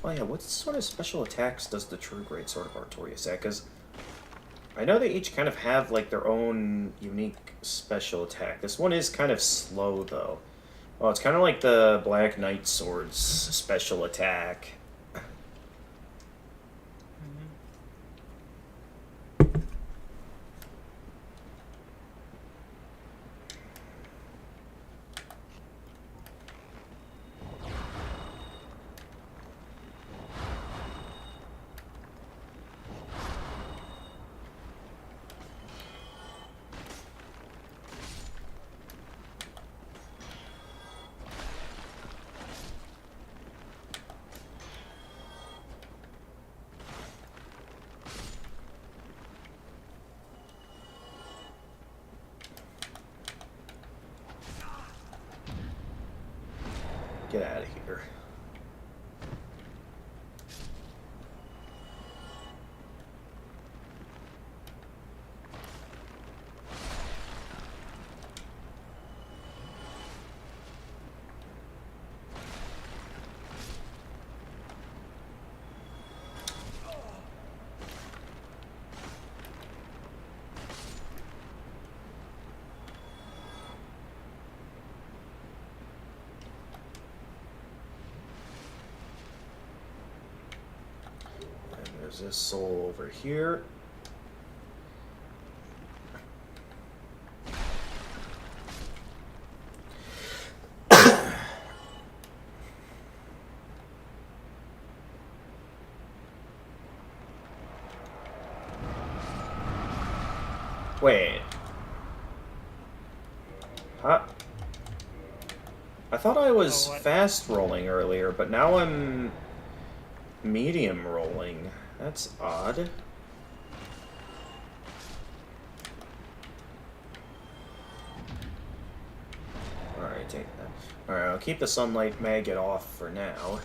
Oh yeah, what sort of special attacks does the true Great Sword of Artorias have? Because I know they each kind of have like their own unique special attack. This one is kind of slow though. Oh, it's kind of like the Black Knight Sword's special attack. There's this soul over here. Wait. Huh? I thought I was fast rolling earlier, but now I'm medium rolling. That's odd. Alright, take that. Alright, I'll keep the sunlight maggot off for now.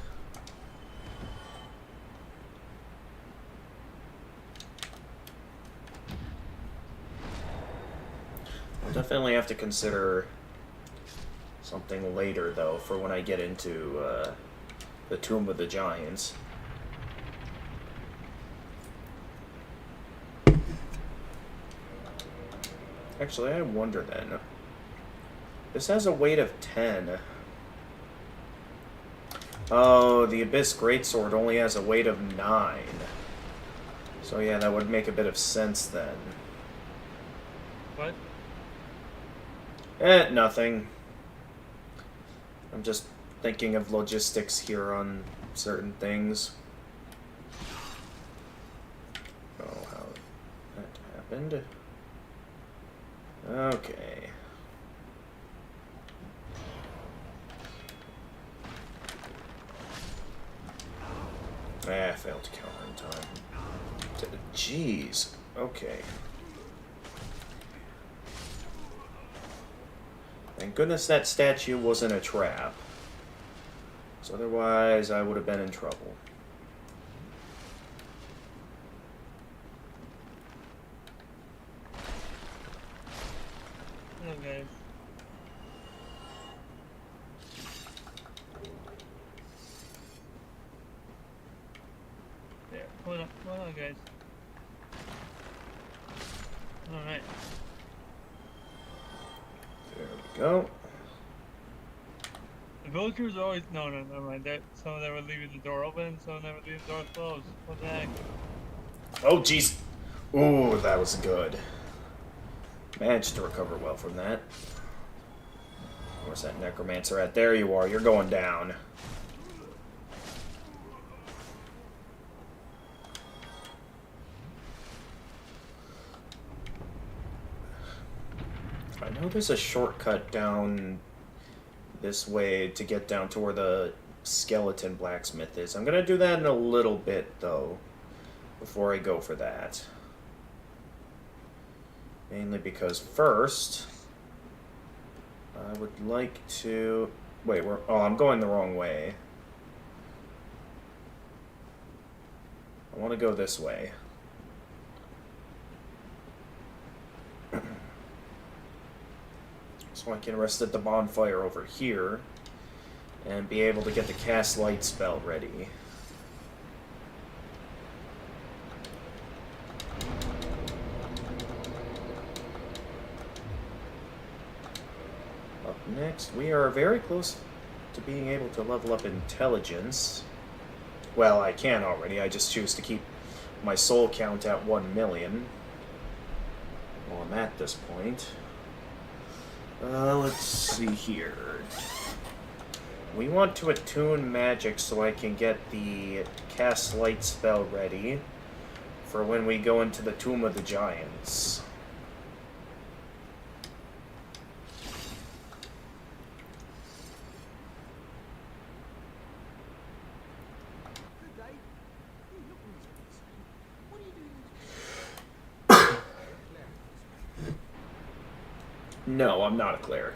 I'll definitely have to consider something later, though, for when I get into the Tomb of the Giants. Actually, I wonder then. This has a weight of 10. Oh, the Abyss Greatsword only has a weight of 9. So yeah, that would make a bit of sense then. What? Nothing. I'm just thinking of logistics here on certain things. Oh, how that happened. Okay. I failed to counter in time. Jeez. Okay. Thank goodness that statue wasn't a trap. So otherwise, I would have been in trouble. Okay. There. Hold on, guys. Alright. There we go. The villagers are always... No, never mind. Some of them were leaving the door open, some of them were leaving the door closed. What the heck? Oh, jeez. Ooh, that was good. Managed to recover well from that. Where's that necromancer at? There you are. You're going down. I know there's a shortcut down this way to get down to where the skeleton blacksmith is. I'm gonna do that in a little bit, though, before I go for that. Mainly because first, I would like to... Wait, oh, I'm going the wrong way. I want to go this way. So I can rest at the bonfire over here and be able to get the cast light spell ready. Up next, we are very close to being able to level up intelligence. Well, I can already, I just choose to keep my soul count at 1 million. Well, I'm at this point. Let's see here. We want to attune magic so I can get the cast light spell ready for when we go into the Tomb of the Giants. No, I'm not a cleric.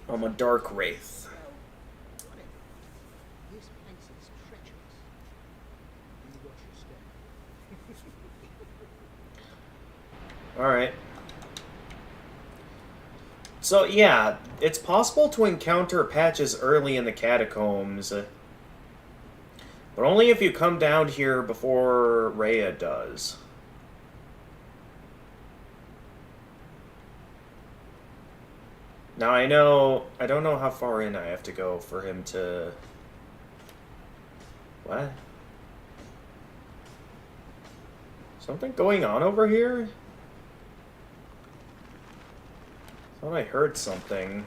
I'm a dark wraith. This place is treacherous. You watch your step. Alright. So, yeah, it's possible to encounter patches early in the catacombs, but only if you come down here before Rhea does. Now I don't know how far in I have to go for him to... What? Something going on over here? Thought I heard something.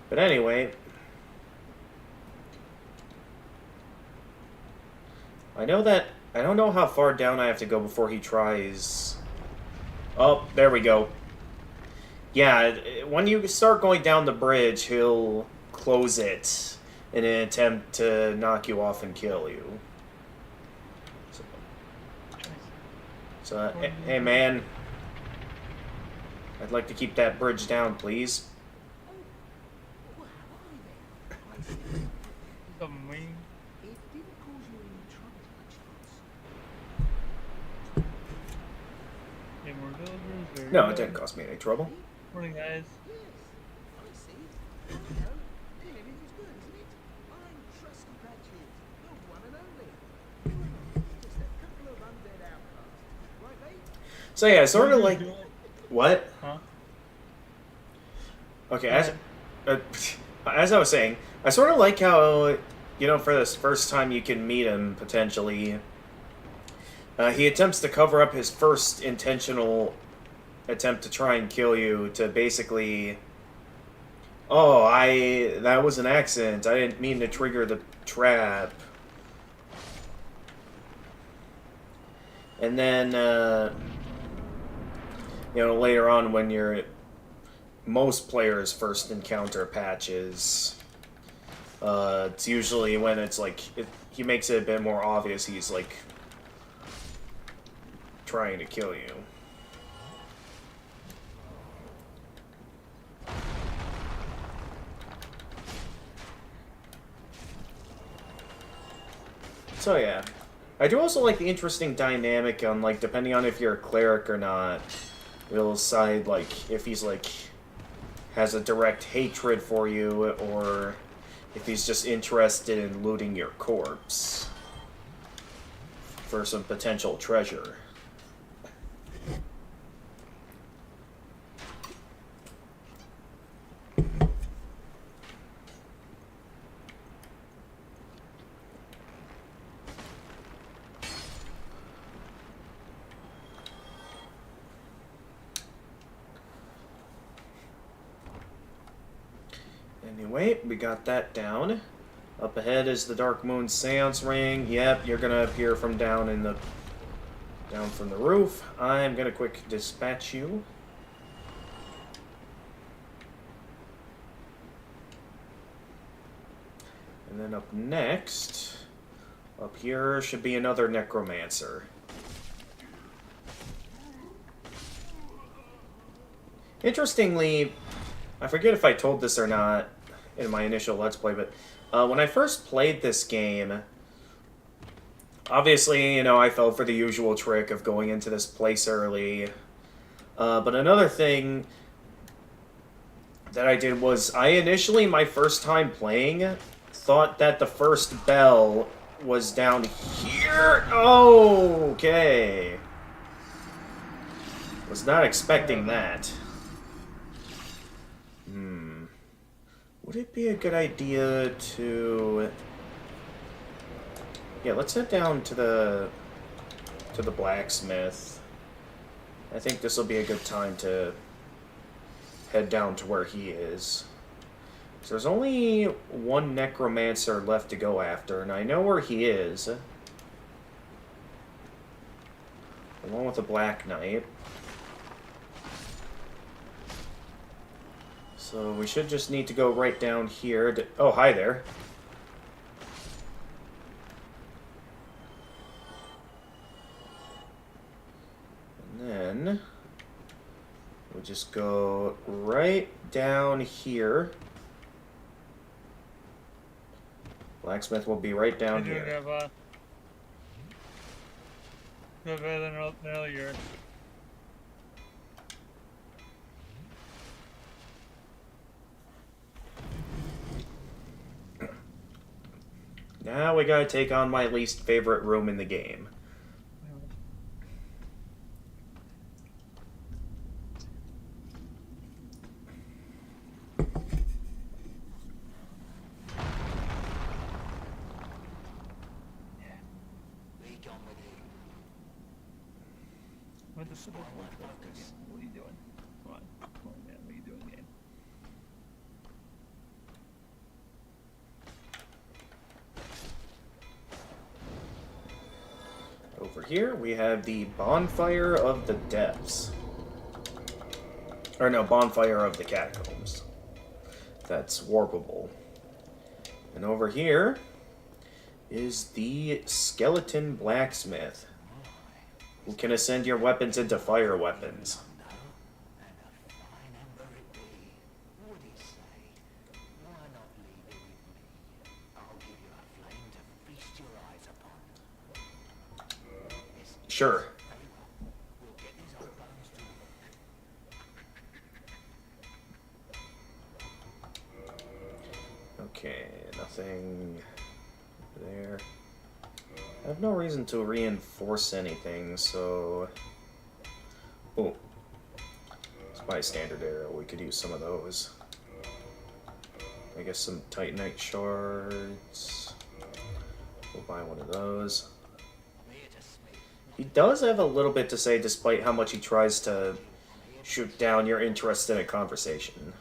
But anyway, I don't know how far down I have to go before he tries. Oh, there we go. Yeah, when you start going down the bridge, he'll close it in an attempt to knock you off and kill you. So hey man, I'd like to keep that bridge down, please. Something. It didn't cause you any trouble, by chance. Any more villagers? Or No, it didn't cost me any trouble. Morning, guys. Yes, I see. You know, living is good, isn't it? I'm Trusty Patches, the one and only. You and I, just a couple of undead outcasts. Right, mate? So yeah, sort of like... What? Huh? Okay, as I was saying, I sort of like how, you know, for this first time you can meet him, potentially, he attempts to cover up his first intentional attempt to try and kill you, to basically, oh, that was an accident, I didn't mean to trigger the trap. And then, you know, later on when most players first encounter Patches, it's usually when it's like, he makes it a bit more obvious he's like trying to kill you. So yeah, I do also like the interesting dynamic on, like, depending on if you're a cleric or not, it'll decide, like, if he's like has a direct hatred for you, or if he's just interested in looting your corpse for some potential treasure. Anyway, we got that down. Up ahead is the Dark Moon Seance Ring. Yep, you're gonna appear from down from the roof. I'm gonna quick dispatch you. And then up next, up here should be another Necromancer. Interestingly, I forget if I told this or not in my initial Let's Play, but when I first played this game, obviously, you know, I fell for the usual trick of going into this place early. But another thing that I did was, I initially, my first time playing, thought that the first bell was down here. Oh, okay. Was not expecting that. Would it be a good idea to... Yeah, let's head down to the blacksmith. I think this will be a good time to head down to where he is. So there's only one necromancer left to go after, and I know where he is. Along with the Black Knight. So we should just need to go right down here to... Oh, hi there. And then we'll just go right down here. Blacksmith will be right down here. Good better than earlier. Now we gotta take on my least favorite room in the game. What the fuck? What are you doing? Come on, man. What are you doing, game? Over here, we have the Bonfire of the Depths. Or no, Bonfire of the Catacombs. That's warpable. And over here is the Skeleton Blacksmith, who can ascend your weapons into fire weapons. Sure. Okay, nothing there. I have no reason to reinforce anything, so... Oh. It's my standard arrow. We could use some of those. I guess some Titanite shards. We'll buy one of those. He does have a little bit to say, despite how much he tries to shoot down your interest in a conversation.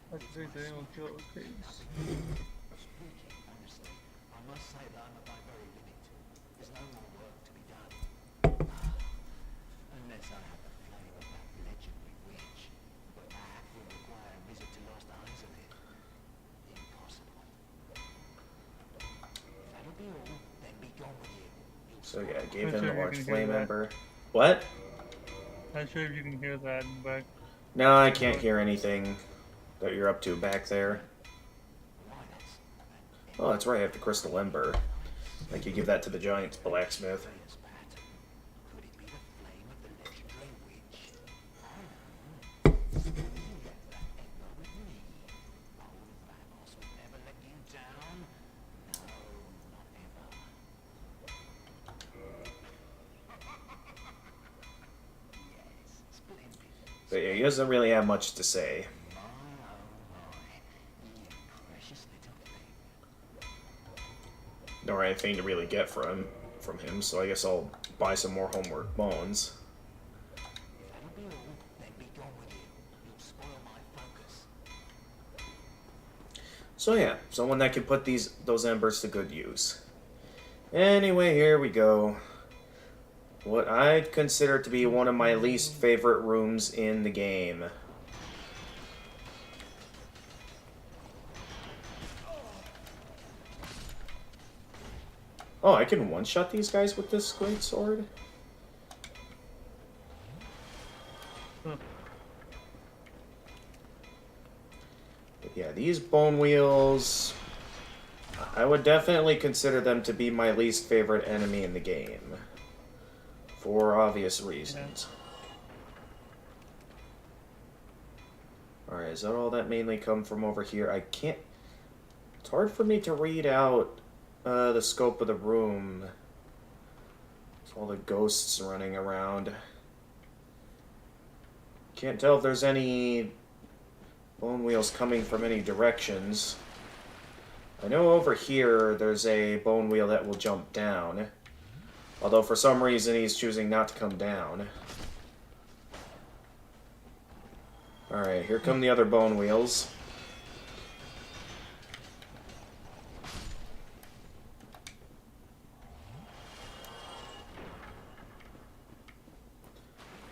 I think they don't kill those pigs. I must say that I'm at my very limit. There's no more work to be done. Unless I have the flame of that legendary witch. But that will require a visit to Lost Eyes of it. Impossible. If that'll be all, then be gone with you. So yeah, I gave Not him sure the if you large can hear flame that. ember. What? Not sure if you can hear that in the back. No, I can't hear anything that you're up to back there. Oh, that's right, I have the crystal ember. I could give that to the giant blacksmith. Could it be the flame of the legendary witch? I know. You get that ember with me. Old Vamos would never let you down. No, not ever. Yes, splendid. But yeah, he doesn't really have much to say. My, oh my. You precious little thing. Nor anything to really get from him, so I guess I'll buy some more homework bones. If that'll be all, then be gone with you. You'll spoil my focus. So yeah, someone that can put those embers to good use. Anyway, here we go. What I'd consider to be one of my least favorite rooms in the game. Oh, I can one-shot these guys with this great sword? But yeah, these bone wheels... I would definitely consider them to be my least favorite enemy in the game. For obvious reasons. Alright, is that all that mainly come from over here? I can't... It's hard for me to read out the scope of the room. With all the ghosts running around. Can't tell if there's any bone wheels coming from any directions. I know over here there's a bone wheel that will jump down. Although for some reason he's choosing not to come down. Alright, here come the other bone wheels.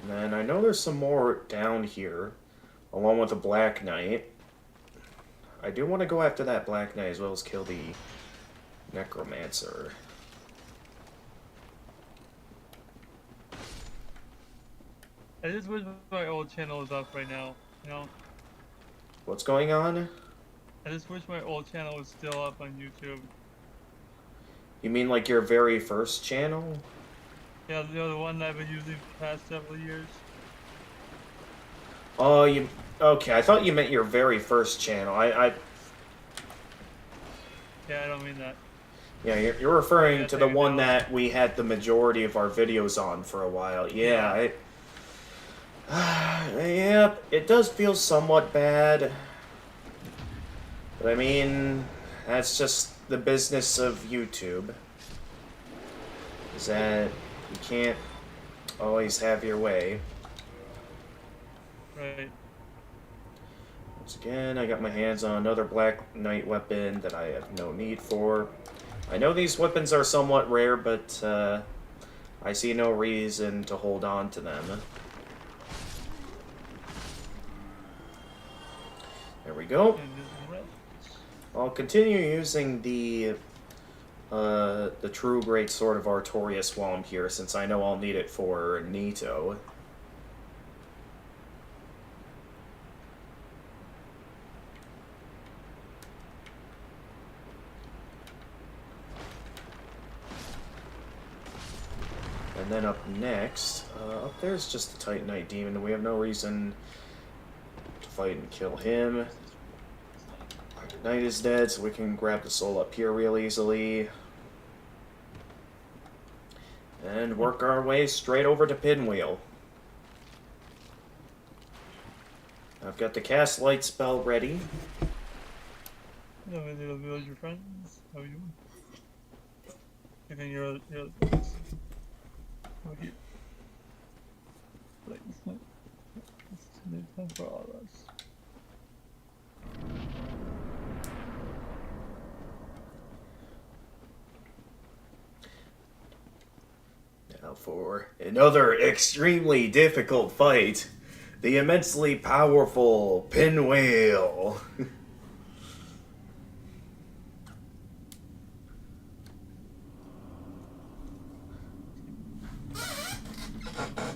And then I know there's some more down here, along with the Black Knight. I do want to go after that Black Knight as well as kill the Necromancer. I just wish my old channel was up right now, you know? What's going on? I just wish my old channel was still up on YouTube. You mean like your very first channel? Yeah, the one that I've been using for the past several years. Oh, you... Okay, I thought you meant your very first channel. Yeah, I don't mean that. Yeah, you're referring Yeah, to the one no. that we had the majority of our videos on for a while. Yeah, yep, it does feel somewhat bad. But I mean, that's just the business of YouTube. Is that you can't always have your way. Right. Once again, I got my hands on another Black Knight weapon that I have no need for. I know these weapons are somewhat rare, but I see no reason to hold on to them. There we go. I'll continue using the true great sword of Artorias while I'm here, since I know I'll need it for Nito. And then up next, up there's just the Titanite Demon. We have no reason to fight and kill him. Knight is dead, so we can grab the soul up here real easily. And work our way straight over to Pinwheel. I've got the cast light spell ready. Hello, little villager friends. How are you doing? Checking your over here. Right, it's time for all of us. Now for another extremely difficult fight. The immensely powerful Pinwheel. Okay.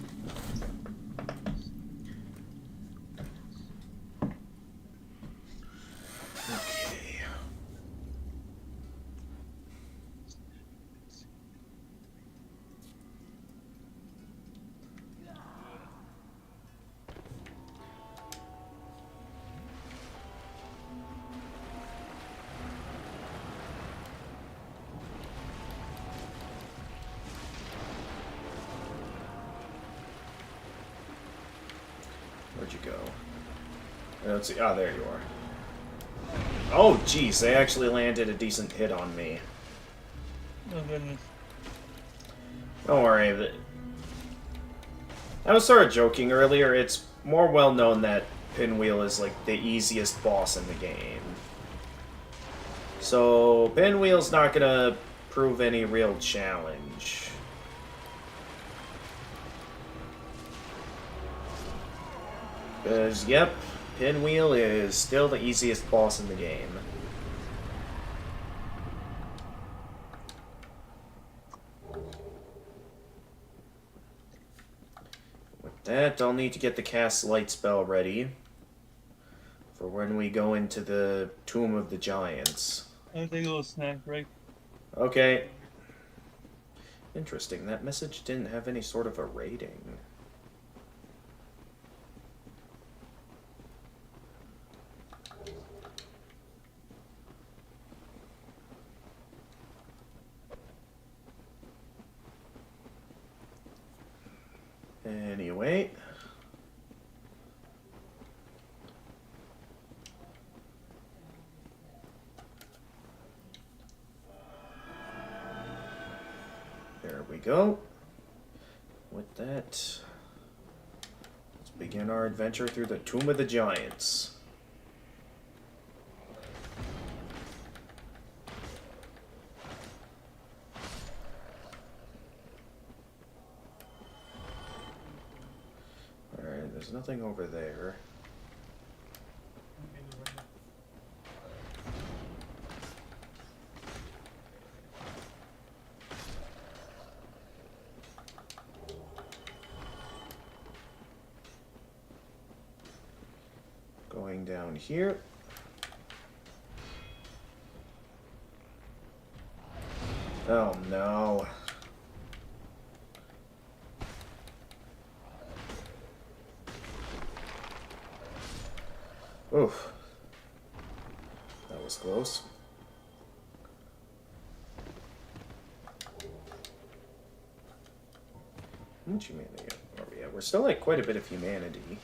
Where'd you go? Let's see. Ah, there you are. Oh, jeez, they actually landed a decent hit on me. Oh goodness. Don't worry. I was sort of joking earlier. It's more well known that Pinwheel is like the easiest boss in the game. So Pinwheel's not gonna prove any real challenge. Because, yep, Pinwheel is still the easiest boss in the game. With that, I'll need to get the cast light spell ready for when we go into the Tomb of the Giants. I'm gonna take a little snack break. Okay. Interesting, that message didn't have any sort of a rating. Anyway. There we go. With that, let's begin our adventure through the Tomb of the Giants. Alright, there's nothing over there. here. Oh no. Oof. That was close. How much humanity are we at? We're still at quite a bit of humanity.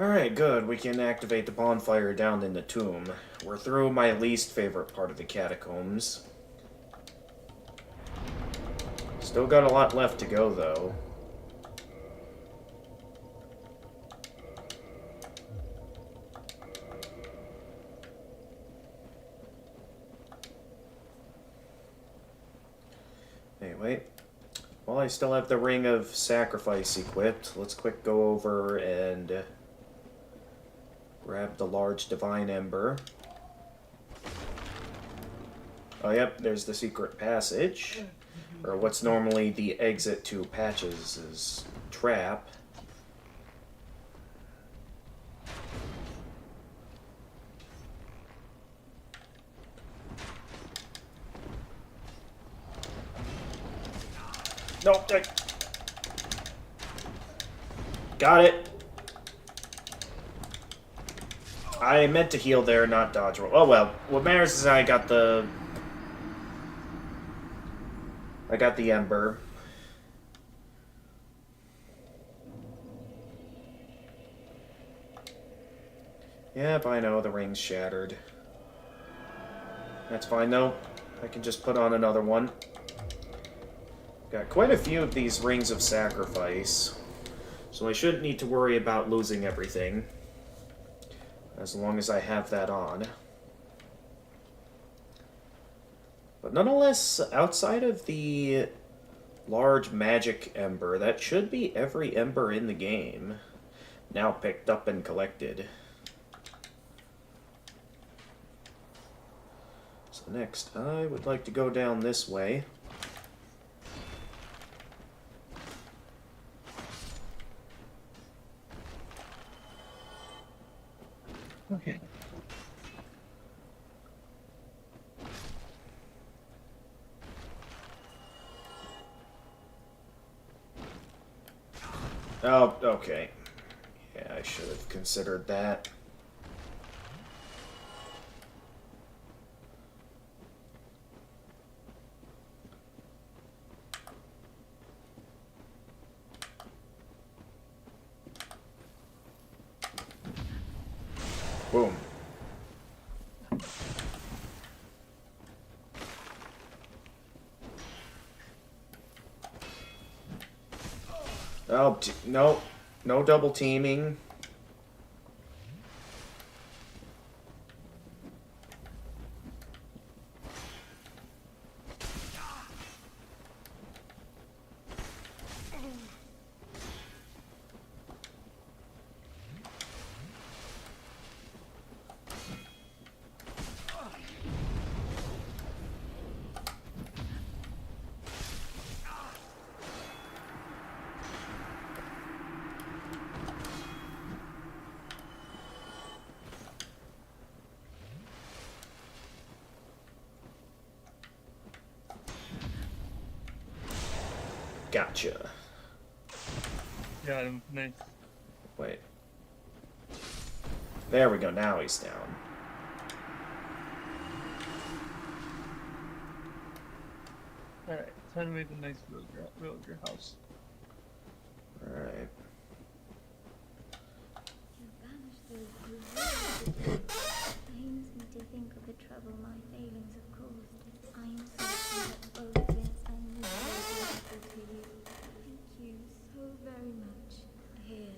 Alright, good. We can activate the bonfire down in the tomb. We're through my least favorite part of the catacombs. Still got a lot left to go, though. Anyway, while I still have the Ring of Sacrifice equipped, let's quick go over and grab the large Divine Ember. Oh, yep, there's the secret passage. Or what's normally the exit to Patches' trap. Nope. Got it. I meant to heal there, not dodge roll. Oh well. What matters is I got the ember. Yep, I know the ring's shattered. That's fine though. I can just put on another one. Got quite a few of these rings of sacrifice, so I shouldn't need to worry about losing everything, as long as I have that on. But nonetheless, outside of the large magic ember, that should be every ember in the game now picked up and collected. So next, I would like to go down this way. Okay. Oh, okay. Yeah, I should have considered that. Boom. Oh, no. No double teaming. Gotcha. Got him. Nice. Wait. There we go, now he's down. Alright, time to make a nice villager house. Alright. You banish those who really did. Pains me to think of the trouble my failings have caused. I am certain that both Vince and me are grateful to you. Thank you so very much. Here,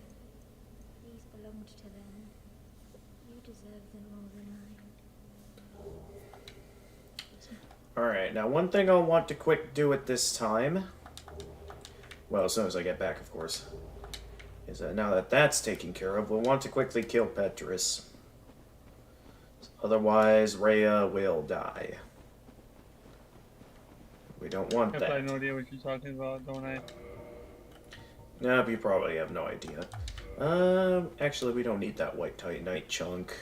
these belonged to them. You deserve them more than I. Alright, now one thing I'll want to quick do at this time, well, as soon as I get back, of course, is that now that that's taken care of, we'll want to quickly kill Petrus. Otherwise, Rhea will die. We don't want I that. have no idea what you're talking about, don't I? Nope, you probably have no idea. Actually, we don't need that white titanite chunk.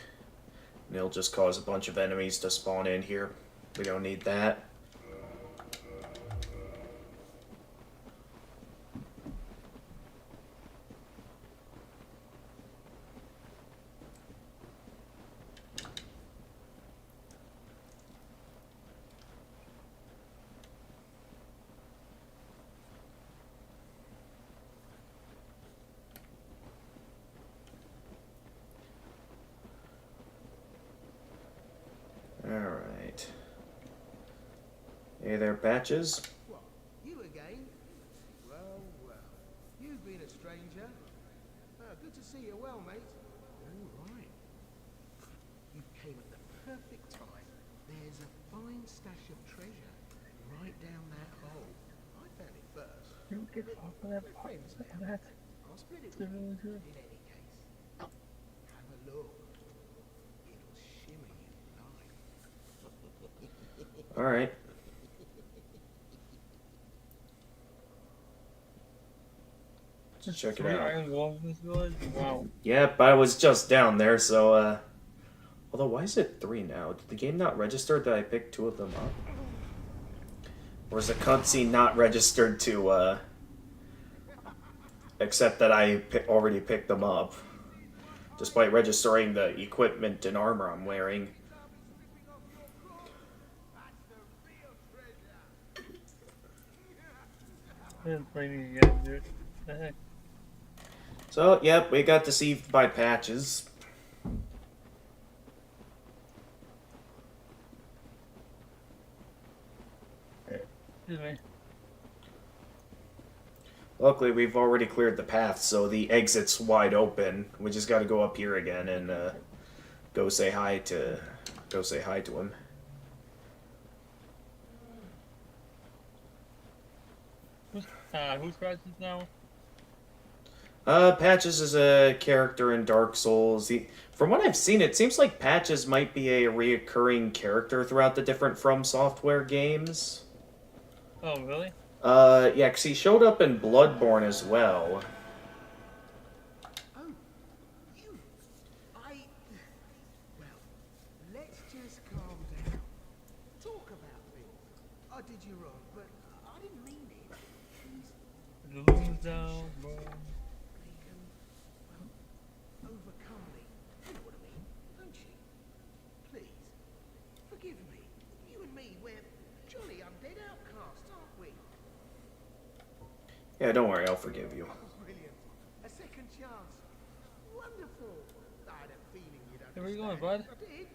And it'll just cause a bunch of enemies to spawn in here. We don't need that. Alright. Hey there, Patches. What, you again? Well, well, you've been a stranger. Good to see you well, mate. All right. You came at the perfect time. There's a fine stash of treasure right down that hole. I found it first. You get off of that part. That. I'll split it with you. Really good. In any case, have a look. It'll shimmer you like. Alright. Just check it 3 out. iron walls in this village? Wow. Yep, I was just down there, so, although, why is it 3 now? Did the game not register that I picked 2 of them up? Or is the cutscene not registered to, accept that I already picked them up? Despite registering the equipment and armor I'm wearing. It's raining again, dude. What the heck? So, yep, we got deceived by Patches. Excuse me. Luckily, we've already cleared the path, so the exit's wide open. We just gotta go up here again and, go say hi to him. Who's Patches now? Patches is a character in Dark Souls. From what I've seen, it seems like Patches might be a reoccurring character throughout the different From Software games. Oh, really? Yeah, because he showed up in Bloodborne as well. Oh, you. Well, let's just calm down. Talk about things. I did you wrong, but I didn't mean it. Please, The moon's down, bro. they can, well, overcome me. You know what I mean, don't you? Please, forgive me. You and me, we're jolly undead outcasts, aren't we? Yeah, don't worry, I'll forgive you. Brilliant. A second chance. Wonderful. I had a feeling you'd understand. Hey, where you going, bud? I did.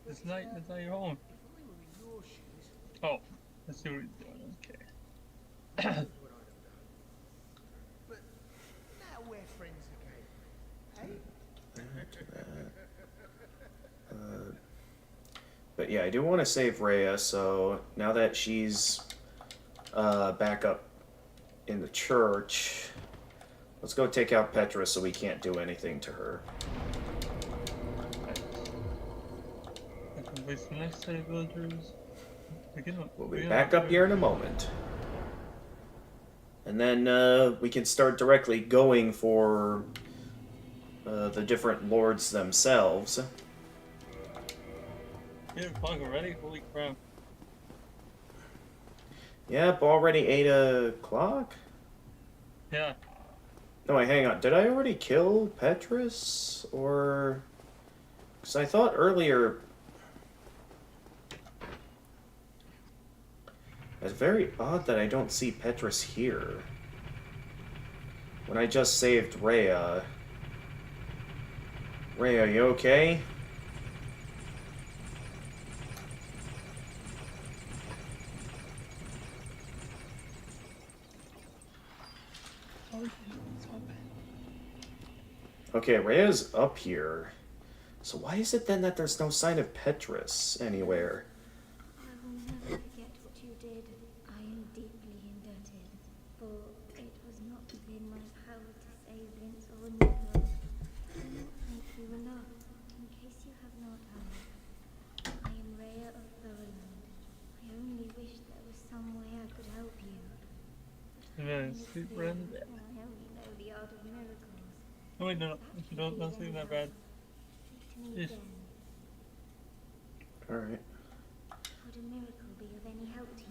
It's night. It's not your home. If I were in your shoes, Oh, let's see what he's doing. Okay. I knows what I'd have done. But now we're friends again. Hey? But yeah, I do want to save Rhea, so now that she's back up in the church, let's go take out Petra so we can't do anything to her. I can place the next set of villagers. We'll be back up here in a moment. And then we can start directly going for the different lords themselves. You're punk already? Holy crap. Yep, already 8 o'clock? Yeah. No, wait, hang on. Did I already kill Petrus? Or... Because I thought earlier... It's very odd that I don't see Petrus here. When I just saved Rhea. Rhea, you okay? Okay, Rhea's up here. So why is it then that there's no sign of Petrus anywhere? I will never forget what you did. I am deeply indebted, for it was not within my power to save Vince or Nico. I cannot thank you enough, in case you have not heard. I am Rhea of Thorland. I only wish there was some way I could help you. And then super in there. And I only know the art of miracles. Oh wait, no, don't seem that bad. Speak to me Jeez. again. Alright. Would a miracle be of any help to you?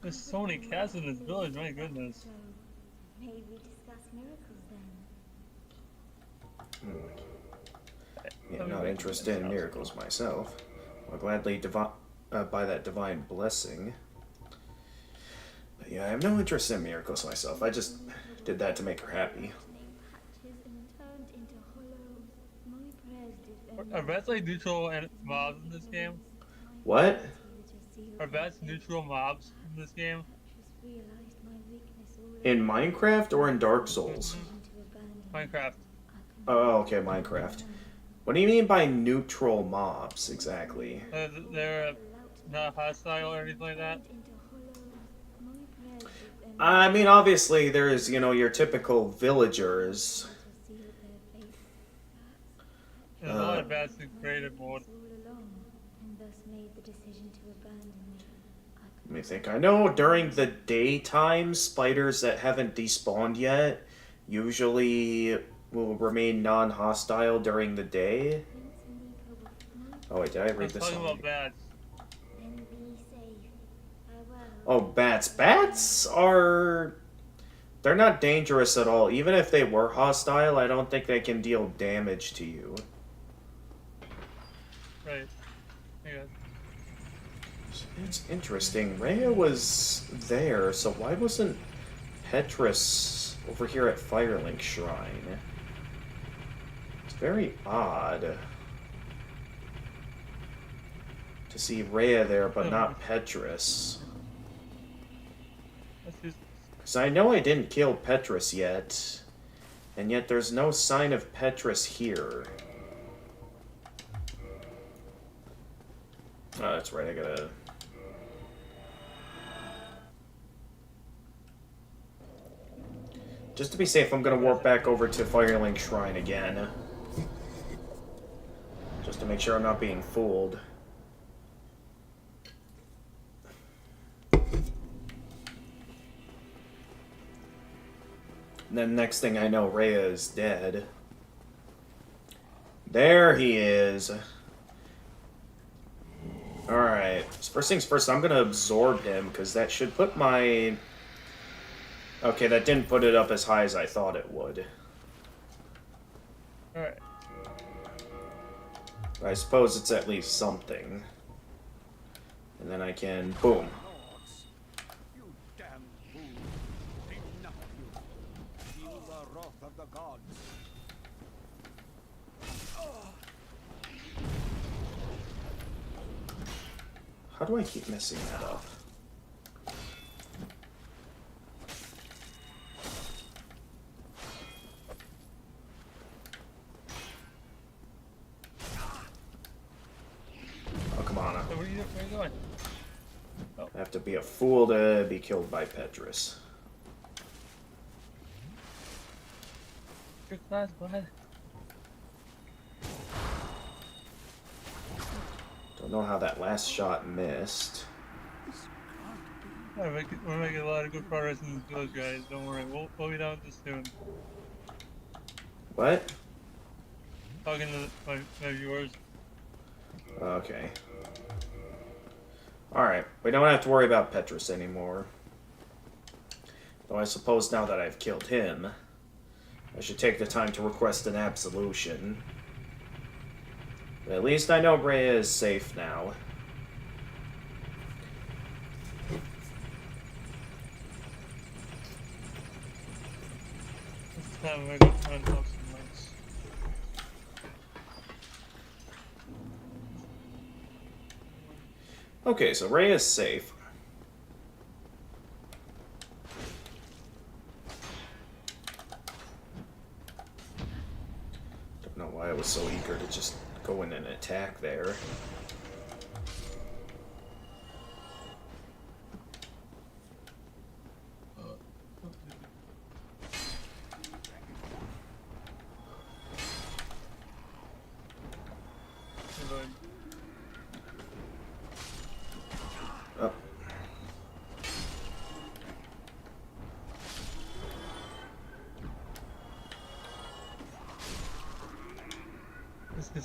There's so many cats in this village, my goodness. So, may we discuss miracles then? Yeah, not interested in miracles myself. I'll gladly buy that divine blessing. But yeah, I have no interest in miracles myself. I just did that to make her happy. Are bats like neutral mobs in this game? What? Are bats neutral mobs in this game? In Minecraft or in Dark Souls? Minecraft. Oh, okay, Minecraft. What do you mean by neutral mobs, exactly? They're not hostile or anything like that? I mean, obviously, there's, you know, your typical villagers. There's a lot of bats in creative mode. Let me think. I know during the daytime, spiders that haven't despawned yet usually will remain non-hostile during the day. Oh wait, did I read this Talking song? about bats. Oh, bats. Bats are... They're not dangerous at all. Even if they were hostile, I don't think they can deal damage to you. Right. Yeah. It's interesting. Rhea was there, so why wasn't Petrus over here at Firelink Shrine? It's very odd to see Rhea there, but not Petrus. Because I know I didn't kill Petrus yet, and yet there's no sign of Petrus here. Oh, that's right, I gotta... Just to be safe, I'm gonna warp back over to Firelink Shrine again. Just to make sure I'm not being fooled. And then next thing I know, Rhea is dead. There he is. Alright, first things first, I'm gonna absorb him, because that should put my... Okay, that didn't put it up as high as I thought it would. Alright. I suppose it's at least something. And then I can... Boom. You damn fool! Enough of you! Feel the wrath of the gods! How do I keep messing that up? Oh, come on. So where are you going? Oh. I have to be a fool to be killed by Petrus. Your class, go ahead. Don't know how that last shot missed. We're making a lot of good progress in this village, guys. Don't worry, we'll be done with this soon. What? Talking to my viewers. Okay. Alright, we don't have to worry about Petrus anymore. Though I suppose now that I've killed him, I should take the time to request an absolution. But at least I know Rhea is safe now. This time we're going to turn off some lights. Okay, so Rhea is safe. Don't know why I was so eager to just go in and attack there. Oh.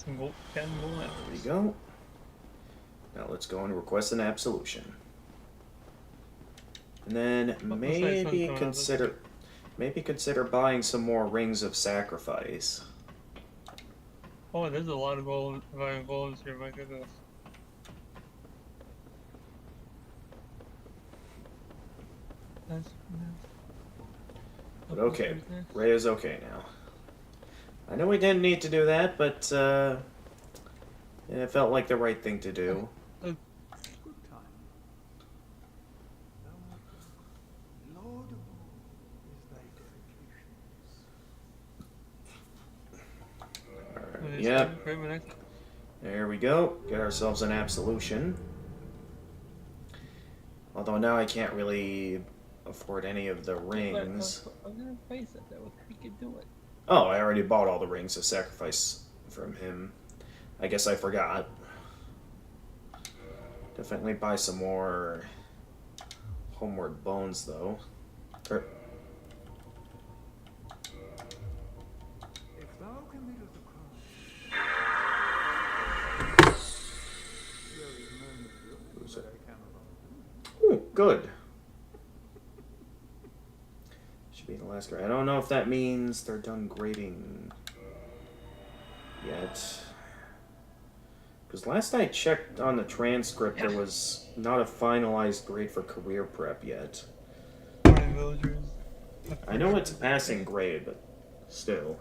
some gold, 10 gold There we apples. go. Now let's go and request an absolution. And then Looks like maybe something coming up. consider buying some more rings of sacrifice. Oh, there's a lot of gold, golems here, my goodness. But okay, Ray is okay now. I know we didn't need to do that, but it felt like the right thing to do. Good time. Laudable is thy dedications. Alright, yep. There we go. Get ourselves an absolution. Although now I can't really afford any of the rings. I'm gonna face it, that we could do it. Oh, I already bought all the rings of sacrifice from him. I guess I forgot. Definitely buy some more homeward bones, though. If thou can rid of the crowd, there is no miracle that I cannot do. Ooh, good. Should be the last guy. I don't know if that means they're done grading yet. Because last I checked on the transcript, there was not a finalized grade for career prep yet. I know it's a passing grade, but still.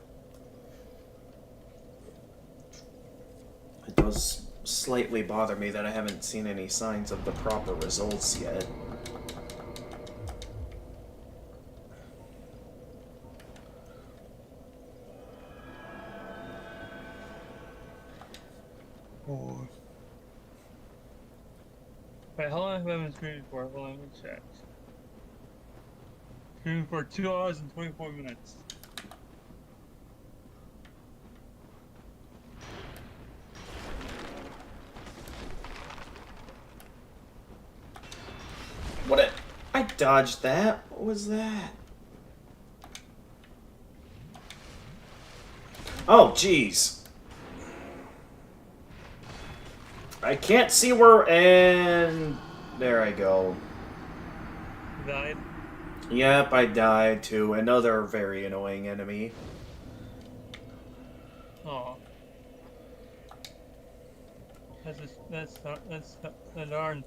It does slightly bother me that I haven't seen any signs of the proper results yet. Wait, how long have I been streaming for? Hold on, let me check. Streaming for 2 hours and 24 minutes. What? I dodged that. What was that? Oh, jeez. I can't see where, and there I go. You died? Yep, I died to another very annoying enemy. Oh. That's darn.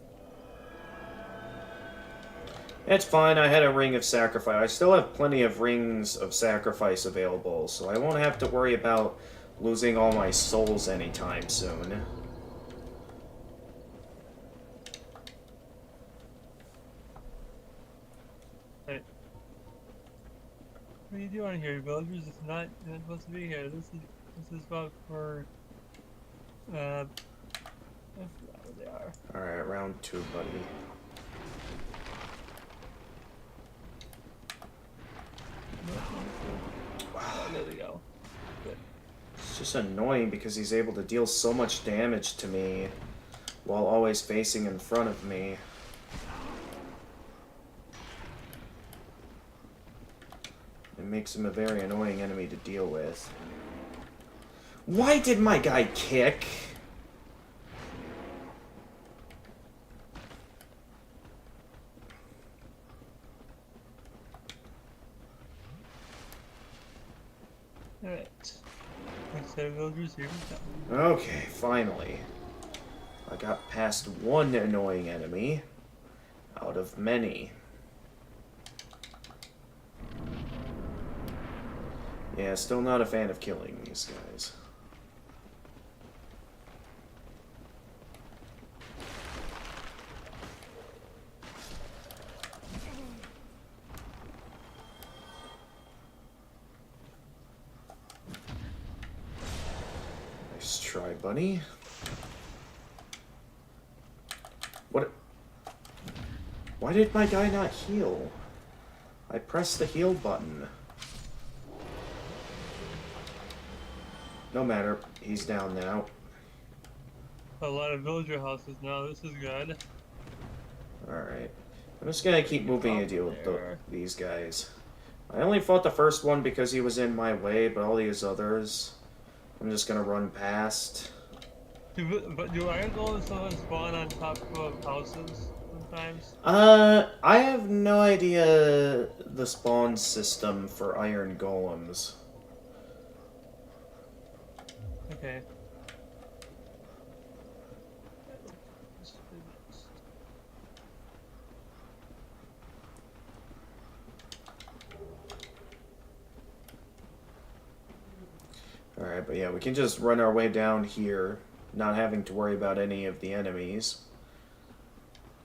It's fine, I had a ring of sacrifice. I still have plenty of rings of sacrifice available, so I won't have to worry about losing all my souls anytime soon. What are you doing here, villagers? It's not supposed to be here. This is about for I forgot what they are. Alright, round 2, buddy. Oh, there we go. Good. It's just annoying because he's able to deal so much damage to me while always facing in front of me. It makes him a very annoying enemy to deal with. Why did my guy kick? Alright. Next set of villagers, here we go. Okay, finally. I got past one annoying enemy out of many. Yeah, still not a fan of killing these guys. Nice try, bunny. What? Why did my guy not heal? I pressed the heal button. No matter, he's down now. A lot of villager houses now, this is good. Alright. I'm just gonna keep moving and deal with these guys. I only fought the first one because he was in my way, but all these others I'm just gonna run past. But do iron golems sometimes spawn on top of houses sometimes? I have no idea the spawn system for iron golems. Okay. Alright, but yeah, we can just run our way down here, not having to worry about any of the enemies.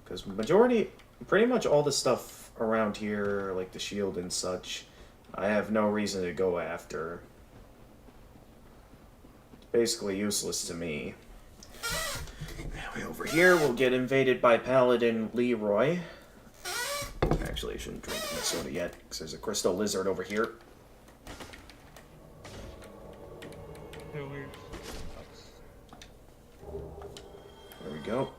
Because pretty much all the stuff around here, like the shield and such, I have no reason to go after. It's basically useless to me. Anyway, over here, we'll get invaded by Paladin Leroy. Actually, I shouldn't drink my soda yet, because there's a crystal lizard over here. There we go.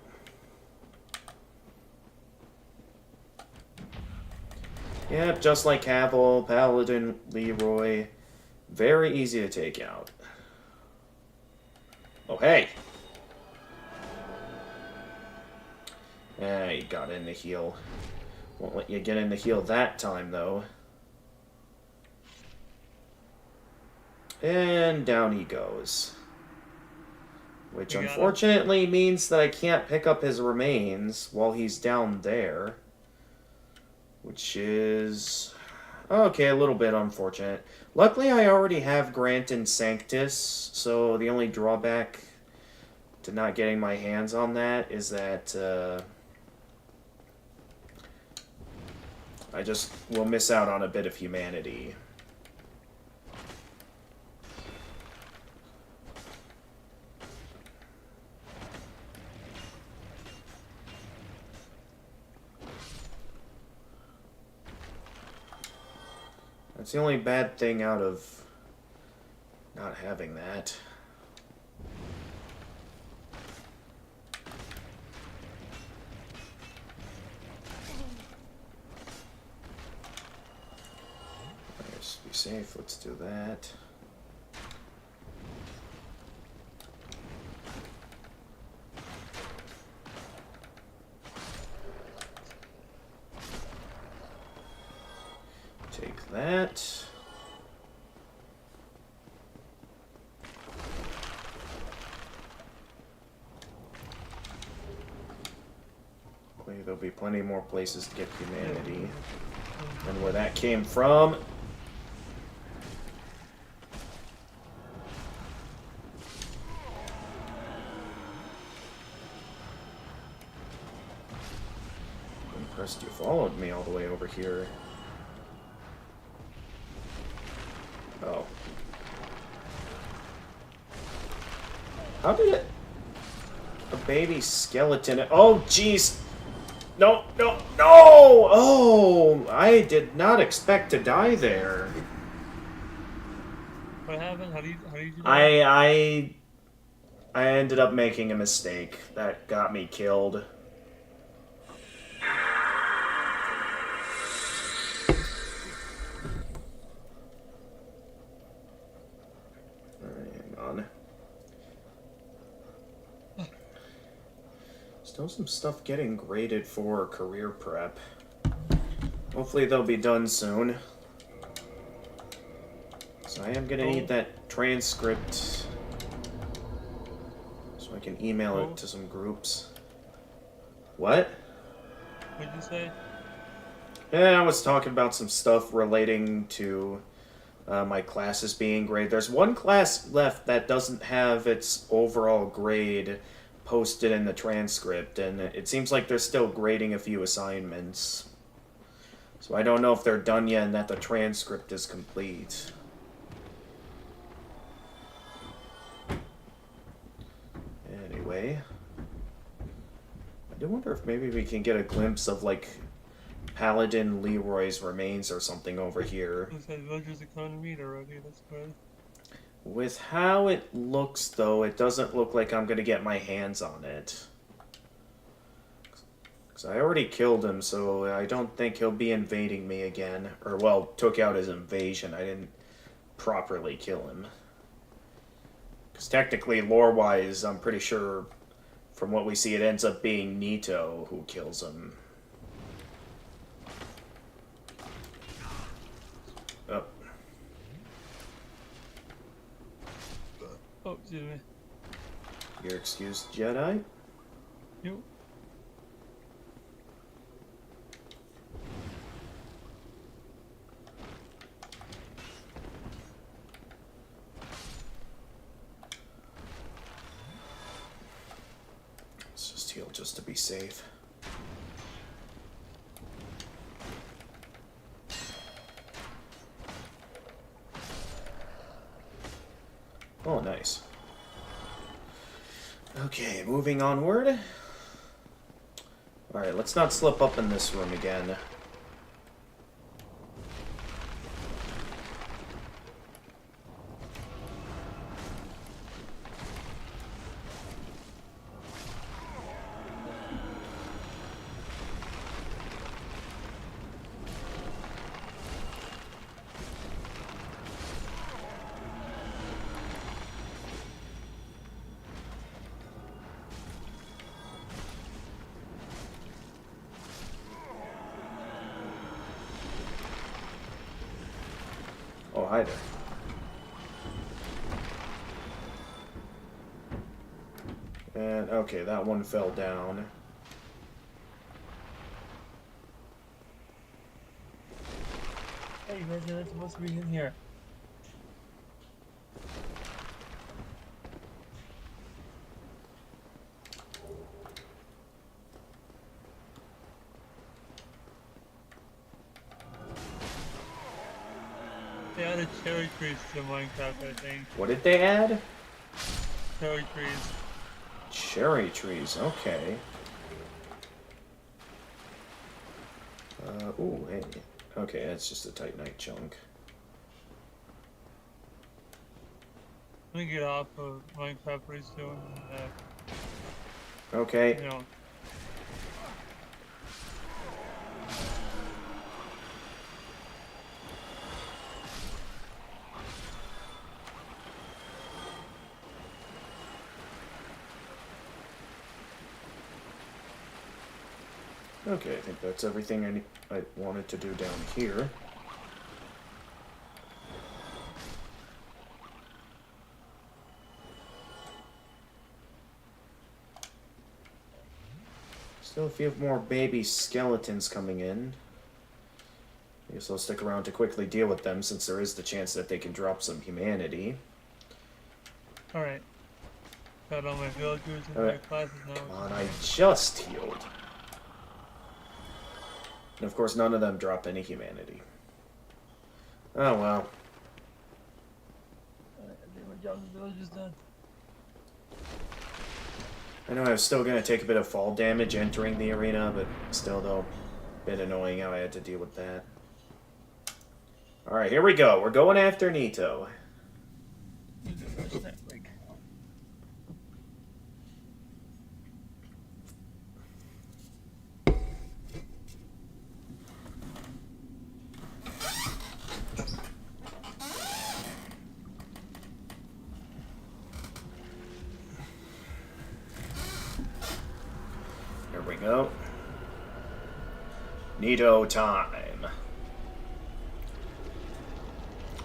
Yep, just like Cavill, Paladin, Leroy. Very easy to take out. Oh, hey! You got in the heal. Won't let you get in the heal that time, though. And down he goes. Which unfortunately means that I can't pick up his remains while he's down there. Which is... okay, a little bit unfortunate. Luckily, I already have Grant and Sanctus, so the only drawback to not getting my hands on that is that I just will miss out on a bit of humanity. That's the only bad thing out of not having that. Just be safe, let's do that. Take that. Hopefully there'll be plenty more places to get humanity than where that came from. Impressed you followed me all the way over here. Oh. How did it... a baby skeleton... oh, jeez! No, no, no! Oh! I did not expect to die there. What happened? How do you do that? I ended up making a mistake that got me killed. Still some stuff getting graded for career prep. Hopefully they'll be done soon. So I am gonna need that transcript so I can email it to some groups. What? What'd you say? Yeah, I was talking about some stuff relating to my classes being graded. There's one class left that doesn't have its overall grade posted in the transcript, and it seems like they're still grading a few assignments. So I don't know if they're done yet and that the transcript is complete. Anyway, I do wonder if maybe we can get a glimpse of, like, Paladin Leroy's remains or something over here. It said villagers economy already, that's good. With how it looks, though, it doesn't look like I'm going to get my hands on it. Because I already killed him, so I don't think he'll be invading me again. Or, well, took out his invasion. I didn't properly kill him. Because technically, lore-wise, I'm pretty sure from what we see, it ends up being Nito who kills him. Oh. Oh, excuse me. You're excused, Jedi? You. Let's just heal just to be safe. Oh, nice. Okay, moving onward. Alright, let's not slip up in this room again. Oh, hi there. And, okay, that one fell down. Hey, you guys are not supposed to be in here. They added cherry trees to Minecraft, I think. What did they add? Cherry trees. Cherry trees, okay. Ooh, hey. Okay, that's just a Titanite chunk. Let me get off of Minecraft pretty soon. Okay. You know. Okay, I think that's everything I wanted to do down here. Still a few more baby skeletons coming in. I guess I'll stick around to quickly deal with them since there is the chance that they can drop some humanity. Alright. Got all my villagers in their classes now. Come on, I just healed. And of course, none of them drop any humanity. Oh well. I think my job as a villager's done. I know I was still going to take a bit of fall damage entering the arena, but still, though, a bit annoying how I had to deal with that. Alright, here we go. We're going after Nito. Here we go. Nito time.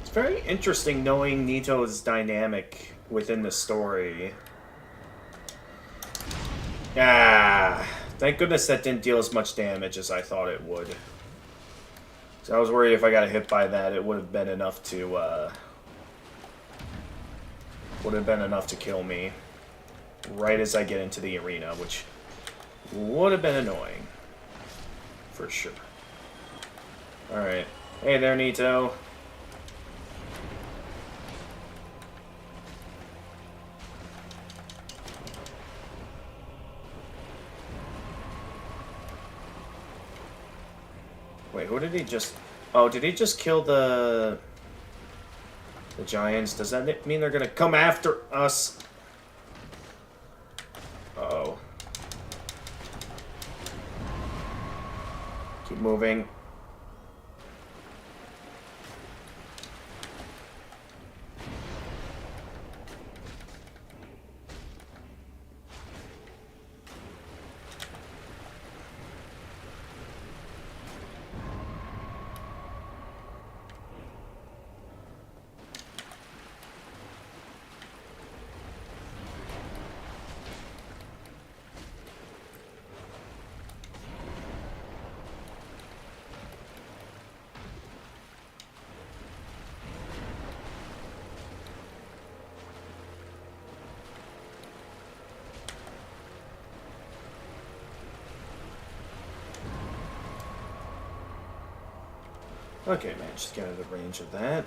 It's very interesting knowing Nito's dynamic within the story. Ah, thank goodness that didn't deal as much damage as I thought it would. So I was worried if I got hit by that, it would have been enough to, kill me right as I get into the arena, which would have been annoying. For sure. Alright. Hey there, Nito. Wait, who did he just... Oh, did he just kill the giants? Does that mean they're gonna come after us? Uh-oh. Keep moving. Okay, man, just get out of the range of that.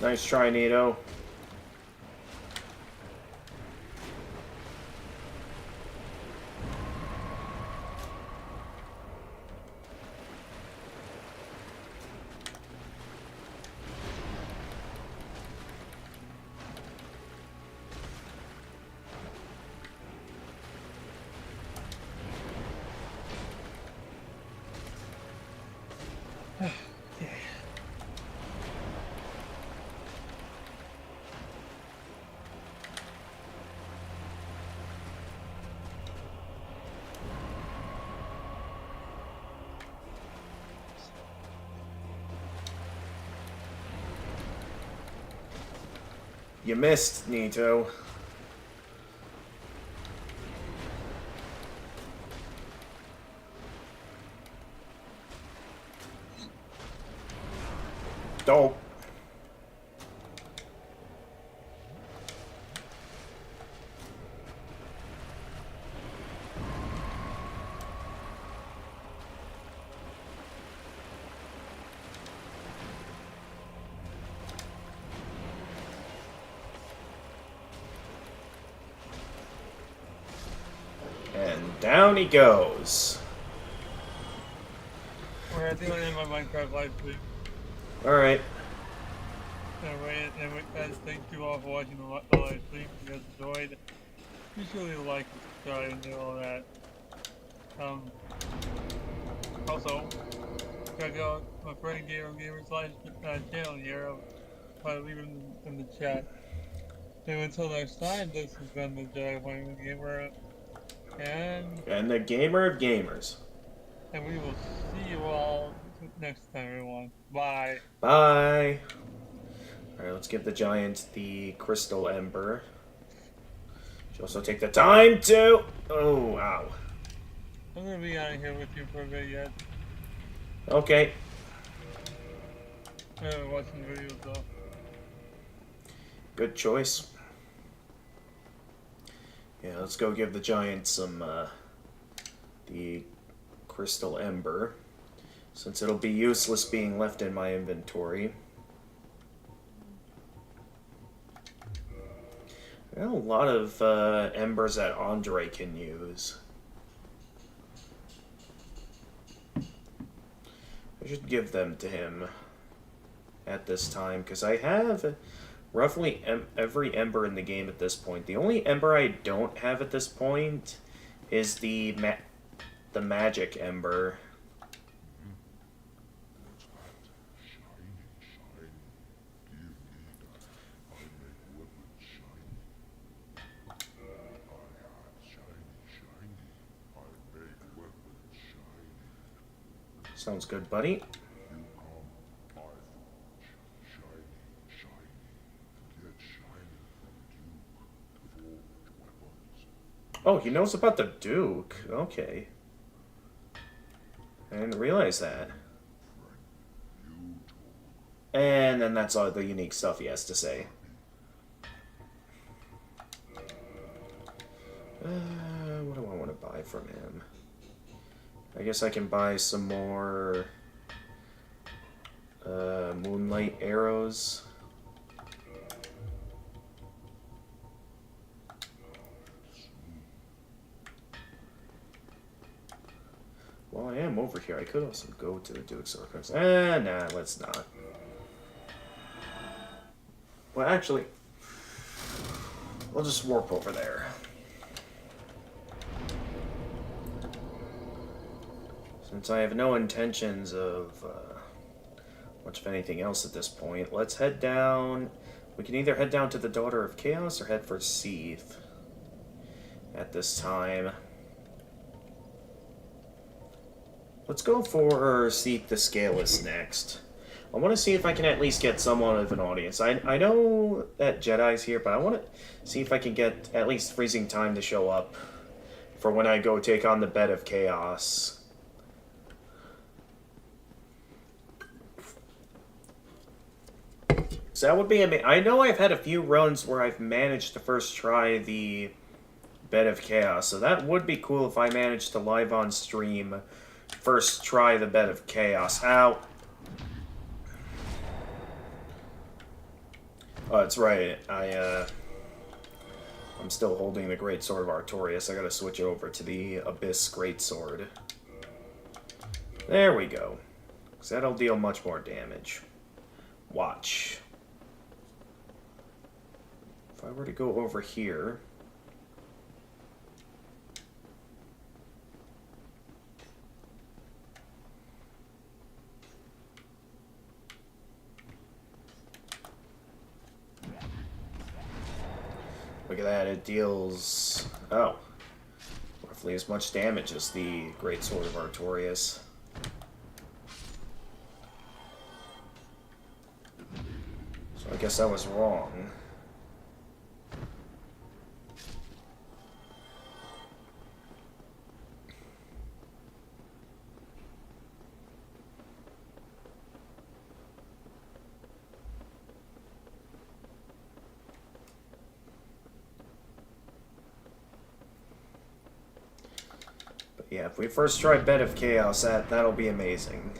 Nice try, Nito. You missed, Nito. Dope. And down he goes. Alright, I think I'll end my Minecraft live stream. Alright. Anyway, guys, thank you all for watching the live stream. If you guys enjoyed, be sure to like, subscribe, and do all that. Also, check out my friend Gamer's live channel here. I'll probably leave it in the chat. And until next time, this has been the Jedi Playing Gamer, And the Gamer of Gamers. and we will see you all next time, everyone. Bye. Bye. Alright, let's give the giant the crystal ember. Should also take the time to... Oh, ow. I'm gonna be out of here with you for a bit yet. Okay. I haven't watched the videos though. Good choice. Yeah, let's go give the giant some, the crystal ember, since it'll be useless being left in my inventory. There are a lot of embers that Andre can use. I should give them to him at this time, because I have roughly every ember in the game at this point. The only ember I don't have at this point is the magic ember. Sounds good, buddy. Oh, he knows about the Duke. Okay. I didn't realize that. And then that's all the unique stuff he has to say. What do I want to buy from him? I guess I can buy some more moonlight arrows. While I am over here, I could also go to the Duke's Archives. Nah, let's not. Well, actually, we'll just warp over there. Since I have no intentions of much of anything else at this point, let's head down. We can either head down to the Daughter of Chaos or head for Seath at this time. Let's go for Seath the Scaleless next. I want to see if I can at least get somewhat of an audience. I know that Jedi's here, but I want to see if I can get at least Freezing Time to show up for when I go take on the Bed of Chaos. So that would be amazing. I know I've had a few runs where I've managed to first try the Bed of Chaos. So that would be cool if I managed to live on stream first try the Bed of Chaos. Ow! Oh, that's right. I'm still holding the Great Sword of Artorias. I gotta switch over to the Abyss Great Sword. There we go. Because that'll deal much more damage. Watch. If I were to go over here... Look at that, it deals... Oh. Roughly as much damage as the Great Sword of Artorias. So I guess I was wrong. Yeah, if we first try Bed of Chaos, that'll be amazing.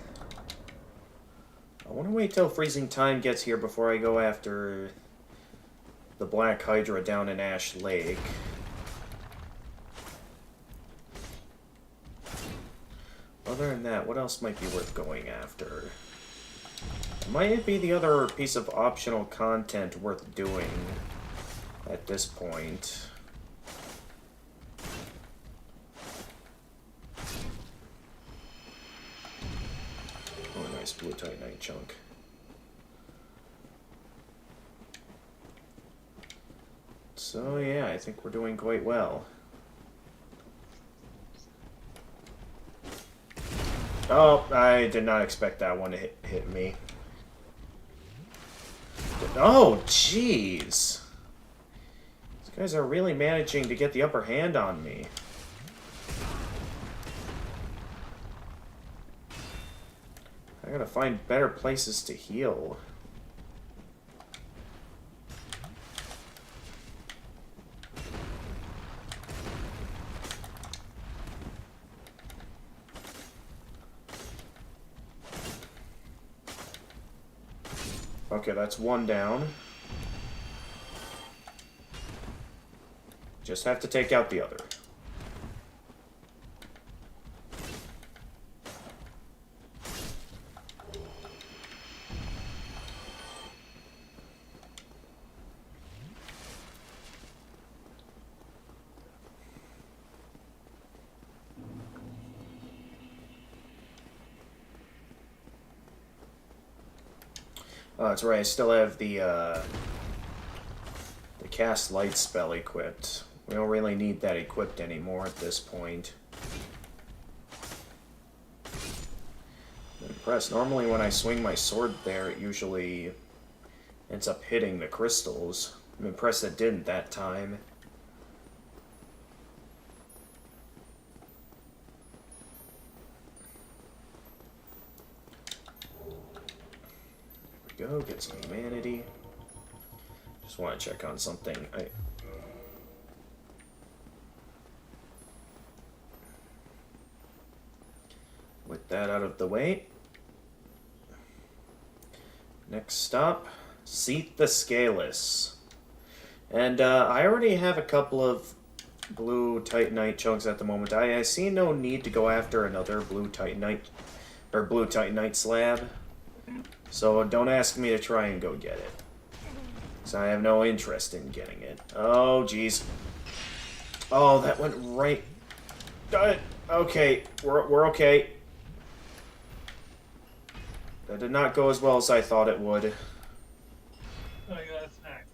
I want to wait till freezing time gets here before I go after the Black Hydra down in Ash Lake. Other than that, what else might be worth going after? Might it be the other piece of optional content worth doing at this point? Blue Titanite chunk. So yeah, I think we're doing quite well. Oh, I did not expect that one to hit me. Oh, jeez. These guys are really managing to get the upper hand on me. I gotta find better places to heal. Okay, that's one down. Just have to take out the other. Oh, that's right, I still have the Cast Light spell equipped. We don't really need that equipped anymore at this point. I'm impressed. Normally when I swing my sword there, it usually ends up hitting the crystals. I'm impressed it didn't that time. Go get some humanity. Just want to check on something. With that out of the way. Next stop, Seat the Scaleless. And I already have a couple of blue Titanite chunks at the moment. I see no need to go after another blue Titanite or blue Titanite slab. So don't ask me to try and go get it. Because I have no interest in getting it. Oh, jeez. Oh, that went right... Okay, we're okay. That did not go as well as I thought it would. Oh, you got snack.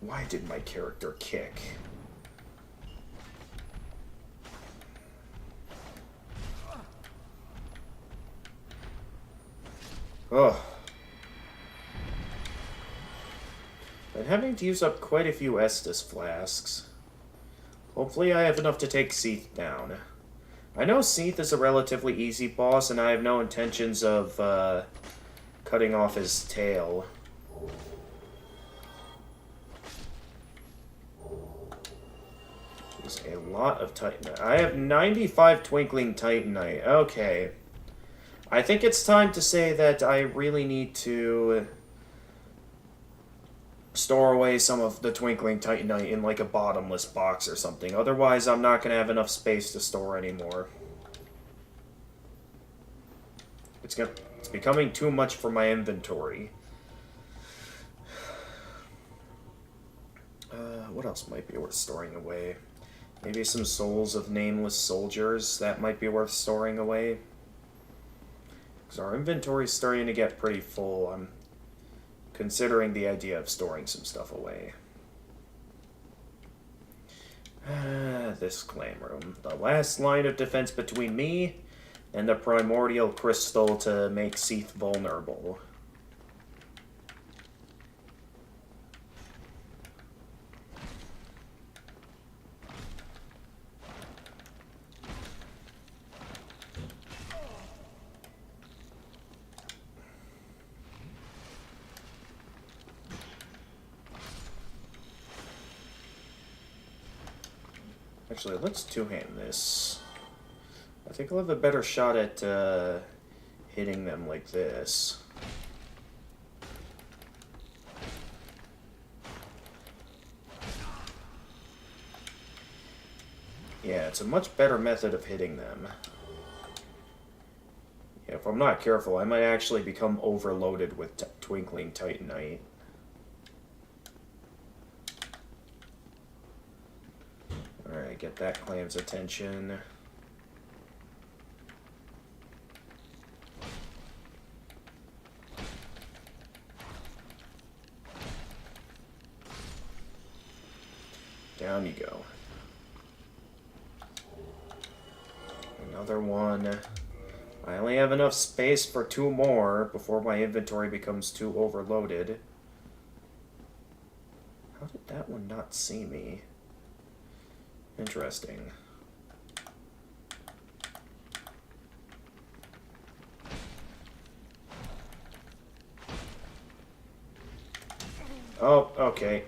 Why did my character kick? Oh. I'm having to use up quite a few Estus flasks. Hopefully I have enough to take Seath down. I know Seath is a relatively easy boss, and I have no intentions of cutting off his tail. There's a lot of Titanite. I have 95 Twinkling Titanite. Okay. I think it's time to say that I really need to store away some of the Twinkling Titanite in like a bottomless box or something. Otherwise, I'm not going to have enough space to store anymore. It's becoming too much for my inventory. What else might be worth storing away? Maybe some souls of nameless soldiers. That might be worth storing away. Because our inventory's starting to get pretty full. I'm considering the idea of storing some stuff away. This claim room. The last line of defense between me and the primordial crystal to make Seath vulnerable. Actually, let's two-hand this. I think I'll have a better shot at hitting them like this. Yeah, it's a much better method of hitting them. Yeah, if I'm not careful, I might actually become overloaded with Twinkling Titanite. Alright, get that clan's attention. Down you go. Another one. I only have enough space for 2 more before my inventory becomes too overloaded. How did that one not see me? Interesting. Oh, okay.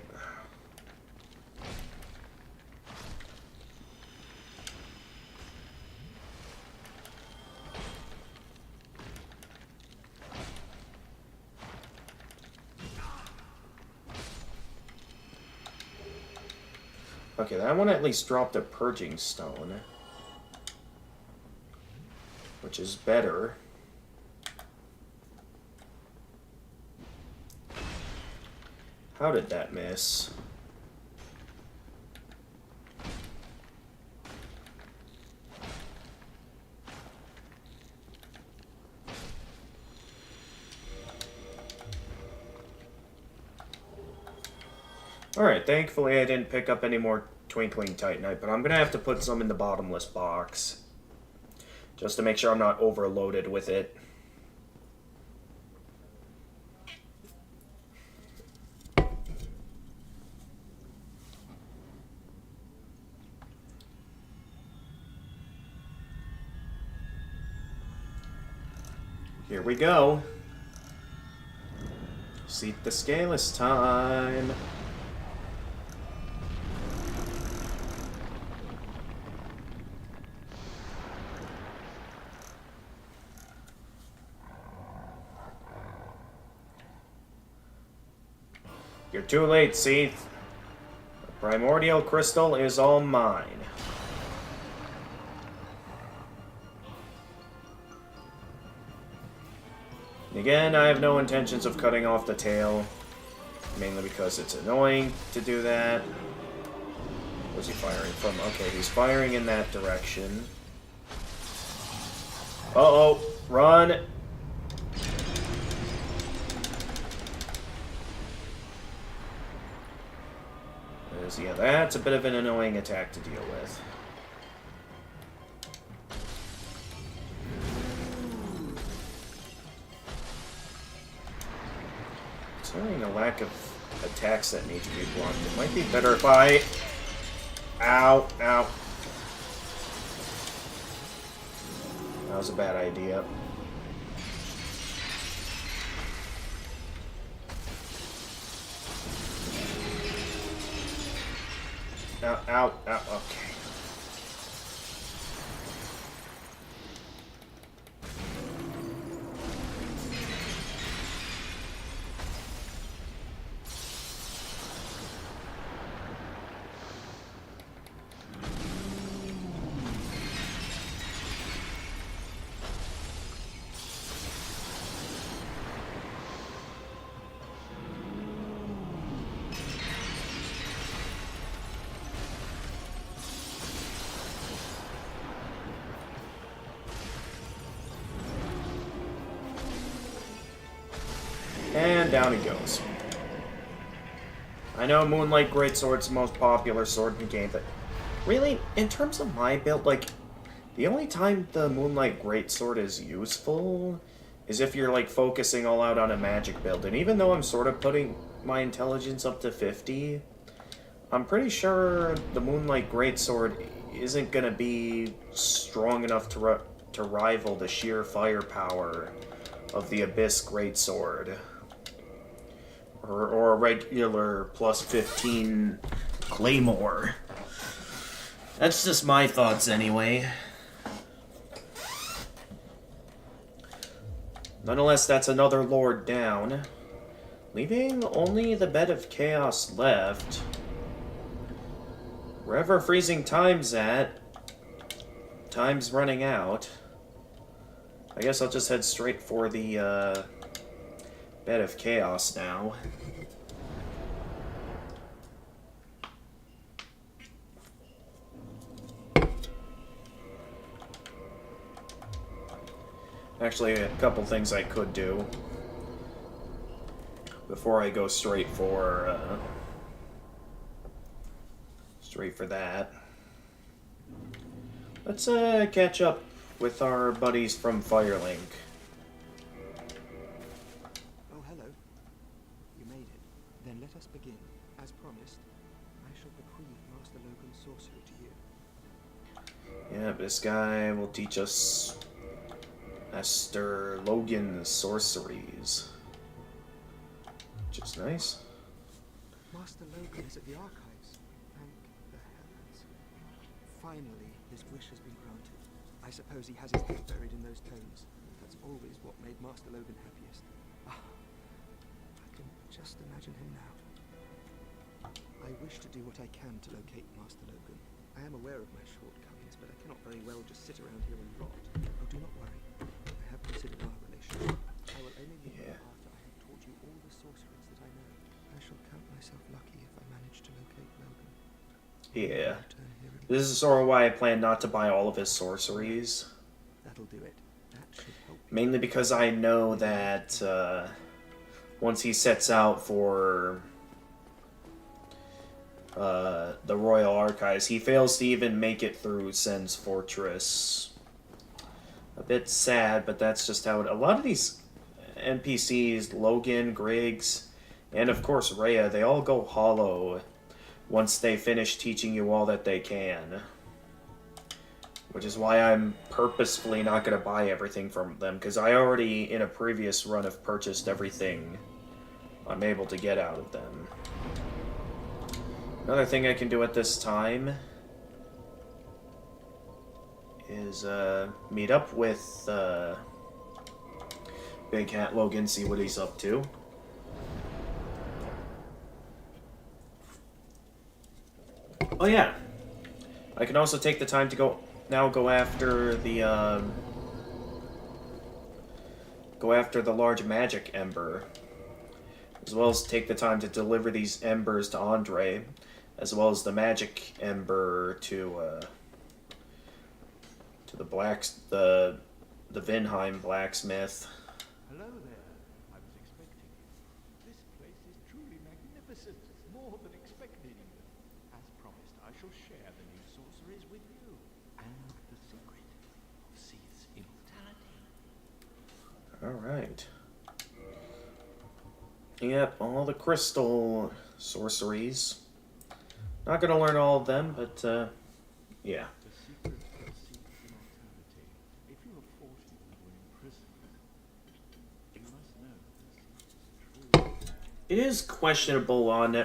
Okay, that one at least dropped a purging stone, which is better. How did that miss? Alright, thankfully I didn't pick up any more Twinkling Titanite, but I'm going to have to put some in the bottomless box. Just to make sure I'm not overloaded with it. Here we go. Seat the Scaleless time. You're too late, Seath. The primordial crystal is all mine. Again, I have no intentions of cutting off the tail, mainly because it's annoying to do that. Where's he firing from? Okay, he's firing in that direction. Uh-oh, run! Yeah, that's a bit of an annoying attack to deal with. Considering a lack of attacks that need to be blocked, it might be better if I... Ow, ow. That was a bad idea. Ow, ow, ow, okay. And down he goes. I know Moonlight Greatsword's the most popular sword in the game, but really, in terms of my build, like, the only time the Moonlight Greatsword is useful is if you're, like, focusing all out on a magic build. And even though I'm sort of putting my intelligence up to 50, I'm pretty sure the Moonlight Greatsword isn't going to be strong enough to rival the sheer firepower of the Abyss Greatsword. Or a regular plus 15 Claymore. That's just my thoughts anyway. Nonetheless, that's another Lord down. Leaving only the Bed of Chaos left. Wherever Freezing Time's at, time's running out. I guess I'll just head straight for the Bed of Chaos now. Actually, a couple things I could do before I go straight for that. Let's catch up with our buddies from Firelink. Oh, hello. You made it. Then let us begin. As promised, I shall bequeath Master Logan's sorcery to you. Yeah, this guy will teach us Master Logan's sorceries. Which is nice. Master Logan is at the archives. Thank the heavens. Finally, his wish has been granted. I suppose he has his head buried in those tomes. That's always what made Master Logan happiest. Ah, I can just imagine him now. I wish to do what I can to locate Master Logan. I am aware of my shortcomings, but I cannot very well just sit around here and rot. Oh, do not worry. I have considered our relationship. I will only leave you after I have taught you all the sorceries that I know. I shall count myself lucky if I manage to locate Logan. Yeah. This is sort of why I plan not to buy all of his sorceries. That'll do it. That should help. Mainly because I know that once he sets out for the Royal Archives, he fails to even make it through Sen's Fortress. A bit sad, but that's just how it... A lot of these NPCs, Logan, Griggs, and of course Rhea, they all go hollow once they finish teaching you all that they can. Which is why I'm purposefully not going to buy everything from them, because I already, in a previous run, have purchased everything I'm able to get out of them. Another thing I can do at this time is meet up with Big Cat Logan, see what he's up to. Oh yeah, I can also take the time to go after the large magic ember, as well as take the time to deliver these embers to Andre, as well as the magic ember to the Vinheim blacksmith. Hello there. I was expecting you. This place is truly magnificent, more than expected. As promised, I shall share the new sorceries with you, and the secret of Seath's immortality. Alright. Yep, all the crystal sorceries. Not gonna learn all of them, but, yeah. The secret of Seath's immortality. If you are fortunate or imprisoned, you must know this is true. It is questionable on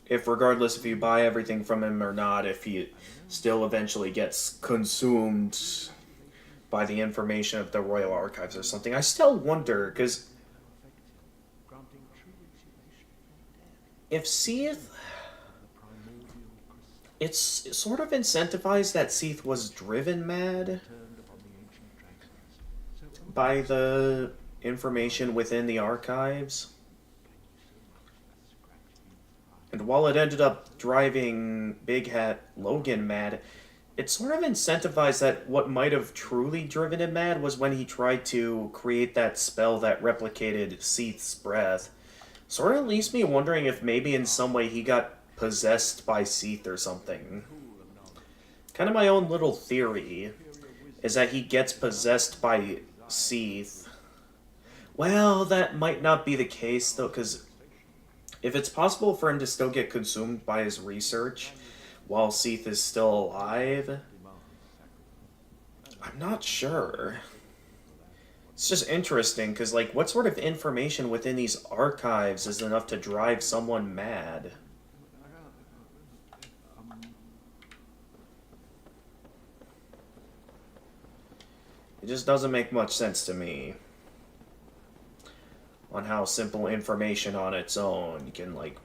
if regardless if you buy everything from him or not, if he still eventually gets consumed by the information of the Royal Archives or something. I still wonder, because if Seath, it's sort of incentivized that Seath was driven mad by the information within the archives. And while it ended up driving Big Hat Logan mad, it sort of incentivized that what might have truly driven him mad was when he tried to create that spell that replicated Seath's breath. Sort of leaves me wondering if maybe in some way he got possessed by Seath or something. Kind of my own little theory is that he gets possessed by Seath. Well, that might not be the case though, because if it's possible for him to still get consumed by his research while Seath is still alive, I'm not sure. It's just interesting, because, like, what sort of information within these archives is enough to drive someone mad? It just doesn't make much sense to me on how simple information on its own can, like...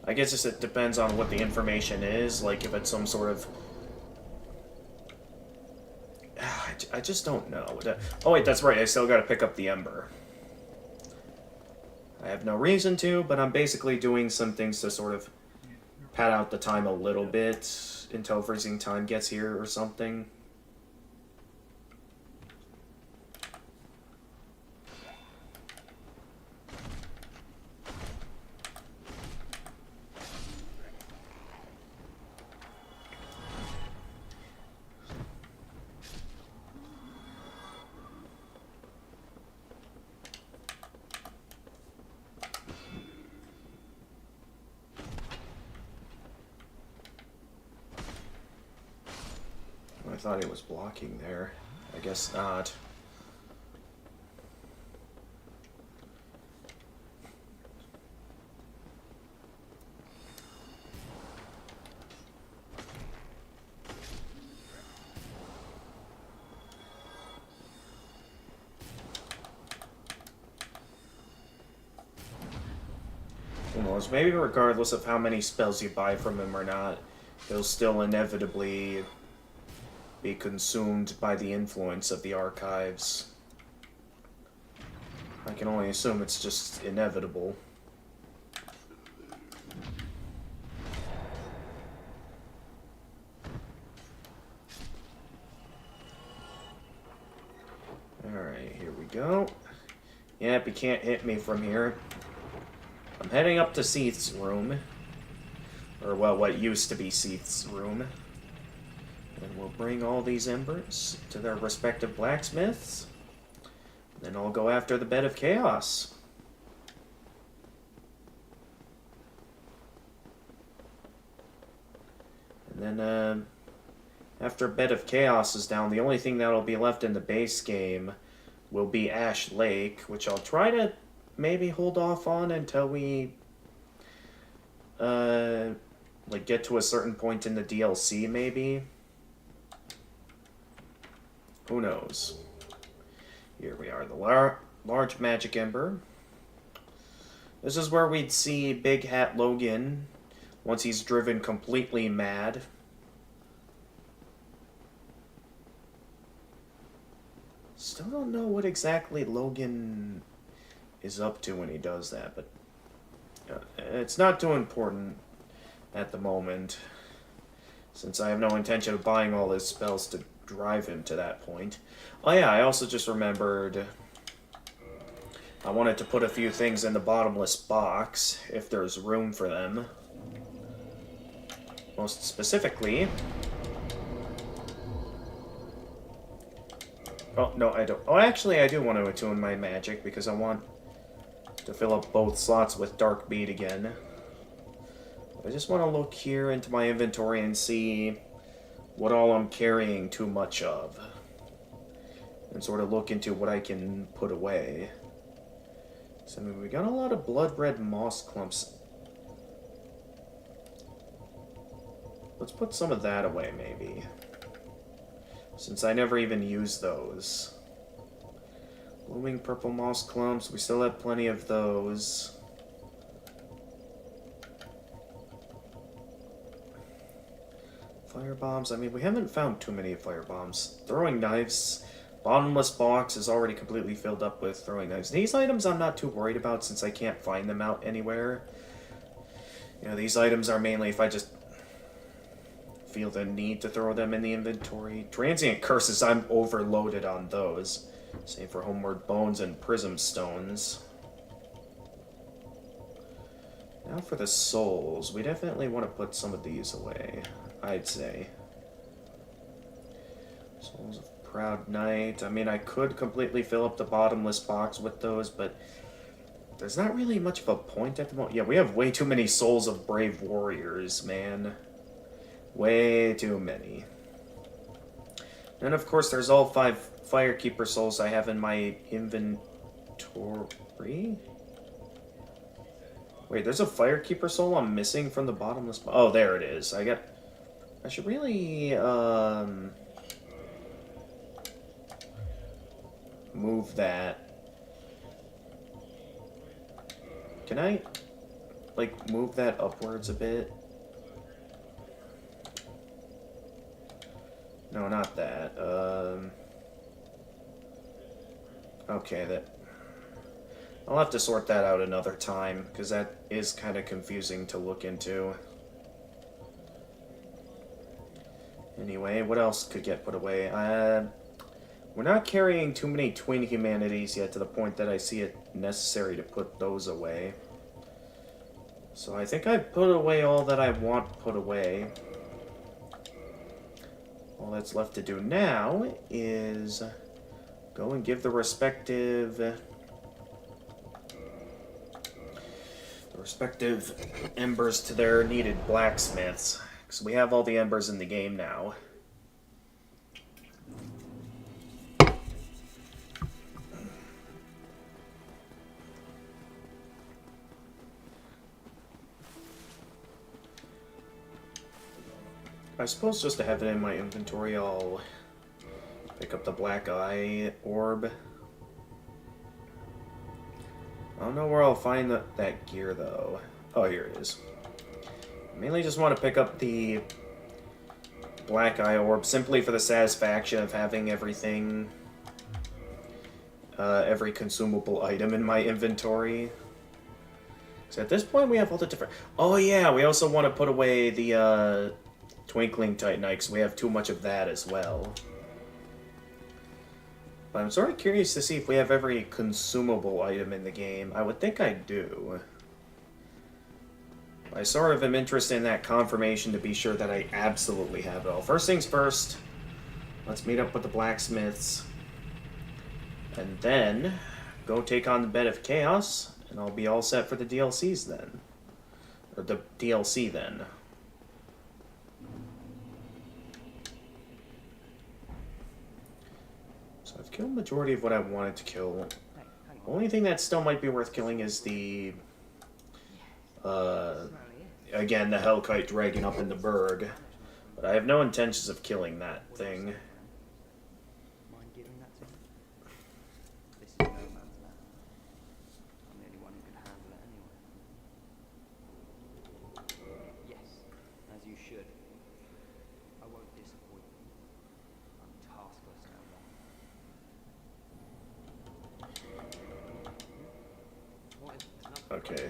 I guess it depends on what the information is, like if it's some sort of... I just don't know. Oh wait, that's right, I still gotta pick up the Ember. I have no reason to, but I'm basically doing some things to sort of pad out the time a little bit until freezing time gets here or something. I thought it was blocking there. I guess not. Who knows? Maybe regardless of how many spells you buy from him or not, he'll still inevitably be consumed by the influence of the archives. I can only assume it's just inevitable. Alright, here we go. Yep, he can't hit me from here. I'm heading up to Seath's room. Or, well, what used to be Seath's room. And we'll bring all these embers to their respective blacksmiths. Then I'll go after the Bed of Chaos. And then, after Bed of Chaos is down, the only thing that'll be left in the base game will be Ash Lake, which I'll try to maybe hold off on until we, like, get to a certain point in the DLC, maybe. Who knows? Here we are, the large magic ember. This is where we'd see Big Hat Logan once he's driven completely mad. Still don't know what exactly Logan is up to when he does that, but it's not too important at the moment, since I have no intention of buying all his spells to drive him to that point. Oh yeah, I also just remembered I wanted to put a few things in the bottomless box, if there's room for them. Most specifically... Oh, no, I don't. Oh, actually, I do want to attune my magic, because I want to fill up both slots with Dark Bead again. I just want to look here into my inventory and see what all I'm carrying too much of. And sort of look into what I can put away. So, I mean, we got a lot of blood red moss clumps. Let's put some of that away, maybe. Since I never even used those. Blooming purple moss clumps, we still have plenty of those. Fire bombs, I mean, we haven't found too many fire bombs. Throwing knives, bottomless box is already completely filled up with throwing knives. These items I'm not too worried about since I can't find them out anywhere. You know, these items are mainly if I just feel the need to throw them in the inventory. Transient curses, I'm overloaded on those. Same for homeward bones and prism stones. Now for the souls, we definitely want to put some of these away, I'd say. Souls of Proud Knight. I mean, I could completely fill up the bottomless box with those, but there's not really much of a point at the moment. Yeah, we have way too many Souls of Brave Warriors, man. Way too many. And of course, there's all 5 Firekeeper souls I have in my inventory. Wait, there's a Firekeeper soul I'm missing from the bottomless. Oh, there it is. I should really move that. Can I like move that upwards a bit? No, not that. Okay, I'll have to sort that out another time, because that is kind of confusing to look into. Anyway, what else could get put away? We're not carrying too many twin humanities yet to the point that I see it necessary to put those away. So I think I've put away all that I want put away. All that's left to do now is go and give the respective embers to their needed blacksmiths. Because we have all the embers in the game now. I suppose just to have it in my inventory, I'll pick up the black eye orb. I don't know where I'll find that gear, though. Oh, here it is. I mainly just want to pick up the black eye orb simply for the satisfaction of having everything, every consumable item in my inventory. So at this point, we have all the different... Oh, yeah, we also want to put away the, Twinkling Titanite, because we have too much of that as well. But I'm sort of curious to see if we have every consumable item in the game. I would think I do. I sort of am interested in that confirmation to be sure that I absolutely have it all. First things first, let's meet up with the blacksmiths. And then go take on the Bed of Chaos, and I'll be all set for the DLCs then. Or the DLC then. So I've killed the majority of what I wanted to kill. The only thing that still might be worth killing is the... again, the Hellkite dragging up in the Berg. But I have no intentions of killing that thing. Mind giving that to me? This is no man's land. I'm the only one who can handle it anyway. Yes, as you should. I won't disappoint you. I'm taskless no longer. What is it? Okay.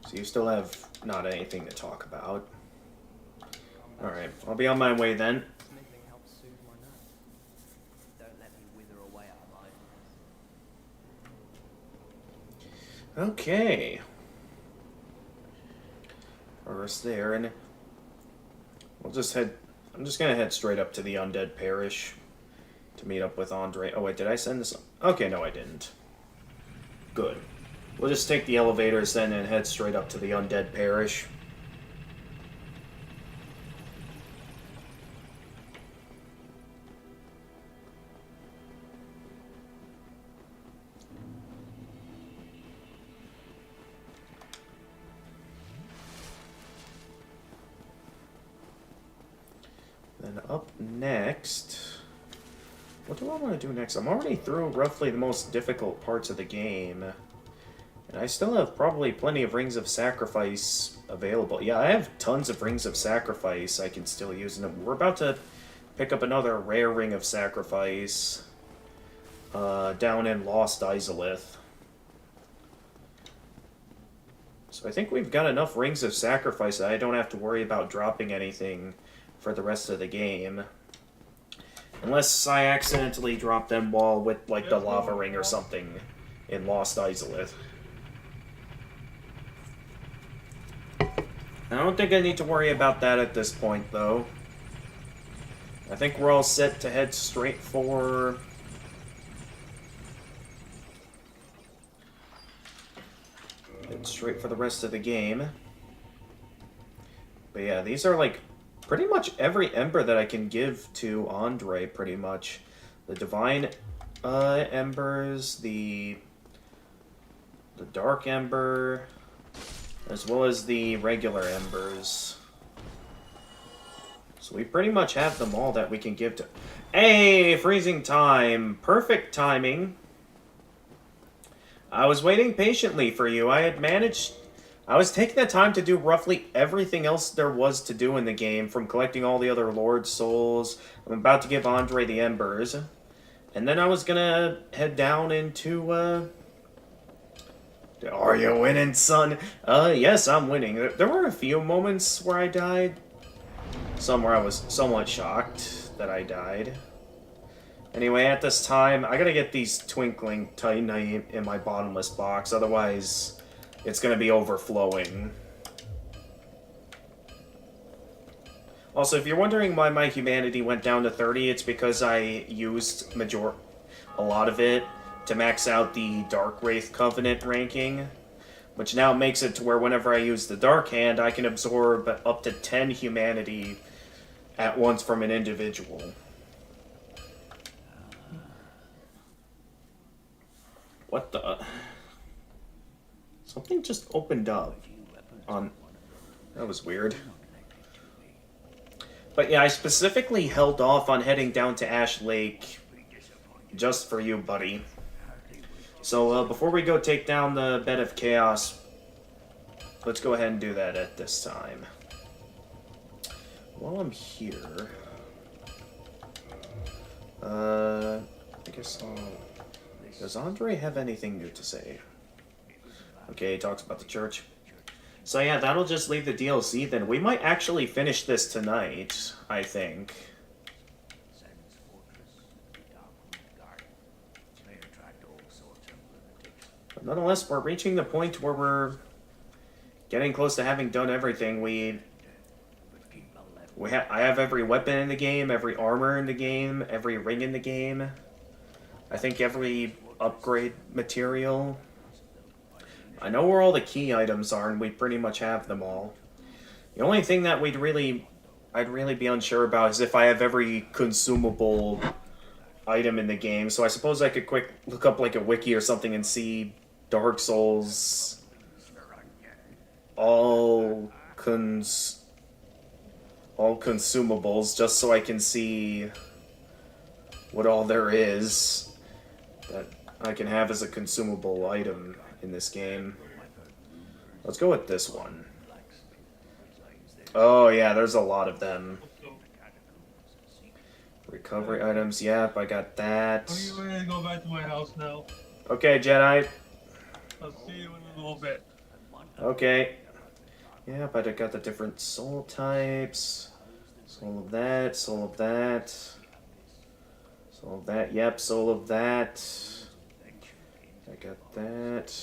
So you still have not anything to talk about. Alright, I'll be on my way then. Smithing helps soothe my nerves. Don't let me wither away out of idleness. Okay. Progress there, and we'll just head... I'm just gonna head straight up to the Undead Parish to meet up with Andre. Oh wait, did I send this? Okay, no I didn't. Good. We'll just take the elevators then and head straight up to the Undead Parish. up next... What do I want to do next? I'm already through roughly the most difficult parts of the game. And I still have probably plenty of Rings of Sacrifice available. Yeah, I have tons of Rings of Sacrifice I can still use. And we're about to pick up another rare Ring of Sacrifice down in Lost Izalith. So I think we've got enough Rings of Sacrifice that I don't have to worry about dropping anything for the rest of the game. Unless I accidentally drop them while with, like, the lava ring or something in Lost Izalith. I don't think I need to worry about that at this point, though. I think we're all set to head straight for... Head straight for the rest of the game. But yeah, these are, like, pretty much every ember that I can give to Andre, pretty much. The Divine Embers, the Dark Ember, as well as the regular Embers. So we pretty much have them all that we can give to... Hey! Freezing time! Perfect timing! I was waiting patiently for you. I had managed... I was taking the time to do roughly everything else there was to do in the game, from collecting all the other Lord Souls. I'm about to give Andre the Embers. And then I was gonna head down into, Are you winning, son? Yes, I'm winning. There were a few moments where I died. Some where I was somewhat shocked that I died. Anyway, at this time, I gotta get these Twinkling Titanite in my bottomless box, otherwise... It's going to be overflowing. Also, if you're wondering why my humanity went down to 30, it's because I used a lot of it to max out the Dark Wraith Covenant ranking, which now makes it to where whenever I use the Dark Hand, I can absorb up to 10 humanity at once from an individual. What the... Something just opened up on... That was weird. But yeah, I specifically held off on heading down to Ash Lake just for you, buddy. So before we go take down the Bed of Chaos, let's go ahead and do that at this time. While I'm here... I guess I'll... Does Andre have anything new to say? Okay, he talks about the church. So yeah, that'll just leave the DLC then. We might actually finish this tonight, I think. But nonetheless, we're reaching the point where we're getting close to having done everything. I have every weapon in the game, every armor in the game, every ring in the game. I think every upgrade material. I know where all the key items are, and we pretty much have them all. The only thing that I'd really be unsure about is if I have every consumable item in the game. So I suppose I could quick look up like a wiki or something and see Dark Souls all consumables, just so I can see what all there is that I can have as a consumable item in this game. Let's go with this one. Oh yeah, there's a lot of them. Recovery items, yep, I got that. I'm ready to go back to my house now. Okay, Jedi. I'll see you in a little bit. Okay. Yep, I got the different soul types. Soul of that, soul of that. Soul of that, yep, soul of that. I got that.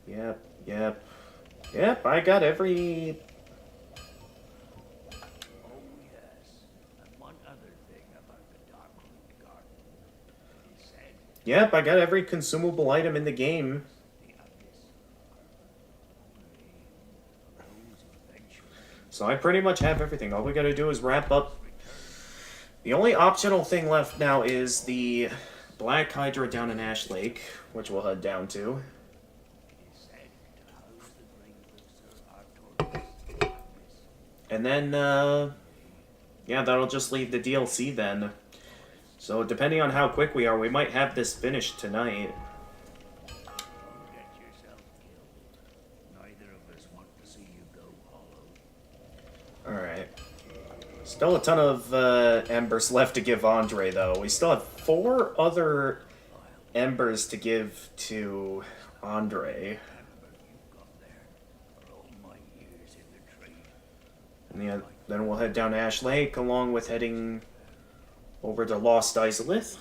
Yep, yep. Yep, I got every... Yep, I got every consumable item in the game. So I pretty much have everything. All we gotta do is wrap up. The only optional thing left now is the Black Hydra down in Ash Lake, which we'll head down to. And then, Yeah, that'll just leave the DLC then. So depending on how quick we are, we might have this finished tonight. Don't get yourself killed. Neither of us want to see you go hollow. Alright. Still a ton of embers left to give Andre, though. We still have 4 other embers to give to Andre. And yeah, then we'll head down to Ash Lake, along with heading over to Lost Isolith.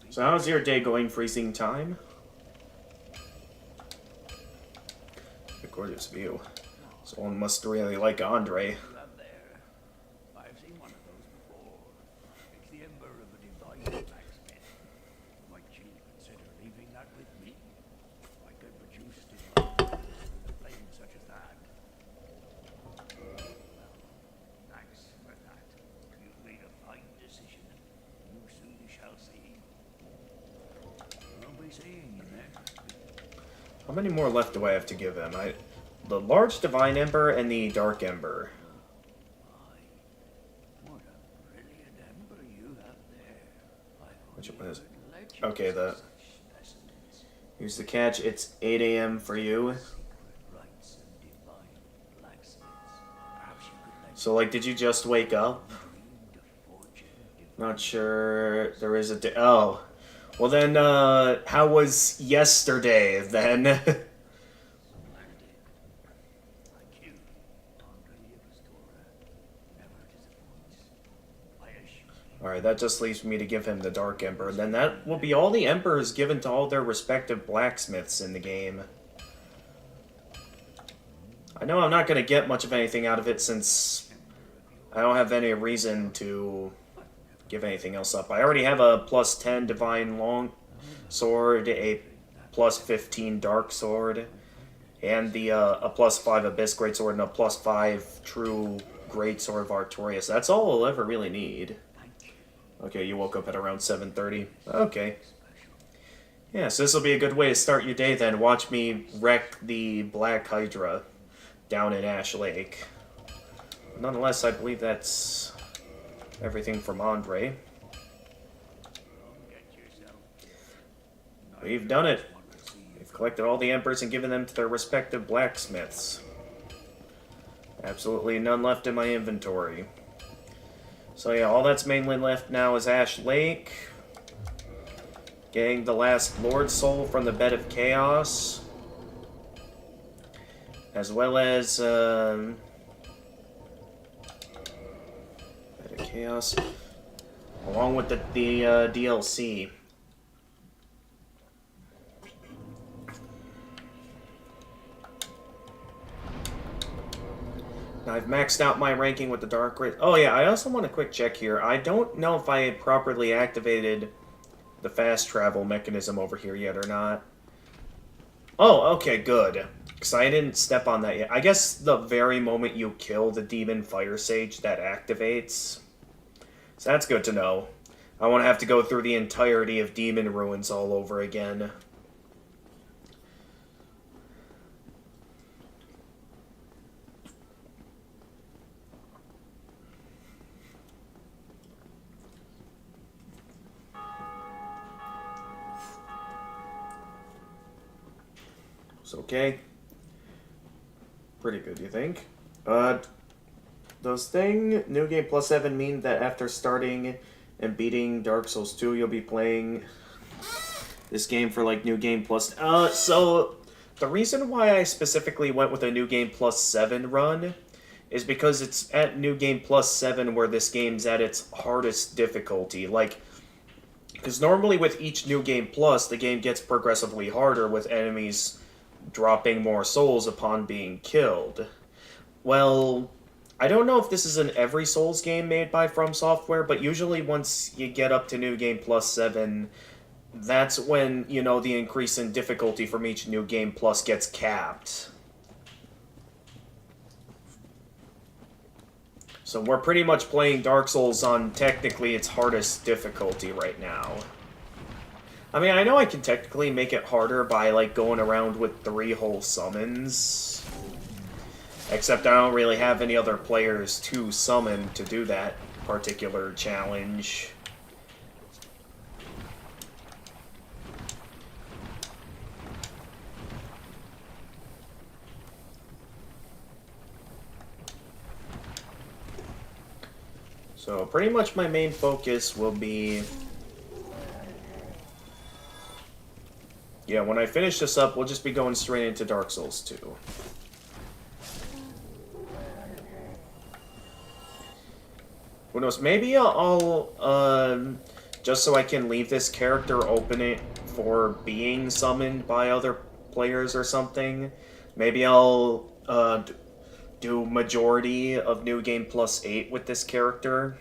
So how's your day going, freezing time? A gorgeous view. Someone must really like Andre. I've seen one of those before. It's the ember of a divine blacksmith. Might you consider leaving that with me? I could produce divine with a flame such as that. Well, thanks for that. You've made a fine decision. You soon shall see. I'll be seeing you next. How many more left do I have to give him? The large divine ember and the dark ember. What a brilliant ember you have there. Which one is it? Okay, here's the catch. It's 8 a.m. for you. So, like, did you just wake up? Not sure. There is a day. Oh. Well, then, how was yesterday, then? Alright, that just leaves me to give him the Dark Ember. And then that will be all the Embers given to all their respective blacksmiths in the game. I know I'm not going to get much of anything out of it since I don't have any reason to give anything else up. I already have a plus 10 Divine Long Sword, a plus 15 Dark Sword, and the a plus 5 Abyss Greatsword, and a plus 5 True Greatsword of Artorias. That's all I'll ever really need. Okay, you woke up at around 7:30. Okay. Yeah, so this will be a good way to start your day then. Watch me wreck the Black Hydra down in Ash Lake. Nonetheless, I believe that's everything from Andre. We've done it. We've collected all the embers and given them to their respective blacksmiths. Absolutely none left in my inventory. So yeah, all that's mainly left now is Ash Lake. Getting the last Lord Soul from the Bed of Chaos. As well as, Bed of Chaos. Along with the DLC. I've maxed out my ranking with the Dark Ray. Oh yeah, I also want a quick check here. I don't know if I properly activated the fast travel mechanism over here yet or not. Oh, okay, good. Because I didn't step on that yet. I guess the very moment you kill the Demon Fire Sage, that activates. So that's good to know. I won't have to go through the entirety of Demon Ruins all over again. It's okay. Pretty good, you think? Does New Game Plus 7 mean that after starting and beating Dark Souls 2, you'll be playing this game for, like, New Game Plus... so, the reason why I specifically went with a New Game Plus 7 run is because it's at New Game Plus 7 where this game's at its hardest difficulty. Like, because normally with each New Game Plus, the game gets progressively harder with enemies dropping more souls upon being killed. Well, I don't know if this is an every Souls game made by From Software, but usually once you get up to New Game Plus 7, that's when, you know, the increase in difficulty from each new game plus gets capped. So we're pretty much playing Dark Souls on technically its hardest difficulty right now. I mean, I know I can technically make it harder by, like, going around with 3 whole summons. Except I don't really have any other players to summon to do that particular challenge. So pretty much my main focus will be... Yeah, when I finish this up, we'll just be going straight into Dark Souls 2. Who knows, maybe I'll just so I can leave this character open it for being summoned by other players or something, maybe I'll do majority of New Game Plus 8 with this character.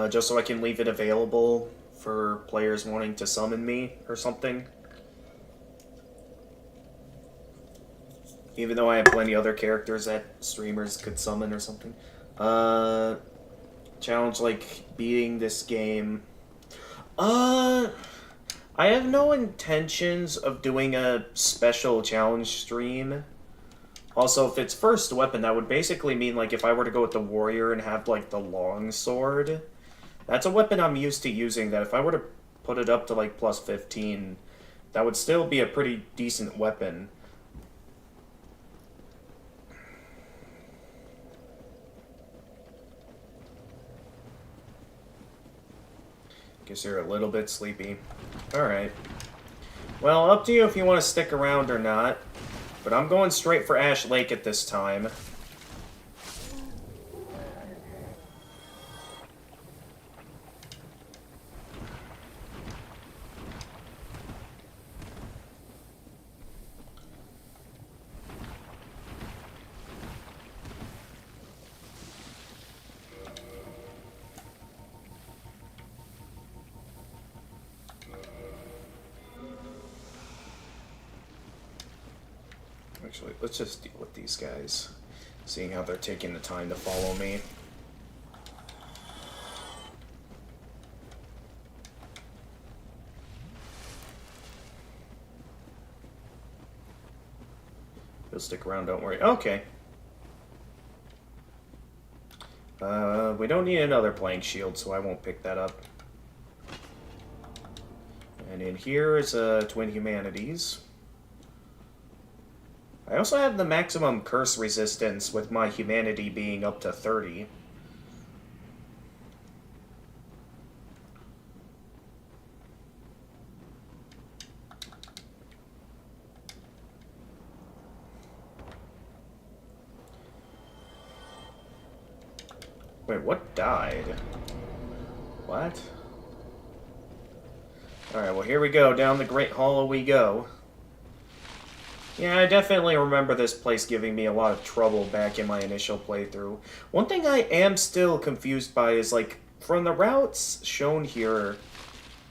Just so I can leave it available for players wanting to summon me or something. Even though I have plenty other characters that streamers could summon or something. Challenge like beating this game. I have no intentions of doing a special challenge stream. Also, if it's first weapon, that would basically mean, like, if I were to go with the warrior and have, like, the long sword, that's a weapon I'm used to using, that if I were to put it up to, like, plus 15, that would still be a pretty decent weapon. Guess you're a little bit sleepy. Alright. Well, up to you if you want to stick around or not. But I'm going straight for Ash Lake at this time. Actually, let's just deal with these guys, seeing how they're taking the time to follow me. You'll stick around, don't worry. Okay. We don't need another playing shield, so I won't pick that up. And in here is Twin Humanities. I also have the maximum curse resistance with my humanity being up to 30. Wait, what died? What? Alright, well here we go. Down the Great Hollow we go. Yeah, I definitely remember this place giving me a lot of trouble back in my initial playthrough. One thing I am still confused by is, like, from the routes shown here,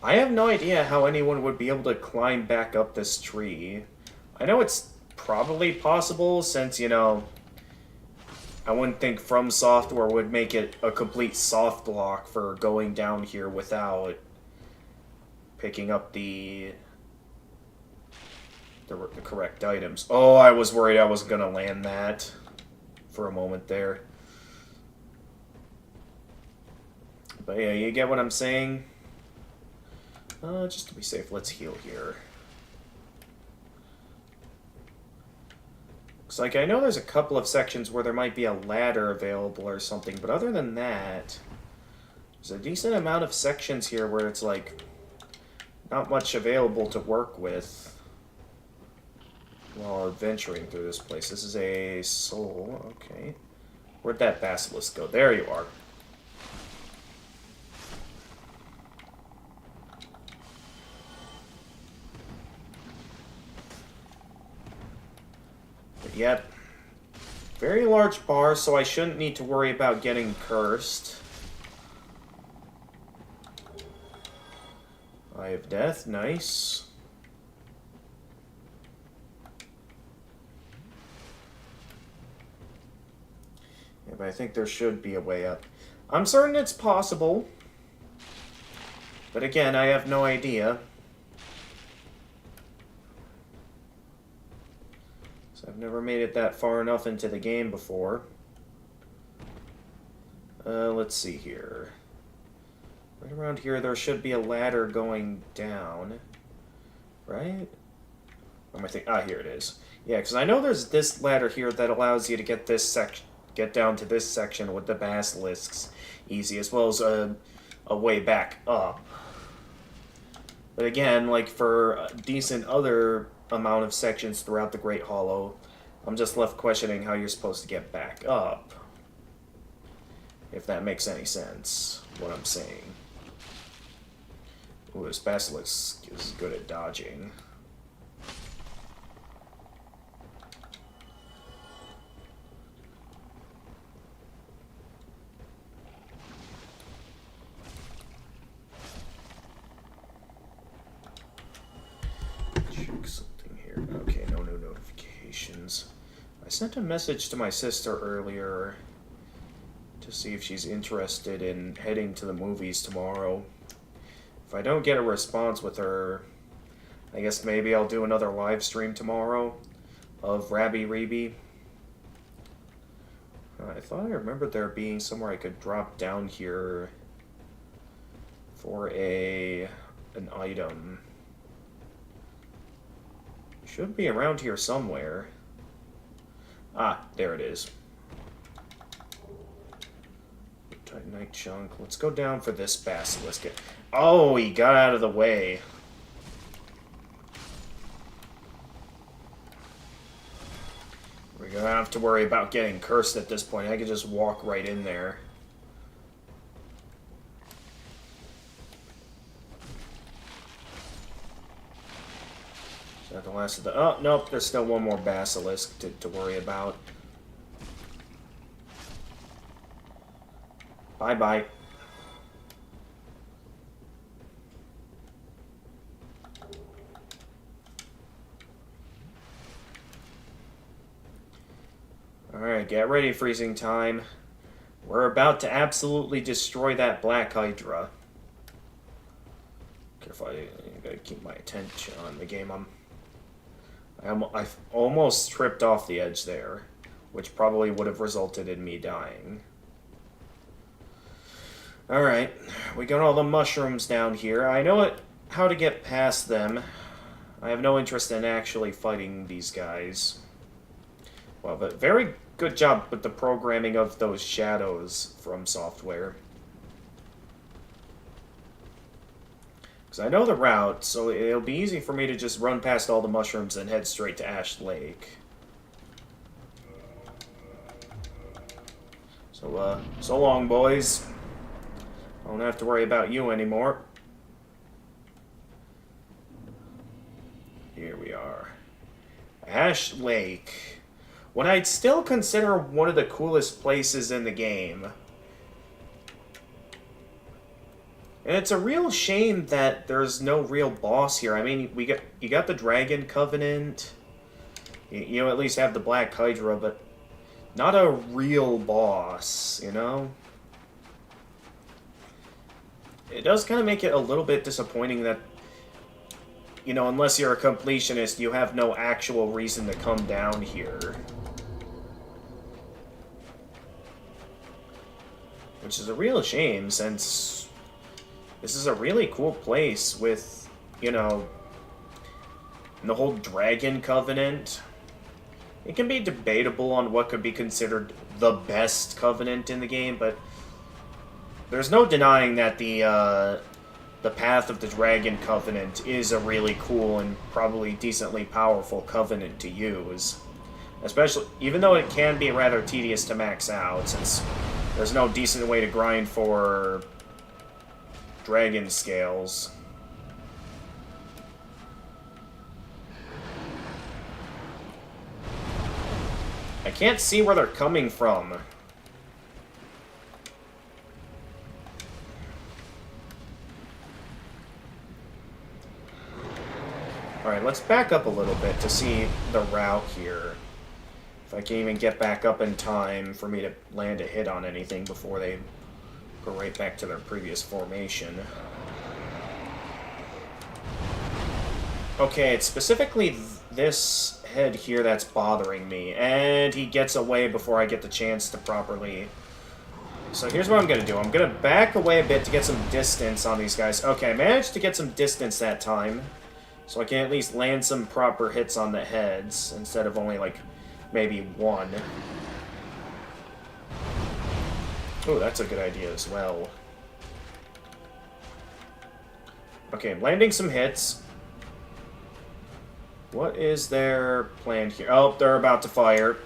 I have no idea how anyone would be able to climb back up this tree. I know it's probably possible since, you know, I wouldn't think From Software would make it a complete soft lock for going down here without picking up the correct items. Oh, I was worried I wasn't gonna land that for a moment there. But yeah, you get what I'm saying? Just to be safe, let's heal here. Looks like I know there's a couple of sections where there might be a ladder available or something, but other than that, there's a decent amount of sections here where it's like not much available to work with while adventuring through this place. This is a soul, okay. Where'd that basilisk go? There you are. But yep. Very large bar, so I shouldn't need to worry about getting cursed. Eye of Death, nice. Yeah, but I think there should be a way up. I'm certain it's possible. But again, I have no idea. So I've never made it that far enough into the game before. Let's see here. Right around here, there should be a ladder going down. Right? Or am I thinking? Ah, here it is. Yeah, because I know there's this ladder here that allows you to get this get down to this section with the basilisks easy, as well as a way back up. But again, like for a decent other amount of sections throughout the Great Hollow, I'm just left questioning how you're supposed to get back up. If that makes any sense, what I'm saying. Ooh, this basilisk is good at dodging. Check something here. Okay, no new notifications. I sent a message to my sister earlier to see if she's interested in heading to the movies tomorrow. If I don't get a response with her, I guess maybe I'll do another live stream tomorrow of Rabby Reeby. I thought I remembered there being somewhere I could drop down here for an item. Should be around here somewhere. Ah, there it is. Titanite chunk. Let's go down for this basilisk. Oh, he got out of the way. We're gonna have to worry about getting cursed at this point. I could just walk right in there. Is that the last of the... Oh, nope, there's still one more basilisk to worry about. Bye-bye. Alright, get ready, freezing time. We're about to absolutely destroy that Black Hydra. Careful, I gotta keep my attention on the game. I almost tripped off the edge there, which probably would have resulted in me dying. Alright, we got all the mushrooms down here. I know how to get past them. I have no interest in actually fighting these guys. Well, but very good job with the programming of those shadows from software. Because I know the route, so it'll be easy for me to just run past all the mushrooms and head straight to Ash Lake. So, so long, boys. I don't have to worry about you anymore. Here we are. Ash Lake. What I'd still consider one of the coolest places in the game. And it's a real shame that there's no real boss here. I mean, you got the Dragon Covenant. You at least have the Black Hydra, but not a real boss, you know? It does kind of make it a little bit disappointing that, you know, unless you're a completionist, you have no actual reason to come down here. Which is a real shame, since this is a really cool place with, you know, the whole Dragon Covenant. It can be debatable on what could be considered the best Covenant in the game, but there's no denying that the Path of the Dragon Covenant is a really cool and probably decently powerful Covenant to use. Especially, even though it can be rather tedious to max out, since there's no decent way to grind for dragon scales. I can't see where they're coming from. Alright, let's back up a little bit to see the route here. If I can even get back up in time for me to land a hit on anything before they go right back to their previous formation. Okay, it's specifically this head here that's bothering me. And he gets away before I get the chance to properly... So here's what I'm going to do. I'm going to back away a bit to get some distance on these guys. Okay, I managed to get some distance that time. So I can at least land some proper hits on the heads, instead of only, like, maybe one. Oh, that's a good idea as well. Okay, I'm landing some hits. What is their plan here? Oh, they're about to fire.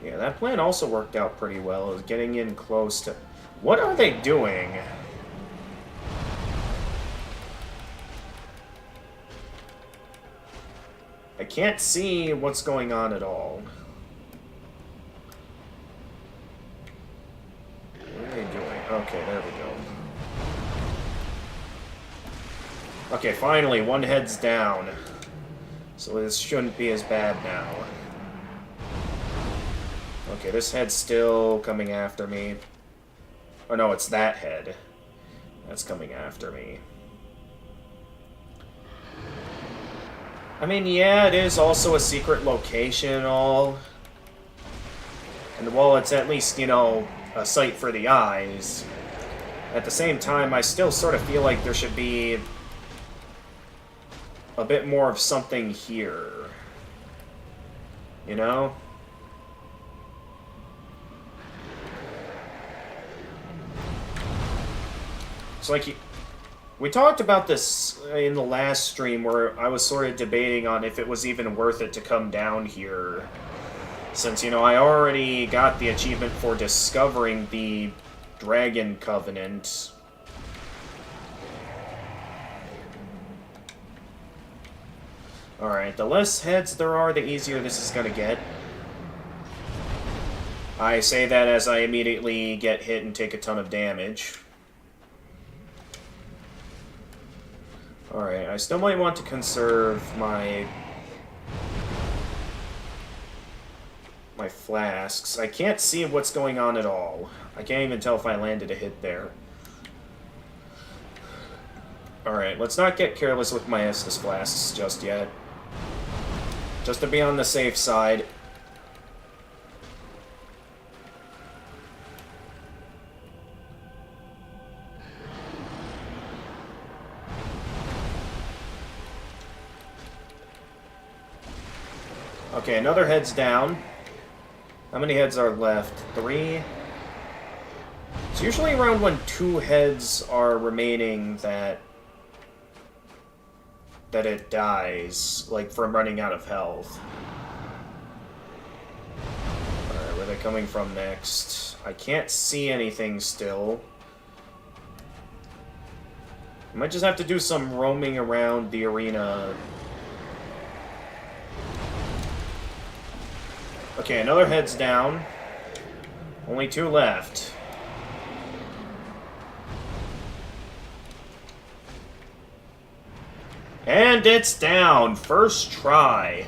Yeah, that plan also worked out pretty well. It was getting in close to... What are they doing? I can't see what's going on at all. What are they doing? Okay, there we go. Okay, finally, one head's down. So this shouldn't be as bad now. Okay, this head's still coming after me. Oh no, it's that head. That's coming after me. I mean, yeah, it is also a secret location and all. And while it's at least, you know, a sight for the eyes, at the same time, I still sort of feel like there should be a bit more of something here. You know? It's like, we talked about this in the last stream where I was sort of debating on if it was even worth it to come down here. Since, you know, I already got the achievement for discovering the Dragon Covenant. Alright, the less heads there are, the easier this is gonna get. I say that as I immediately get hit and take a ton of damage. Alright, I still might want to conserve my flasks. I can't see what's going on at all. I can't even tell if I landed a hit there. Alright, let's not get careless with my Estus flasks just yet. Just to be on the safe side. Okay, another head's down. How many heads are left? 3? It's usually around when 2 heads are remaining that it dies, like from running out of health. Alright, where are they coming from next? I can't see anything still. I might just have to do some roaming around the arena. Okay, another head's down. Only 2 left. And it's down! First try.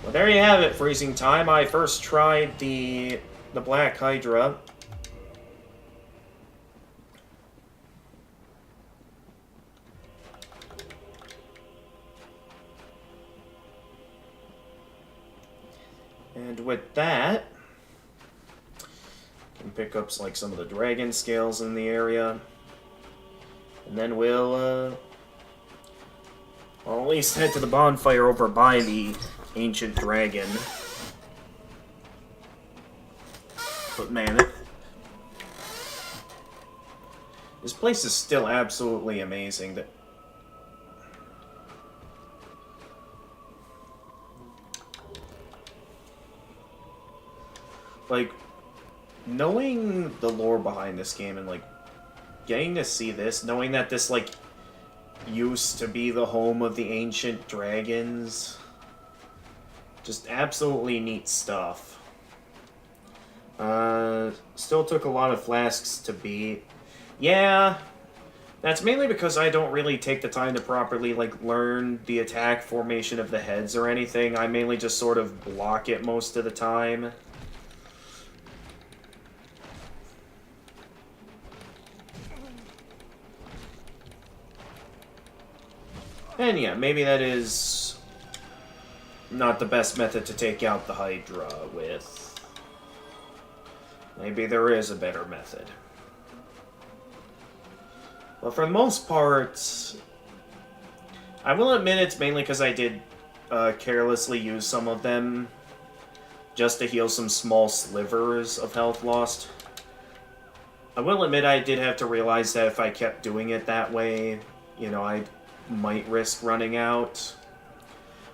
Well, there you have it, Freezing Time. I first tried the Black Hydra. And with that, I can pick up like some of the dragon scales in the area, and then I'll at least head to the bonfire over by the ancient dragon. But man, this place is still absolutely amazing. Like, knowing the lore behind this game and, like, getting to see this, knowing that this, like, used to be the home of the ancient dragons, just absolutely neat stuff. Still took a lot of flasks to beat. Yeah, that's mainly because I don't really take the time to properly, like, learn the attack formation of the heads or anything. I mainly just sort of block it most of the time. And yeah, maybe that is not the best method to take out the Hydra with. Maybe there is a better method. But for the most part, I will admit it's mainly because I did carelessly use some of them just to heal some small slivers of health lost. I will admit I did have to realize that if I kept doing it that way, you know, I might risk running out.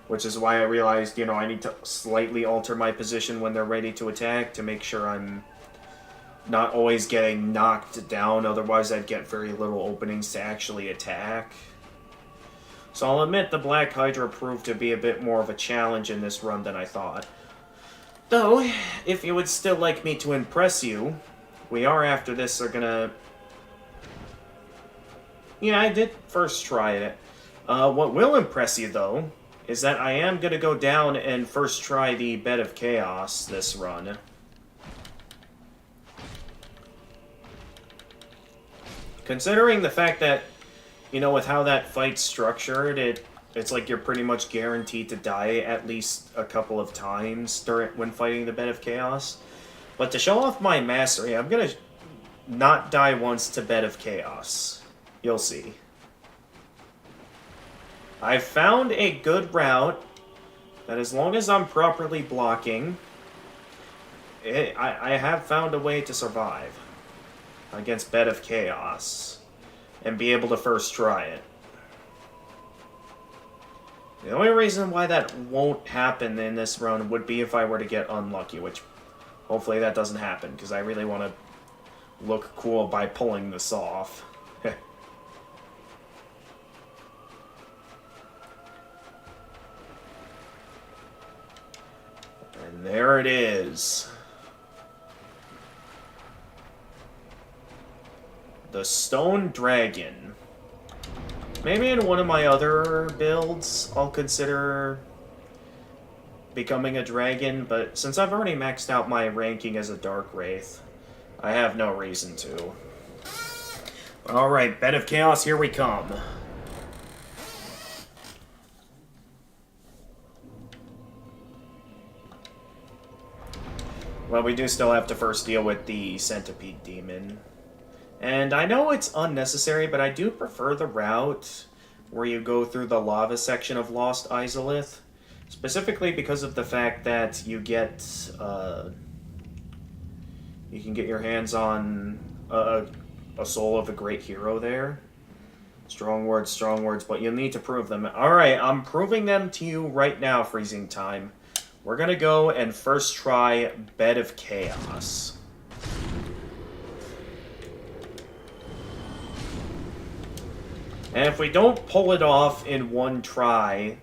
Which is why I realized, you know, I need to slightly alter my position when they're ready to attack to make sure I'm not always getting knocked down, otherwise I'd get very little openings to actually attack. So I'll admit the Black Hydra proved to be a bit more of a challenge in this run than I thought. Though, if you would still like me to impress you, we are after this are gonna... Yeah, I did first try it. What will impress you, though, is that I am gonna go down and first try the Bed of Chaos this run. Considering the fact that, you know, with how that fight's structured, it's like you're pretty much guaranteed to die at least a couple of times when fighting the Bed of Chaos. But to show off my mastery, I'm gonna not die once to Bed of Chaos. You'll see. I've found a good route that as long as I'm properly blocking, I have found a way to survive against Bed of Chaos and be able to first try it. The only reason why that won't happen in this run would be if I were to get unlucky, which hopefully that doesn't happen, because I really want to look cool by pulling this off. And there it is. The Stone Dragon. Maybe in one of my other builds, I'll consider becoming a dragon, but since I've already maxed out my ranking as a Dark Wraith, I have no reason to. Alright, Bed of Chaos, here we come. Well, we do still have to first deal with the Centipede Demon. And I know it's unnecessary, but I do prefer the route where you go through the lava section of Lost Izalith. Specifically because of the fact that you get, you can get your hands on a soul of a great hero there. Strong words, but you'll need to prove them. Alright, I'm proving them to you right now, Freezing Time. We're gonna go and first try Bed of Chaos. And if we don't pull it off in one try,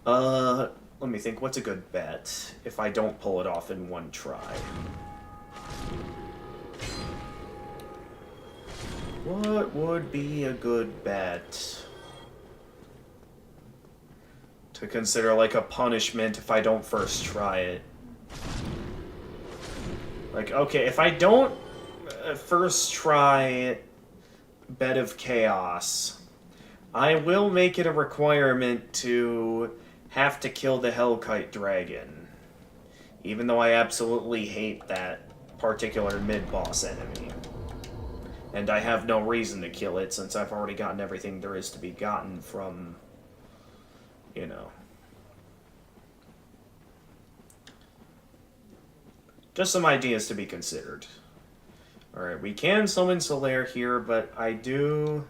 let me think, what's a good bet if I don't pull it off in one try? What would be a good bet to consider like a punishment if I don't first try it? Like, okay, if I don't first try Bed of Chaos, I will make it a requirement to have to kill the Hellkite Dragon. Even though I absolutely hate that particular mid-boss enemy. And I have no reason to kill it since I've already gotten everything there is to be gotten from, you know. Just some ideas to be considered. Alright, we can summon Solaire here, but I do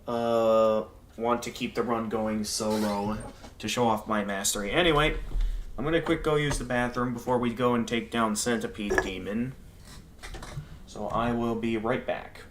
want to keep the run going solo to show off my mastery. Anyway, I'm gonna quick go use the bathroom before we go and take down Centipede Demon. So I will be right back.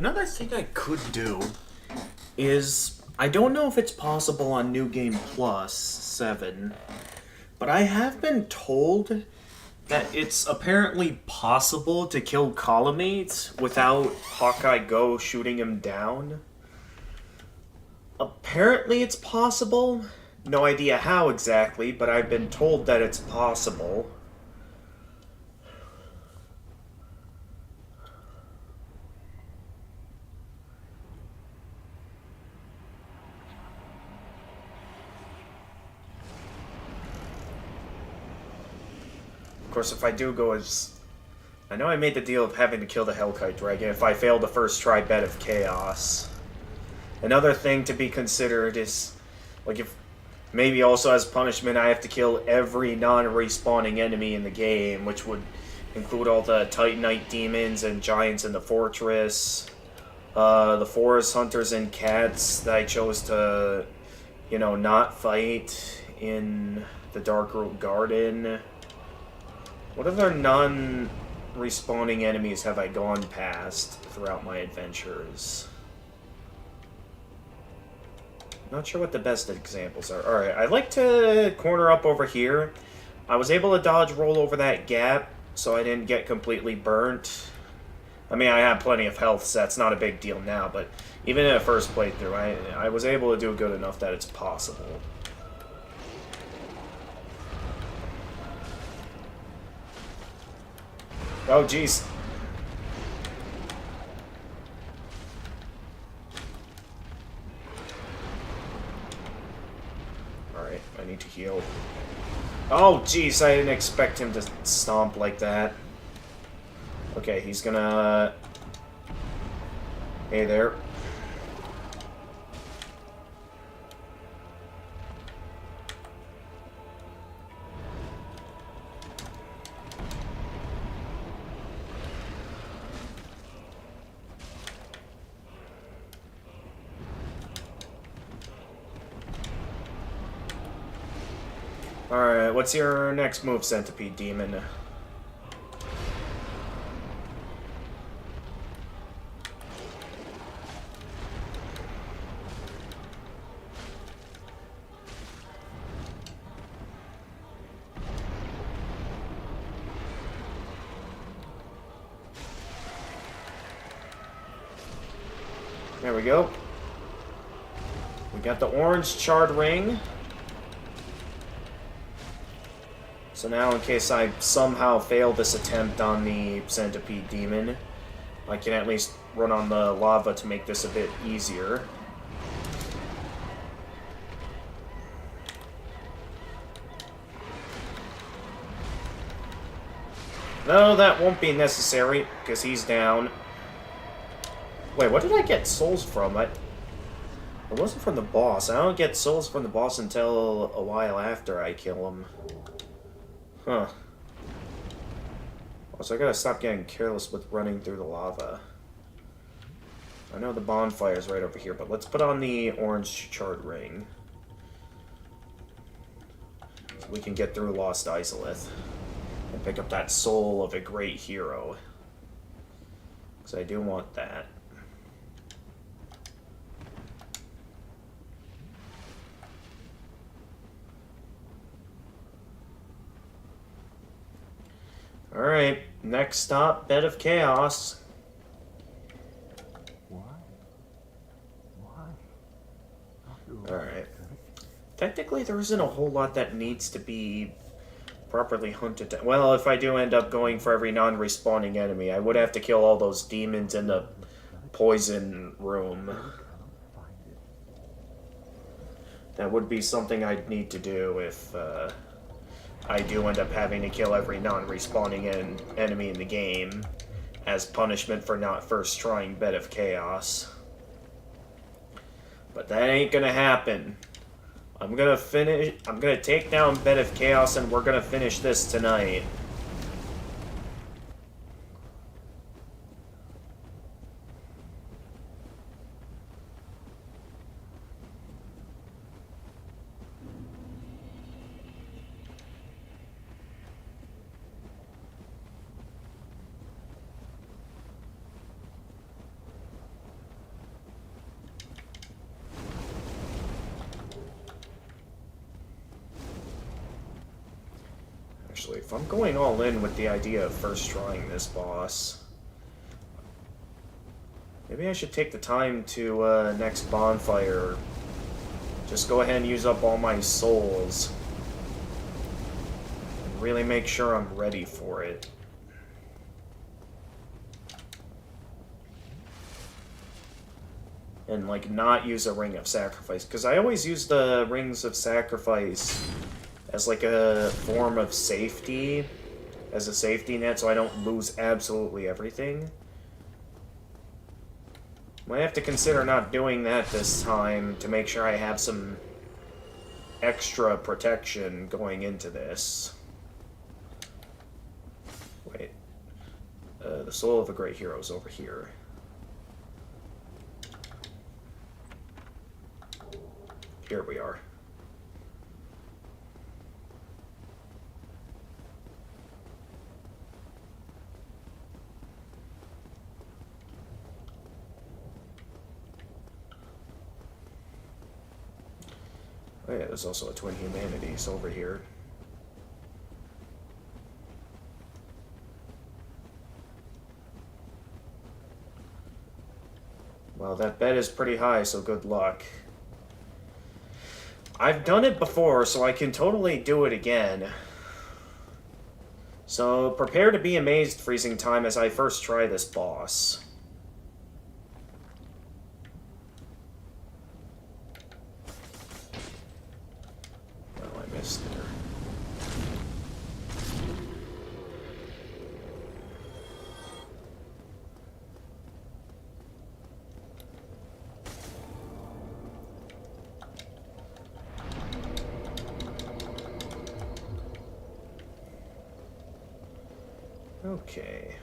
Another thing I could do is, I don't know if it's possible on New Game Plus 7, but I have been told that it's apparently possible to kill collimates without Hawkeye Go shooting him down. Apparently it's possible. No idea how exactly, but I've been told that it's possible. Of course, if I do go as... I know I made the deal of having to kill the Hellkite Dragon if I fail the first try Bed of Chaos. Another thing to be considered is, like, if maybe also as punishment I have to kill every non-respawning enemy in the game, which would include all the Titanite demons and giants in the fortress, the forest hunters and cats that I chose to, you know, not fight in the Darkroot Garden. What other non-respawning enemies have I gone past throughout my adventures? Not sure what the best examples are. Alright, I'd like to corner up over here. I was able to dodge roll over that gap, so I didn't get completely burnt. I mean, I have plenty of health, so that's not a big deal now, but even in a first playthrough, I was able to do good enough that it's possible. Oh, jeez. Alright, I need to heal. Oh, jeez, I didn't expect him to stomp like that. Okay, he's gonna... Hey there. Alright, what's your next move, Centipede Demon? There we go. We got the orange charred ring. So now, in case I somehow fail this attempt on the Centipede Demon, I can at least run on the lava to make this a bit easier. No, that won't be necessary, because he's down. Wait, what did I get souls from? It wasn't from the boss. I don't get souls from the boss until a while after I kill him. Huh. So I gotta stop getting careless with running through the lava. I know the bonfire's right over here, but let's put on the orange charred ring. So we can get through Lost Izalith. And pick up that soul of a great hero. Because I do want that. Alright, next stop, Bed of Chaos. Why? Alright. Technically, there isn't a whole lot that needs to be properly hunted. Well, if I do end up going for every non-respawning enemy, I would have to kill all those demons in the poison room. That would be something I'd need to do if I do end up having to kill every non-respawning enemy in the game as punishment for not first trying Bed of Chaos. But that ain't gonna happen. I'm gonna take down Bed of Chaos and we're gonna finish this tonight. Actually, if I'm going all in with the idea of first trying this boss, maybe I should take the time to, next bonfire, just go ahead and use up all my souls. And really make sure I'm ready for it. And, like, not use a Ring of Sacrifice. Because I always use the Rings of Sacrifice as, like, a form of safety. As a safety net, so I don't lose absolutely everything. Might have to consider not doing that this time to make sure I have some extra protection going into this. Wait. The Soul of a Great Hero is over here. Here we are. Oh yeah, there's also a Twin Humanities over here. Well, that bet is pretty high, so good luck. I've done it before, so I can totally do it again. So prepare to be amazed, Freezing Time, as I first try this boss. Oh, I missed there. Okay.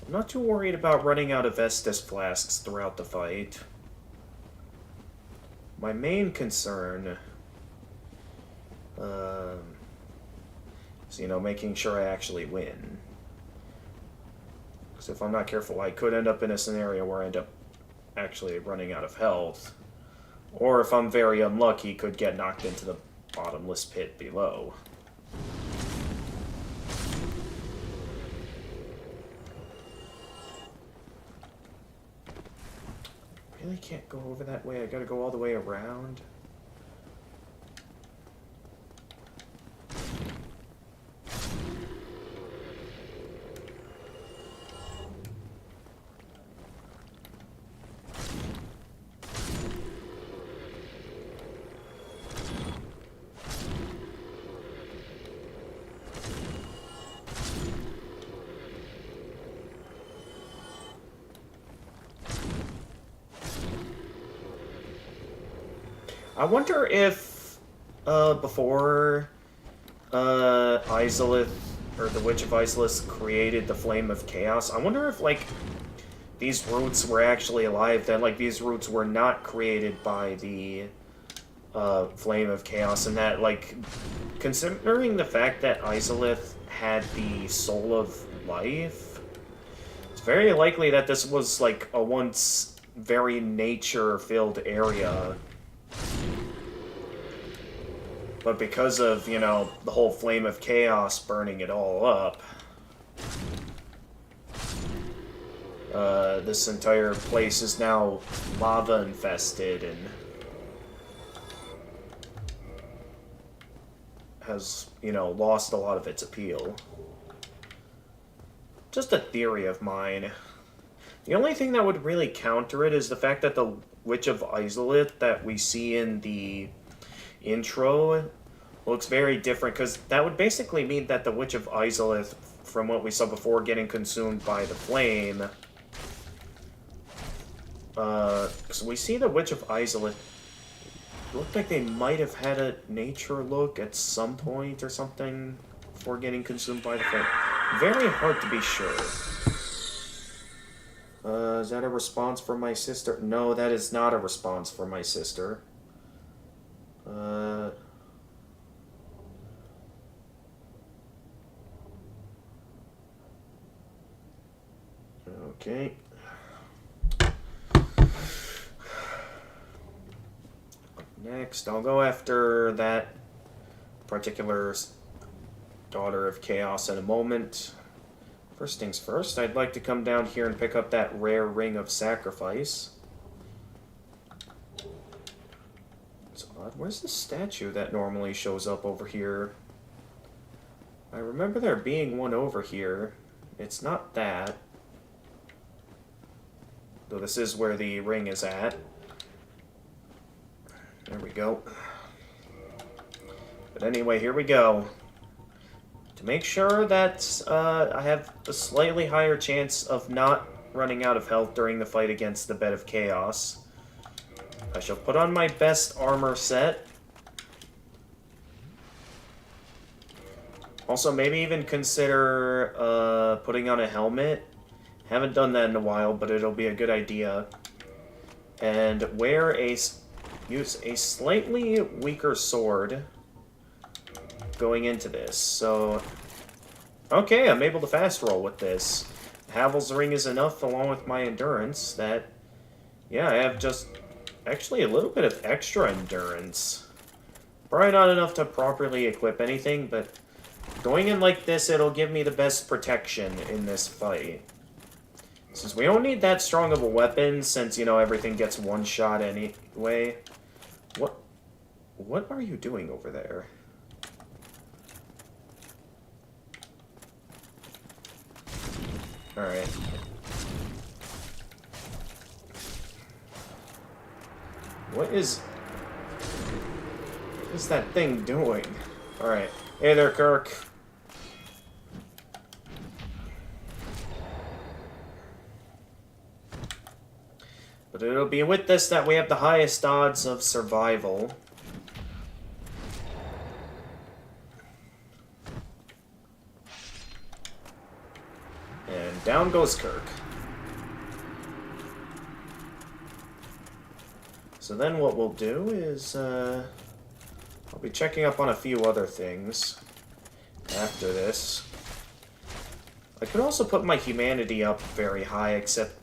I'm not too worried about running out of Estus flasks throughout the fight. My main concern is, you know, making sure I actually win. Because if I'm not careful, I could end up in a scenario where I end up actually running out of health. Or if I'm very unlucky, could get knocked into the bottomless pit below. Really can't go over that way. I gotta go all the way around. I wonder if, before, Izalith, or the Witch of Izalith created the Flame of Chaos, I wonder if, like, these roots were actually alive, that, like, these roots were not created by the, Flame of Chaos, and that, like, considering the fact that Izalith had the Soul of Life, it's very likely that this was, like, a once very nature-filled area. But because of, you know, the whole Flame of Chaos burning it all up, this entire place is now lava-infested and has, you know, lost a lot of its appeal. Just a theory of mine. The only thing that would really counter it is the fact that the Witch of Izalith that we see in the intro looks very different, because that would basically mean that the Witch of Izalith, from what we saw before getting consumed by the flame, because we see the Witch of Izalith, it looked like they might have had a nature look at some point or something before getting consumed by the flame. Very hard to be sure. Is that a response from my sister? No, that is not a response from my sister. Okay. Next, I'll go after that particular Daughter of Chaos in a moment. First things first, I'd like to come down here and pick up that rare Ring of Sacrifice. It's odd. Where's the statue that normally shows up over here? I remember there being one over here. It's not that. Though this is where the ring is at. There we go. But anyway, here we go. To make sure that I have a slightly higher chance of not running out of health during the fight against the Bed of Chaos, I shall put on my best armor set. Also, maybe even consider putting on a helmet. Haven't done that in a while, but it'll be a good idea. And use a slightly weaker sword going into this. So, okay, I'm able to fast roll with this. Havel's Ring is enough, along with my endurance, that, yeah, I have just actually a little bit of extra endurance. Probably not enough to properly equip anything, but going in like this, it'll give me the best protection in this fight. Since we don't need that strong of a weapon, since, you know, everything gets one shot anyway. What are you doing over there? Alright. What is that thing doing? Alright. Hey there, Kirk. But it'll be with this that we have the highest odds of survival. And down goes Kirk. So then what we'll do is, I'll be checking up on a few other things after this. I could also put my humanity up very high, except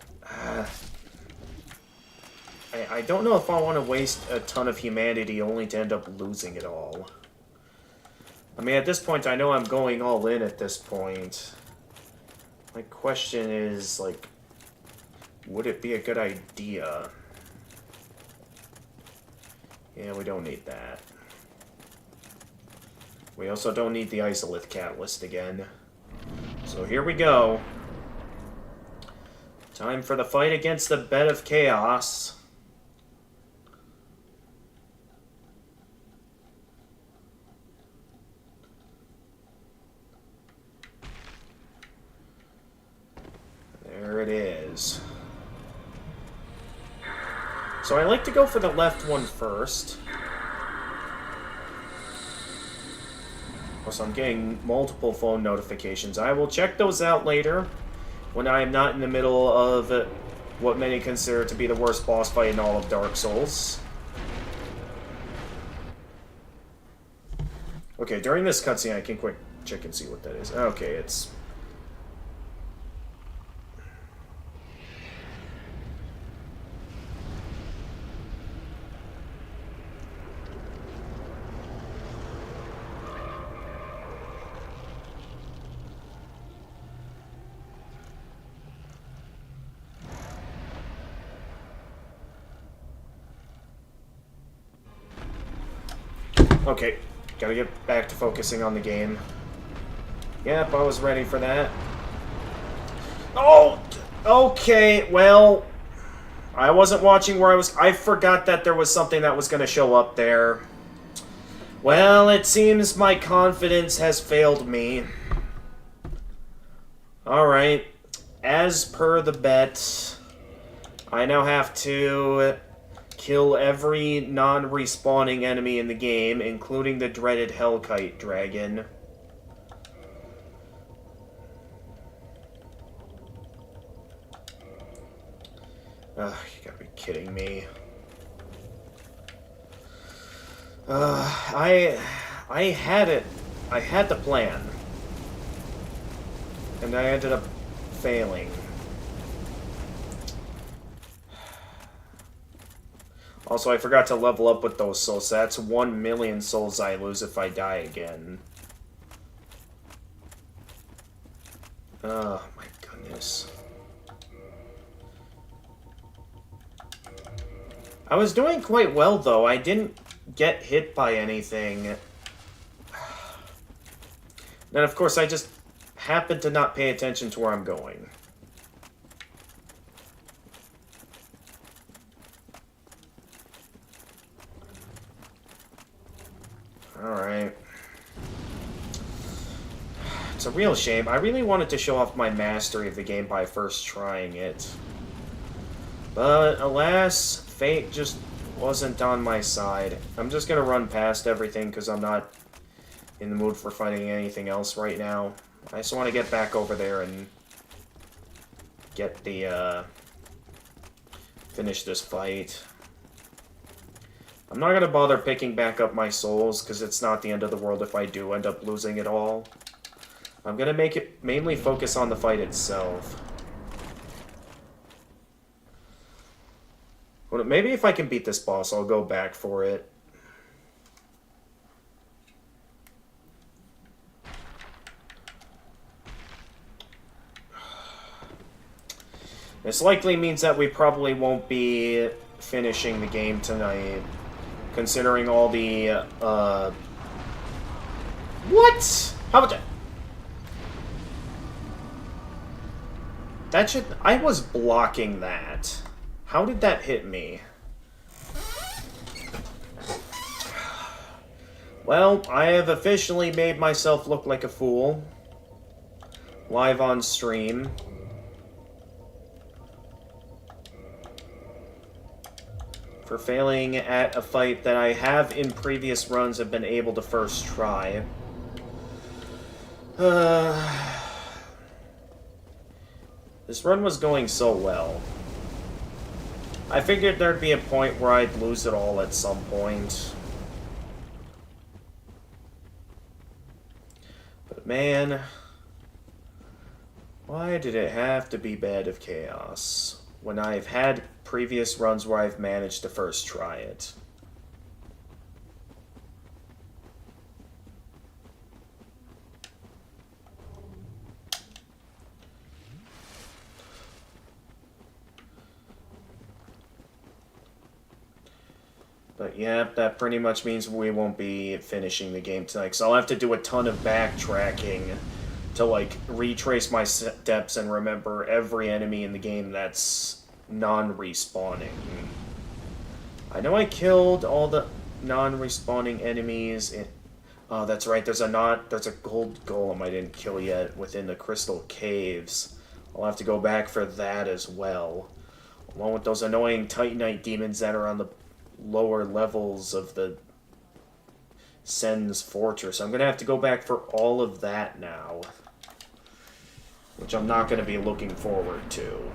I don't know if I want to waste a ton of humanity only to end up losing it all. I mean, at this point, I know I'm going all in at this point. My question is, like, would it be a good idea? Yeah, we don't need that. We also don't need the Isolith Catalyst again. So here we go. Time for the fight against the Bed of Chaos. There it is. So I like to go for the left one first. Also, I'm getting multiple phone notifications. I will check those out later, when I am not in the middle of what many consider to be the worst boss fight in all of Dark Souls. Okay, during this cutscene, I can quick check and see what that is. Okay, it's... Okay, gotta get back to focusing on the game. Yep, I was ready for that. Oh! Okay, well... I wasn't watching where I was... I forgot that there was something that was gonna show up there. Well, it seems my confidence has failed me. Alright. As per the bet, I now have to kill every non-respawning enemy in the game, including the dreaded Hellkite Dragon. Ugh, you gotta be kidding me. I had it. I had the plan. And I ended up failing. Also, I forgot to level up with those souls, so that's 1,000,000 souls I lose if I die again. Oh, my goodness. I was doing quite well, though. I didn't get hit by anything. Then, of course, I just happened to not pay attention to where I'm going. Alright. It's a real shame. I really wanted to show off my mastery of the game by first trying it. But, alas, fate just wasn't on my side. I'm just gonna run past everything because I'm not in the mood for fighting anything else right now. I just want to get back over there and get the, finish this fight. I'm not gonna bother picking back up my souls, because it's not the end of the world if I do end up losing it all. I'm gonna make it mainly focus on the fight itself. Well, maybe if I can beat this boss, I'll go back for it. This likely means that we probably won't be finishing the game tonight, considering all the, What? How about that? That should... I was blocking that. How did that hit me? Well, I have officially made myself look like a fool. Live on stream. For failing at a fight that I have in previous runs have been able to first try. This run was going so well. I figured there'd be a point where I'd lose it all at some point. But man, why did it have to be Bed of Chaos when I've had previous runs where I've managed to first try it? But yeah, that pretty much means we won't be finishing the game tonight, because I'll have to do a ton of backtracking to, like, retrace my steps and remember every enemy in the game that's non-respawning. I know I killed all the non-respawning enemies in... Oh, that's right, there's a gold golem I didn't kill yet within the crystal caves. I'll have to go back for that as well. Along with those annoying Titanite demons that are on the lower levels of the Sen's fortress. I'm gonna have to go back for all of that now, which I'm not gonna be looking forward to.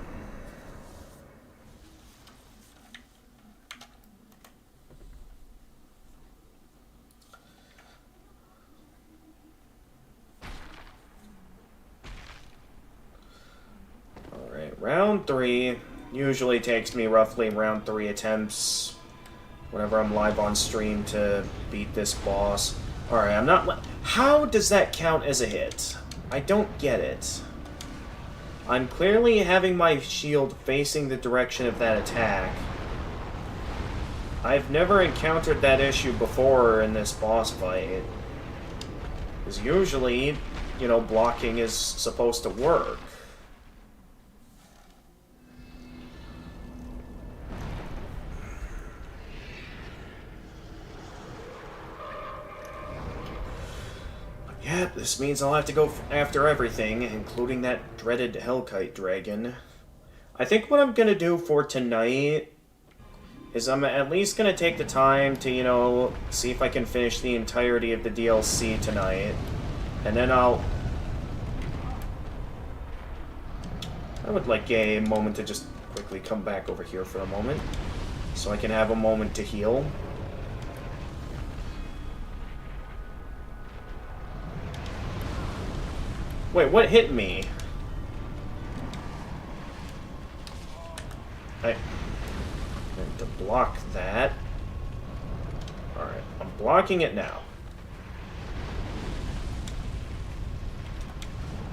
Alright, round 3 usually takes me roughly around 3 attempts whenever I'm live on stream to beat this boss. Alright, I'm not... How does that count as a hit? I don't get it. I'm clearly having my shield facing the direction of that attack. I've never encountered that issue before in this boss fight. Because usually, you know, blocking is supposed to work. Yep, this means I'll have to go after everything, including that dreaded Hellkite dragon. I think what I'm gonna do for tonight is I'm at least gonna take the time to, you know, see if I can finish the entirety of the DLC tonight. And then I would like a moment to just quickly come back over here for a moment, so I can have a moment to heal. Wait, what hit me? And to block that. Alright, I'm blocking it now.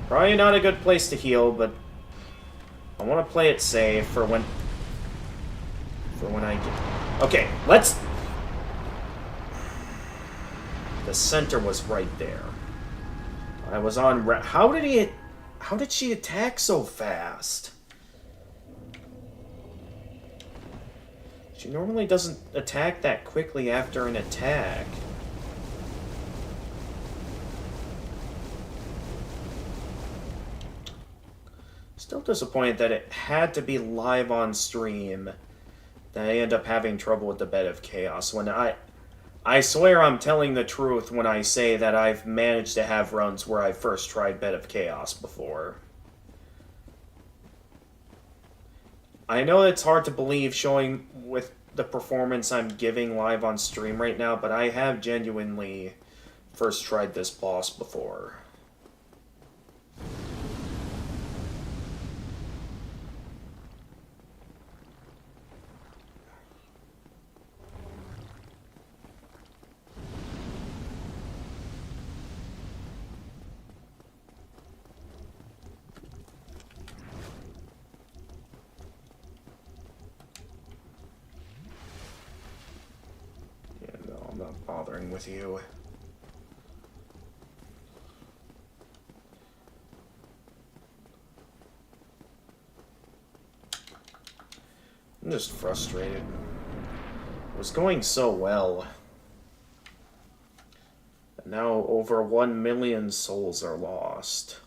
Probably not a good place to heal, but I want to play it safe for when I get... Okay, let's... The center was right there. I was on... How did she attack so fast? She normally doesn't attack that quickly after an attack. Still disappointed that it had to be live on stream. That I end up having trouble with the Bed of Chaos. When I swear I'm telling the truth when I say that I've managed to have runs where I first tried Bed of Chaos before. I know it's hard to believe showing with the performance I'm giving live on stream right now, but I have genuinely first tried this boss before. I'm not bothering with you. I'm just frustrated. It was going so well. And now over 1 million souls are lost.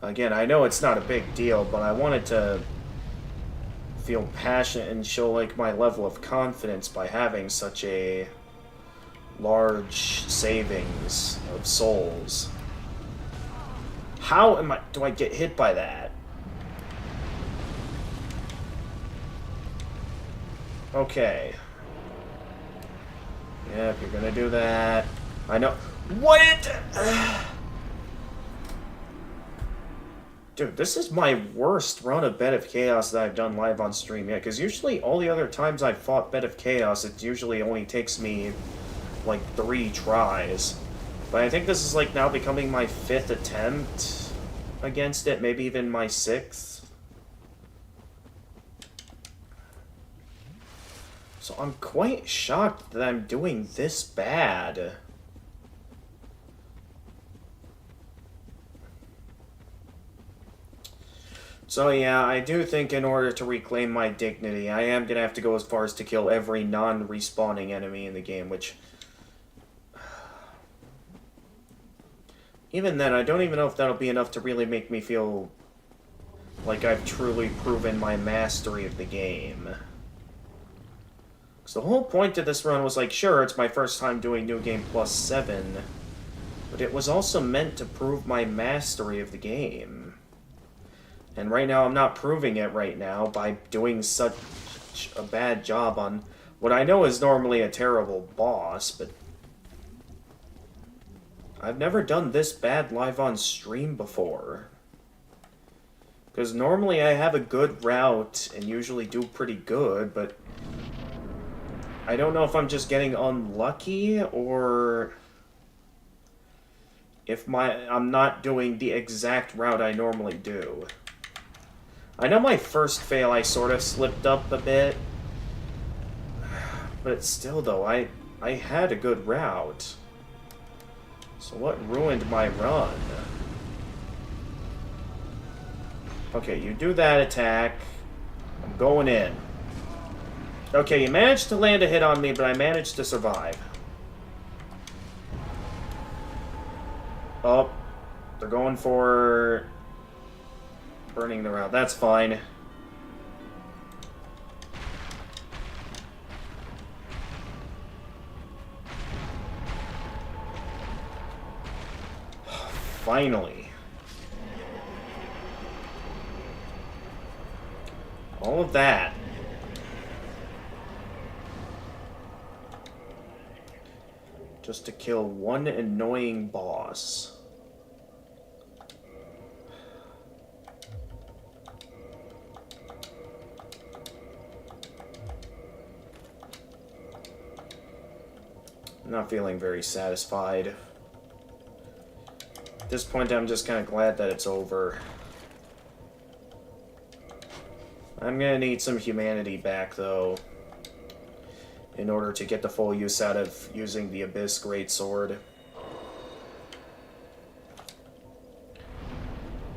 Again, I know it's not a big deal, but I wanted to feel passionate and show like my level of confidence by having such a large savings of souls. How do I get hit by that? Okay. Yep, you're gonna do that. I know. What? Dude, this is my worst run of Bed of Chaos that I've done live on stream yet, because usually all the other times I've fought Bed of Chaos, it usually only takes me, like, 3 tries. But I think this is, like, now becoming my 5th attempt against it, maybe even my 6th. So I'm quite shocked that I'm doing this bad. So yeah, I do think in order to reclaim my dignity, I am going to have to go as far as to kill every non-respawning enemy in the game, which... Even then, I don't even know if that'll be enough to really make me feel like I've truly proven my mastery of the game. Because the whole point of this run was like, sure, it's my first time doing New Game Plus 7, but it was also meant to prove my mastery of the game. And right now, I'm not proving it right now by doing such a bad job on what I know is normally a terrible boss, but I've never done this bad live on stream before. Because normally I have a good route and usually do pretty good, but I don't know if I'm just getting unlucky or if I'm not doing the exact route I normally do. I know my first fail I sort of slipped up a bit, but still though, I had a good route. So what ruined my run? Okay, you do that attack. I'm going in. Okay, you managed to land a hit on me, but I managed to survive. Oh, they're going for burning the route. That's fine. Finally. All of that. Just to kill one annoying boss. not feeling very satisfied. At this point, I'm just kind of glad that it's over. I'm gonna need some humanity back, though, in order to get the full use out of using the Abyss Greatsword.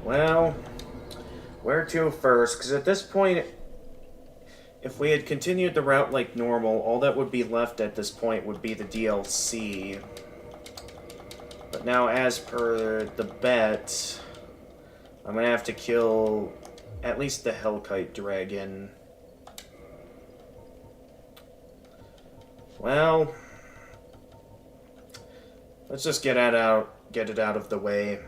Well, where to first? Because at this point, if we had continued the route like normal, all that would be left at this point would be the DLC. But now, as per the bet, I'm gonna have to kill at least the Hellkite Dragon. Well, let's just get it out of the way.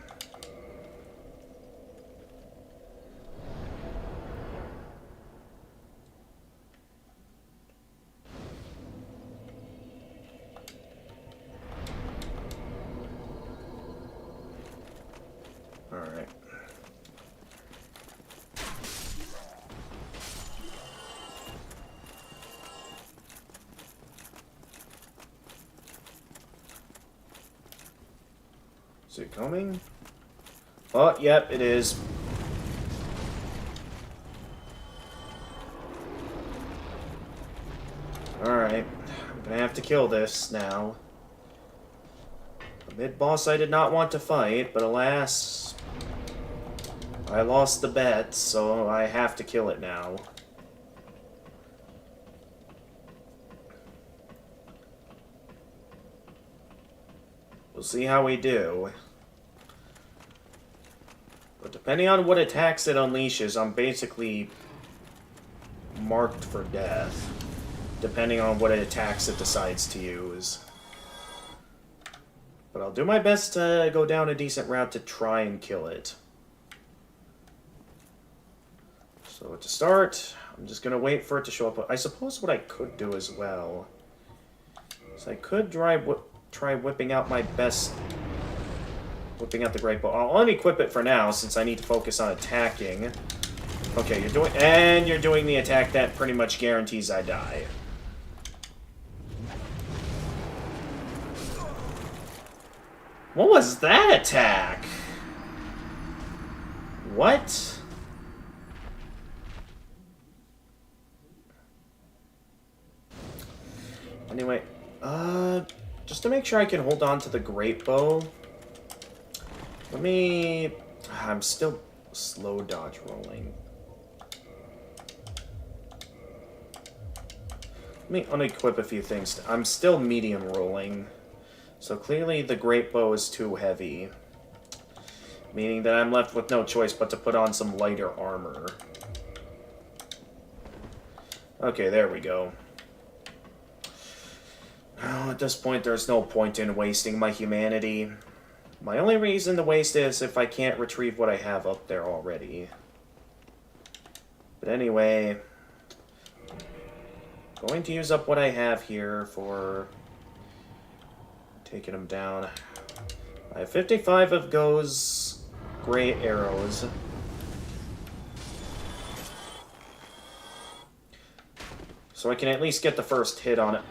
All right. Is it coming? Oh, yep, it is. Alright. I'm gonna have to kill this now. The mid-boss I did not want to fight, but alas, I lost the bet, so I have to kill it now. We'll see how we do. But depending on what attacks it unleashes, I'm basically marked for death. Depending on what attacks it decides to use. But I'll do my best to go down a decent route to try and kill it. So to start, I'm just going to wait for it to show up. I suppose what I could do as well is I could try whipping out my best... Whipping out the Great Bow. I'll unequip it for now, since I need to focus on attacking. Okay, you're doing the attack that pretty much guarantees I die. What was that attack? What? Anyway, just to make sure I can hold on to the Great Bow, let me... I'm still slow dodge rolling. Let me unequip a few things. I'm still medium rolling. So clearly the Great Bow is too heavy. Meaning that I'm left with no choice but to put on some lighter armor. Okay, there we go. Well, at this point, there's no point in wasting my humanity. My only reason to waste it is if I can't retrieve what I have up there already. But anyway, going to use up what I have here for taking him down. I have 55 of Go's gray arrows. So I can at least get the first hit on it.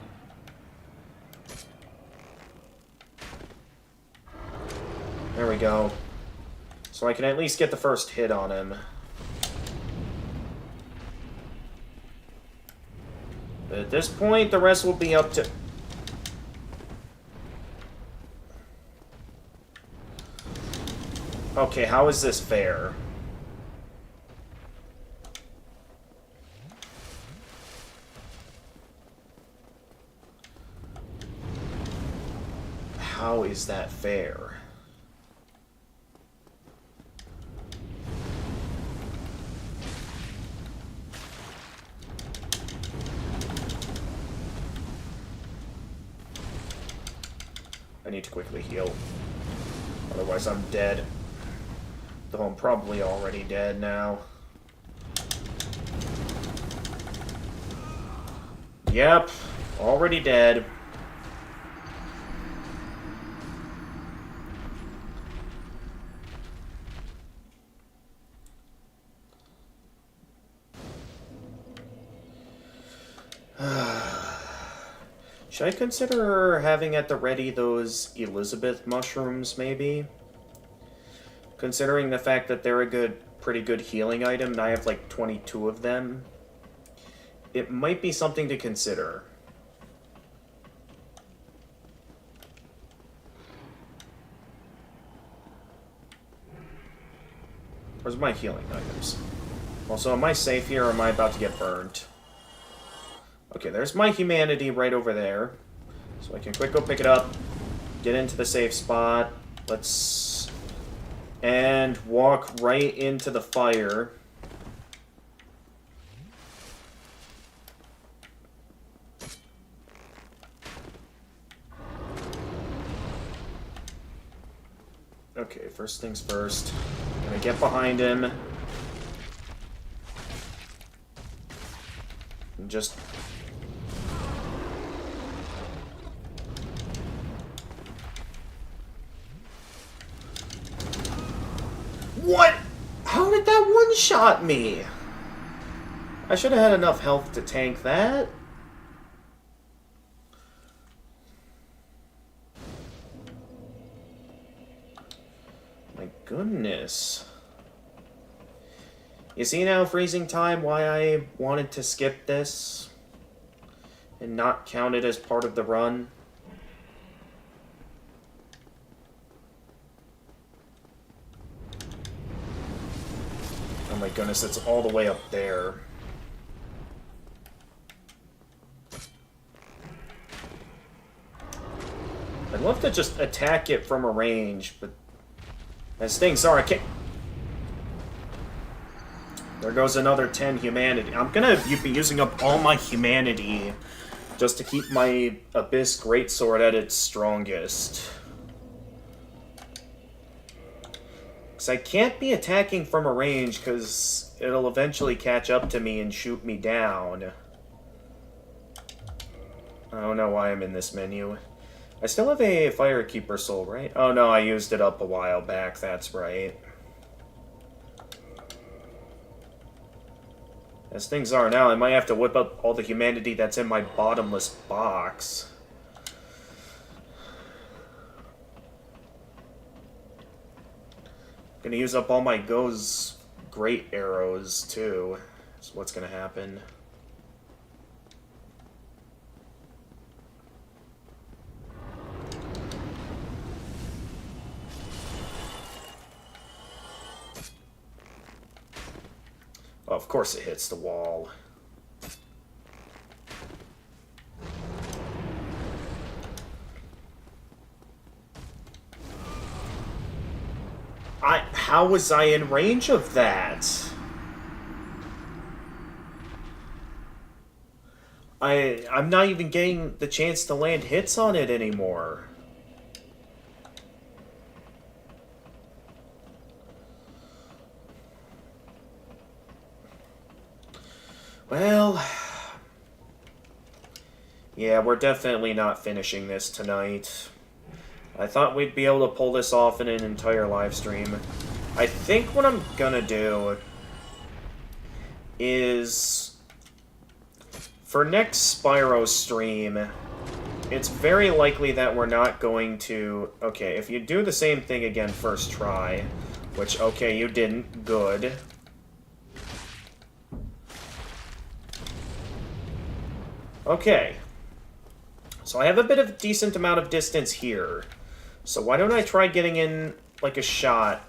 There we go. So I can at least get the first hit on him. But at this point, the rest will be up to... Okay, how is this fair? How is that fair? I need to quickly heal. Otherwise I'm dead. Though I'm probably already dead now. Yep, already dead. Should I consider having at the ready those Elizabeth mushrooms, maybe? Considering the fact that they're a pretty good healing item, and I have like 22 of them, it might be something to consider. Where's my healing items? Also, am I safe here or am I about to get burned? Okay, there's my humanity right over there. So I can quick go pick it up, get into the safe spot. Let's... and walk right into the fire. Okay, first things first. I'm gonna get behind him. And just... what? How did that one-shot me? I should have had enough health to tank that. My goodness. You see now, freezing time, why I wanted to skip this and not count it as part of the run? Oh my goodness, it's all the way up there. I'd love to just attack it from a range, but as things are, I can't... There goes another 10 humanity. I'm gonna be using up all my humanity just to keep my Abyss Greatsword at its strongest. Because I can't be attacking from a range, because it'll eventually catch up to me and shoot me down. I don't know why I'm in this menu. I still have a Firekeeper soul, right? Oh no, I used it up a while back, that's right. As things are now, I might have to whip up all the humanity that's in my bottomless box. Gonna use up all my Go's great arrows, too. That's what's gonna happen. Oh, of course it hits the wall. How was I in range of that? I'm not even getting the chance to land hits on it anymore. Well, yeah, we're definitely not finishing this tonight. I thought we'd be able to pull this off in an entire live stream. I think what I'm gonna do is, for next Spyro stream, it's very likely that we're not going to... Okay, if you do the same thing again first try, which, okay, you didn't, good. Okay. So I have a bit of a decent amount of distance here. So why don't I try getting in, like, a shot?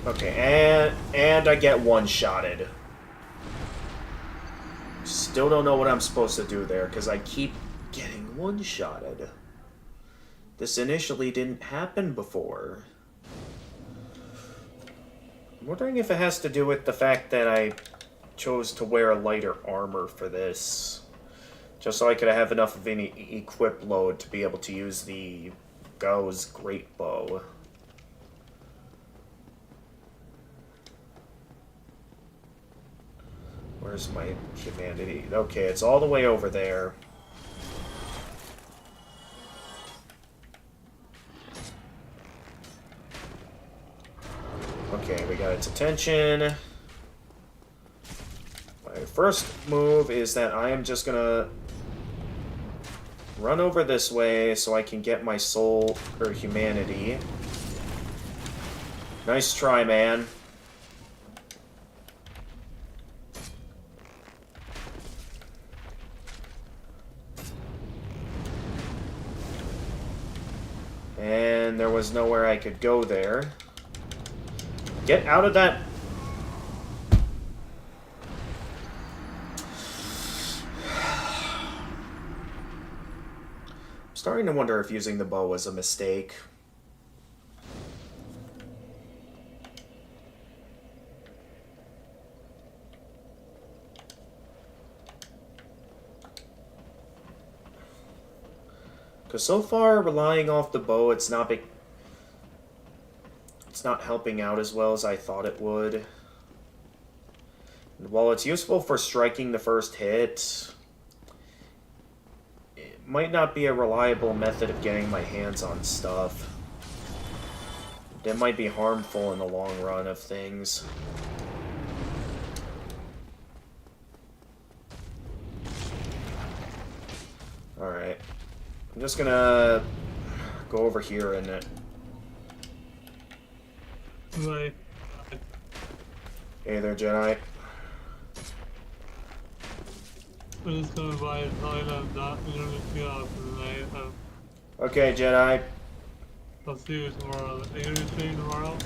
Okay, and I get one-shotted. Still don't know what I'm supposed to do there, because I keep getting one-shotted. This initially didn't happen before. I'm wondering if it has to do with the fact that I chose to wear lighter armor for this. Just so I could have enough of an equip load to be able to use the Go's Great Bow. Where's my humanity? Okay, it's all the way over there. Okay, we got its attention. My first move is that I am just gonna run over this way so I can get my soul or humanity. Nice try, man. And there was nowhere I could go there. Get out of that. I'm starting to wonder if using the bow was a mistake. Because so far, relying off the bow, it's not helping out as well as I thought it would. And while it's useful for striking the first hit, it might not be a reliable method of getting my hands on stuff. That might be harmful in the long run of things. Alright. I'm just gonna go over here and Right. Hey there, Jedi. I'm just gonna buy a Thailand that you're gonna see after tonight. Okay, Jedi. I'll see you tomorrow. Are you gonna be streaming tomorrow?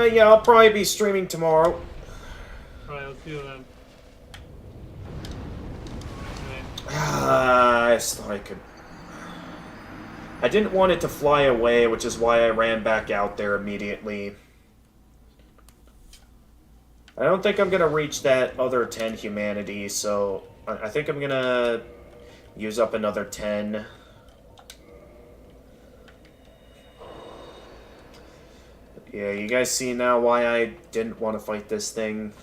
Yeah, I'll probably be streaming tomorrow. Alright, I'll see you then. I just thought I could... I didn't want it to fly away, which is why I ran back out there immediately. I don't think I'm going to reach that other 10 humanity, so I think I'm going to use up another 10. Yeah, you guys see now why I didn't want to fight this thing.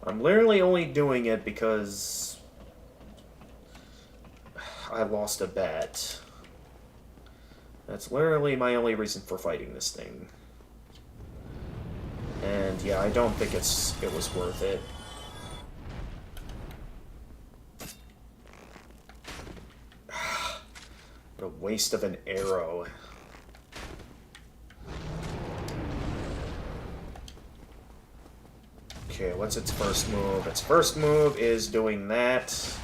I'm literally only doing it because I lost a bet. That's literally my only reason for fighting this thing. And yeah, I don't think it was worth it. What a waste of an arrow. Okay, what's its first move? Its first move is doing that.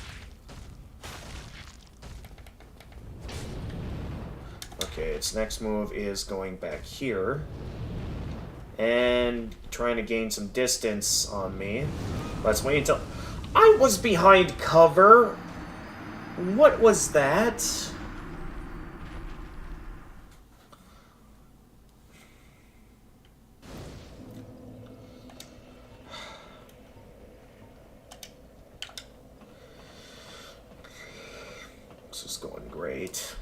Okay, its next move is going back here. And trying to gain some distance on me. Let's wait until... I was behind cover! What was that? This is going great.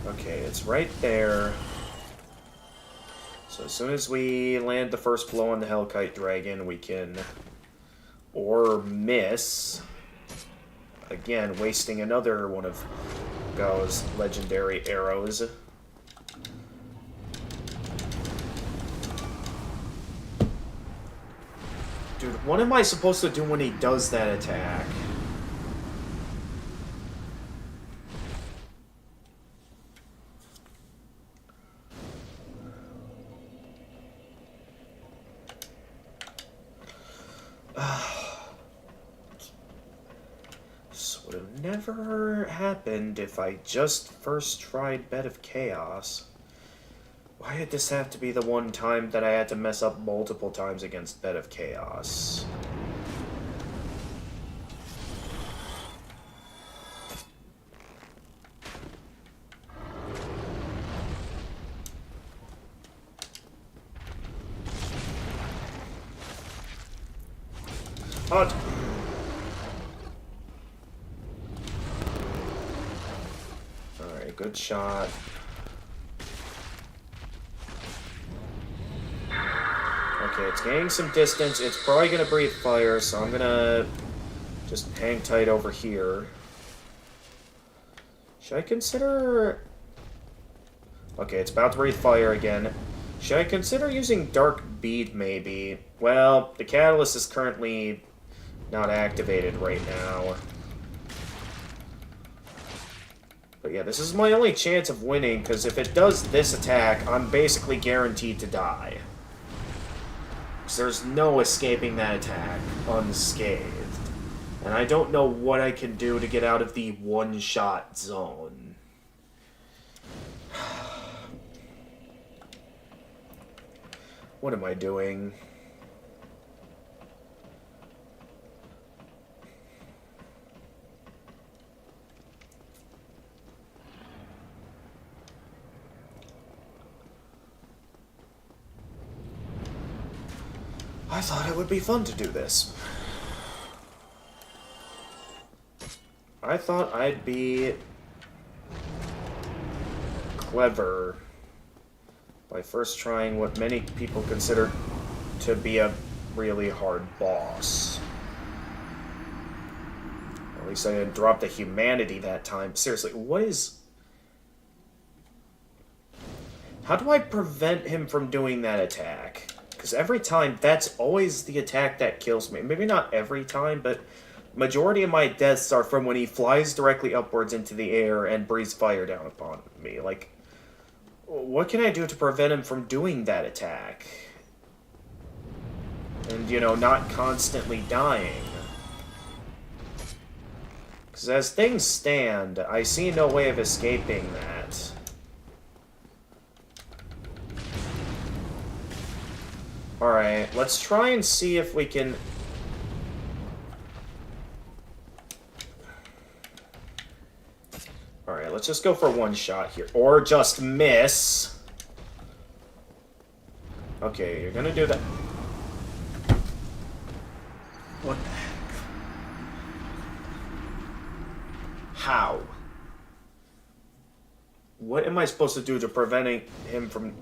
Okay, it's right there. So as soon as we land the first blow on the Hellkite Dragon, we can... Or miss. Again, wasting another one of Gao's legendary arrows. Dude, what am I supposed to do when he does that attack? This would have never happened if I just first tried Bed of Chaos. Why did this have to be the one time that I had to mess up multiple times against Bed of Chaos? Oh. Alright, good shot. Okay, it's gaining some distance. It's probably gonna breathe fire, so I'm gonna just hang tight over here. Should I consider... Okay, it's about to breathe fire again. Should I consider using Dark Bead, maybe? Well, the catalyst is currently not activated right now. But yeah, this is my only chance of winning, because if it does this attack, I'm basically guaranteed to die. Because there's no escaping that attack unscathed. And I don't know what I can do to get out of the one-shot zone. What am I doing? I thought it would be fun to do this. I thought I'd be clever by first trying what many people consider to be a really hard boss. At least I didn't drop the humanity that time. Seriously, what is... How do I prevent him from doing that attack? Because every time, that's always the attack that kills me. Maybe not every time, but majority of my deaths are from when he flies directly upwards into the air and breathes fire down upon me. Like, what can I do to prevent him from doing that attack? And, you know, not constantly dying. Because as things stand, I see no way of escaping that. Alright, let's try and see if we can... Alright, let's just go for one shot here. Or just miss. Okay, you're gonna do that. What the heck? How? What am I supposed to do to prevent him from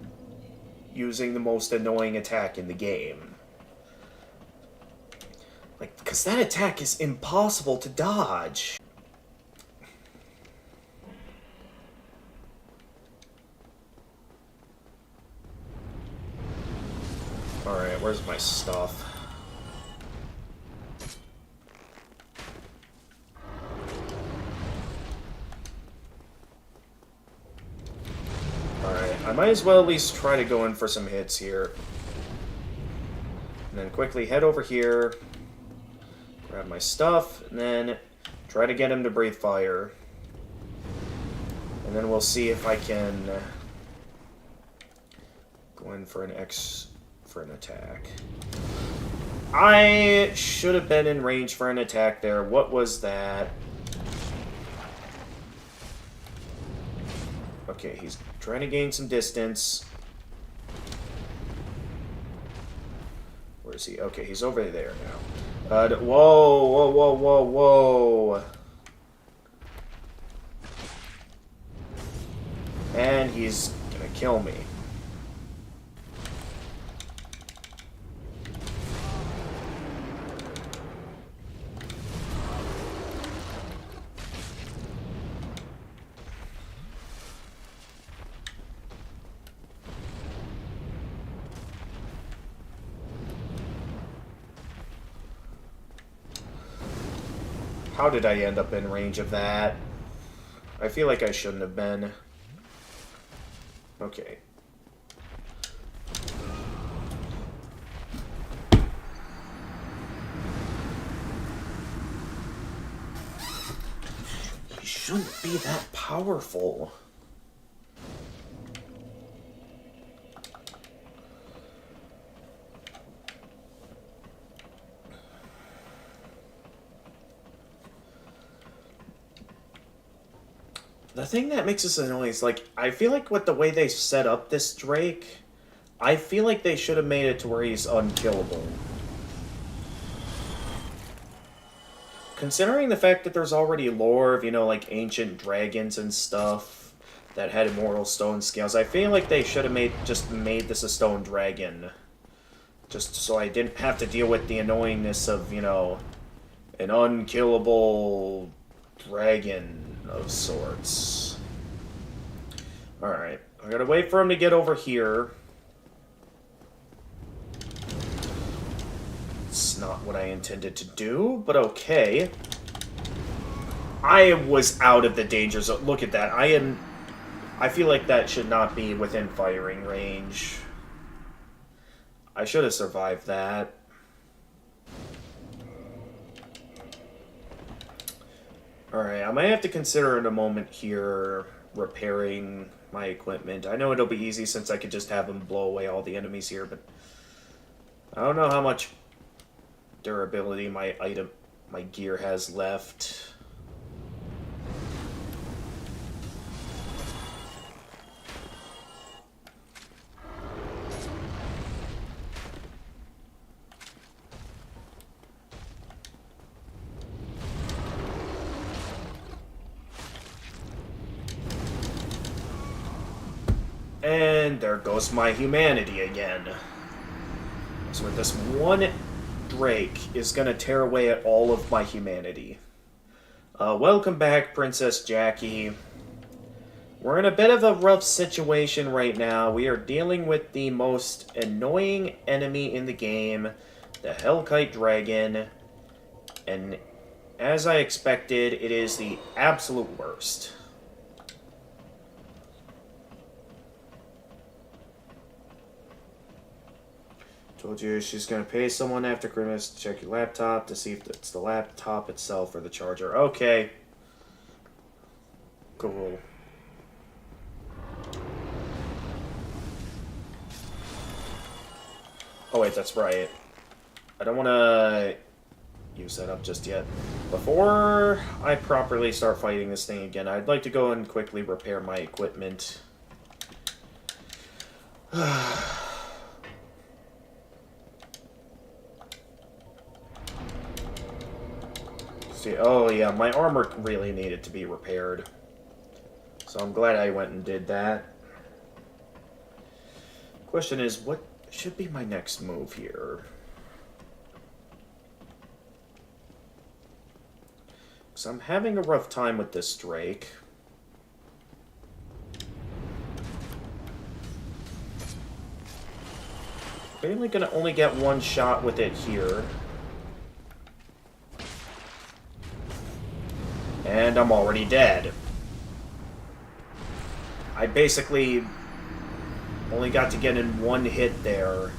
using the most annoying attack in the game? Like, because that attack is impossible to dodge. Alright, where's my stuff? Alright, I might as well at least try to go in for some hits here. And then quickly head over here, grab my stuff, and then try to get him to breathe fire. And then we'll see if I can go in for an attack. I should have been in range for an attack there. What was that? Okay, he's trying to gain some distance. Where is he? Okay, he's over there now. Whoa, whoa, whoa, whoa, whoa. And he's gonna kill me. How did I end up in range of that? I feel like I shouldn't have been. Okay. He shouldn't be that powerful. The thing that makes this annoying is, like, I feel like with the way they set up this Drake, I feel like they should have made it to where he's unkillable. Considering the fact that there's already lore of, you know, like, ancient dragons and stuff that had immortal stone scales, I feel like they should have just made this a stone dragon. Just so I didn't have to deal with the annoyingness of, you know, an unkillable dragon of sorts. Alright, I gotta wait for him to get over here. It's not what I intended to do, but okay. I was out of the danger zone. Look at that. I feel like that should not be within firing range. I should have survived that. Alright, I might have to consider in a moment here repairing my equipment. I know it'll be easy since I could just have them blow away all the enemies here, but I don't know how much durability my gear has left. And there goes my humanity again. So with this one Drake is gonna tear away at all of my humanity. Welcome back, Princess Jackie. We're in a bit of a rough situation right now. We are dealing with the most annoying enemy in the game, the Hellkite Dragon. And as I expected, it is the absolute worst. Told you she's gonna pay someone after Christmas to check your laptop to see if it's the laptop itself or the charger. Okay. Cool. Oh wait, that's right. I don't want to use that up just yet. Before I properly start fighting this thing again, I'd like to go and quickly repair my equipment. See, oh yeah, my armor really needed to be repaired. So I'm glad I went and did that. Question is, what should be my next move here? Because I'm having a rough time with this Drake. Clearly gonna only get one shot with it here. And I'm already dead. I basically only got to get in one hit there,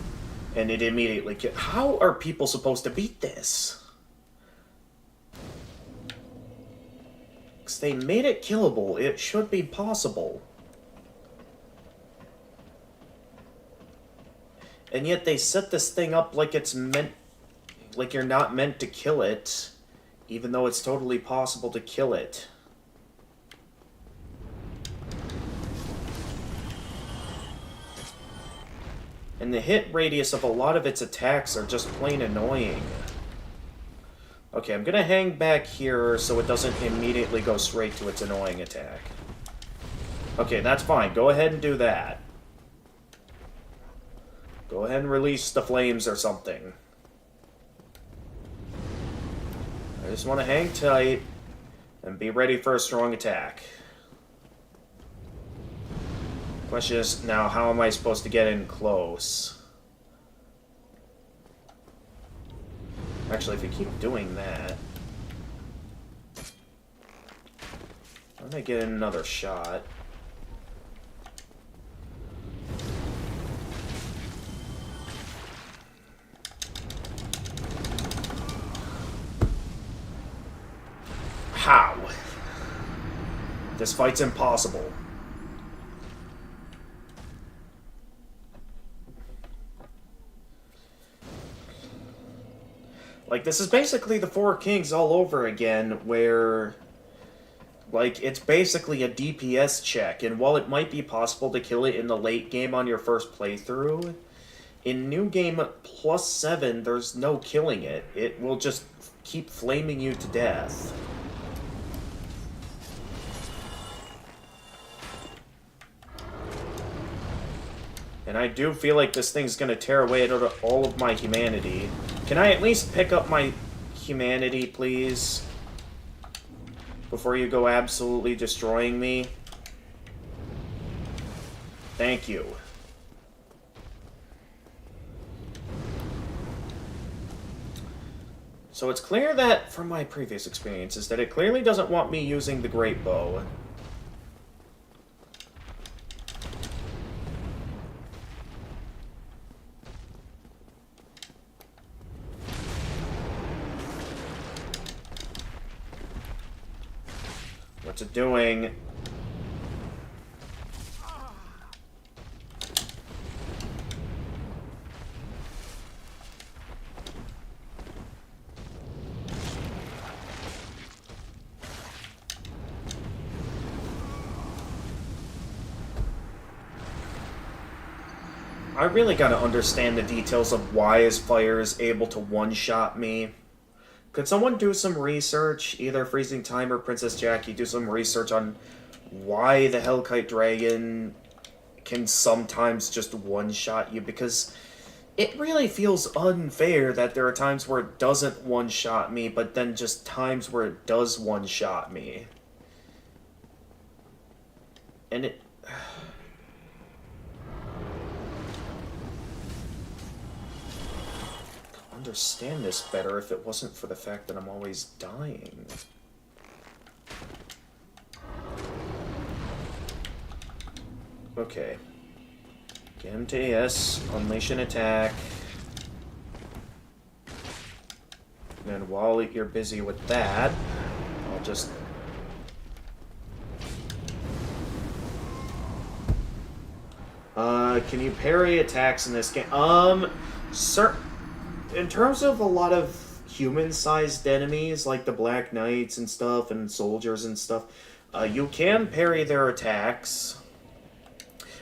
and it immediately killed. How are people supposed to beat this? Because they made it killable. It should be possible. And yet they set this thing up like it's meant... like you're not meant to kill it, even though it's totally possible to kill it. And the hit radius of a lot of its attacks are just plain annoying. Okay, I'm gonna hang back here so it doesn't immediately go straight to its annoying attack. Okay, that's fine. Go ahead and do that. Go ahead and release the flames or something. I just want to hang tight and be ready for a strong attack. Question is, now, how am I supposed to get in close? Actually, if you keep doing that... I'm gonna get another shot. How? This fight's impossible. Like, this is basically the Four Kings all over again, where, like, it's basically a DPS check, and while it might be possible to kill it in the late game on your first playthrough, in New Game +7, there's no killing it. It will just keep flaming you to death. And I do feel like this thing's gonna tear away at all of my humanity. Can I at least pick up my humanity, please? Before you go absolutely destroying me? Thank you. So it's clear that, from my previous experiences, that it clearly doesn't want me using the great bow. What's it doing? I really gotta understand the details of why his fire is able to one-shot me. Could someone do some research, either Freezing Time or Princess Jackie, do some research on why the Hellkite Dragon can sometimes just one-shot you? Because it really feels unfair that there are times where it doesn't one-shot me, but then just times where it does one-shot me. And it... understand this better if it wasn't for the fact that I'm always dying. Okay. Get him to AS, unleash an attack. And while you're busy with that, I'll just... can you parry attacks in this game? Sir... In terms of a lot of human-sized enemies, like the Black Knights and stuff, and soldiers and stuff, you can parry their attacks.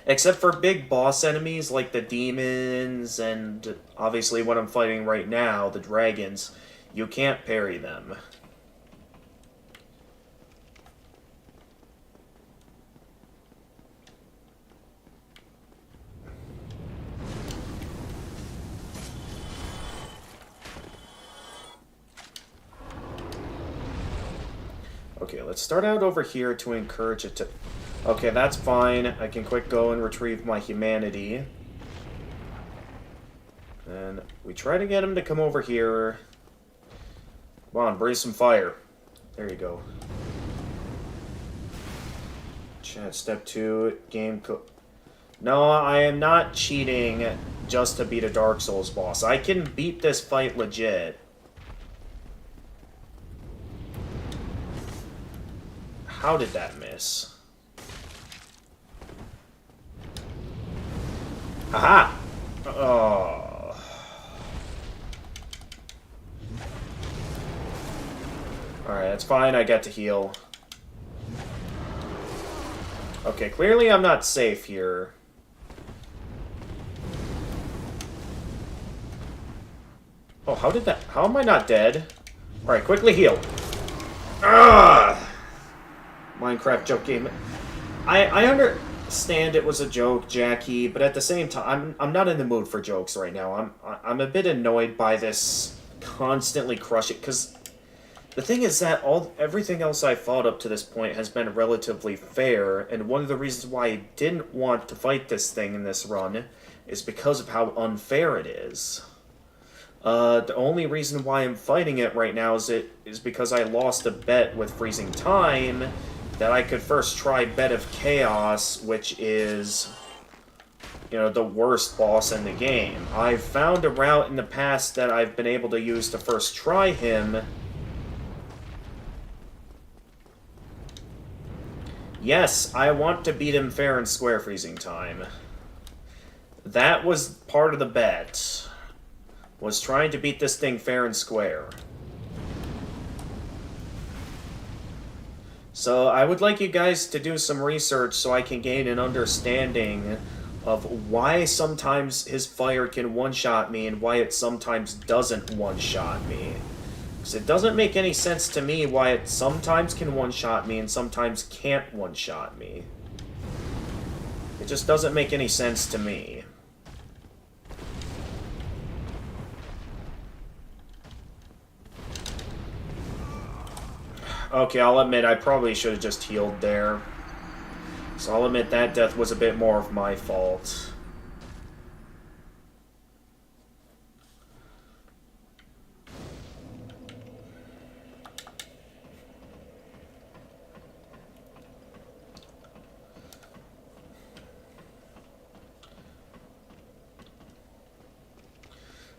Except for big boss enemies, like the demons, and obviously what I'm fighting right now, the dragons, you can't parry them. Okay, let's start out over here to encourage it to... Okay, that's fine. I can quick go and retrieve my humanity. And we try to get him to come over here. Come on, breathe some fire. There you go. Chat, step 2, game No, I am not cheating just to beat a Dark Souls boss. I can beat this fight legit. How did that miss? Aha! Oh. Alright, that's fine. I get to heal. Okay, clearly I'm not safe here. Oh, how did that... How am I not dead? Alright, quickly heal. Ah! Minecraft joke game. I understand it was a joke, Jackie, but at the same time, I'm not in the mood for jokes right now. I'm a bit annoyed by this constantly crushing, because the thing is that everything else I fought up to this point has been relatively fair, and one of the reasons why I didn't want to fight this thing in this run is because of how unfair it is. The only reason why I'm fighting it right now is because I lost a bet with Freezing Time that I could first try Bed of Chaos, which is, you know, the worst boss in the game. I've found a route in the past that I've been able to use to first try him. Yes, I want to beat him fair and square Freezing Time. That was part of the bet. Was trying to beat this thing fair and square. So I would like you guys to do some research so I can gain an understanding of why sometimes his fire can one-shot me and why it sometimes doesn't one-shot me. Because it doesn't make any sense to me why it sometimes can one-shot me and sometimes can't one-shot me. It just doesn't make any sense to me. Okay, I'll admit I probably should have just healed there. So I'll admit that death was a bit more of my fault.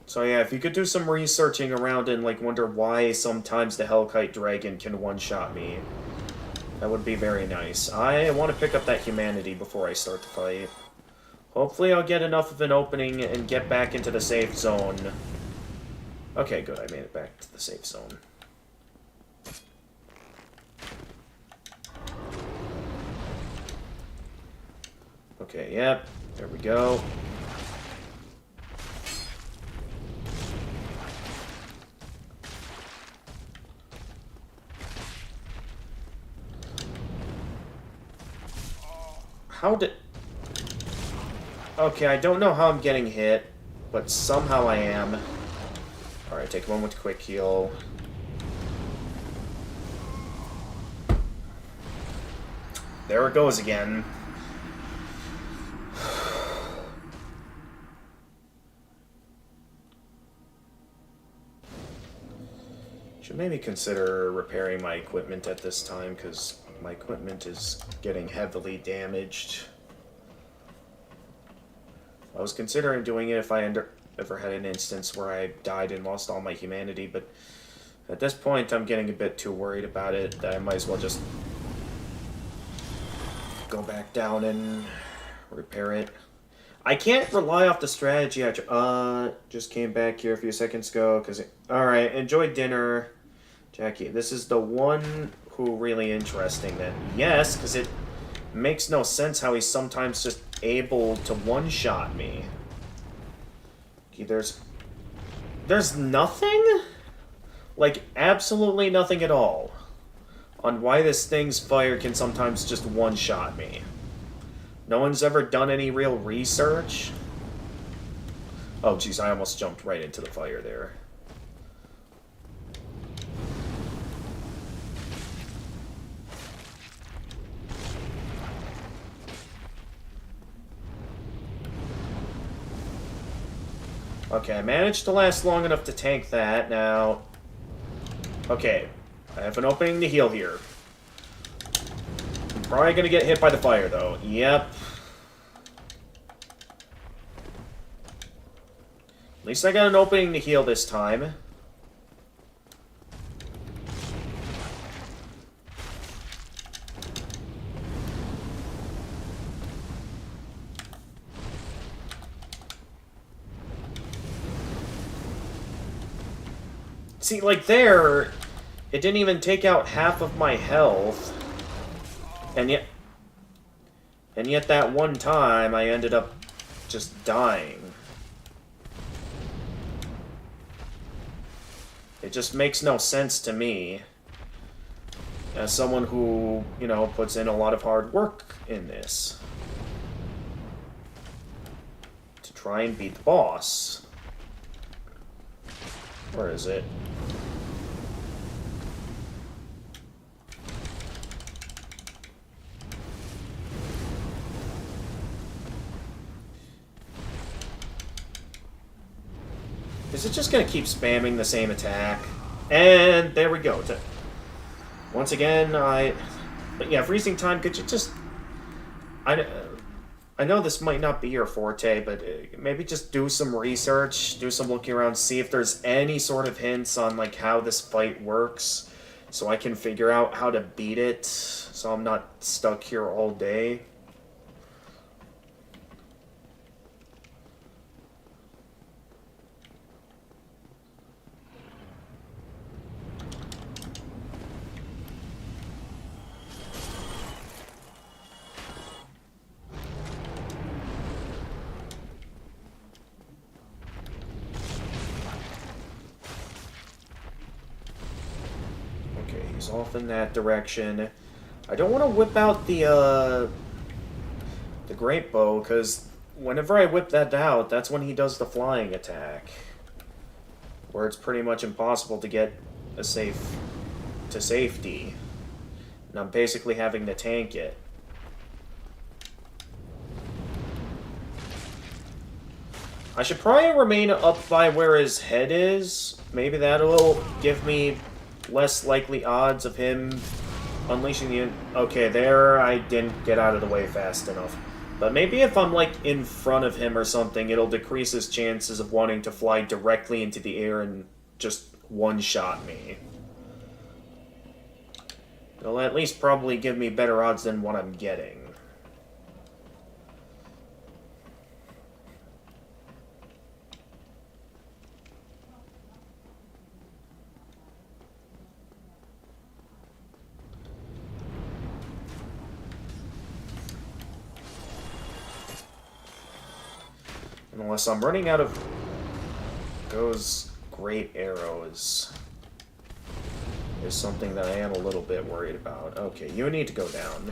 So yeah, if you could do some researching around and like wonder why sometimes the Hellkite Dragon can one-shot me, that would be very nice. I want to pick up that humanity before I start the fight. Hopefully I'll get enough of an opening and get back into the safe zone. Okay, good, I made it back to the safe zone. Okay, yep, there we go. How did... Okay, I don't know how I'm getting hit, but somehow I am. Alright, take one with quick heal. There it goes again. Should maybe consider repairing my equipment at this time, because my equipment is getting heavily damaged. I was considering doing it if I ever had an instance where I died and lost all my humanity, but at this point I'm getting a bit too worried about it that I might as well just go back down and repair it. I can't rely off the strategy I just came back here a few seconds ago, because... Alright, enjoy dinner, Jackie. This is the one who really interesting then. Yes, because it makes no sense how he's sometimes just able to one-shot me. Okay, there's nothing? Like, absolutely nothing at all on why this thing's fire can sometimes just one-shot me. No one's ever done any real research? Oh, jeez, I almost jumped right into the fire there. Okay, I managed to last long enough to tank that. Now, okay, I have an opening to heal here. I'm probably gonna get hit by the fire, though. Yep. At least I got an opening to heal this time. See, like there, it didn't even take out half of my health. And yet that one time I ended up just dying. It just makes no sense to me. As someone who, you know, puts in a lot of hard work in this. To try and beat the boss. Where is it? Is it just going to keep spamming the same attack? And there we go. Once again, But yeah, freezing time, could you just... I know this might not be your forte, but maybe just do some research, do some looking around, see if there's any sort of hints on like how this fight works, so I can figure out how to beat it, so I'm not stuck here all day. He's off in that direction. I don't want to whip out the great bow, because whenever I whip that out, that's when he does the flying attack. Where it's pretty much impossible to get to safety. And I'm basically having to tank it. I should probably remain up by where his head is. Maybe that'll give me less likely odds of him unleashing the... Okay, there I didn't get out of the way fast enough. But maybe if I'm, like, in front of him or something, it'll decrease his chances of wanting to fly directly into the air and just one-shot me. It'll at least probably give me better odds than what I'm getting. Unless I'm running out of those great arrows is something that I am a little bit worried about. Okay, you need to go down.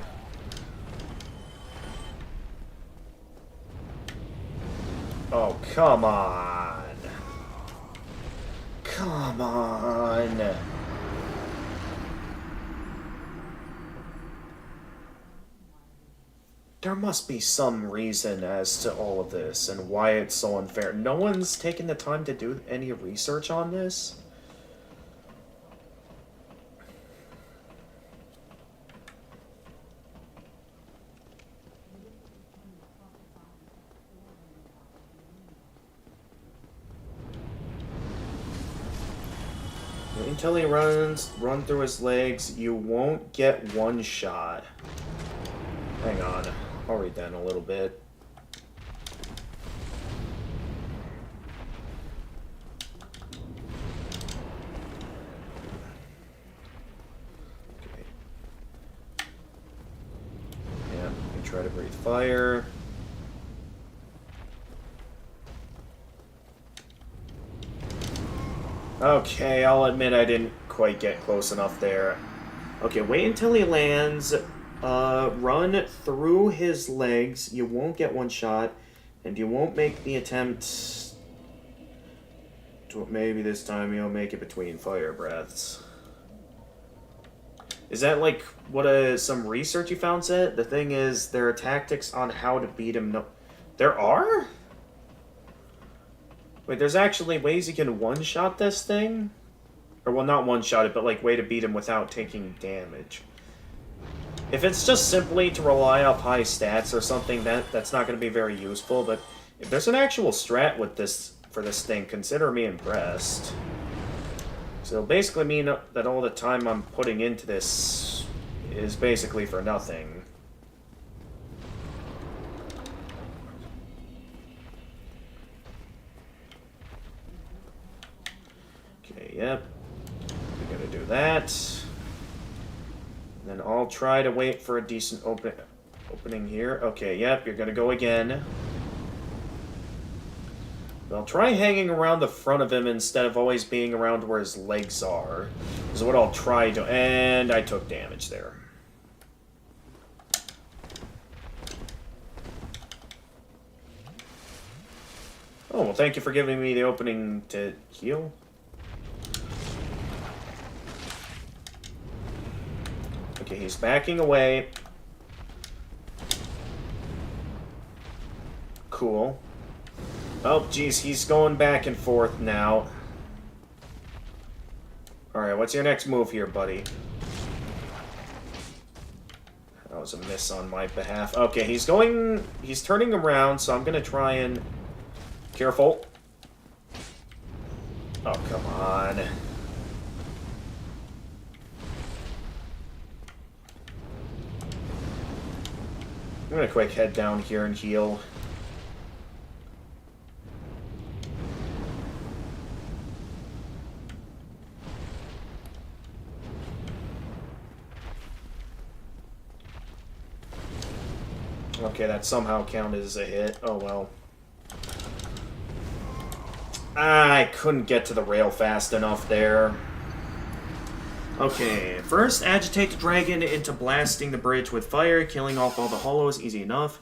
Oh, come on. Come on. There must be some reason as to all of this and why it's so unfair. No one's taken the time to do any research on this? Wait until he run through his legs. You won't get one shot. Hang on. I'll read that in a little bit. Okay. Yeah, you try to breathe fire. Okay, I'll admit I didn't quite get close enough there. Okay, wait until he lands. Run through his legs. You won't get one shot, and you won't make the attempt. Maybe this time you'll make it between fire breaths. Is that like what some research you found said? The thing is, there are tactics on how to beat him. No, there are? Wait, there's actually ways you can one-shot this thing? Or, well, not one-shot it, but like way to beat him without taking damage. If it's just simply to rely off high stats or something, that's not going to be very useful, but if there's an actual strat with this for this thing, consider me impressed. So it'll basically mean that all the time I'm putting into this is basically for nothing. Okay, yep. We're gonna do that. Then I'll try to wait for a decent opening here. Okay, yep, you're gonna go again. But I'll try hanging around the front of him instead of always being around where his legs are. Is what I'll try to... And I took damage there. Oh, well, thank you for giving me the opening to heal. Okay, he's backing away. Cool. Oh, geez, he's going back and forth now. Alright, what's your next move here, buddy? That was a miss on my behalf. Okay, he's turning around, so I'm gonna try and... Careful. Oh, come on. I'm gonna quick head down here and heal. Okay, that somehow counted as a hit. Oh well. I couldn't get to the rail fast enough there. Okay, first agitate the dragon into blasting the bridge with fire, killing off all the hollows, easy enough.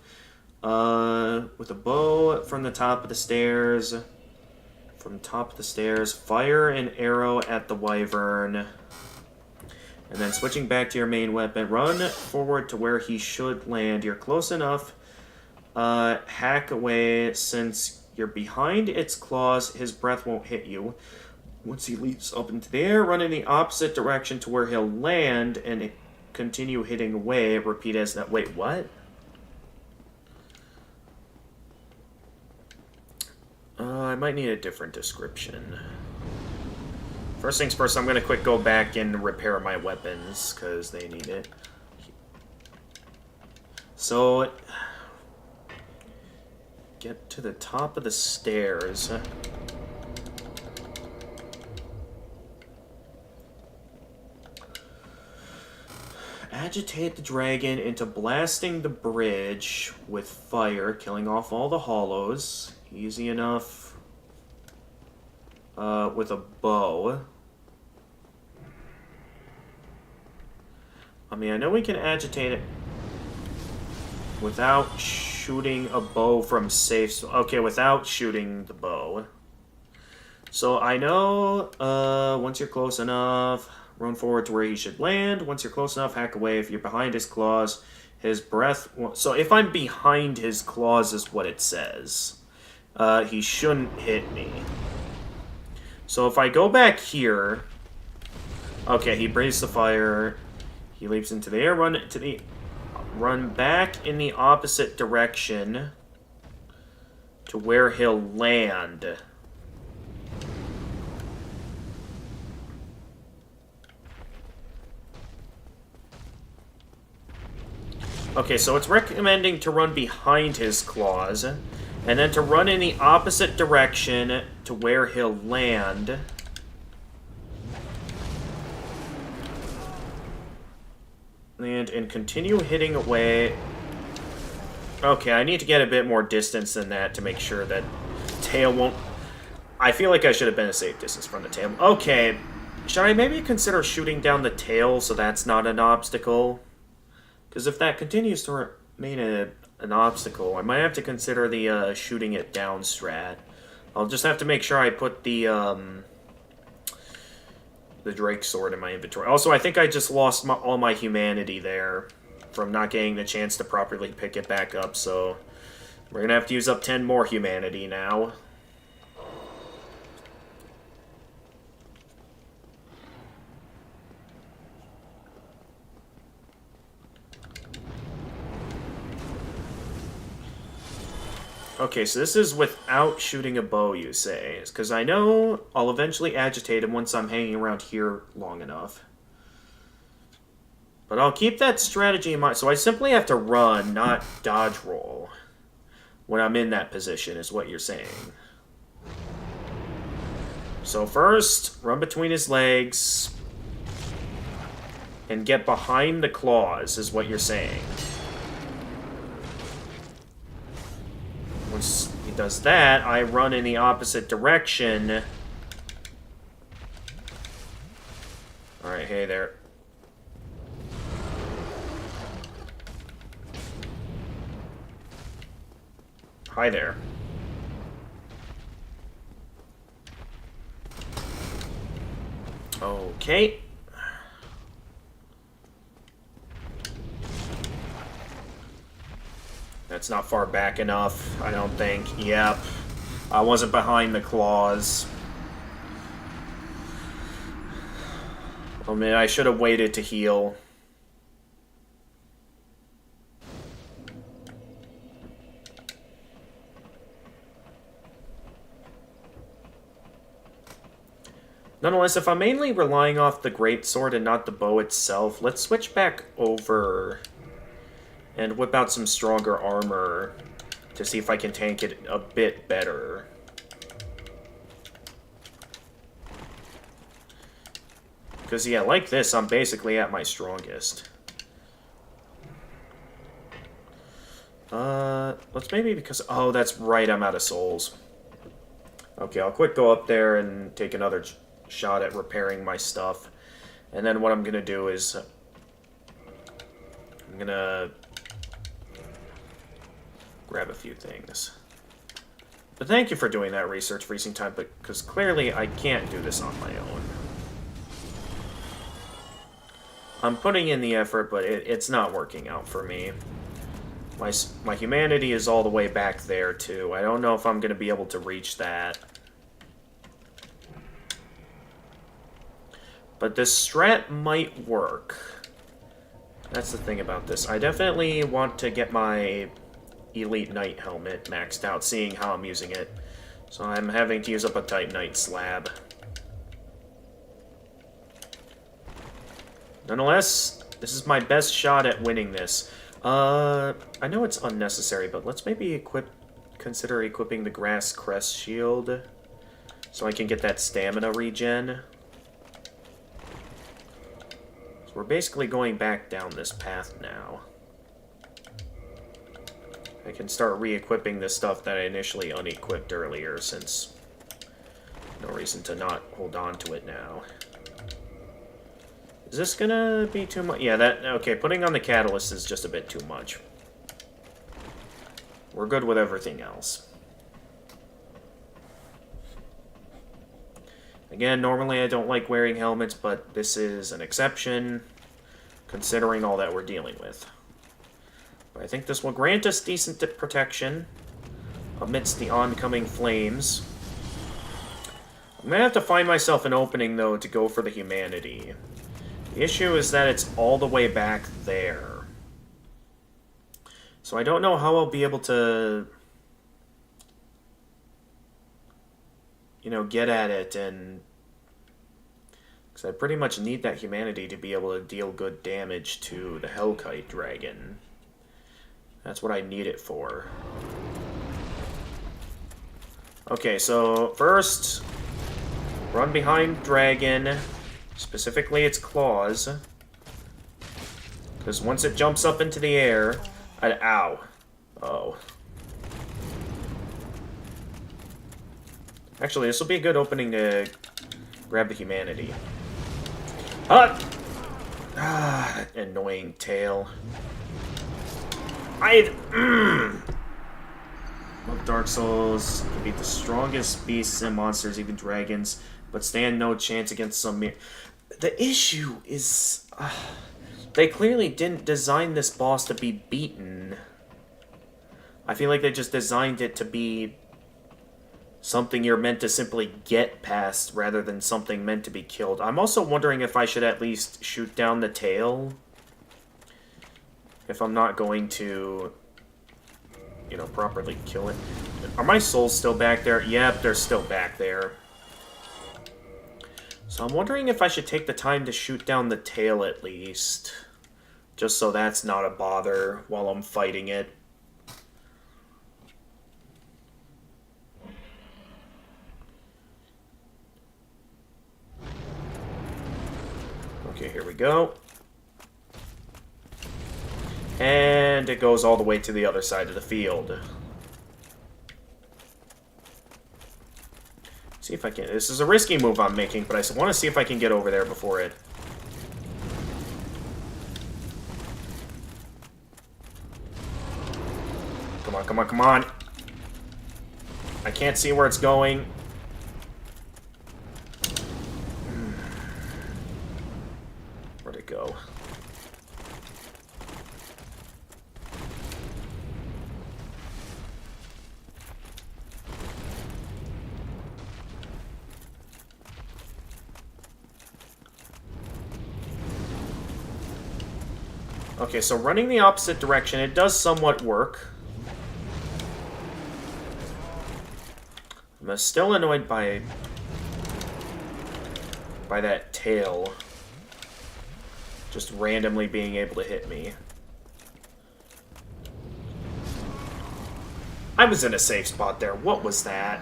With a bow from the top of the stairs. From top of the stairs, fire an arrow at the wyvern. And then switching back to your main weapon, run forward to where he should land. You're close enough. Hack away. Since you're behind its claws, his breath won't hit you. Once he leaps up into the air, run in the opposite direction to where he'll land and continue hitting away. Repeat as that. Wait, what? I might need a different description. First things first, I'm going to quick go back and repair my weapons, because they need it. So, get to the top of the stairs. Agitate the dragon into blasting the bridge with fire, killing off all the hollows. Easy enough. With a bow. I mean, I know we can agitate it without shooting a bow from safe... Okay, without shooting the bow. So I know, once you're close enough, run forward to where he should land. Once you're close enough, hack away. If you're behind his claws, his breath... So if I'm behind his claws is what it says. He shouldn't hit me. So if I go back here... Okay, he breathes the fire... He leaps into the air, run back in the opposite direction to where he'll land. Okay, so it's recommending to run behind his claws, and then to run in the opposite direction to where he'll land. And continue hitting away. Okay, I need to get a bit more distance than that to make sure that tail won't... I feel like I should have been a safe distance from the tail. Okay, should I maybe consider shooting down the tail so that's not an obstacle? Because if that continues to remain an obstacle, I might have to consider the shooting it down strat. I'll just have to make sure I put the Drake sword in my inventory. Also, I think I just lost all my humanity there from not getting the chance to properly pick it back up, so we're going to have to use up 10 more humanity now. Okay, so this is without shooting a bow, you say. Because I know I'll eventually agitate him once I'm hanging around here long enough. But I'll keep that strategy in mind. So I simply have to run, not dodge roll, when I'm in that position, is what you're saying. So first, run between his legs, and get behind the claws, is what you're saying. Once he does that, I run in the opposite direction. Alright, hey there. Hi there. Okay. That's not far back enough, I don't think. Yep. I wasn't behind the claws. Oh man, I should have waited to heal. Nonetheless, if I'm mainly relying off the greatsword and not the bow itself, let's switch back over and whip out some stronger armor to see if I can tank it a bit better. Because, yeah, like this, I'm basically at my strongest. Let's maybe because... Oh, that's right, I'm out of souls. Okay, I'll quick go up there and take another shot at repairing my stuff. And then what I'm going to do is... I'm going to grab a few things. But thank you for doing that research, Freezing Time, because clearly I can't do this on my own. I'm putting in the effort, but it's not working out for me. My humanity is all the way back there, too. I don't know if I'm going to be able to reach that. But this strat might work. That's the thing about this. I definitely want to get my Elite Knight helmet maxed out, seeing how I'm using it. So I'm having to use up a Titanite slab. Nonetheless, this is my best shot at winning this. I know it's unnecessary, but let's maybe consider equipping the Grass Crest Shield so I can get that stamina regen. So we're basically going back down this path now. I can start re-equipping the stuff that I initially unequipped earlier, since no reason to not hold on to it now. Is this gonna be too much? Yeah, okay, putting on the catalyst is just a bit too much. We're good with everything else. Again, normally I don't like wearing helmets, but this is an exception, considering all that we're dealing with. But I think this will grant us decent protection amidst the oncoming flames. I'm gonna have to find myself an opening, though, to go for the humanity. The issue is that it's all the way back there. So I don't know how I'll be able to, you know, get at it, and because I pretty much need that humanity to be able to deal good damage to the Hellkite Dragon. That's what I need it for. Okay, so first, run behind Dragon. Specifically, its claws. Because once it jumps up into the air... ow. Oh. Actually, this will be a good opening to grab the humanity. Annoying tail. Love Dark Souls. Can beat the strongest beasts and monsters, even dragons, but stand no chance against some mere... The issue is... they clearly didn't design this boss to be beaten. I feel like they just designed it to be something you're meant to simply get past rather than something meant to be killed. I'm also wondering if I should at least shoot down the tail. If I'm not going to, you know, properly kill it. Are my souls still back there? Yep, they're still back there. So I'm wondering if I should take the time to shoot down the tail at least. Just so that's not a bother while I'm fighting it. Okay, here we go. And it goes all the way to the other side of the field. See if I can... This is a risky move I'm making, but I want to see if I can get over there before it... Come on, come on, come on! I can't see where it's going. Where'd it go? Okay, so running the opposite direction, it does somewhat work. I'm still annoyed by that tail just randomly being able to hit me. I was in a safe spot there. What was that?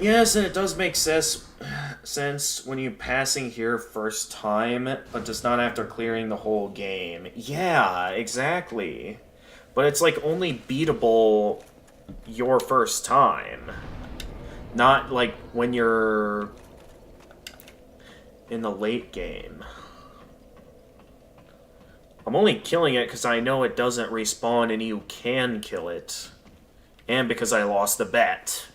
Yes, and it does make sense when you passing here first time, but just not after clearing the whole game. Yeah, exactly. But it's like only beatable your first time. Not like when you're in the late game. I'm only killing it because I know it doesn't respawn and you can kill it. And because I lost the bet.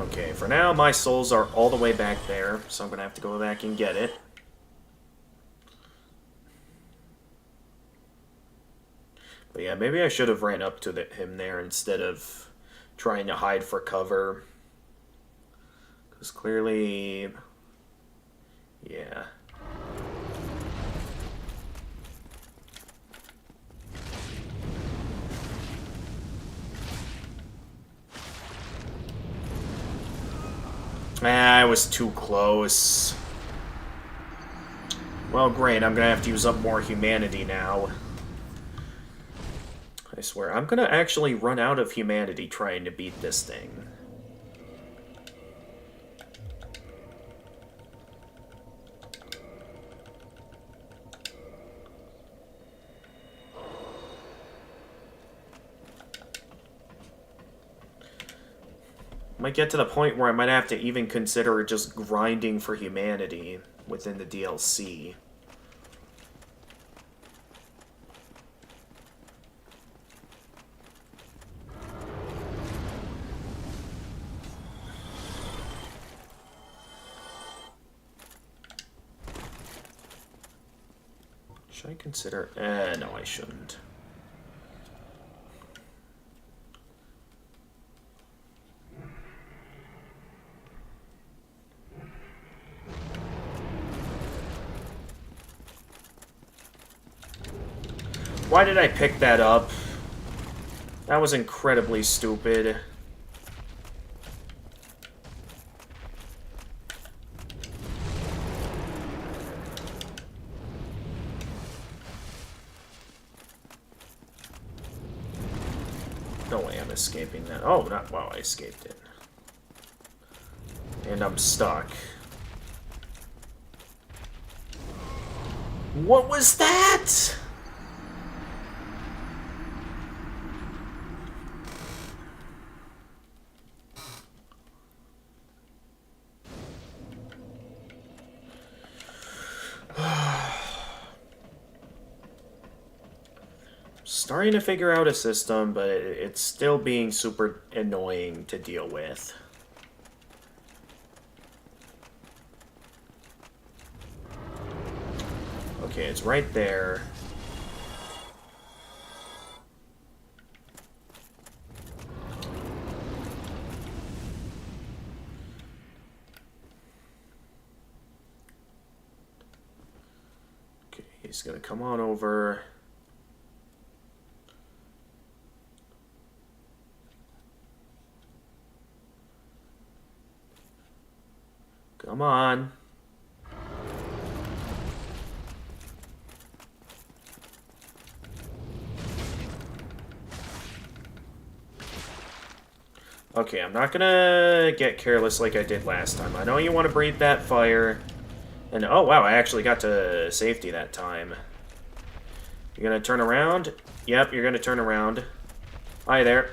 Okay, for now, my souls are all the way back there, so I'm gonna have to go back and get it. But yeah, maybe I should have ran up to him there instead of trying to hide for cover. Because clearly... yeah. I was too close. Well, great. I'm gonna have to use up more humanity now. I swear, I'm gonna actually run out of humanity trying to beat this thing. Might get to the point where I might have to even consider just grinding for humanity within the DLC. Should I consider... no, I shouldn't. Why did I pick that up? That was incredibly stupid. No way I'm escaping that. Oh, not wow, I escaped it. And I'm stuck. What was that? Starting to figure out a system, but it's still being super annoying to deal with. Okay, it's right there. Okay, he's gonna come on over. Come on. Okay, I'm not gonna get careless like I did last time. I know you want to breathe that fire. And oh wow, I actually got to safety that time. You're gonna turn around? Yep, you're gonna turn around. Hi there.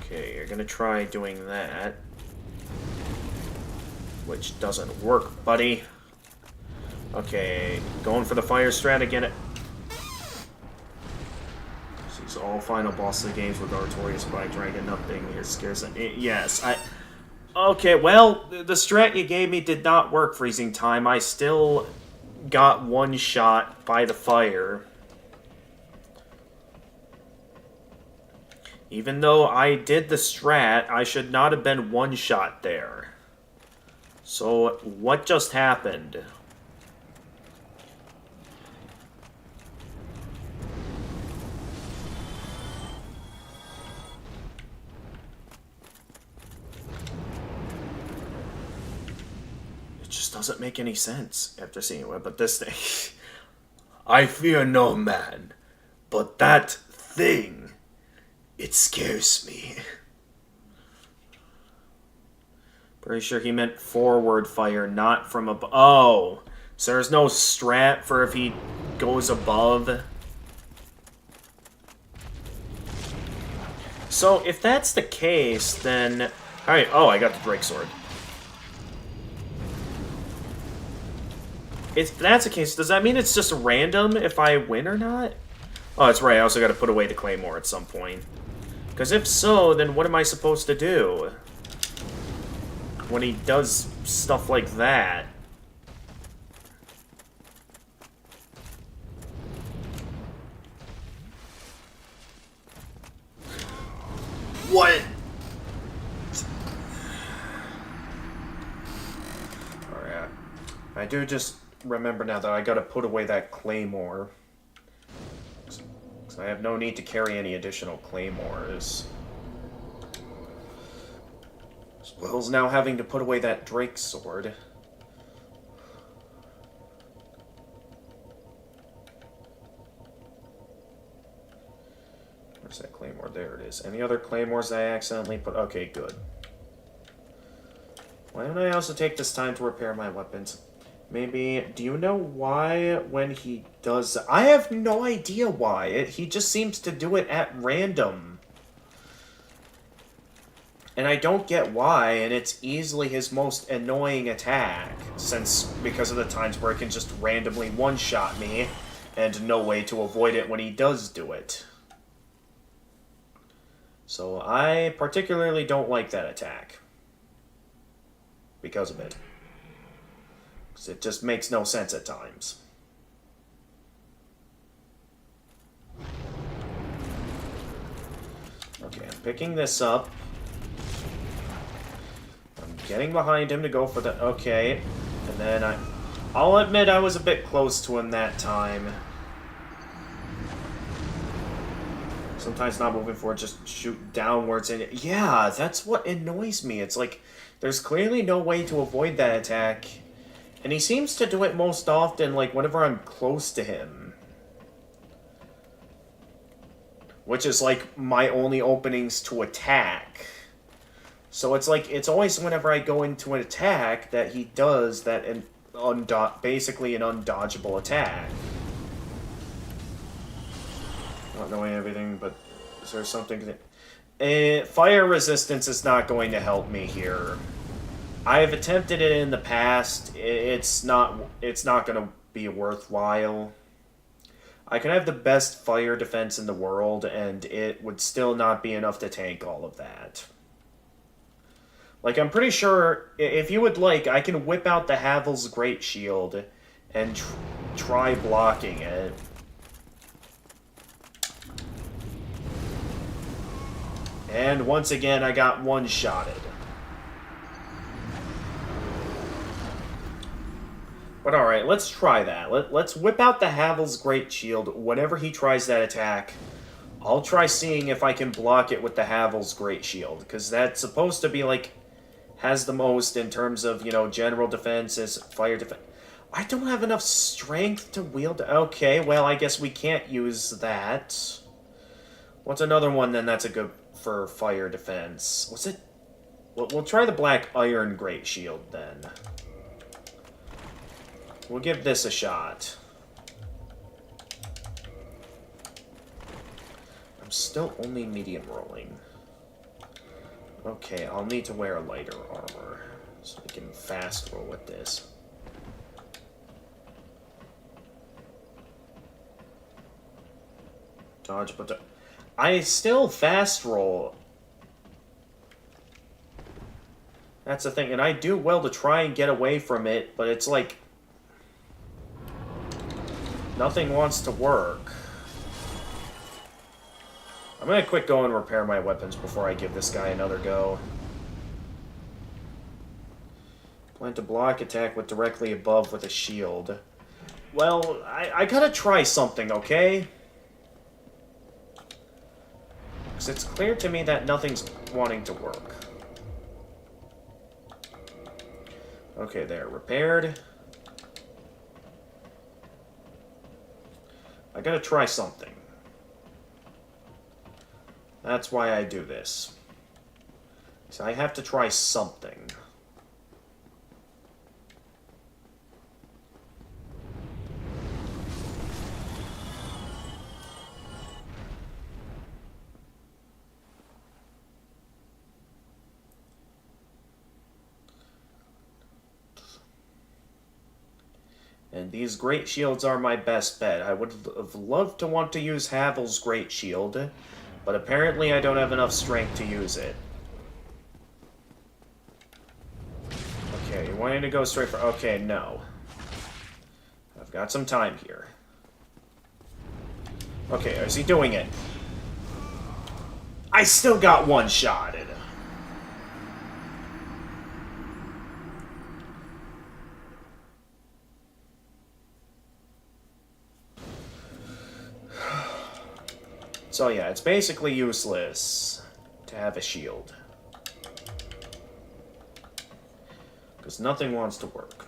Okay, you're gonna try doing that. Which doesn't work, buddy. Okay, going for the fire strat again. These all final bosses of games with Artorias by Dragon. Nothing is scarce. Yes, okay, well, the strat you gave me did not work, Freezing Time. I still got one shot by the fire. Even though I did the strat, I should not have been one shot there. So, what just happened? It just doesn't make any sense after seeing it, but this thing... I fear no man, but that thing, it scares me. Pretty sure he meant forward fire, not from above. Oh, so there's no strat for if he goes above. So if that's the case, then... Alright, oh, I got the Drake Sword. If that's the case, does that mean it's just random if I win or not? Oh, that's right, I also got to put away the Claymore at some point. Because if so, then what am I supposed to do? When he does stuff like that. What? Alright. I do just remember now that I gotta put away that claymore. Because I have no need to carry any additional claymores. As well as now having to put away that Drake sword. Where's that claymore? There it is. Any other claymores I accidentally put? Okay, good. Why don't I also take this time to repair my weapons? Maybe, do you know why when he does... I have no idea why. He just seems to do it at random. And I don't get why, and it's easily his most annoying attack. Because of the times where it can just randomly one-shot me, and no way to avoid it when he does do it. So I particularly don't like that attack. Because of it. Because it just makes no sense at times. Okay, I'm picking this up. I'm getting behind him to go for the... Okay. And then I'll admit I was a bit close to him that time. Sometimes not moving forward, just shoot downwards. And yeah, that's what annoys me. It's like, there's clearly no way to avoid that attack. And he seems to do it most often, like, whenever I'm close to him. Which is, like, my only openings to attack. So it's like, it's always whenever I go into an attack that he does that, basically an undodgeable attack. Not knowing everything, but is there something that... fire resistance is not going to help me here. I have attempted it in the past. It's not going to be worthwhile. I can have the best fire defense in the world, and it would still not be enough to tank all of that. Like, I'm pretty sure, if you would like, I can whip out the Havel's Great Shield and try blocking it. And once again, I got one-shotted. But alright, let's try that. Let's whip out the Havel's Great Shield whenever he tries that attack. I'll try seeing if I can block it with the Havel's Great Shield, because that's supposed to be, like, has the most in terms of, you know, general defenses, fire defense. I don't have enough strength to wield... Okay, well, I guess we can't use that. What's another one, then, that's a good... for fire defense? What's it? We'll try the Black Iron Great Shield, then. We'll give this a shot. I'm still only medium rolling. Okay, I'll need to wear a lighter armor so I can fast roll with this. Dodge, but I still fast roll. That's the thing, and I do well to try and get away from it, but it's like nothing wants to work. I'm gonna quick go and repair my weapons before I give this guy another go. Plan to block attack with directly above with a shield. Well, I gotta try something, okay? Because it's clear to me that nothing's wanting to work. Okay, there. Repaired. I gotta try something. That's why I do this. So I have to try something. And these Great Shields are my best bet. I would have loved to want to use Havel's Great Shield, But apparently I don't have enough strength to use it. Okay, you wanting to go straight for... Okay, no. I've got some time here. Okay, is he doing it? I still got one-shotted. So yeah, it's basically useless to have a shield. Because nothing wants to work.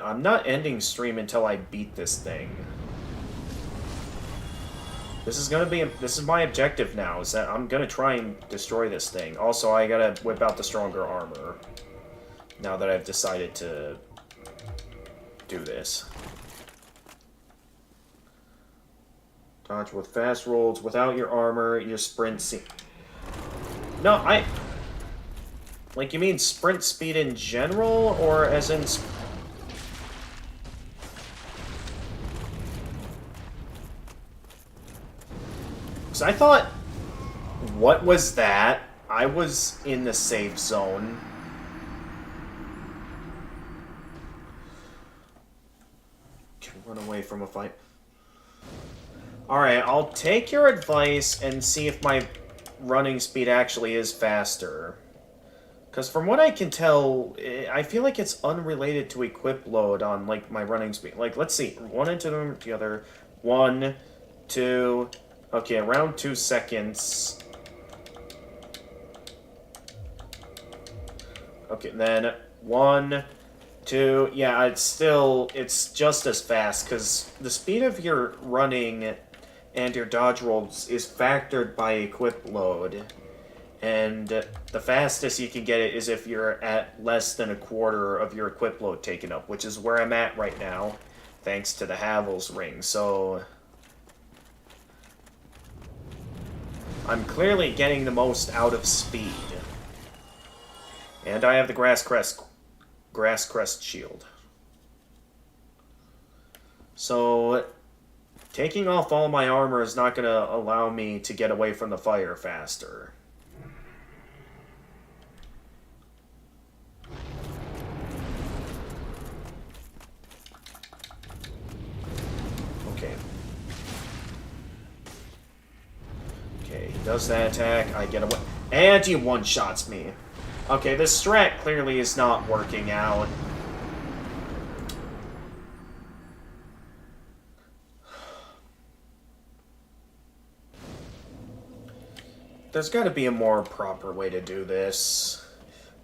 I'm not ending stream until I beat this thing. This is my objective now, is that I'm gonna try and destroy this thing. Also, I gotta whip out the stronger armor. Now that I've decided to do this. Dodge with fast rolls. Without your armor, your sprint No, like, you mean sprint speed in general, or as in... Because I thought... What was that? I was in the safe zone. Can run away from a fight. Alright, I'll take your advice and see if my running speed actually is faster. Because from what I can tell, I feel like it's unrelated to equip load on, like, my running speed. Like, let's see. One into them together. 1, 2... Okay, around 2 seconds. Okay, then 1, 2... Yeah, it's just as fast, because the speed of your running and your dodge rolls is factored by equip load. And the fastest you can get it is if you're at less than a quarter of your equip load taken up, which is where I'm at right now, thanks to the Havel's ring. So I'm clearly getting the most out of speed. And I have the Grass Crest shield. So taking off all my armor is not going to allow me to get away from the fire faster. Okay, he does that attack, I get away. And he one-shots me. Okay, this strat clearly is not working out. There's got to be a more proper way to do this.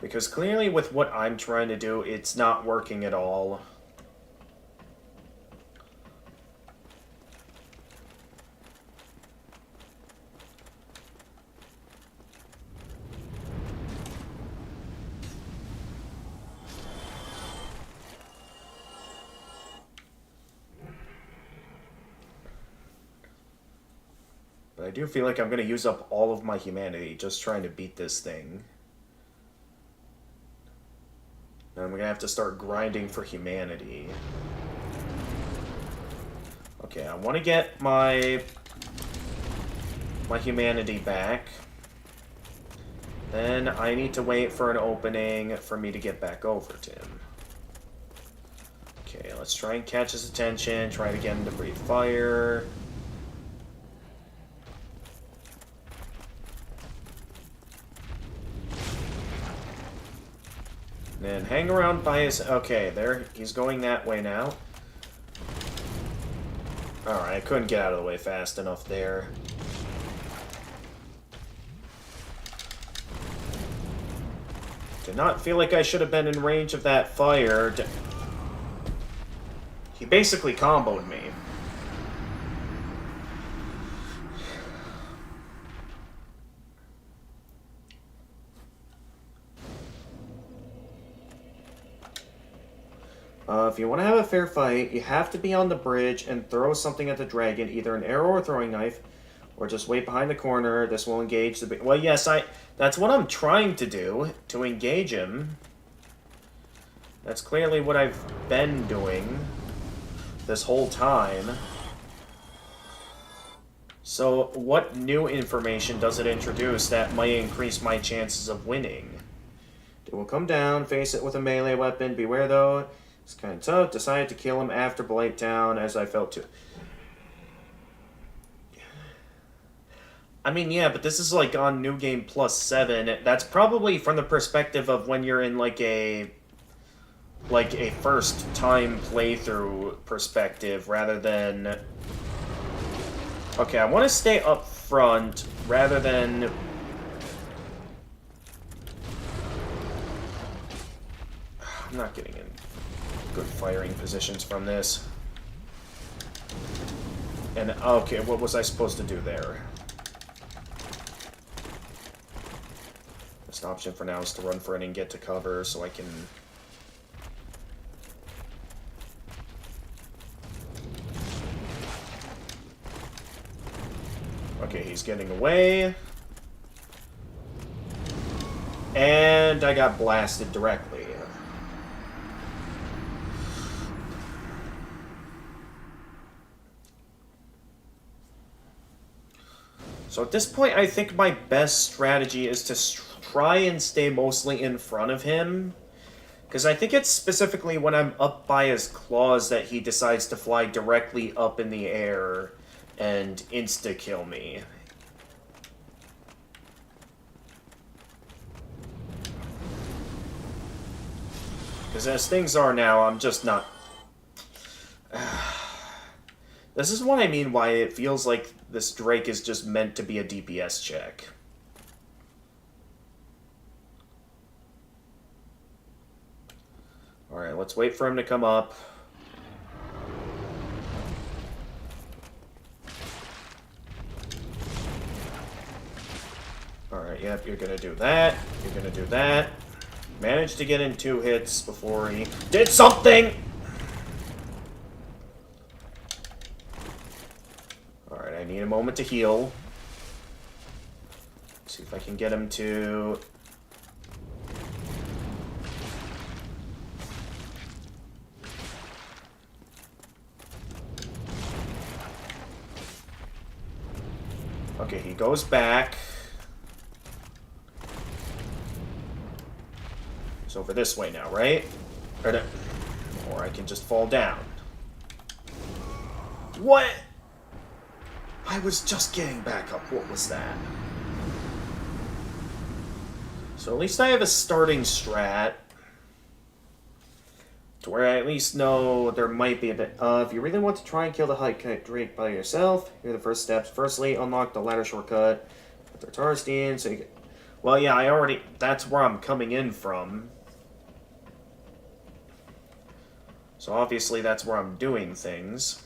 Because clearly with what I'm trying to do, it's not working at all. But I do feel like I'm going to use up all of my humanity just trying to beat this thing. And I'm going to have to start grinding for humanity. Okay, I want to get my humanity back. Then I need to wait for an opening for me to get back over to him. Okay, let's try and catch his attention, try to get him to breathe fire. Then hang around by his... Okay, there. He's going that way now. Alright, I couldn't get out of the way fast enough there. Did not feel like I should have been in range of that fire. He basically comboed me. If you want to have a fair fight, you have to be on the bridge and throw something at the dragon, either an arrow or throwing knife, Or just wait behind the corner. This will engage the... Well, yes, that's what I'm trying to do, to engage him. That's clearly what I've been doing this whole time. So, what new information does it introduce that might increase my chances of winning? It will come down, face it with a melee weapon. Beware, though. It's kind of tough. Decided to kill him after Blighttown, as I felt to... I mean, yeah, but this is, like, on New Game Plus 7. That's probably from the perspective of when you're in, like a first-time playthrough perspective, rather than... Okay, I want to stay up front, rather than... I'm not getting in good firing positions from this. And, okay, what was I supposed to do there? Best option for now is to run for it and get to cover so I can... Okay, he's getting away. And I got blasted directly. So at this point, I think my best strategy is to try and stay mostly in front of him. Because I think it's specifically when I'm up by his claws that he decides to fly directly up in the air and insta-kill me. Because as things are now, I'm just not... This is what I mean why it feels like this Drake is just meant to be a DPS check. Alright, let's wait for him to come up. Alright, yep, you're gonna do that. You're gonna do that. Managed to get in 2 hits before he did something! Alright, I need a moment to heal. See if I can get him to... Okay, he goes back. It's over this way now, right? Or I can just fall down. What? I was just getting back up. What was that? So at least I have a starting strat. To where I at least know there might be a bit. If you really want to try and kill the High Drake by yourself, here are the first steps. Firstly, unlock the ladder shortcut with the Tarstein, so you get... Well, yeah, I already... That's where I'm coming in from. So obviously that's where I'm doing things.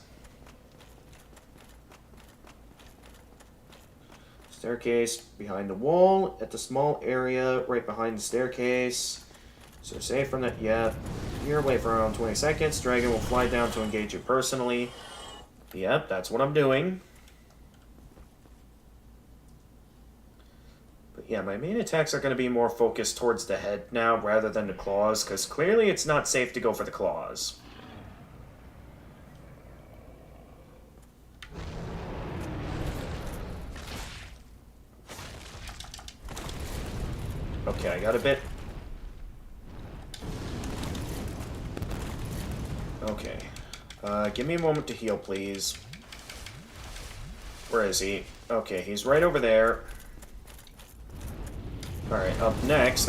Staircase behind the wall, at the small area right behind the staircase. So safe from that, yeah. You're away for around 20 seconds. Dragon will fly down to engage you personally. Yep, that's what I'm doing. But yeah, my main attacks are going to be more focused towards the head now rather than the claws, because clearly it's not safe to go for the claws. Okay, I got a bit... Okay. Give me a moment to heal, please. Where is he? Okay, he's right over there. Alright, up next...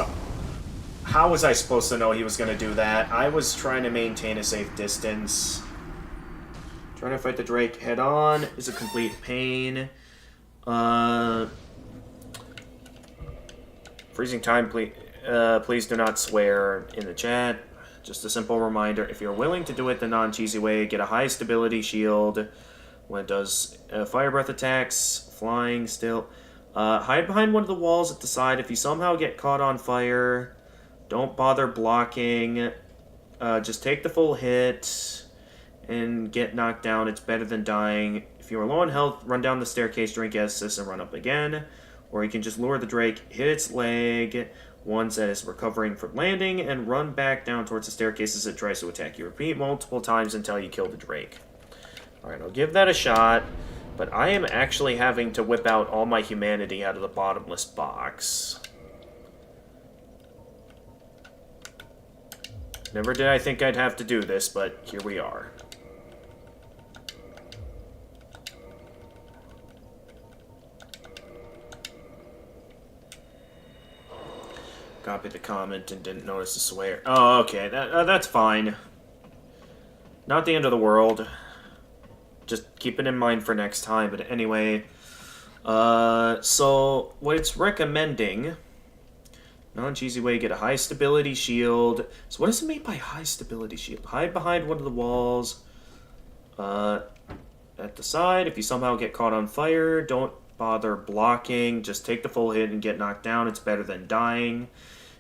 How was I supposed to know he was going to do that? I was trying to maintain a safe distance. Trying to fight the Drake head-on is a complete pain. Freezing time, please do not swear in the chat. Just a simple reminder, if you're willing to do it the non-cheesy way, get a high stability shield when it does fire breath attacks, flying still. Hide behind one of the walls at the side. If you somehow get caught on fire, don't bother blocking. Just take the full hit and get knocked down. It's better than dying. If you are low on health, run down the staircase, drink assist, and run up again. Or you can just lure the Drake, hit its leg once as it's recovering from landing, and run back down towards the staircase as it tries to attack you. Repeat multiple times until you kill the Drake. Alright, I'll give that a shot. But I am actually having to whip out all my humanity out of the bottomless box. Never did I think I'd have to do this, but here we are. Copied the comment and didn't notice the swear. Oh, okay, that's fine. Not the end of the world. Just keep it in mind for next time. But anyway, so what it's recommending, non-cheesy way, get a high stability shield. So what does it mean by high stability shield? Hide behind one of the walls. At the side, if you somehow get caught on fire, don't bother blocking. Just take the full hit and get knocked down. It's better than dying.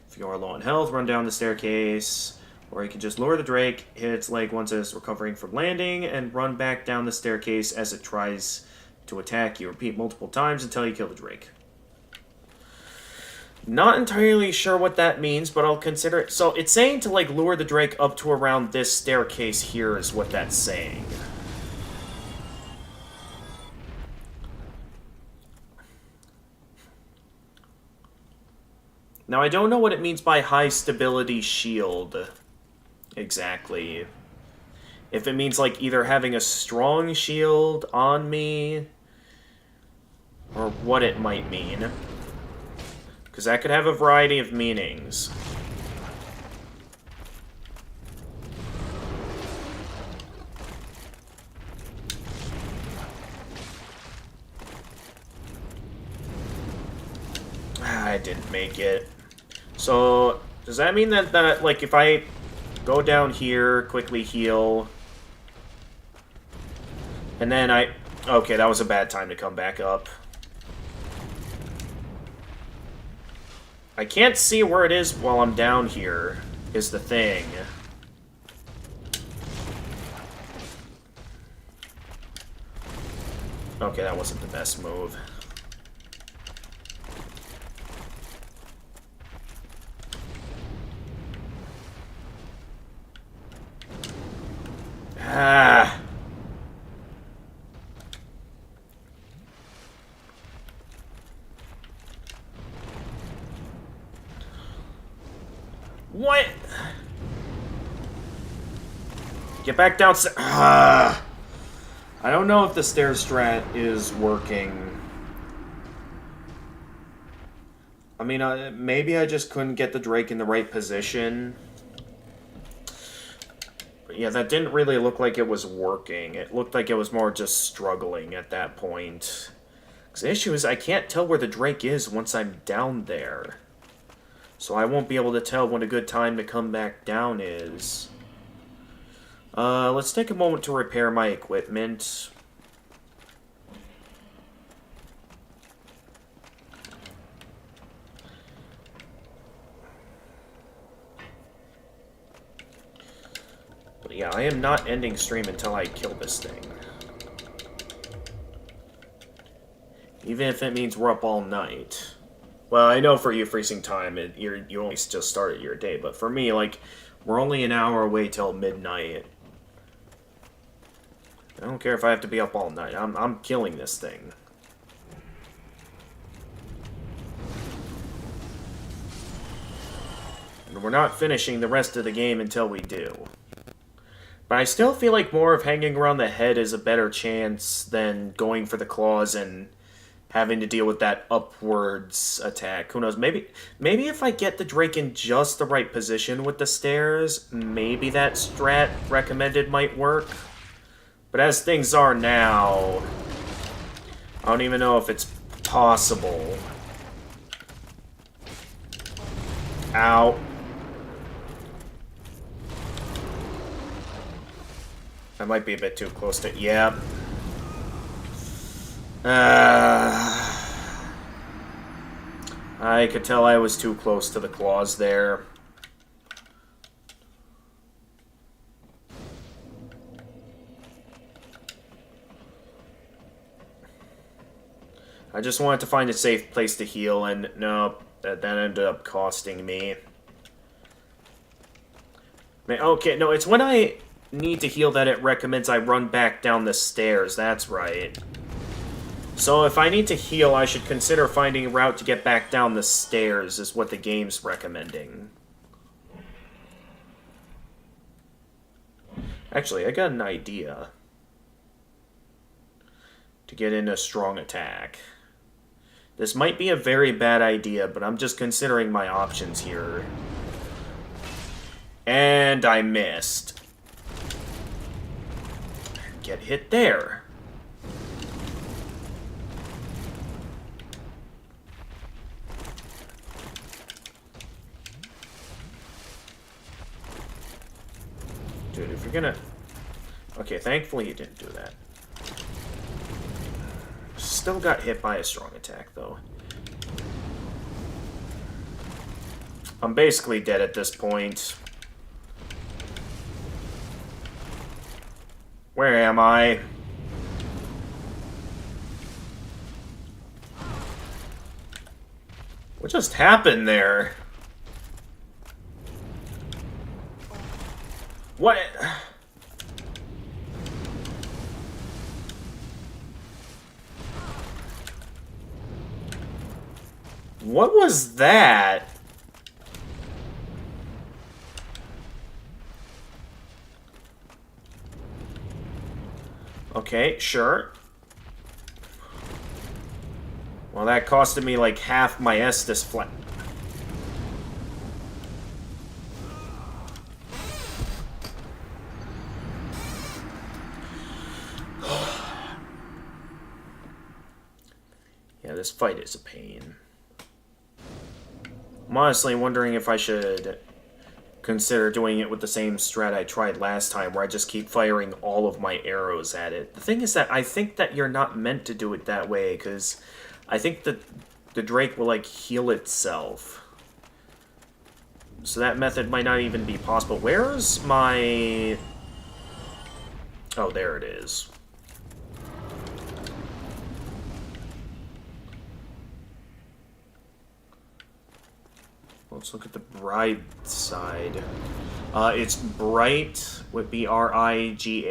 If you are low on health, run down the staircase. Or you can just lure the Drake, hit its leg once it's recovering from landing, and run back down the staircase as it tries to attack you. Repeat multiple times until you kill the Drake. Not entirely sure what that means, but I'll consider it. So it's saying to, like, lure the Drake up to around this staircase here is what that's saying. Now, I don't know what it means by high stability shield. Exactly. If it means, like, either having a strong shield on me, or what it might mean. Because that could have a variety of meanings. I didn't make it. So, does that mean that like, if I go down here, quickly heal, and then okay, that was a bad time to come back up. I can't see where it is while I'm down here, is the thing. Okay, that wasn't the best move. Ah. What? Get back downstairs. I don't know if the stair strat is working. I mean, maybe I just couldn't get the Drake in the right position. But yeah, that didn't really look like it was working. It looked like it was more just struggling at that point. Because the issue is I can't tell where the Drake is once I'm down there. So I won't be able to tell when a good time to come back down is. Let's take a moment to repair my equipment. But yeah, I am not ending stream until I kill this thing. Even if it means we're up all night. Well, I know for you, freezing time, you only just started your day, but for me, like, we're only an hour away till midnight. I don't care if I have to be up all night. I'm killing this thing. And we're not finishing the rest of the game until we do. But I still feel like more of hanging around the head is a better chance than going for the claws and having to deal with that upwards attack. Who knows? Maybe if I get the Drake in just the right position with the stairs, maybe that strat recommended might work. But as things are now, I don't even know if it's possible. Ow. I might be a bit too close to... Yeah. I could tell I was too close to the claws there. I just wanted to find a safe place to heal, and no, that ended up costing me. Okay, no, it's when I need to heal that it recommends I run back down the stairs. That's right. So if I need to heal, I should consider finding a route to get back down the stairs, is what the game's recommending. Actually, I got an idea. To get in a strong attack. This might be a very bad idea, but I'm just considering my options here. And I missed. Get hit there. Dude, if you're gonna... Okay, thankfully you didn't do that. Still got hit by a strong attack, though. I'm basically dead at this point. Where am I? What just happened there? What? What was that? Okay, sure. Well, that costed me like half my Estus flat. Yeah, this fight is a pain. I'm honestly wondering if I should consider doing it with the same strat I tried last time, where I just keep firing all of my arrows at it. The thing is that I think that you're not meant to do it that way, because I think that the Drake will, like, heal itself. So that method might not even be possible. Where's my... Oh, there it is. Let's look at the Bride side. It's Bright with B-R-I-G-H-T.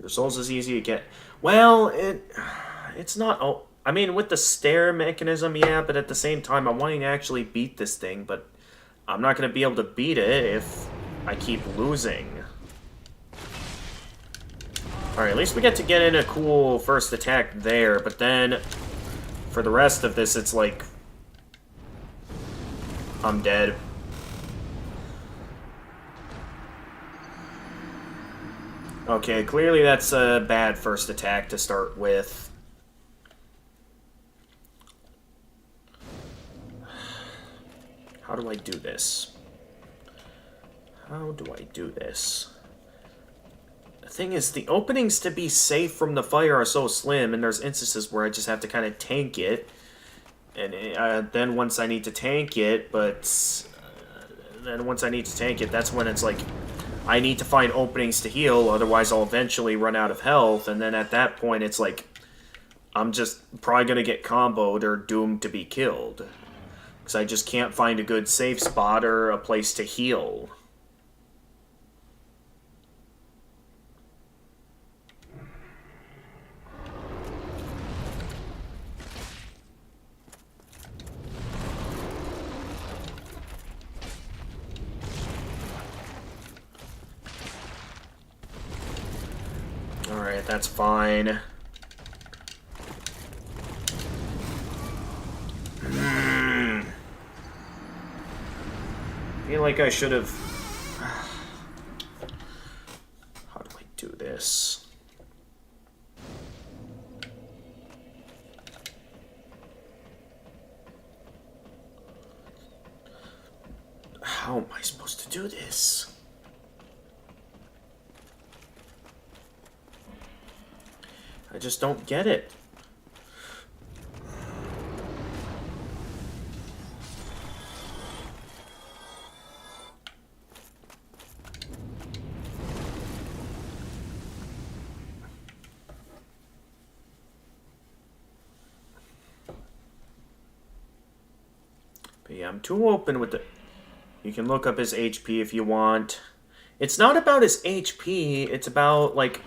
Your souls is easy to get. Well, it's not. Oh, I mean, with the stair mechanism, yeah, but at the same time, I'm wanting to actually beat this thing, but I'm not going to be able to beat it if I keep losing. Alright, at least we get to get in a cool first attack there, but then for the rest of this, it's like I'm dead. Okay, clearly that's a bad first attack to start with. How do I do this? How do I do this? The thing is, the openings to be safe from the fire are so slim, and there's instances where I just have to kind of tank it. And then once I need to tank it, that's when it's like, I need to find openings to heal, otherwise I'll eventually run out of health, and then at that point it's like, I'm just probably going to get comboed or doomed to be killed. Because I just can't find a good safe spot or a place to heal. Alright, that's fine. I feel like I should have... How do I do this? How am I supposed to do this? I just don't get it. yeah, I'm too open with the... You can look up his HP if you want. It's not about his HP, it's about, like,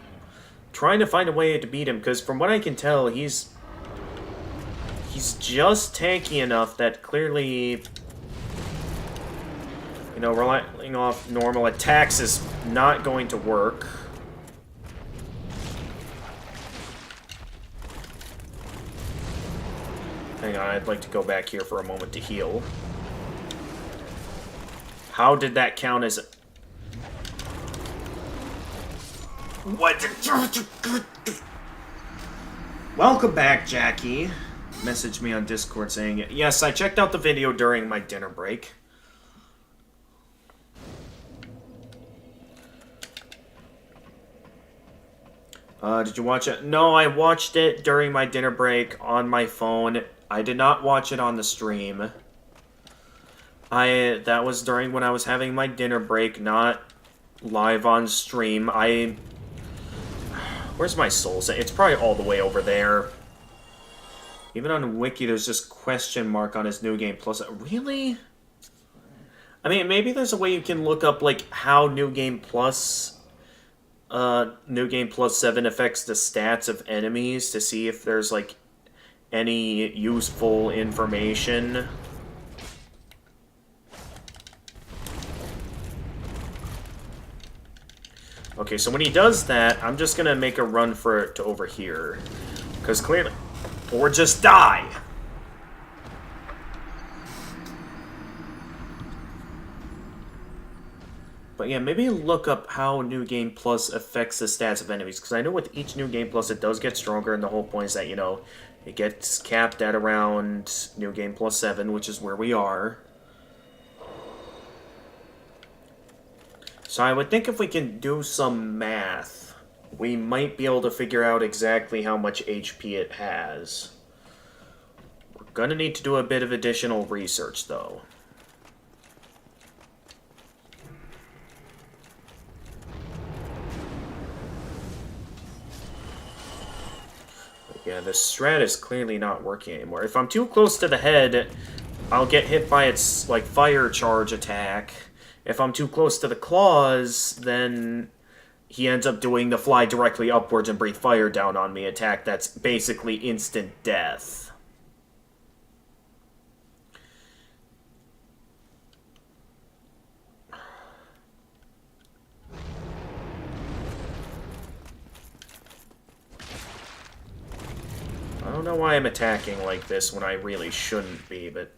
trying to find a way to beat him, because from what I can tell, he's just tanky enough that clearly, you know, relying off normal attacks is not going to work. Hang on, I'd like to go back here for a moment to heal. How did that count as... What? Welcome back, Jackie. Messaged me on Discord saying, yes, I checked out the video during my dinner break. Did you watch it? No, I watched it during my dinner break on my phone. I did not watch it on the stream. That was during when I was having my dinner break, not live on stream. Where's my soul set? It's probably all the way over there. Even on Wiki, there's just question mark on his New Game Plus. Really? I mean, maybe there's a way you can look up, like, how New Game Plus 7 affects the stats of enemies to see if there's, like, any useful information. Okay, so when he does that, I'm just gonna make a run for it to over here. Because clearly... Or just die! But yeah, maybe look up how New Game Plus affects the stats of enemies. Because I know with each New Game Plus, it does get stronger. And the whole point is that, you know, it gets capped at around New Game Plus 7, which is where we are. So I would think if we can do some math, we might be able to figure out exactly how much HP it has. We're gonna need to do a bit of additional research, though. But yeah, the strat is clearly not working anymore. If I'm too close to the head, I'll get hit by its, like, fire charge attack. If I'm too close to the claws, then he ends up doing the fly directly upwards and breathe fire down on me attack that's basically instant death. I don't know why I'm attacking like this when I really shouldn't be, but...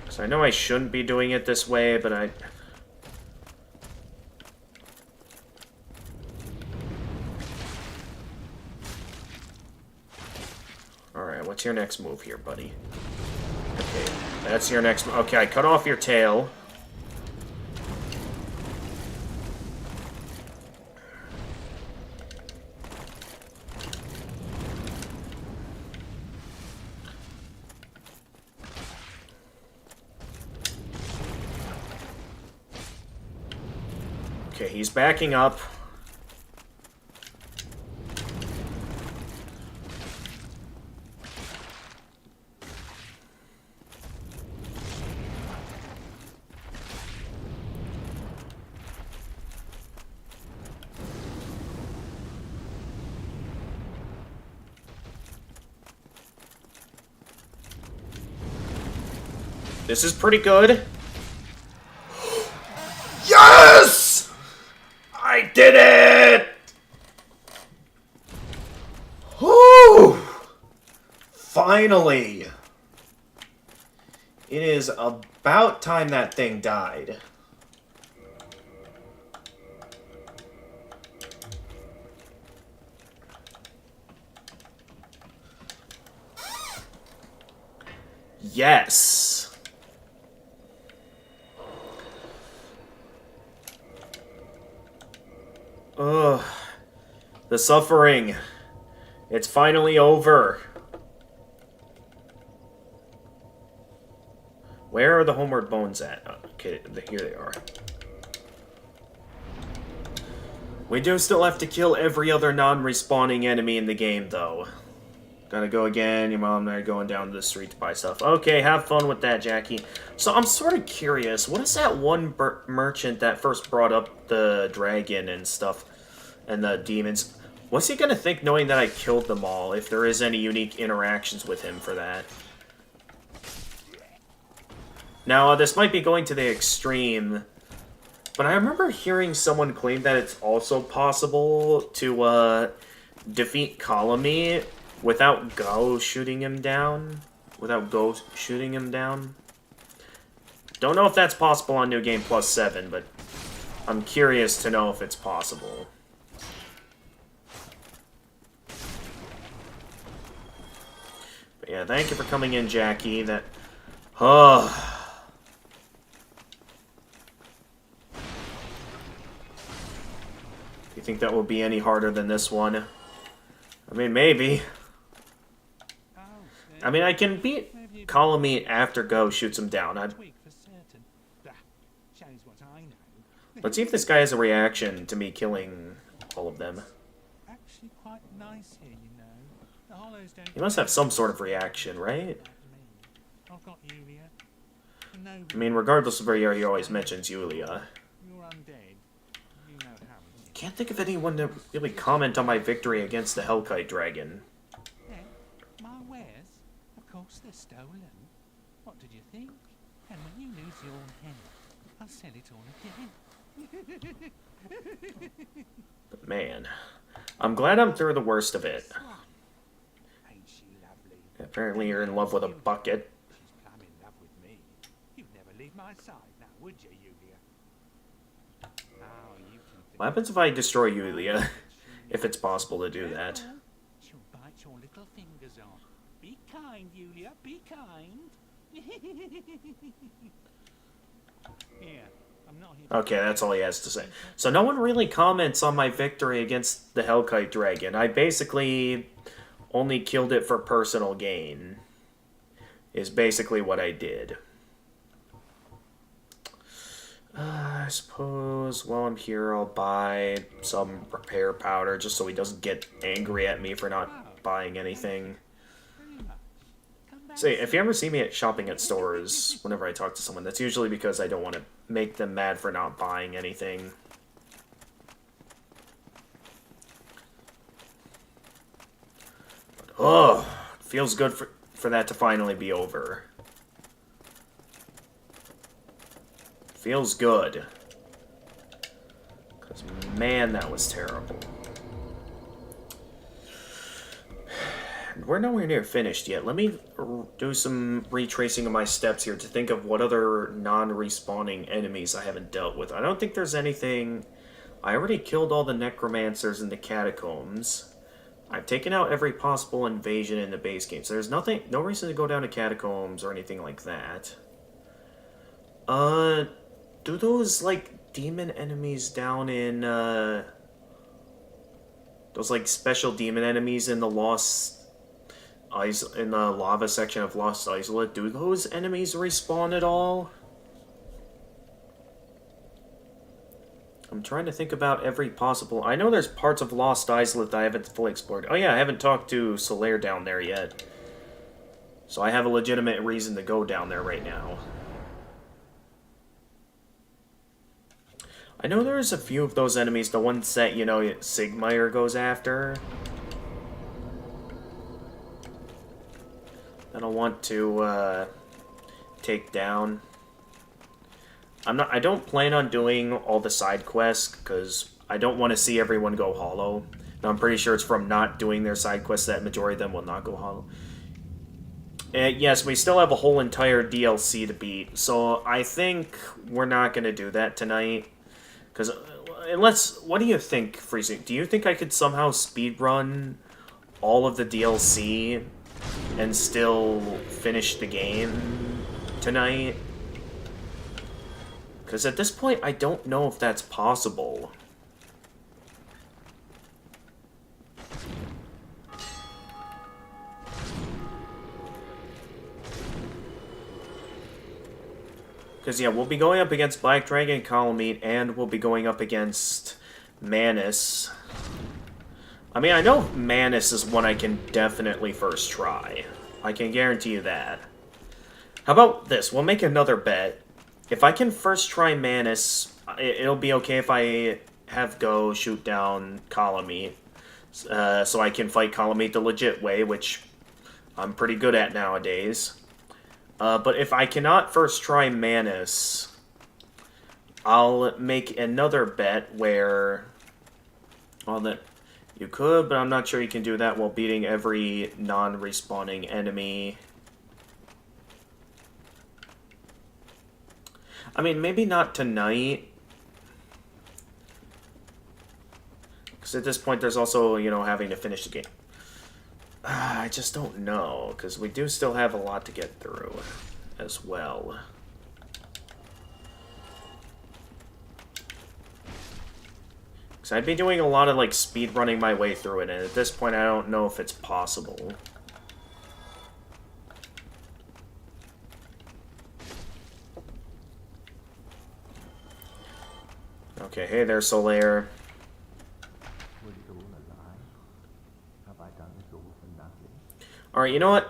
So I know I shouldn't be doing it this way, but I... Alright, what's your next move here, buddy? Okay, that's your next move. Okay, I cut off your tail. Okay, he's backing up. This is pretty good. Yes! I did it! Whew! Finally! It is about time that thing died. Yes! Ugh. The suffering. It's finally over. Where are the homeward bones at? Oh, okay, here they are. We do still have to kill every other non-respawning enemy in the game, though. Gotta go again. Your mom and I are going down to the street to buy stuff. Okay, have fun with that, Jackie. So I'm sort of curious. What is that one merchant that first brought up the dragon and stuff and the demons? What's he gonna think knowing that I killed them all, if there is any unique interactions with him for that? Now, this might be going to the extreme, but I remember hearing someone claim that it's also possible to defeat Colony without Go shooting him down. Don't know if that's possible on New Game Plus 7, but I'm curious to know if it's possible. But yeah, thank you for coming in, Jackie. That... You think that will be any harder than this one? I mean, maybe. I mean, I can beat Colony after Go shoots him down. Let's see if this guy has a reaction to me killing all of them. Actually quite nice here, you know. The hollows don't... He must have some sort of reaction, right? I've got Yulia. I mean, regardless of where you are, he always mentions Yulia. You're undead. You know how it is. Can't think of anyone to really comment on my victory against the Hellkite Dragon. Yeah, my wares? Of course they're stolen. What did you think? And when you lose your hen, I'll sell it all again. But man, I'm glad I'm through the worst of it. Ain't she lovely? Apparently you're in love with a bucket. She's plumb in love with me. You'd never leave my side now, would you, Yulia? Oh, you can... What happens if I destroy Yulia? If it's possible to do that. She'll bite your little fingers off. Be kind, Yulia, be kind. Here, I'm not here. Okay, that's all he has to say. So no one really comments on my victory against the Hellkite Dragon. I basically only killed it for personal gain. Is basically what I did. I suppose while I'm here I'll buy some repair powder just so he doesn't get angry at me for not buying anything. See, if you ever see me shopping at stores whenever I talk to someone, that's usually because I don't want to make them mad for not buying anything. But, oh, it feels good for that to finally be over. Feels good. Because, man, that was terrible. We're nowhere near finished yet. Let me do some retracing of my steps here to think of what other non-respawning enemies I haven't dealt with. I don't think there's anything... I already killed all the necromancers in the catacombs. I've taken out every possible invasion in the base game, so there's nothing, no reason to go down to catacombs or anything like that. Do those, like, demon enemies down in, those, like, special demon enemies in the in the lava section of Lost Isolate, do those enemies respawn at all? I'm trying to think about every possible... I know there's parts of Lost Isolate that I haven't fully explored. Oh yeah, I haven't talked to Solaire down there yet. So I have a legitimate reason to go down there right now. I know there's a few of those enemies, the ones that, you know, Sigmire goes after, that I want to take down. I don't plan on doing all the side quests because I don't want to see everyone go hollow. Now, I'm pretty sure it's from not doing their side quests that majority of them will not go hollow. And yes, we still have a whole entire DLC to beat, so I think we're not going to do that tonight. Because, unless, what do you think, Freezing? Do you think I could somehow speedrun all of the DLC and still finish the game tonight? Because at this point, I don't know if that's possible. Because, yeah, we'll be going up against Black Dragon Column Meat, and we'll be going up against Manus. I mean, I know Manus is one I can definitely first try. I can guarantee you that. How about this? We'll make another bet. If I can first try Manus, it'll be okay if I have Go shoot down Kalameet. So I can fight Kalameet the legit way, which I'm pretty good at nowadays. But if I cannot first try Manus, I'll make another bet where... Well, that you could, but I'm not sure you can do that while beating every non-respawning enemy. I mean, maybe not tonight. Because at this point, there's also, you know, having to finish the game. I just don't know, because we do still have a lot to get through as well. Because I'd be doing a lot of, like, speed running my way through it, and at this point I don't know if it's possible. Okay, hey there, Solaire. Alright, you know what?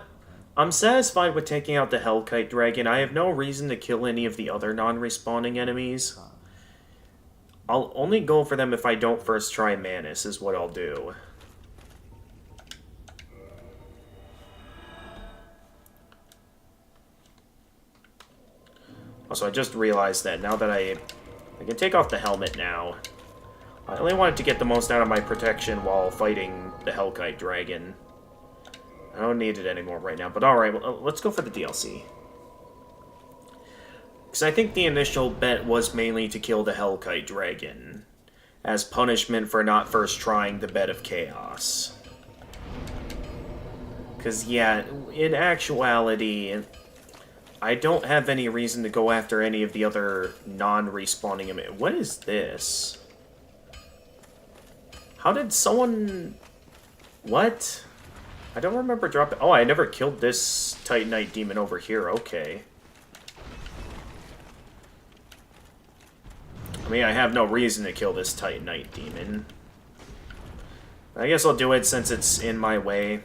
I'm satisfied with taking out the Hellkite Dragon. I have no reason to kill any of the other non-respawning enemies. I'll only go for them if I don't first try Manus, is what I'll do. Also, I just realized that now that I can take off the helmet now. I only wanted to get the most out of my protection while fighting the Hellkite Dragon. I don't need it anymore right now, but alright, well, let's go for the DLC. Because I think the initial bet was mainly to kill the Hellkite Dragon, as punishment for not first trying the Bed of Chaos. Because, yeah, in actuality, I don't have any reason to go after any of the other non-respawning enemies. What is this? How did someone... What? I don't remember dropping... Oh, I never killed this Titanite demon over here. Okay. I mean, I have no reason to kill this Titanite demon. I guess I'll do it since it's in my way.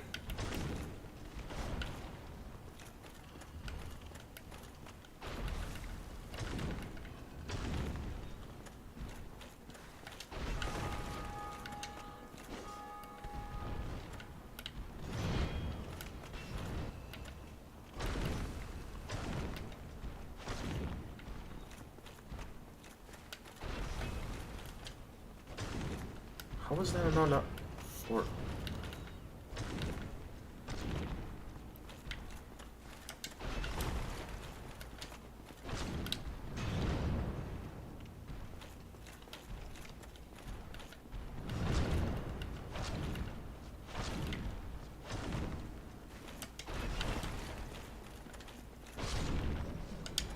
How was that not for?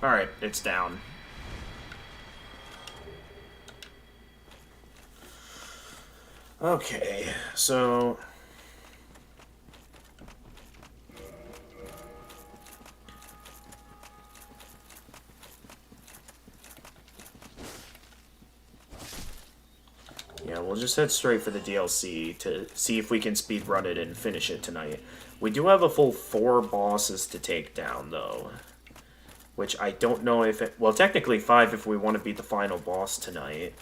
All right, it's down. Okay, so... Yeah, we'll just head straight for the DLC to see if we can speedrun it and finish it tonight. We do have a full 4 bosses to take down, though. Which I don't know if it... Well, technically 5 if we want to beat the final boss tonight.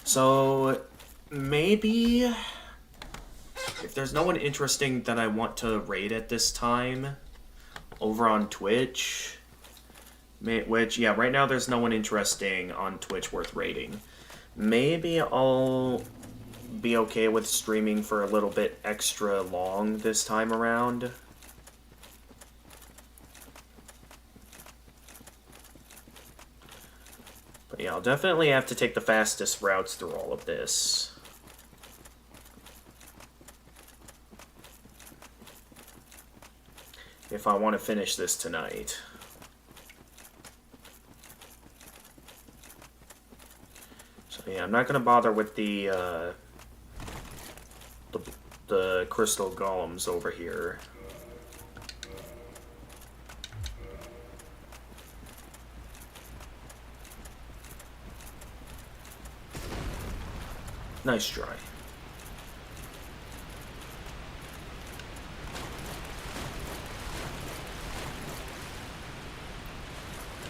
So, maybe, if there's no one interesting that I want to raid at this time, over on Twitch, which, yeah, right now there's no one interesting on Twitch worth raiding. Maybe I'll be okay with streaming for a little bit extra long this time around. But yeah, I'll definitely have to take the fastest routes through all of this. If I want to finish this tonight. So yeah, I'm not going to bother with the crystal golems over here. Nice try.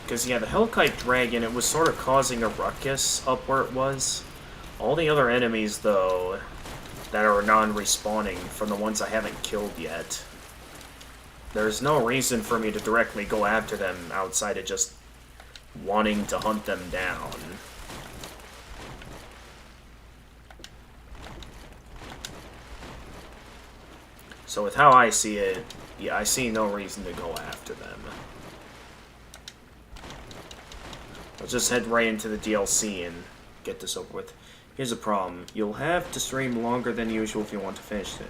Because, yeah, the Hellkite Dragon, it was sort of causing a ruckus up where it was. All the other enemies, though, that are non-respawning from the ones I haven't killed yet, there's no reason for me to directly go after them outside of just wanting to hunt them down. So with how I see it, yeah, I see no reason to go after them. I'll just head right into the DLC and get this over with. Here's the problem. You'll have to stream longer than usual if you want to finish it.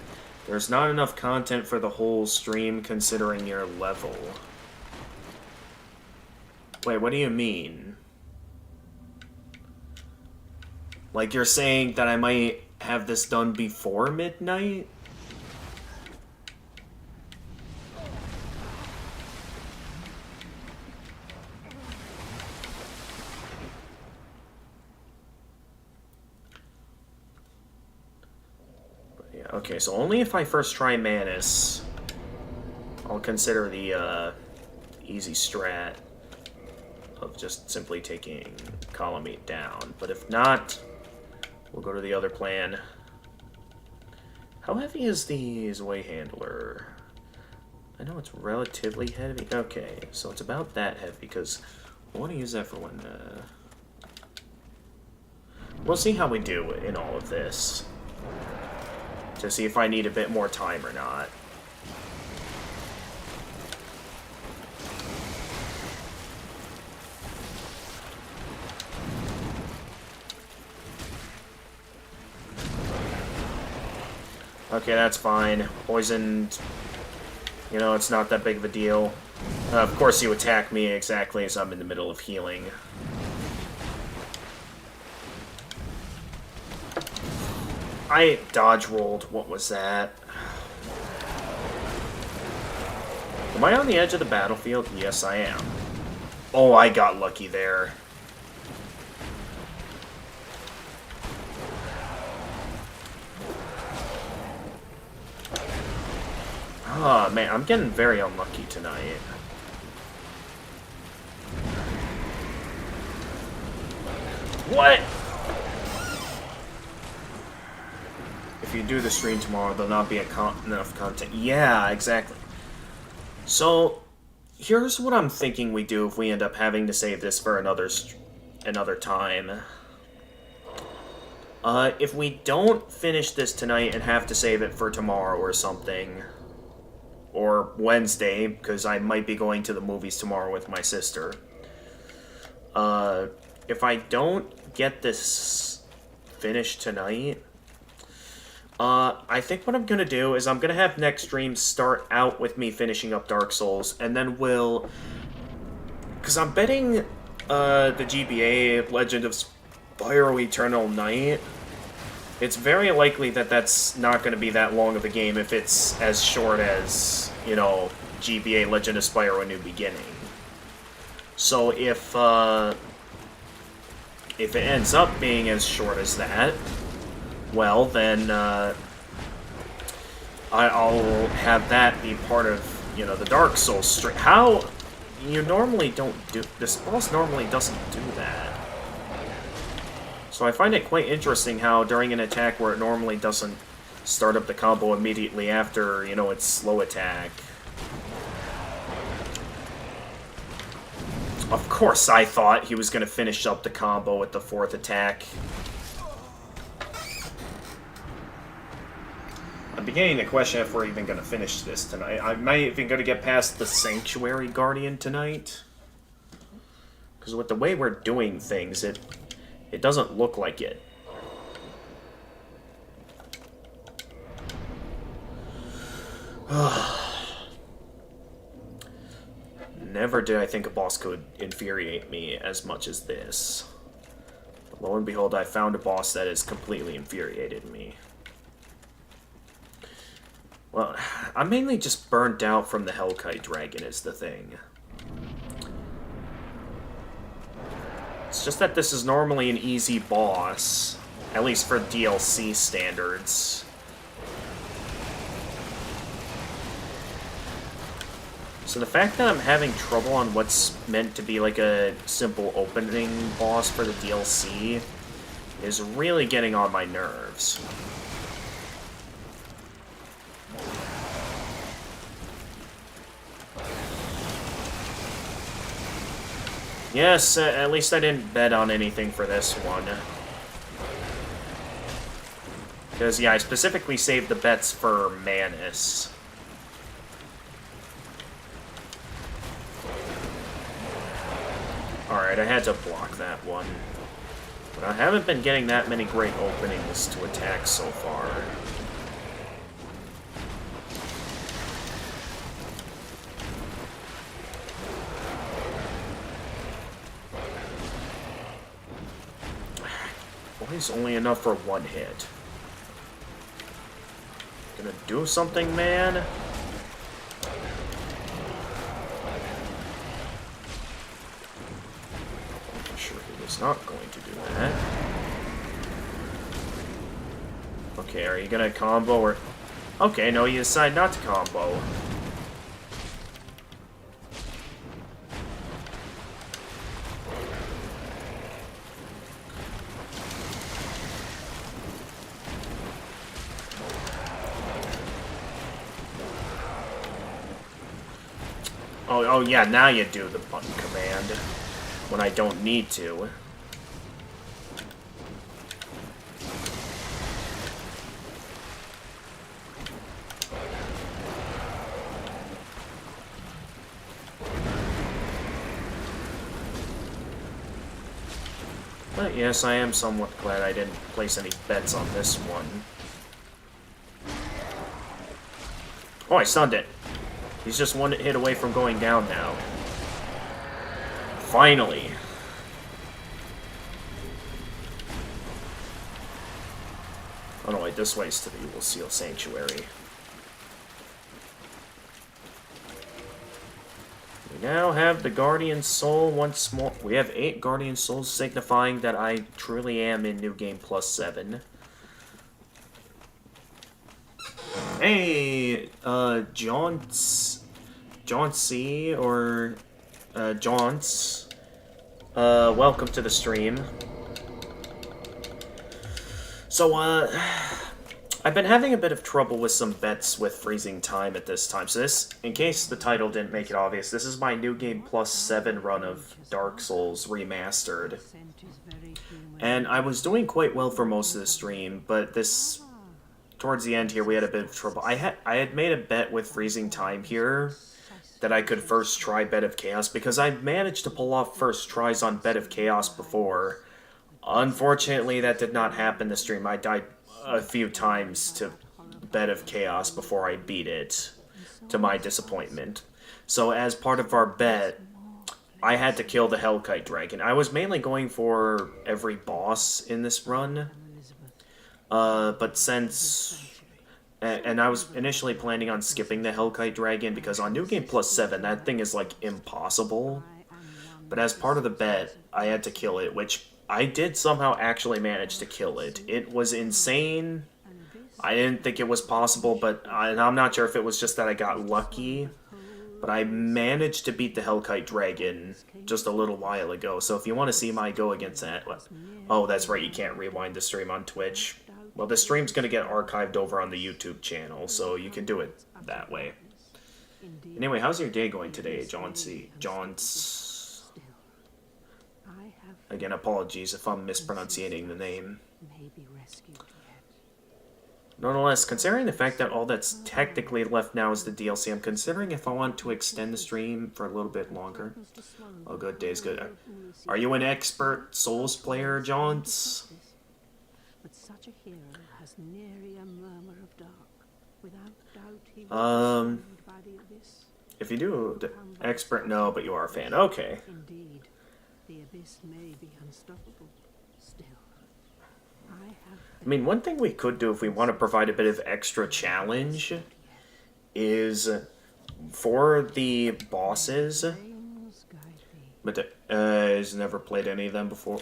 There's not enough content for the whole stream considering your level. Wait, what do you mean? Like you're saying that I might have this done before midnight? Okay, so only if I first try Manus, I'll consider the easy strat of just simply taking Column 8 down. But if not, we'll go to the other plan. How heavy is the Zoe Handler? I know it's relatively heavy. Okay, so it's about that heavy, because I want to use that for when... We'll see how we do in all of this, to see if I need a bit more time or not. Okay, that's fine. Poisoned, you know, it's not that big of a deal. Of course you attack me exactly as I'm in the middle of healing. I dodge rolled. What was that? Am I on the edge of the battlefield? Yes, I am. Oh, I got lucky there. Ah, man, I'm getting very unlucky tonight. What? If you do the stream tomorrow, there'll not be enough content. Yeah, exactly. So, here's what I'm thinking we do if we end up having to save this for another time. If we don't finish this tonight and have to save it for tomorrow or something, or Wednesday, because I might be going to the movies tomorrow with my sister. If I don't get this finished tonight, I think what I'm going to do is I'm going to have next stream start out with me finishing up Dark Souls, and then we'll... Because I'm betting the GBA Legend of Spyro Eternal Night, it's very likely that that's not going to be that long of a game if it's as short as, you know, GBA Legend of Spyro A New Beginning. So if it ends up being as short as that, well, then I'll have that be part of, you know, the Dark Souls stream. How... You normally don't do... This boss normally doesn't do that. So I find it quite interesting how during an attack where it normally doesn't start up the combo immediately after, you know, its slow attack. Of course I thought he was going to finish up the combo with the fourth attack. I'm beginning to question if we're even going to finish this tonight. I'm not even going to get past the Sanctuary Guardian tonight. Because with the way we're doing things, it doesn't look like it. Never did I think a boss could infuriate me as much as this. But lo and behold, I found a boss that has completely infuriated me. Well, I'm mainly just burnt out from the Hellkite Dragon is the thing. It's just that this is normally an easy boss. At least for DLC standards. So the fact that I'm having trouble on what's meant to be like a simple opening boss for the DLC is really getting on my nerves. Yes, at least I didn't bet on anything for this one. Because, yeah, I specifically saved the bets for Manus. Alright, I had to block that one. But I haven't been getting that many great openings to attack so far. Always only enough for one hit. Gonna do something, man? I'm sure he was not going to do that. Okay, are you gonna combo or... Okay, no, you decide not to combo. Oh yeah, now you do the button command when I don't need to. But yes, I am somewhat glad I didn't place any bets on this one. Oh, I stunned it. He's just one hit away from going down now. Finally. Oh no, wait, this way's to the Evil Seal Sanctuary. We now have the Guardian Soul once more. We have 8 Guardian Souls, signifying that I truly am in New Game Plus 7. Hey, John C. or Johns. Welcome to the stream. So, I've been having a bit of trouble with some bets with freezing time at this time. So this, in case the title didn't make it obvious, this is my New Game Plus 7 run of Dark Souls Remastered. And I was doing quite well for most of the stream, but this... Towards the end here, we had a bit of trouble. I had made a bet with freezing time here that I could first try Bed of Chaos, because I managed to pull off first tries on Bed of Chaos before. Unfortunately, that did not happen this stream. I died a few times to Bed of Chaos before I beat it, to my disappointment. So as part of our bet, I had to kill the Hellkite Dragon. I was mainly going for every boss in this run, but since... And I was initially planning on skipping the Hellkite Dragon, because on New Game Plus 7, that thing is, like, impossible. But as part of the bet, I had to kill it, which I did somehow actually manage to kill it. It was insane. I didn't think it was possible, but I'm not sure if it was just that I got lucky. But I managed to beat the Hellkite Dragon just a little while ago, so if you want to see my go against that... Oh, that's right, you can't rewind the stream on Twitch. Well, the stream's going to get archived over on the YouTube channel, so you can do it that way. Anyway, how's your day going today, John C? John's... Again, apologies if I'm mispronouncing the name. Nonetheless, considering the fact that all that's technically left now is the DLC, I'm considering if I want to extend the stream for a little bit longer. Oh, good day's good. Are you an expert Souls player, Johns? But such a hero has nary a murmur of dark. Without doubt he will be by the abyss. If you do, expert, no, but you are a fan. Okay. Indeed, the abyss may be unstoppable. Still, I mean, one thing we could do if we want to provide a bit of extra challenge is for the bosses. But he's never played any of them before.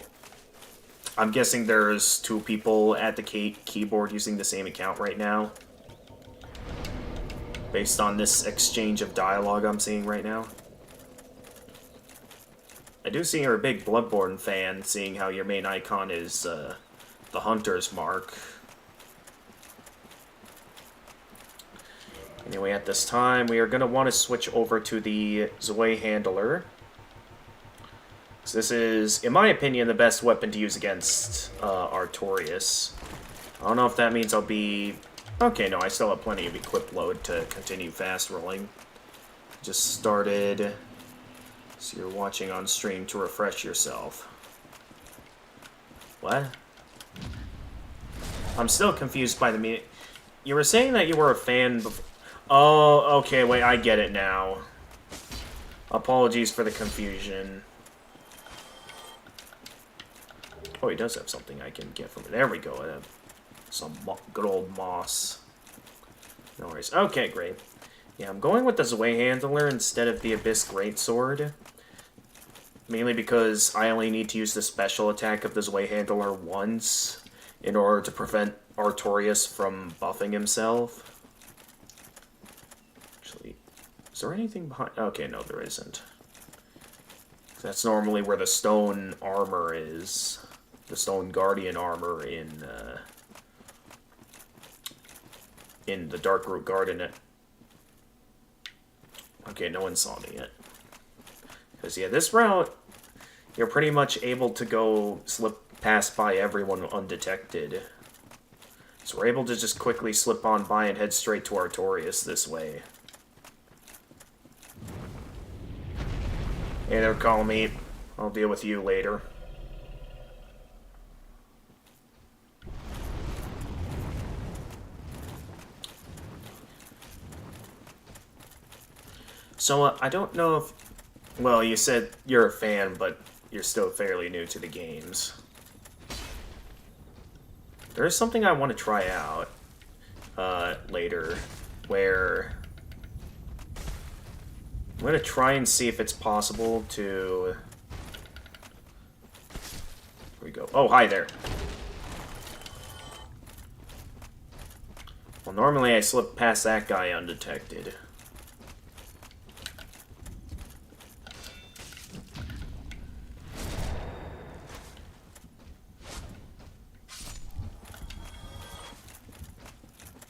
I'm guessing there's 2 people at the keyboard using the same account right now. Based on this exchange of dialogue I'm seeing right now. I do see you're a big Bloodborne fan, seeing how your main icon is the Hunter's Mark. Anyway, at this time, we are going to want to switch over to the Zwei Handler. So this is, in my opinion, the best weapon to use against Artorias. I don't know if that means I'll be... Okay, no, I still have plenty of equip load to continue fast rolling. Just started... So you're watching on stream to refresh yourself. What? I'm still confused by the meaning. You were saying that you were a fan before... Oh, okay, wait, I get it now. Apologies for the confusion. Oh, he does have something I can get from it. There we go. I have some good old moss. No worries. Okay, great. Yeah, I'm going with the Zwei Handler instead of the Abyss Greatsword. Mainly because I only need to use the special attack of the Zwei Handler once in order to prevent Artorias from buffing himself. Actually, is there anything behind... Okay, no, there isn't. That's normally where the stone armor is. The stone guardian armor in the Darkroot Garden. Okay, no one saw me yet. Because, yeah, this route, you're pretty much able to go pass by everyone undetected. So we're able to just quickly slip on by and head straight to Artorias this way. Hey there, call me. I'll deal with you later. So, I don't know if... Well, you said you're a fan, but you're still fairly new to the games. There is something I want to try out later, where... I'm going to try and see if it's possible to... Here we go. Oh, hi there. Well, normally I slip past that guy undetected.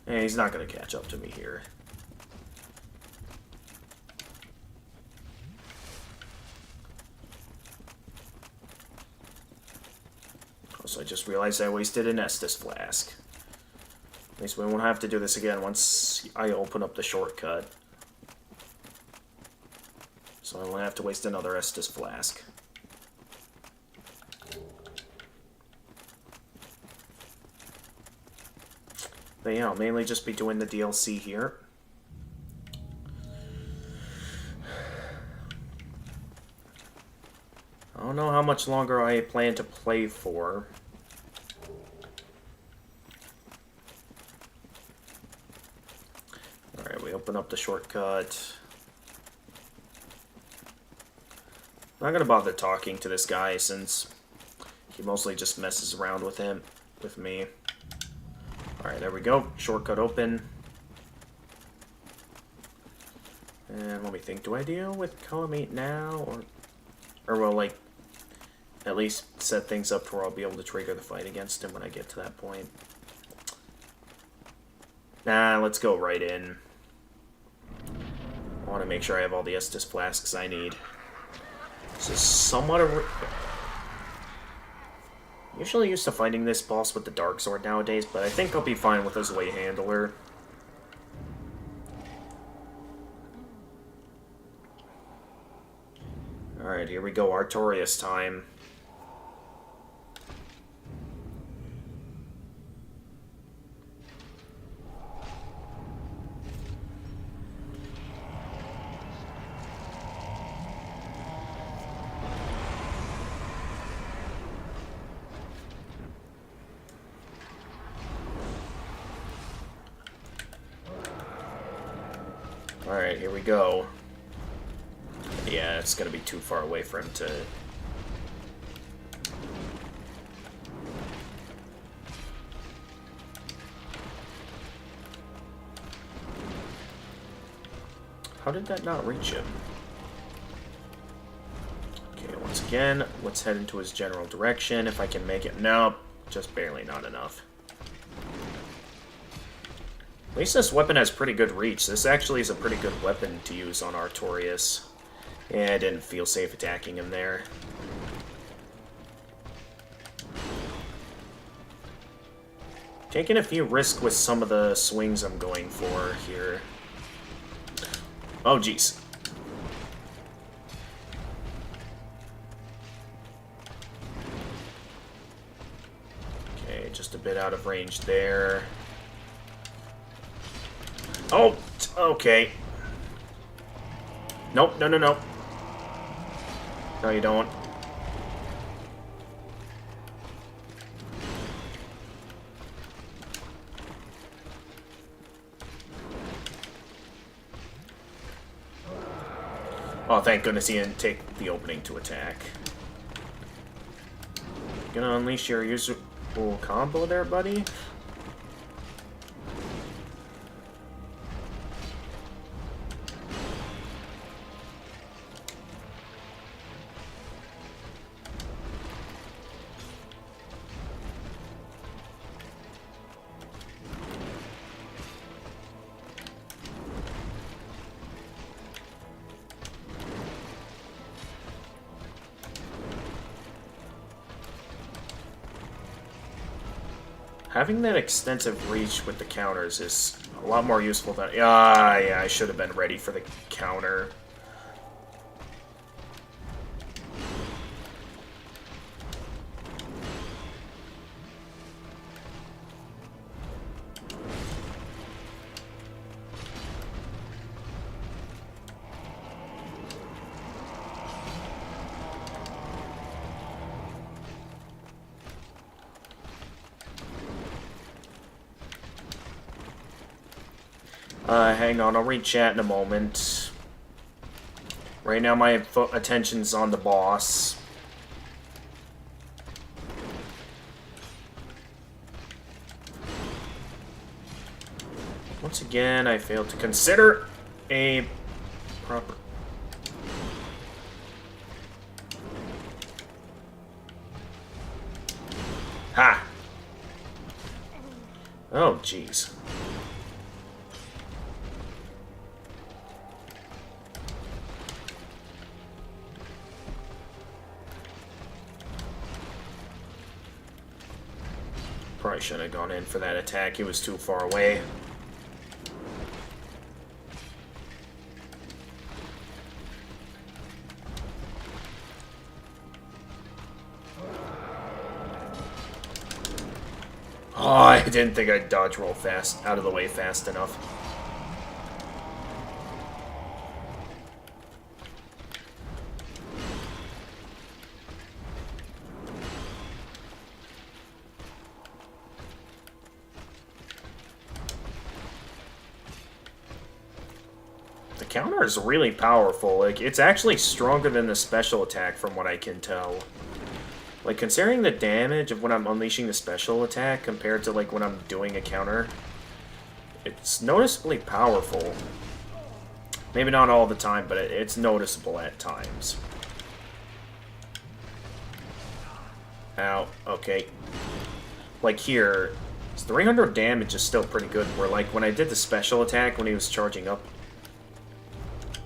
And he's not going to catch up to me here. Also, I just realized I wasted an Estus flask. At least we won't have to do this again once I open up the shortcut. So I won't have to waste another Estus flask. But yeah, I'll mainly just be doing the DLC here. I don't know how much longer I plan to play for. Alright, we open up the shortcut. I'm not gonna bother talking to this guy since he mostly just messes around with me. Alright, there we go. Shortcut open. And let me think, do I deal with Column now? Or will, like, at least set things up where I'll be able to trigger the fight against him when I get to that point? Nah, let's go right in. I want to make sure I have all the Estus flasks I need. This is somewhat usually used to fighting this boss with the Dark Sword nowadays, but I think I'll be fine with a Zwei Handler. Alright, here we go, Artorias time. Alright, here we go. Yeah, it's gonna be too far away for him to... How did that not reach him? Okay, once again, let's head into his general direction. If I can make it. Nope, just barely not enough. At least this weapon has pretty good reach. This actually is a pretty good weapon to use on Artorias. Yeah, I didn't feel safe attacking him there. Taking a few risks with some of the swings I'm going for here. Oh, jeez. Okay, just a bit out of range there. Oh, okay. Nope, no, no, no. No, you don't. Oh, thank goodness he didn't take the opening to attack. Gonna unleash your usual combo there, buddy? Having that extensive reach with the counters is a lot more useful than... yeah, I should have been ready for the counter. Hang on, I'll read chat in a moment. Right now my attention's on the boss. Once again, I failed to consider a proper... Ha! Oh, jeez. Probably shouldn't have gone in for that attack. He was too far away. Oh, I didn't think I'd dodge roll fast, out of the way fast enough. The counter is really powerful. Like, it's actually stronger than the special attack from what I can tell. Like, considering the damage of when I'm unleashing the special attack compared to, like, when I'm doing a counter, it's noticeably powerful. Maybe not all the time, but it's noticeable at times. Ow, okay. Like here, 300 damage is still pretty good, where, like, when I did the special attack when he was charging up,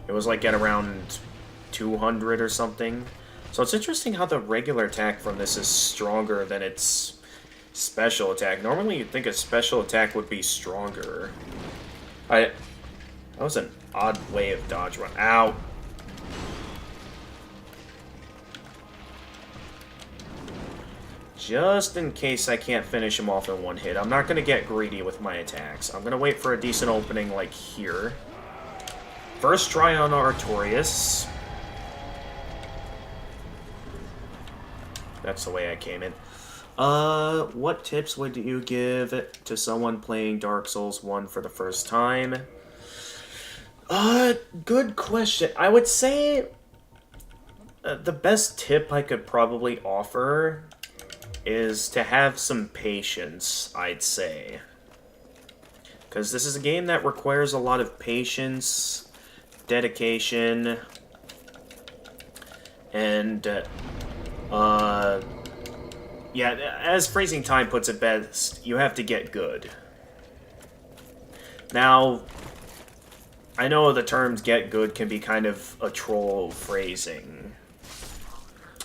it was, like, at around 200 or something. So it's interesting how the regular attack from this is stronger than its special attack. Normally you'd think a special attack would be stronger. That was an odd way of dodge run. Ow! Just in case I can't finish him off in one hit, I'm not going to get greedy with my attacks. I'm going to wait for a decent opening like here. First try on Artorias. That's the way I came in. What tips would you give to someone playing Dark Souls 1 for the first time? Good question. I would say the best tip I could probably offer is to have some patience, I'd say. Because this is a game that requires a lot of patience, dedication, and yeah, as Freezing Time puts it best, you have to get good. Now, I know the terms "get good" can be kind of a troll phrasing,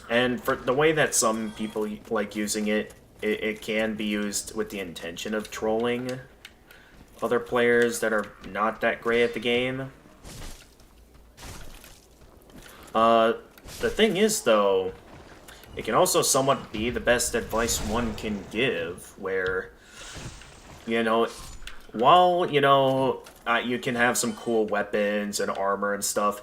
and for the way that some people like using it, it can be used with the intention of trolling other players that are not that great at the game. The thing is, though, it can also somewhat be the best advice one can give, where, you know, while, you know, you can have some cool weapons and armor and stuff,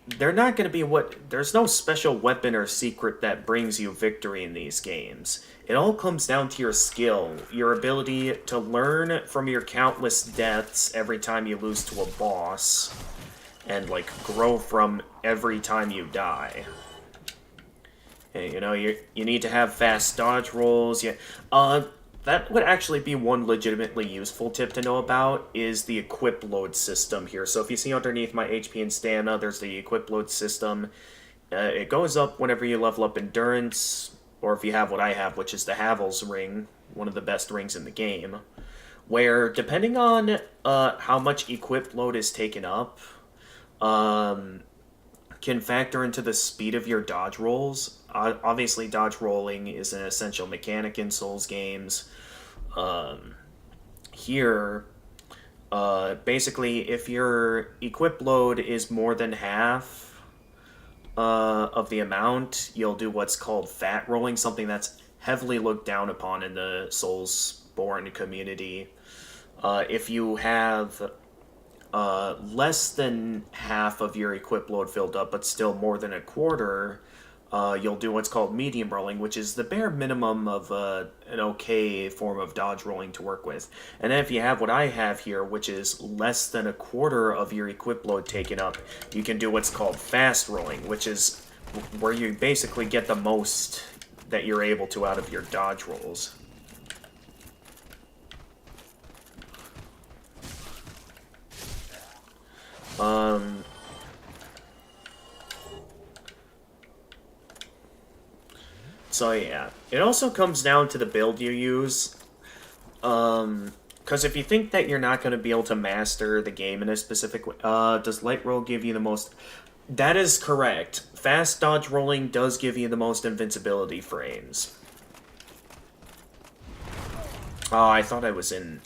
they're not going to be there's no special weapon or secret that brings you victory in these games. It all comes down to your skill, your ability to learn from your countless deaths every time you lose to a boss, and, like, grow from every time you die. Hey, you know, you need to have fast dodge rolls. Yeah, that would actually be one legitimately useful tip to know about, is the equip load system here. So if you see underneath my HP and stamina, there's the equip load system. It goes up whenever you level up endurance, or if you have what I have, which is the Havel's ring, one of the best rings in the game, where depending on how much equip load is taken up, can factor into the speed of your dodge rolls. Obviously, dodge rolling is an essential mechanic in Souls games. Here, basically, if your equip load is more than half of the amount, you'll do what's called fat rolling, something that's heavily looked down upon in the Soulsborne community. If you have less than half of your equip load filled up, but still more than a quarter, you'll do what's called medium rolling, which is the bare minimum of an okay form of dodge rolling to work with. And then if you have what I have here, which is less than a quarter of your equip load taken up, you can do what's called fast rolling, which is where you basically get the most that you're able to out of your dodge rolls. So yeah, it also comes down to the build you use. Because if you think that you're not going to be able to master the game in a specific way, does light roll give you the most? That is correct. Fast dodge rolling does give you the most invincibility frames. Oh, I thought I was in...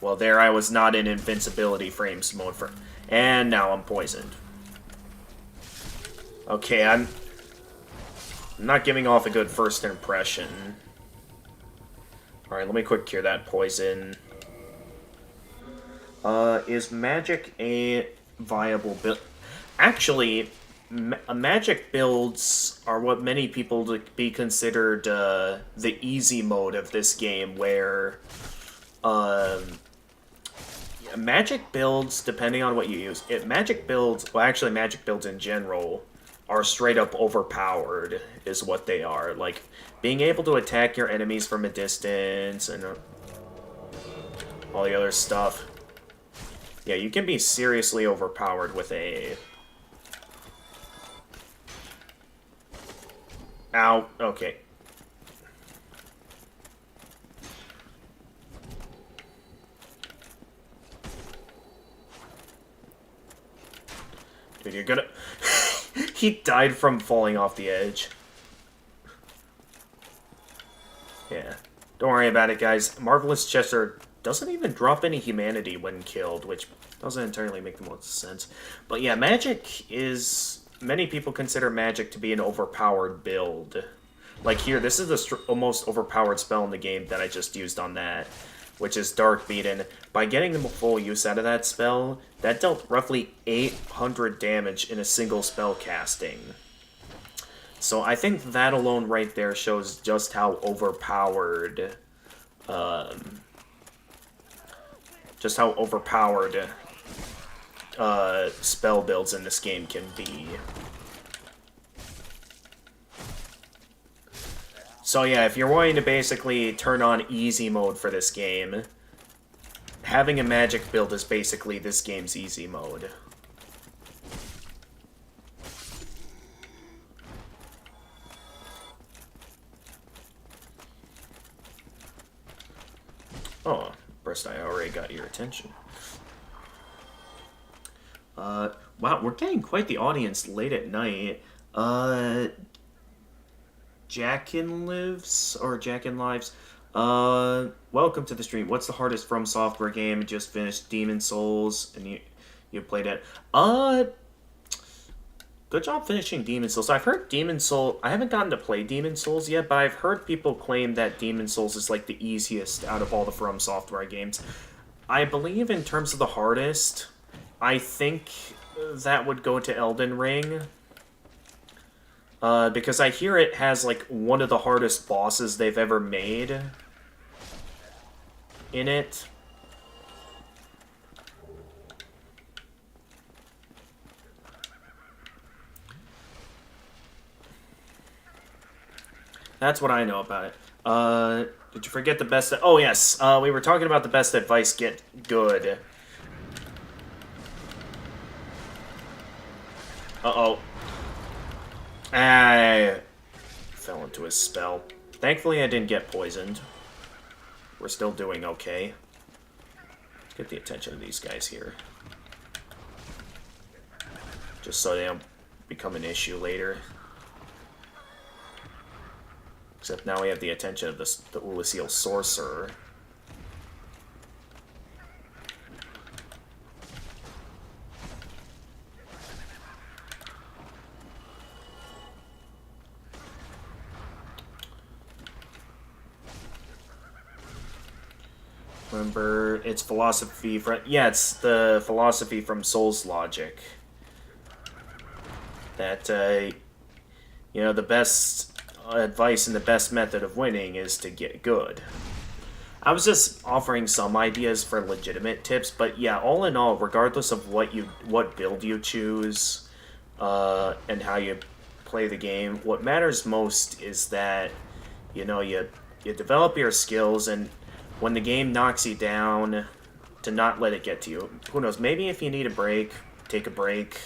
Well, there I was not in invincibility frames mode for... And now I'm poisoned. Okay, I'm not giving off a good first impression. Alright, let me quick cure that poison. Is magic a viable build? Actually, magic builds are what many people would be considered the easy mode of this game, where magic builds, depending on what you use, magic builds in general are straight up overpowered, is what they are. Like, being able to attack your enemies from a distance and all the other stuff. Yeah, you can be seriously overpowered with a... Ow, okay. Dude, you're gonna... He died from falling off the edge. Yeah. Don't worry about it, guys. Marvelous Chester doesn't even drop any humanity when killed, which doesn't entirely make the most sense. But yeah, magic is... Many people consider magic to be an overpowered build. Like here, this is the most overpowered spell in the game that I just used on that, which is Dark Beaten. By getting the full use out of that spell, that dealt roughly 800 damage in a single spell casting. So I think that alone right there shows just how overpowered, spell builds in this game can be. So yeah, if you're wanting to basically turn on easy mode for this game, having a magic build is basically this game's easy mode. Oh, first I already got your attention. Wow, we're getting quite the audience late at night. Jackin Lives, or Jackin Lives. Welcome to the stream. What's the hardest From Software game? Just finished Demon Souls, and you played it. Good job finishing Demon Souls. I've heard Demon Souls... I haven't gotten to play Demon Souls yet, but I've heard people claim that Demon Souls is like the easiest out of all the From Software games. I believe in terms of the hardest, I think that would go to Elden Ring. Because I hear it has like one of the hardest bosses they've ever made in it. That's what I know about it. Did you forget the best... Oh, yes. We were talking about the best advice. Get good. Uh-oh. I fell into his spell. Thankfully, I didn't get poisoned. We're still doing okay. Let's get the attention of these guys here. Just so they don't become an issue later. Except now we have the attention of the Ulysseal Sorcerer. Remember, it's philosophy from... Yeah, it's the philosophy from Souls Logic. That, you know, the best advice and the best method of winning is to get good. I was just offering some ideas for legitimate tips, but yeah, all in all, regardless of what build you choose, and how you play the game, what matters most is that, you know, you develop your skills, and when the game knocks you down, to not let it get to you. Who knows, maybe if you need a break, take a break.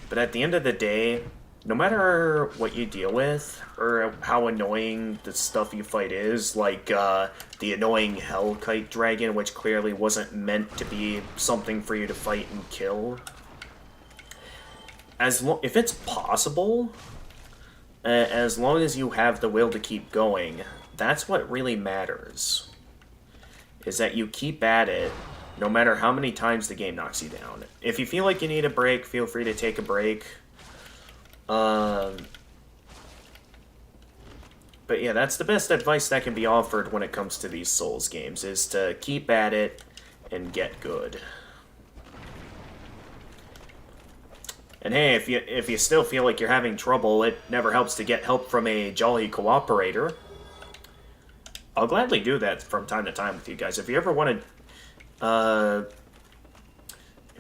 But at the end of the day, no matter what you deal with, or how annoying the stuff you fight is, like the annoying Hellkite Dragon, which clearly wasn't meant to be something for you to fight and kill, if it's possible, as long as you have the will to keep going, that's what really matters. Is that you keep at it, no matter how many times the game knocks you down. If you feel like you need a break, feel free to take a break. But yeah, that's the best advice that can be offered when it comes to these Souls games, is to keep at it and get good. And hey, if you still feel like you're having trouble, it never helps to get help from a jolly cooperator. I'll gladly do that from time to time with you guys. If you ever want to,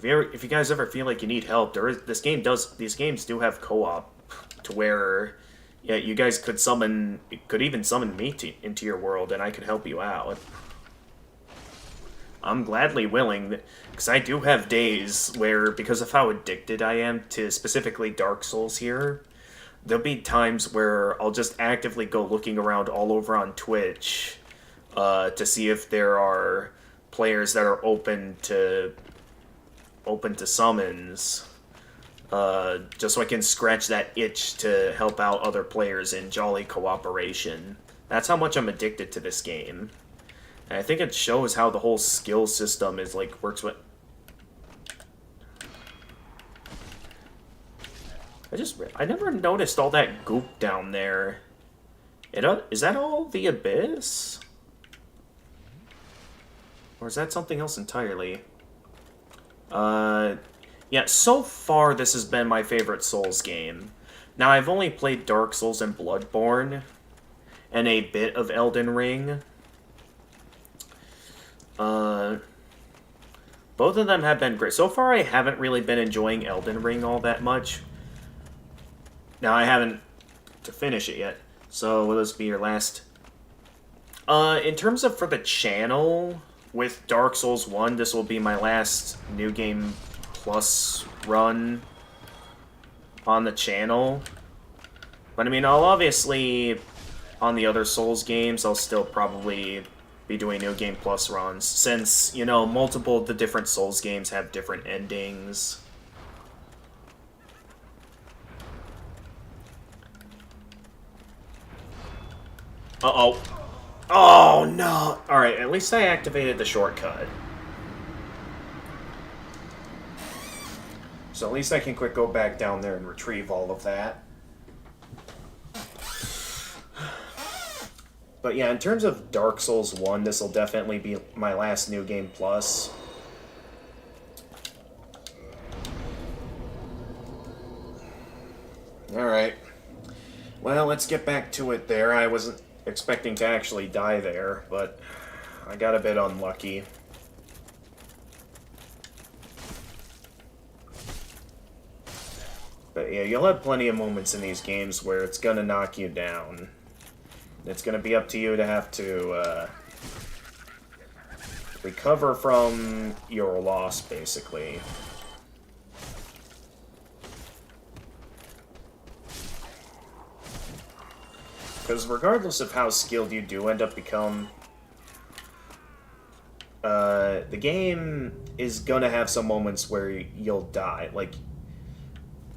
if you guys ever feel like you need help, these games do have co-op, to where, yeah, you guys could even summon me into your world, and I could help you out. I'm gladly willing, because I do have days where, because of how addicted I am to specifically Dark Souls here, there'll be times where I'll just actively go looking around all over on Twitch to see if there are players that are open to summons, just so I can scratch that itch to help out other players in jolly cooperation. That's how much I'm addicted to this game. And I think it shows how the whole skill system is works with... I never noticed all that goop down there. Is that all the Abyss? Or is that something else entirely? Yeah, so far this has been my favorite Souls game. Now, I've only played Dark Souls and Bloodborne, and a bit of Elden Ring. Both of them have been great. So far, I haven't really been enjoying Elden Ring all that much. Now, I haven't to finish it yet, so will this be your last? In terms of for the channel, with Dark Souls 1, this will be my last New Game Plus run on the channel. But I mean, I'll obviously, on the other Souls games, I'll still probably be doing New Game Plus runs, since, you know, multiple of the different Souls games have different endings. Uh-oh. Oh, no! Alright, at least I activated the shortcut. So at least I can quick go back down there and retrieve all of that. But yeah, in terms of Dark Souls 1, this will definitely be my last New Game Plus. Alright. Well, let's get back to it there. I wasn't expecting to actually die there, but I got a bit unlucky. But yeah, you'll have plenty of moments in these games where it's gonna knock you down. It's gonna be up to you to have to recover from your loss, basically. Because regardless of how skilled you do end up become, the game is gonna have some moments where you'll die. Like,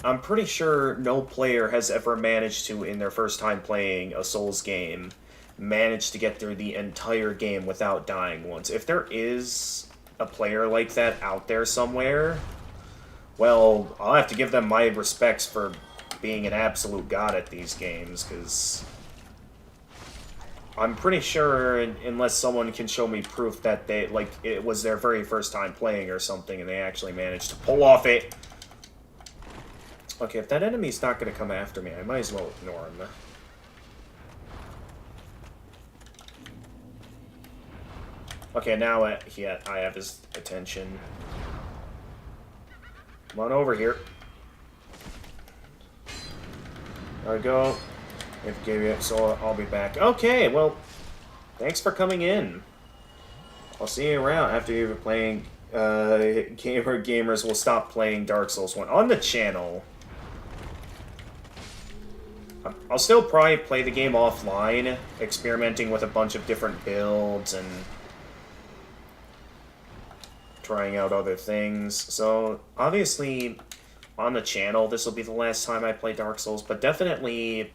I'm pretty sure no player has ever managed to, in their first time playing a Souls game, manage to get through the entire game without dying once. If there is a player like that out there somewhere, well, I'll have to give them my respects for being an absolute god at these games, because I'm pretty sure, unless someone can show me proof that they, like, it was their very first time playing or something, and they actually managed to pull off it. Okay, if that enemy's not going to come after me, I might as well ignore him. Okay, now I have his attention. Come on over here. There we go. It gave you, so I'll be back. Okay, well, thanks for coming in. I'll see you around after you're playing. Gamers will stop playing Dark Souls 1 on the channel. I'll still probably play the game offline, experimenting with a bunch of different builds and trying out other things. So, obviously, on the channel, this will be the last time I play Dark Souls, but definitely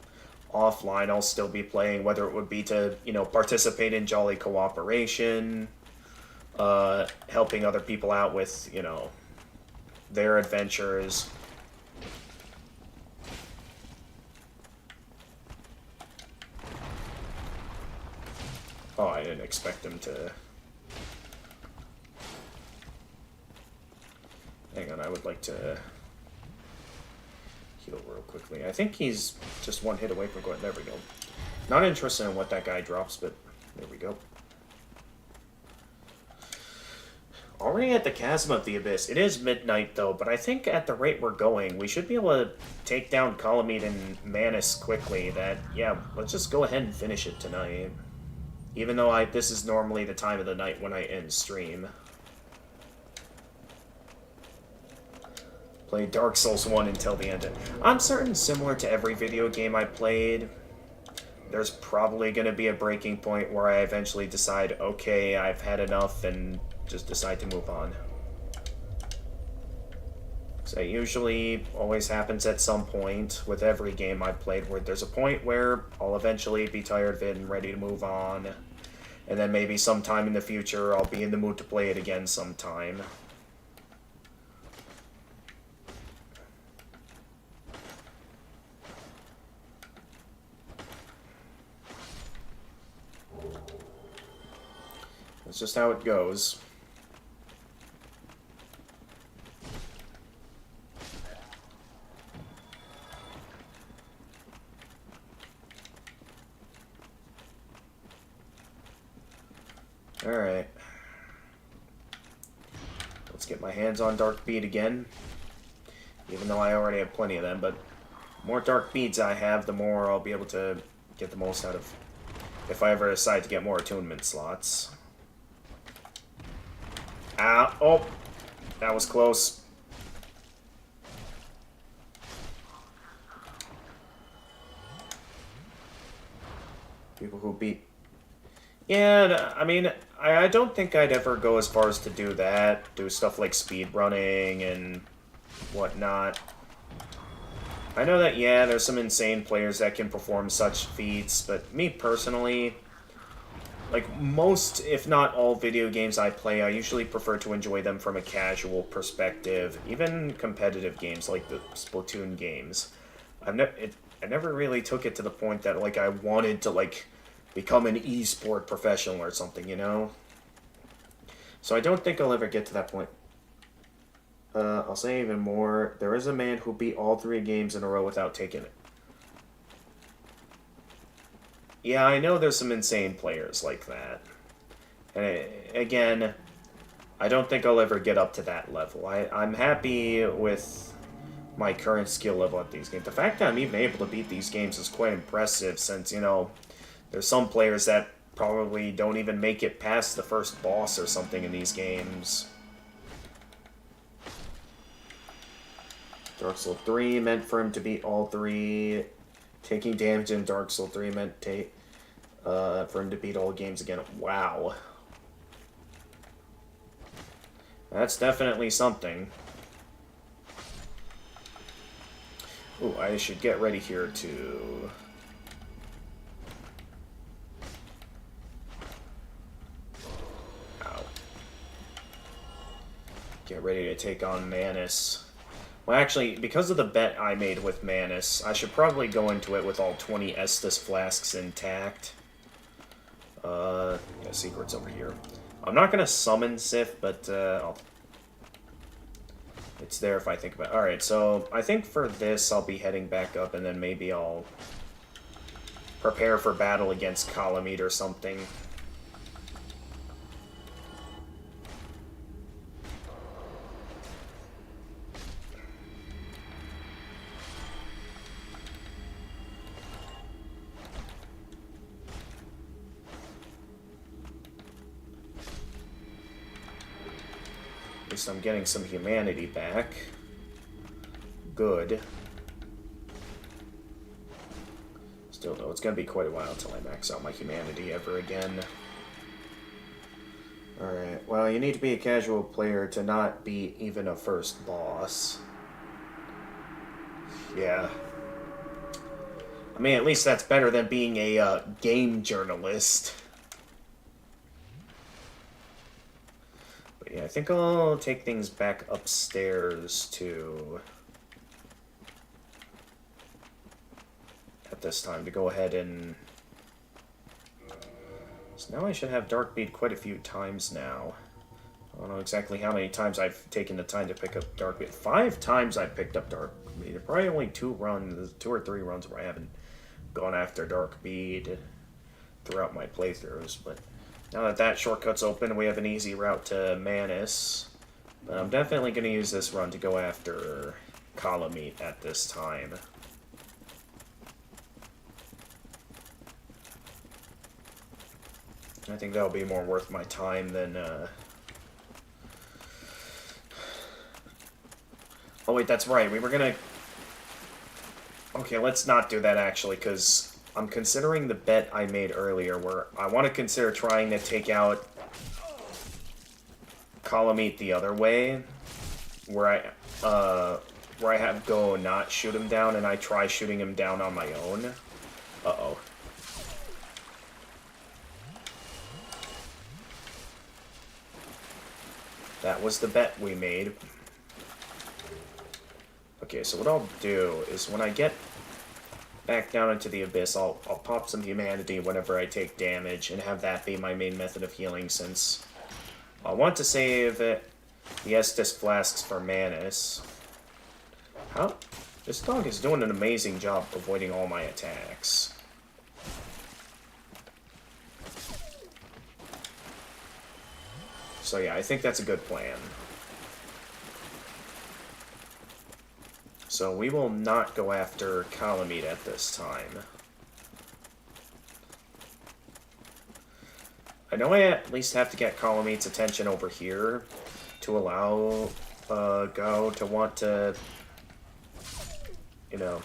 offline I'll still be playing, whether it would be to, you know, participate in Jolly Cooperation, helping other people out with, you know, their adventures. Oh, I didn't expect him to... Hang on, I would like to heal real quickly. I think he's just one hit away from going... There we go. Not interested in what that guy drops, but there we go. Already at the Chasm of the Abyss. It is midnight, though, but I think at the rate we're going, we should be able to take down Calamite and Manus quickly. That, yeah, let's just go ahead and finish it tonight. Even though this is normally the time of the night when I end stream. Play Dark Souls 1 until the end. I'm certain, similar to every video game I played, there's probably going to be a breaking point where I eventually decide, okay, I've had enough, and just decide to move on. So it usually always happens at some point with every game I've played, where there's a point where I'll eventually be tired of it and ready to move on. And then maybe sometime in the future I'll be in the mood to play it again sometime. That's just how it goes. Alright. Let's get my hands on Dark Bead again. Even though I already have plenty of them, but the more Dark Beads I have, the more I'll be able to get the most out of... if I ever decide to get more attunement slots. Ah, oh! That was close. People who beat Yeah, I mean, I don't think I'd ever go as far as to do that. Do stuff like speed running and whatnot. I know that, yeah, there's some insane players that can perform such feats, but me personally, like most, if not all video games I play, I usually prefer to enjoy them from a casual perspective. Even competitive games like the Splatoon games. I never really took it to the point that, like, I wanted to, like, become an esport professional or something, you know? So I don't think I'll ever get to that point. I'll say even more. There is a man who beat all 3 games in a row without taking it. Yeah, I know there's some insane players like that. And again, I don't think I'll ever get up to that level. I'm happy with my current skill level at these games. The fact that I'm even able to beat these games is quite impressive since, you know, there's some players that probably don't even make it past the first boss or something in these games. Dark Souls 3 meant for him to beat all 3. Taking damage in Dark Souls 3 meant for him to beat all games again. Wow. That's definitely something. Ooh, I should get ready here to... Ow. Get ready to take on Manus. Well, actually, because of the bet I made with Manus, I should probably go into it with all 20 Estus flasks intact. Yeah, secret's over here. I'm not gonna summon Sif, but it's there if I think about it. Alright, so I think for this I'll be heading back up, and then maybe I'll prepare for battle against Calamite or something. At least I'm getting some humanity back. Good. Still, though, it's going to be quite a while until I max out my humanity ever again. Alright, well, you need to be a casual player to not beat even a first boss. Yeah. I mean, at least that's better than being a game journalist. But yeah, I think I'll take things back upstairs to... at this time, to go ahead and... So now I should have Dark Bead quite a few times now. I don't know exactly how many times I've taken the time to pick up Dark Bead. 5 times I've picked up Dark Bead. Probably only 2 or 3 runs where I haven't gone after Dark Bead throughout my playthroughs. But now that that shortcut's open, we have an easy route to Manus. But I'm definitely going to use this run to go after Calamite at this time. I think that'll be more worth my time than, Oh, wait, that's right. We were gonna... Okay, let's not do that, actually, because I'm considering the bet I made earlier, where I want to consider trying to take out Calamite the other way, where I have Go not shoot him down, and I try shooting him down on my own. Uh-oh. That was the bet we made. Okay, so what I'll do is when I get back down into the abyss, I'll pop some humanity whenever I take damage and have that be my main method of healing, since I want to save the Estus flasks for Manus. How? This dog is doing an amazing job avoiding all my attacks. So yeah, I think that's a good plan. So we will not go after Calamite at this time. I know I at least have to get Calamite's attention over here to allow Go to want to, you know,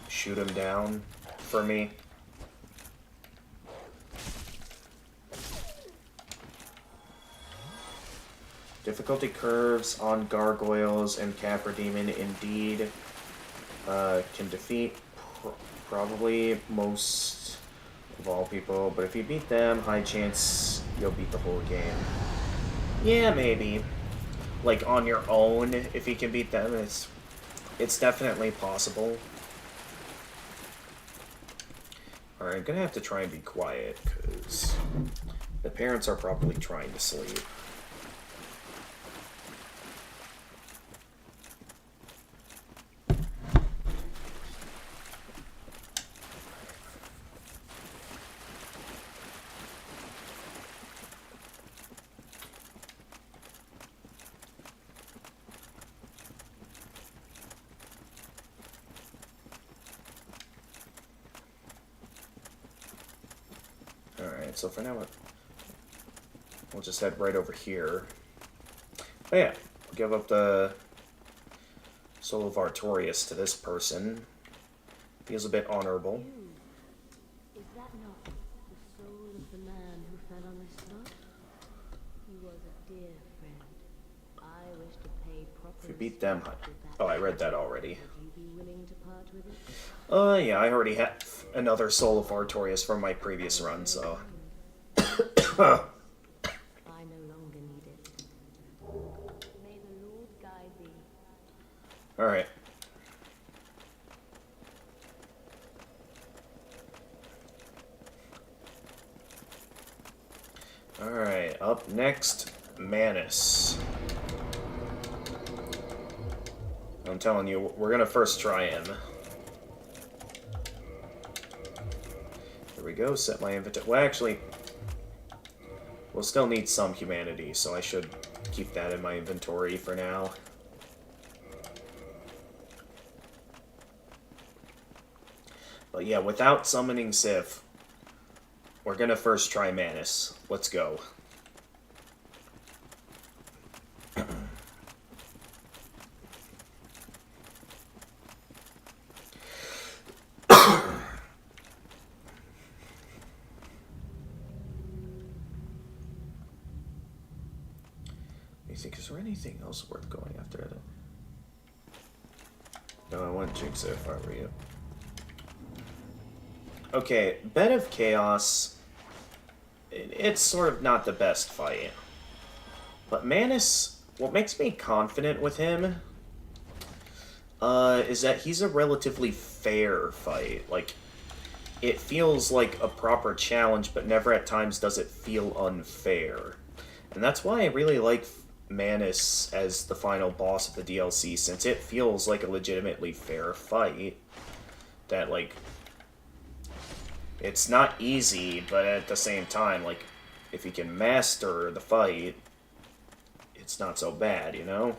shoot him down for me. Difficulty curves on gargoyles and Capra Demon indeed can defeat probably most of all people, but if you beat them, high chance you'll beat the whole game. Yeah, maybe. Like, on your own, if you can beat them, it's definitely possible. Alright, I'm gonna have to try and be quiet, because the parents are probably trying to sleep. Alright, so for now, we'll just head right over here. Oh yeah, we'll give up the Soul of Artorias to this person. Feels a bit honorable. Is that not the soul of the man who fell on this spot? He was a dear friend. I wish to pay proper If you beat them, respect with that. oh, I read that already. Would you be willing to part with it? Yeah, I already have another Soul of Artorias from my previous run, so. I no longer need it. May the Lord guide thee. Alright. Alright, up next, Manus. I'm telling you, we're gonna first try him. There we go, set my inventory. Well, actually, we'll still need some humanity, so I should keep that in my inventory for now. But yeah, without summoning Sif, we're gonna first try Manus. Let's go. You think, is there anything else worth going after? No, I want Jinx if I were you. Okay, Bed of Chaos, it's sort of not the best fight. But Manus, what makes me confident with him is that he's a relatively fair fight. Like, it feels like a proper challenge, but never at times does it feel unfair. And that's why I really like Manus as the final boss of the DLC, since it feels like a legitimately fair fight. That, like, it's not easy, but at the same time, like, if you can master the fight, it's not so bad, you know?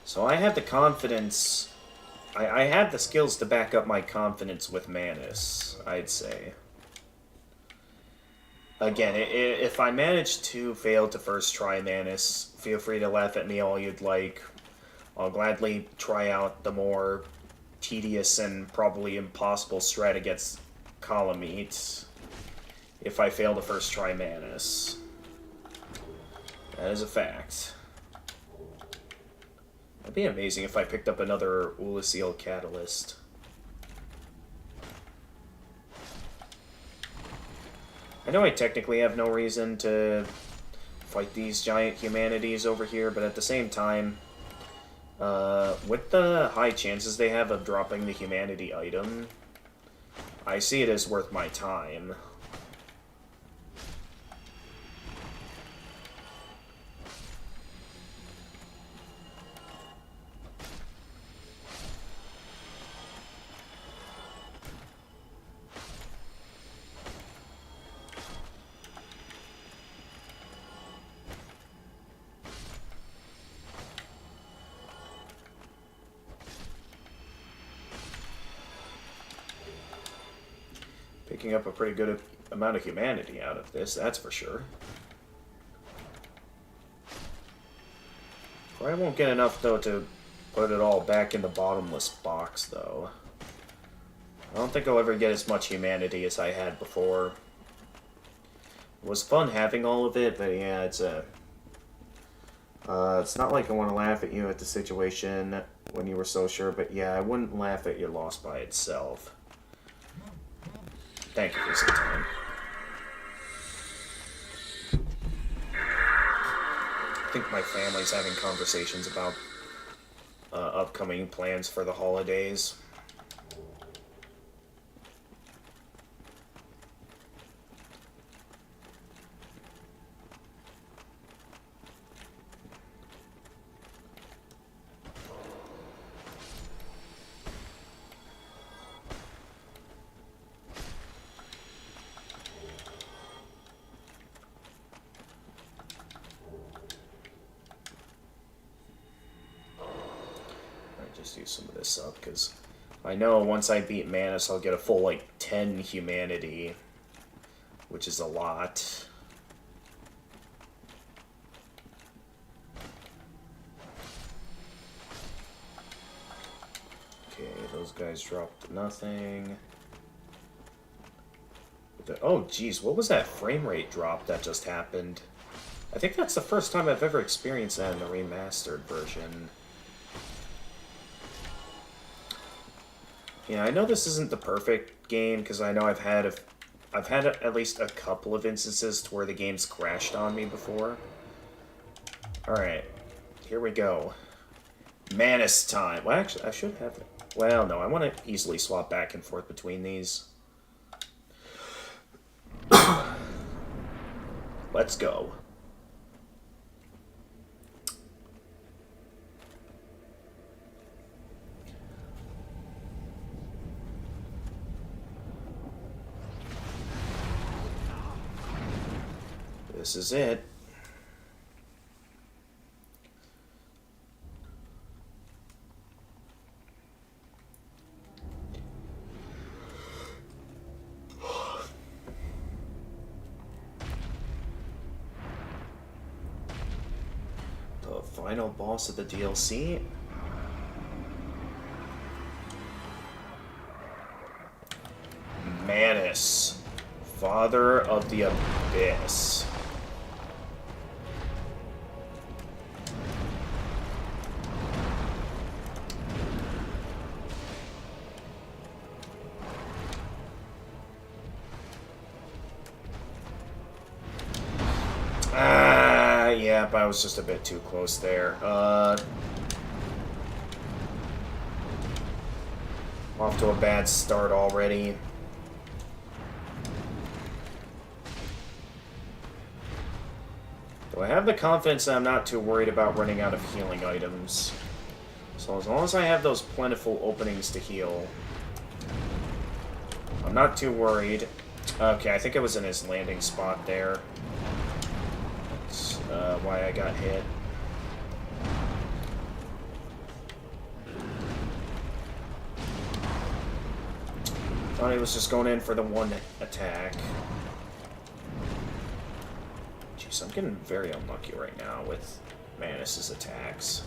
So I have the confidence... I have the skills to back up my confidence with Manus, I'd say. Again, if I manage to fail to first try Manus, feel free to laugh at me all you'd like. I'll gladly try out the more tedious and probably impossible strat against Calamite if I fail to first try Manus. That is a fact. It'd be amazing if I picked up another Ulasil Catalyst. I know I technically have no reason to fight these giant humanities over here, but at the same time, with the high chances they have of dropping the humanity item, I see it as worth my time. Picking up a pretty good amount of humanity out of this, that's for sure. Probably won't get enough, though, to put it all back in the bottomless box, though. I don't think I'll ever get as much humanity as I had before. It was fun having all of it, but yeah, it's not like I want to laugh at you at the situation when you were so sure, but yeah, I wouldn't laugh at your loss by itself. Thank you for some time. I think my family's having conversations about upcoming plans for the holidays. Just use some of this up, because I know once I beat Manus, I'll get a full, like, 10 humanity, which is a lot. Okay, those guys dropped nothing. Oh, geez, what was that frame rate drop that just happened? I think that's the first time I've ever experienced that in the remastered version. Yeah, I know this isn't the perfect game, because I know I've had at least a couple of instances to where the game's crashed on me before. Alright, here we go. Manus time. Well, actually, I should have it. Well, no, I want to easily swap back and forth between these. Let's go. This is it. The final boss of the DLC. Manus, Father of the Abyss. Yep, I was just a bit too close there. Off to a bad start already. Do I have the confidence that I'm not too worried about running out of healing items? So as long as I have those plentiful openings to heal, I'm not too worried. Okay, I think it was in his landing spot there. That's why I got hit. Thought he was just going in for the one attack. Jeez, I'm getting very unlucky right now with Manus's attacks.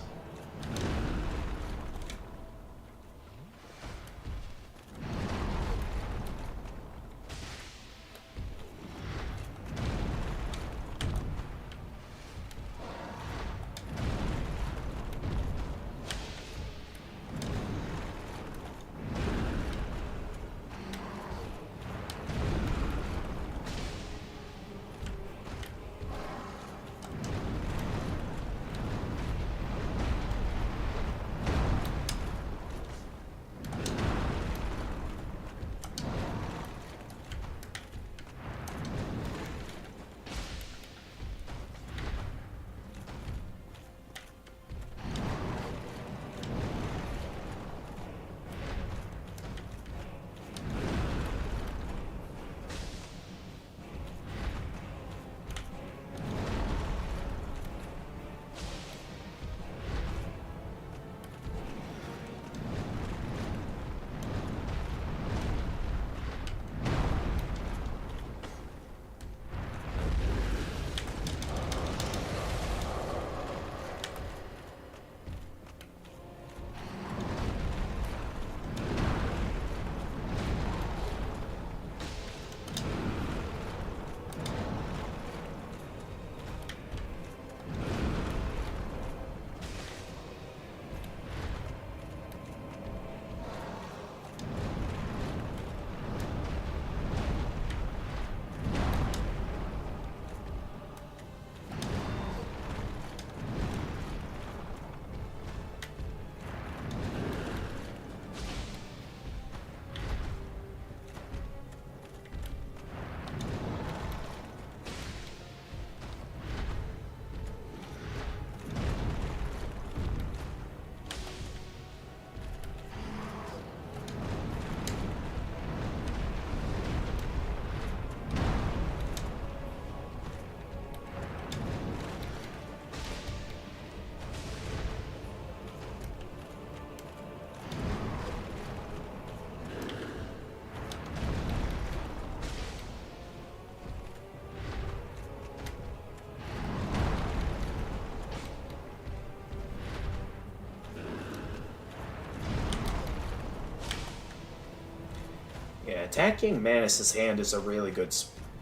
attacking Manus's hand is a really good,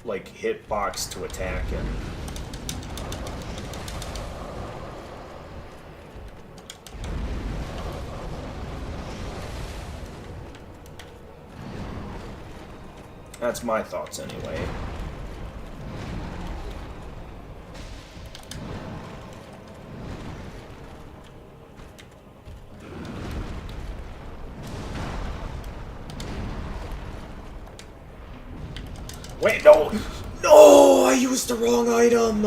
like, hitbox to attack in. That's my thoughts anyway. Wait, no! No! I used the wrong item!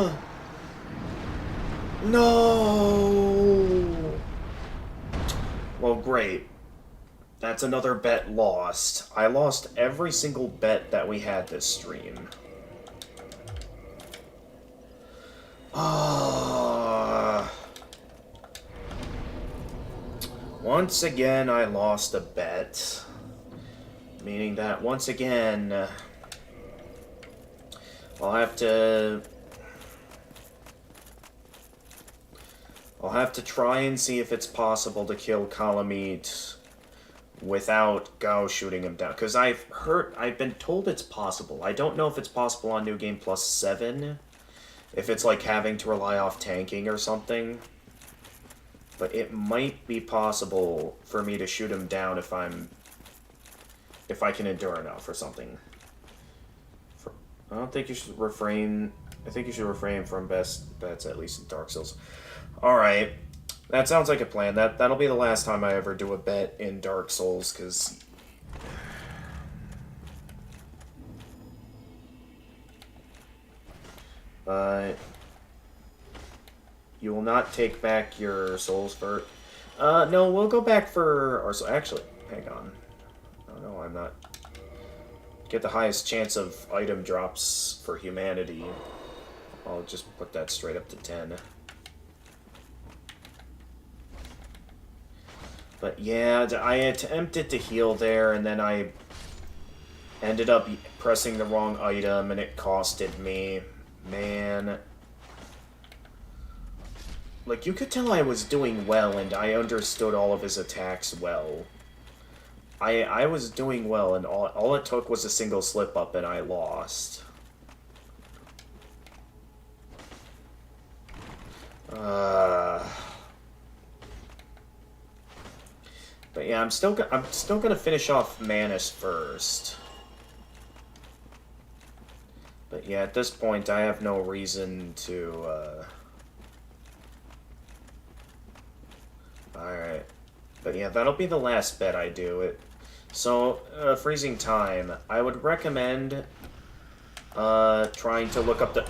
No! Well, great. That's another bet lost. I lost every single bet that we had this stream. Once again, I lost a bet. Meaning that, once again, I'll have to try and see if it's possible to kill Kalameet without Gao shooting him down. Because I've been told it's possible. I don't know if it's possible on New Game Plus 7. If it's like having to rely off tanking or something. But it might be possible for me to shoot him down if I can endure enough or something. I don't think you should refrain. I think you should refrain from best bets, at least in Dark Souls. Alright. That sounds like a plan. That'll be the last time I ever do a bet in Dark Souls, because... you will not take back your souls for... no, we'll go back for... Or so, actually, hang on. Oh, no, I'm not... Get the highest chance of item drops for humanity. I'll just put that straight up to 10. But yeah, I attempted to heal there, and then I ended up pressing the wrong item, and it costed me. Man. Like, you could tell I was doing well, and I understood all of his attacks well. I was doing well, and all it took was a single slip-up, and I lost. But yeah, I'm still gonna finish off Manus first. But yeah, at this point, I have no reason to. Alright. But yeah, that'll be the last bet I do. So, freezing time. I would recommend trying to look up the...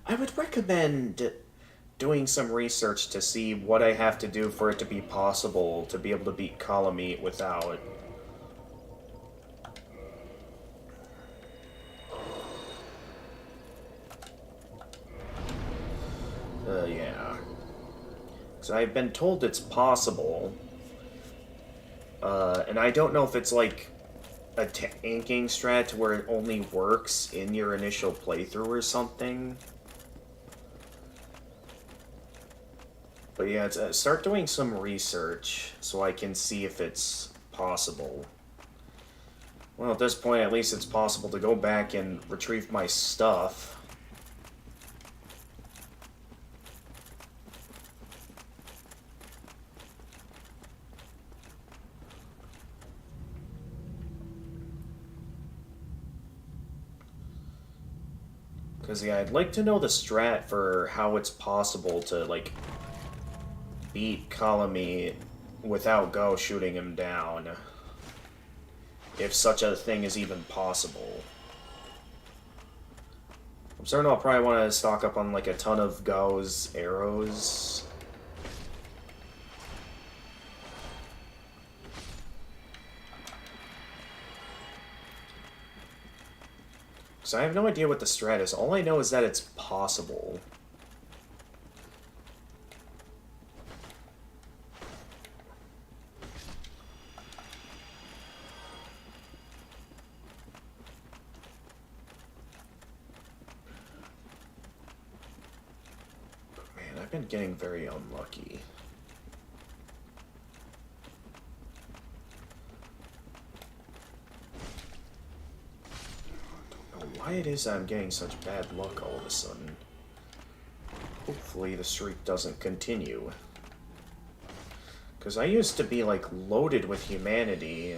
I would recommend doing some research to see what I have to do for it to be possible to be able to beat Kalameet without... yeah. Because I've been told it's possible. And I don't know if it's like a tanking strat where it only works in your initial playthrough or something. But yeah, start doing some research so I can see if it's possible. Well, at this point, at least it's possible to go back and retrieve my stuff. Because, yeah, I'd like to know the strat for how it's possible to, like, beat Kalameet without Go shooting him down. If such a thing is even possible. I'm certain I'll probably want to stock up on, like, a ton of Go's arrows. So I have no idea what the strat is. All I know is that it's possible. I've been getting very unlucky. I don't know why it is I'm getting such bad luck all of a sudden. Hopefully the streak doesn't continue. Because I used to be, like, loaded with humanity,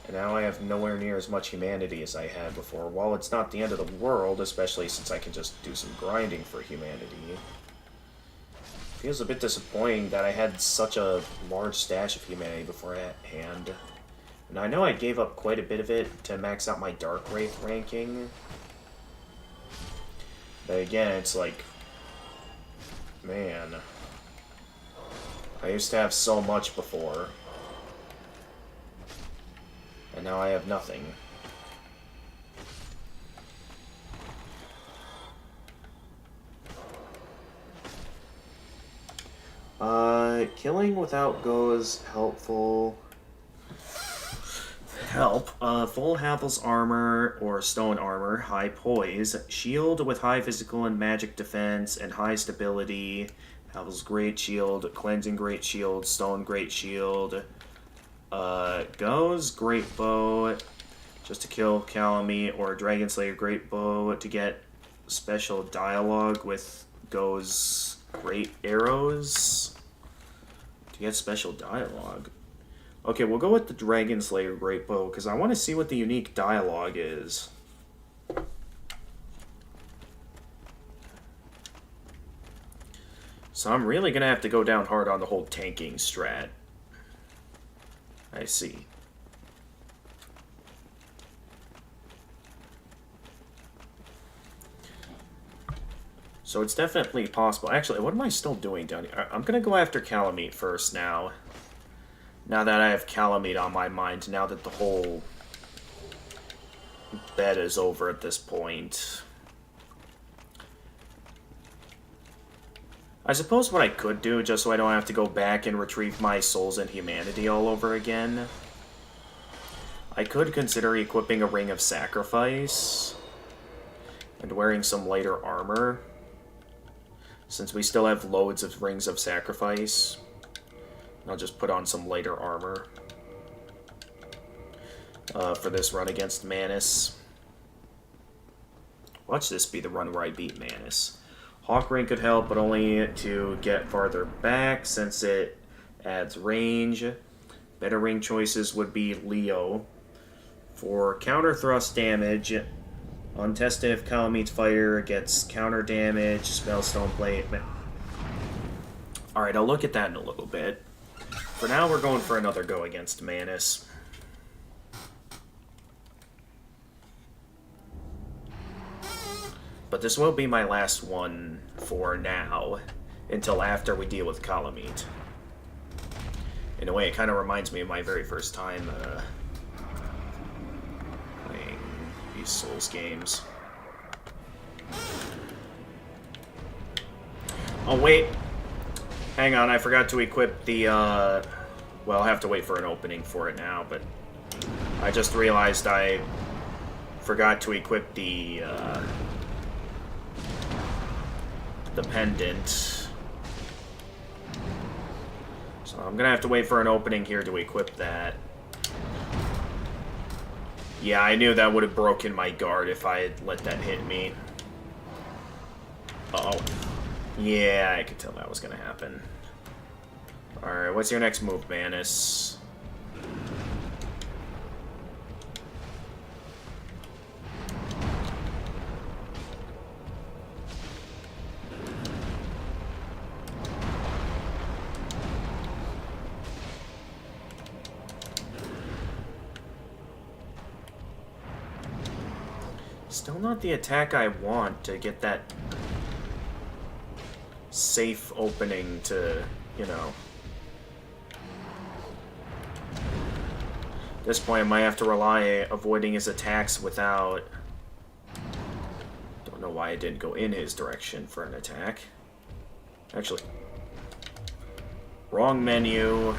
and now I have nowhere near as much humanity as I had before. While it's not the end of the world, especially since I can just do some grinding for humanity, it feels a bit disappointing that I had such a large stash of humanity beforehand. And I know I gave up quite a bit of it to max out my Dark Wraith ranking. But again, it's like, man, I used to have so much before, and now I have nothing. Killing without go is helpful. Help. Full Havel's armor or stone armor, high poise, shield with high physical and magic defense and high stability. Havel's great shield, cleansing great shield, stone great shield. Goes great bow just to kill Calamite, or Dragon Slayer great bow to get special dialogue with Go's great arrows to get special dialogue. Okay, we'll go with the Dragon Slayer great bow because I want to see what the unique dialogue is. So I'm really going to have to go down hard on the whole tanking strat. I see. So it's definitely possible. Actually, what am I still doing down here? I'm going to go after Calamite first now. Now that I have Calamite on my mind, now that the whole bet is over at this point. I suppose what I could do, just so I don't have to go back and retrieve my souls and humanity all over again, I could consider equipping a Ring of Sacrifice and wearing some lighter armor, since we still have loads of Rings of Sacrifice. I'll just put on some lighter armor for this run against Manus. Watch this be the run where I beat Manus. Hawk Ring could help, but only to get farther back, since it adds range. Better ring choices would be Leo. For counter thrust damage, untested if Calamite's fighter gets counter damage, Spellstone Plate. Alright, I'll look at that in a little bit. For now, we're going for another go against Manus. But this will be my last one for now, until after we deal with Calamite. In a way, it kind of reminds me of my very first time playing these Souls games. Oh, wait. Hang on, I forgot to equip the, well, I'll have to wait for an opening for it now, but I just realized I forgot to equip the pendant. So I'm gonna have to wait for an opening here to equip that. Yeah, I knew that would have broken my guard if I had let that hit me. Uh-oh. Yeah, I could tell that was gonna happen. Alright, what's your next move, Manus? Still not the attack I want to get that safe opening to, you know. At this point, I might have to rely avoiding his attacks without... Don't know why I didn't go in his direction for an attack. Actually, wrong menu.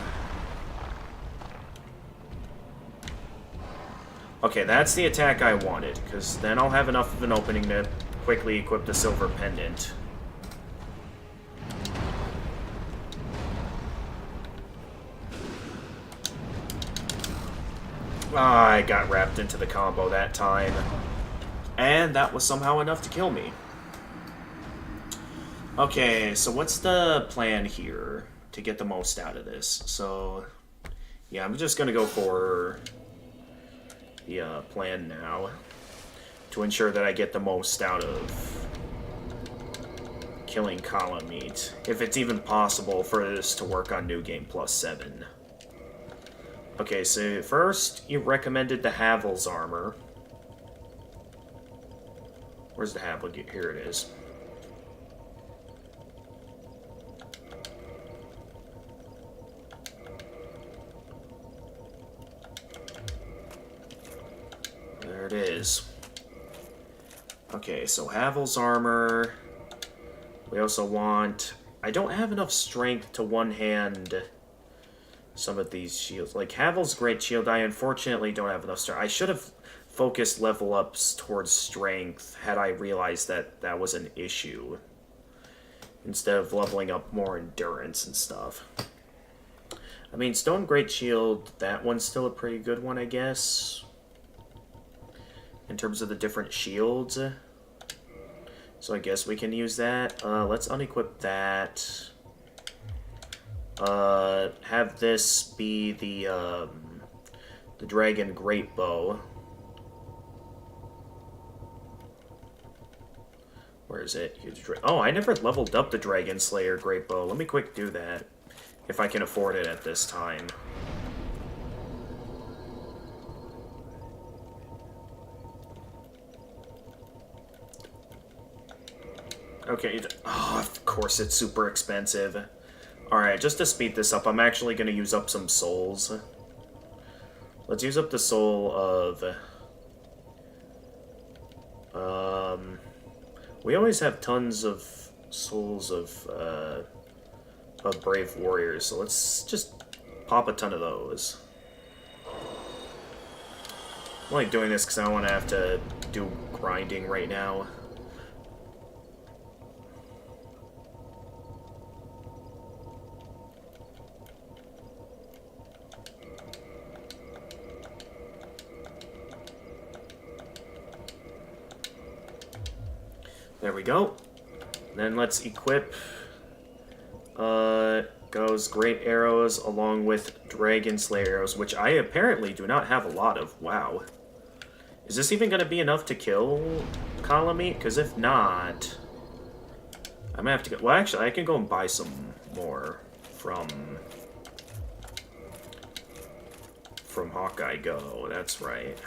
Okay, that's the attack I wanted, because then I'll have enough of an opening to quickly equip the silver pendant. I got wrapped into the combo that time. And that was somehow enough to kill me. Okay, so what's the plan here to get the most out of this? So, yeah, I'm just going to go for the plan now to ensure that I get the most out of killing Kalameet, if it's even possible for this to work on New Game Plus 7. Okay, so first you recommended the Havel's armor. Where's the Havel? Here it is. There it is. Okay, so Havel's armor. We also want... I don't have enough strength to one-hand some of these shields. Like, Havel's Great Shield, I unfortunately don't have enough strength. I should have focused level ups towards strength had I realized that that was an issue, instead of leveling up more endurance and stuff. I mean, Stone Great Shield, that one's still a pretty good one, I guess, in terms of the different shields. So I guess we can use that. Let's unequip that. Have this be the Dragon Great Bow. Where is it? Oh, I never leveled up the Dragon Slayer Great Bow. Let me quick do that, if I can afford it at this time. Okay, oh, of course it's super expensive. Alright, just to speed this up, I'm actually going to use up some souls. Let's use up the soul of... we always have tons of souls of brave warriors, so let's just pop a ton of those. I'm only doing this because I don't want to have to do grinding right now. There we go. Then let's equip goes Great Arrows along with Dragon Slayer Arrows, which I apparently do not have a lot of. Wow. Is this even going to be enough to kill Kalameet? Because if not, I'm going to have to go... Well, actually, I can go and buy some more from Hawkeye Go. That's right.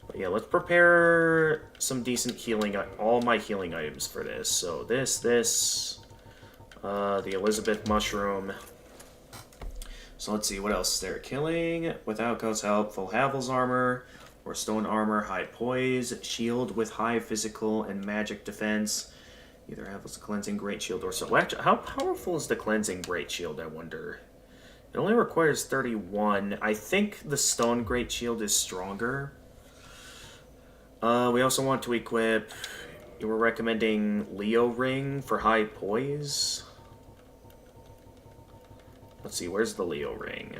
But yeah, let's prepare some decent healing, all my healing items for this. So this, the Elizabeth Mushroom. So let's see, what else is there? Killing without God's help, full Havel's armor, or stone armor, high poise, shield with high physical and magic defense. Either Havel's cleansing great shield or so. Well, actually, how powerful is the cleansing great shield, I wonder? It only requires 31. I think the stone great shield is stronger. We also want to equip... You were recommending Leo Ring for high poise. Let's see, where's the Leo Ring?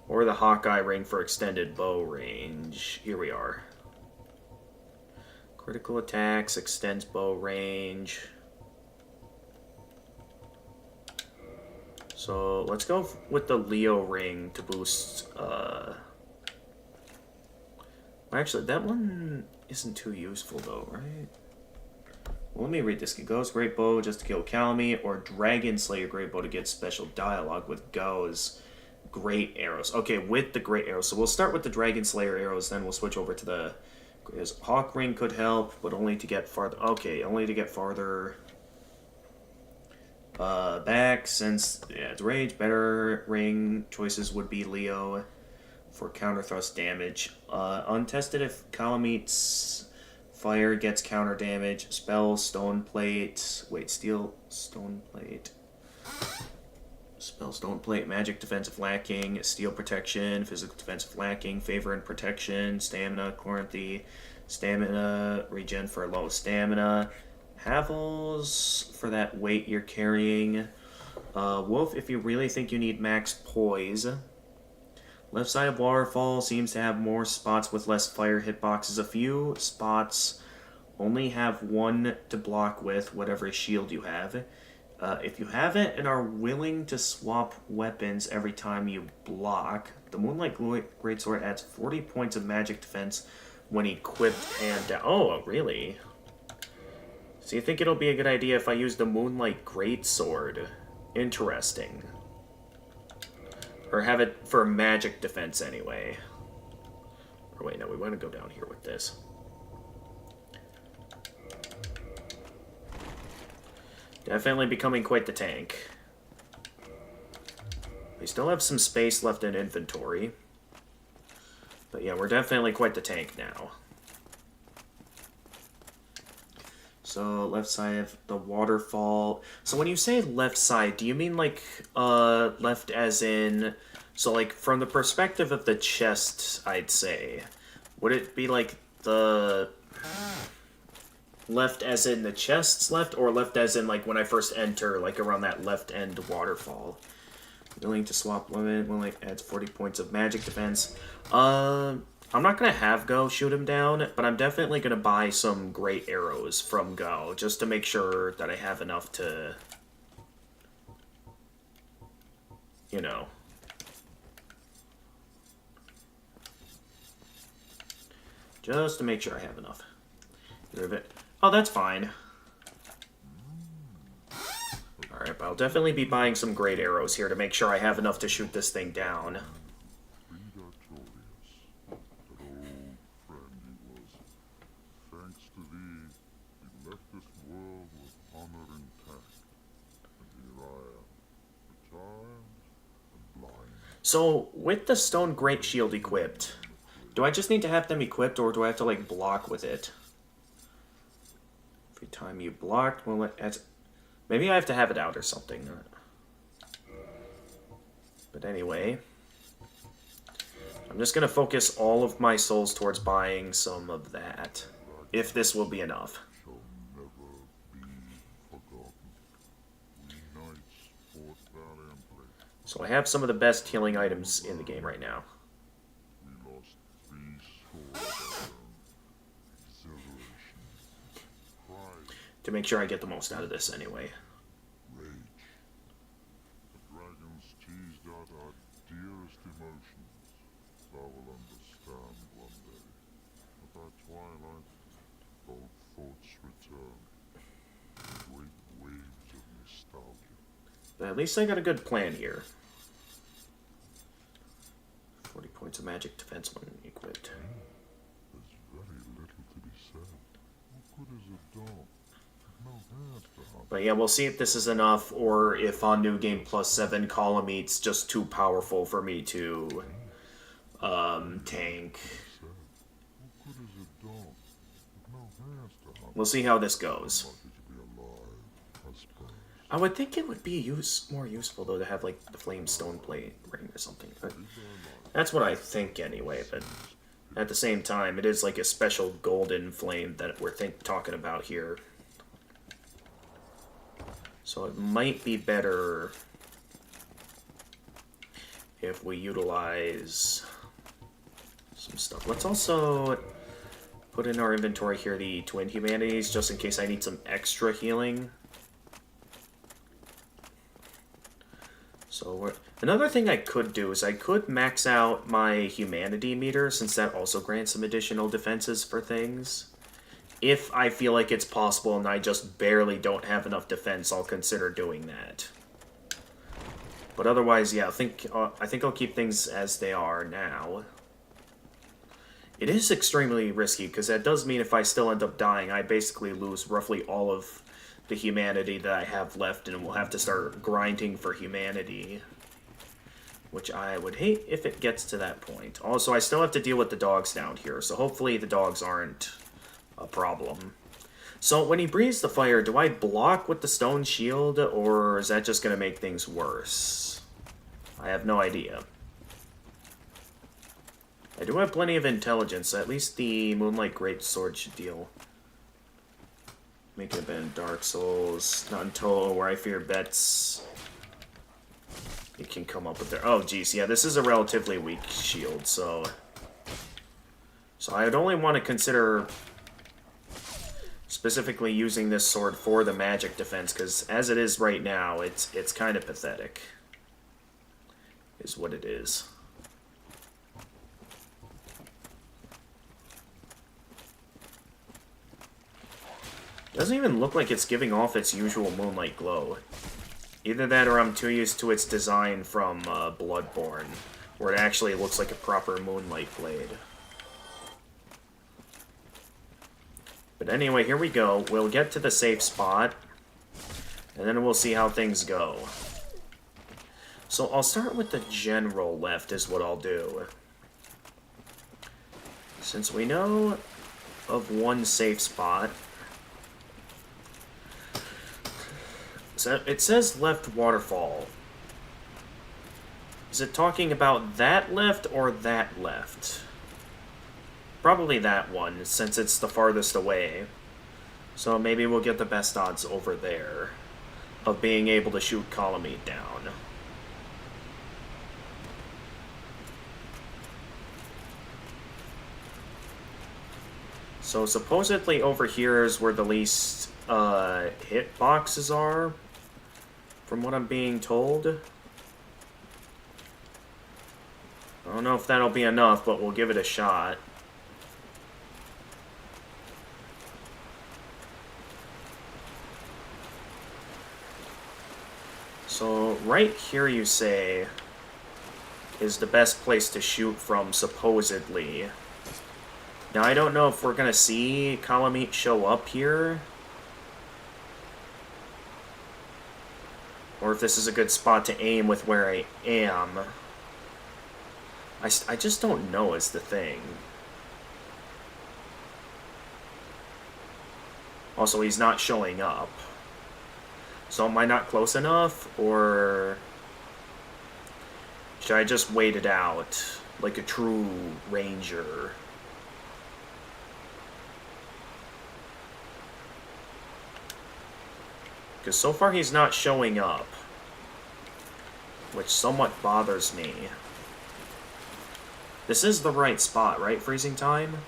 Or the Hawkeye Ring for extended bow range. Here we are. Critical attacks, extends bow range. So let's go with the Leo Ring to boost... Actually, that one isn't too useful, though, right? Well, let me read this. Go's Great Bow just to kill Kalameet, or Dragon Slayer Great Bow to get special dialogue with Go's Great Arrows. Okay, with the Great Arrows. So we'll start with the Dragon Slayer Arrows, then we'll switch over to the... Hawk Ring could help, but only to get farther... Okay, only to get farther... back, since it's rage. Better ring choices would be Leo for counter thrust damage. Untested if Kalameet's fire gets counter damage. Spell Stone Plate. Wait, Steel Stone Plate. Spell Stone Plate. Magic defense if lacking. Steel protection. Physical defense if lacking. Favor and protection. Stamina. Chloranthy. Stamina. Regen for low stamina. Havels for that weight you're carrying. Wolf if you really think you need max poise. Left side of Waterfall seems to have more spots with less fire hitboxes. A few spots only have one to block with, whatever shield you have. If you have it and are willing to swap weapons every time you block, the Moonlight Greatsword adds 40 points of magic defense when equipped and down. Oh, really? So you think it'll be a good idea if I use the Moonlight Greatsword? Interesting. Or have it for magic defense anyway. Or wait, no, we want to go down here with this. Definitely becoming quite the tank. We still have some space left in inventory. But yeah, we're definitely quite the tank now. So, left side of the waterfall. So when you say left side, do you mean like, left as in... So like, from the perspective of the chest, I'd say. Would it be like the... Left as in the chest's left, or left as in like when I first enter, like around that left end waterfall? Willing to swap limit, willing adds 40 points of magic defense. I'm not gonna have Go shoot him down, but I'm definitely gonna buy some great arrows from Go, just to make sure that I have enough to, you know. Just to make sure I have enough. Move it. Oh, that's fine. Alright, but I'll definitely be buying some great arrows here to make sure I have enough to shoot this thing down. So, with the Stone Great Shield equipped, do I just need to have them equipped, or do I have to, like, block with it? Every time you blocked, well, maybe I have to have it out or something. But anyway, I'm just going to focus all of my souls towards buying some of that, if this will be enough. So I have some of the best healing items in the game right now. To make sure I get the most out of this anyway. But at least I got a good plan here. 40 points of magic defense when equipped. But yeah, we'll see if this is enough, or if on New Game Plus 7 Column Eat's just too powerful for me to tank. We'll see how this goes. I would think it would be more useful, though, to have, like, the Flame Stone Plate ring or something. But that's what I think, anyway. But at the same time, it is, like, a special golden flame that we're talking about here. So it might be better if we utilize some stuff. Let's also put in our inventory here the Twin Humanities, just in case I need some extra healing. So another thing I could do is I could max out my humanity meter, since that also grants some additional defenses for things. If I feel like it's possible and I just barely don't have enough defense, I'll consider doing that. But otherwise, yeah, I think I'll keep things as they are now. It is extremely risky, because that does mean if I still end up dying, I basically lose roughly all of the humanity that I have left, and we'll have to start grinding for humanity. Which I would hate if it gets to that point. Also, I still have to deal with the dogs down here, so hopefully the dogs aren't a problem. So when he breathes the fire, do I block with the stone shield, or is that just going to make things worse? I have no idea. I do have plenty of intelligence, so at least the Moonlight Greatsword should deal. Making it in Dark Souls, not in Toho, where I fear bets. You can come up with there. Oh, geez, yeah, this is a relatively weak shield, so... So I would only want to consider specifically using this sword for the magic defense, because as it is right now, it's kind of pathetic. Is what it is. Doesn't even look like it's giving off its usual moonlight glow. Either that or I'm too used to its design from Bloodborne, where it actually looks like a proper moonlight blade. But anyway, here we go. We'll get to the safe spot, and then we'll see how things go. So I'll start with the general left is what I'll do. Since we know of one safe spot. So it says left waterfall. Is it talking about that left or that left? Probably that one, since it's the farthest away. So maybe we'll get the best odds over there of being able to shoot Columite down. So supposedly over here is where the least hit boxes are, from what I'm being told. I don't know if that'll be enough, but we'll give it a shot. So right here, you say, is the best place to shoot from, supposedly. Now, I don't know if we're going to see Columite show up here, or if this is a good spot to aim with where I am. I just don't know is the thing. Also, he's not showing up. So am I not close enough, or should I just wait it out like a true ranger? Because so far he's not showing up, which somewhat bothers me. This is the right spot, right, freezing time?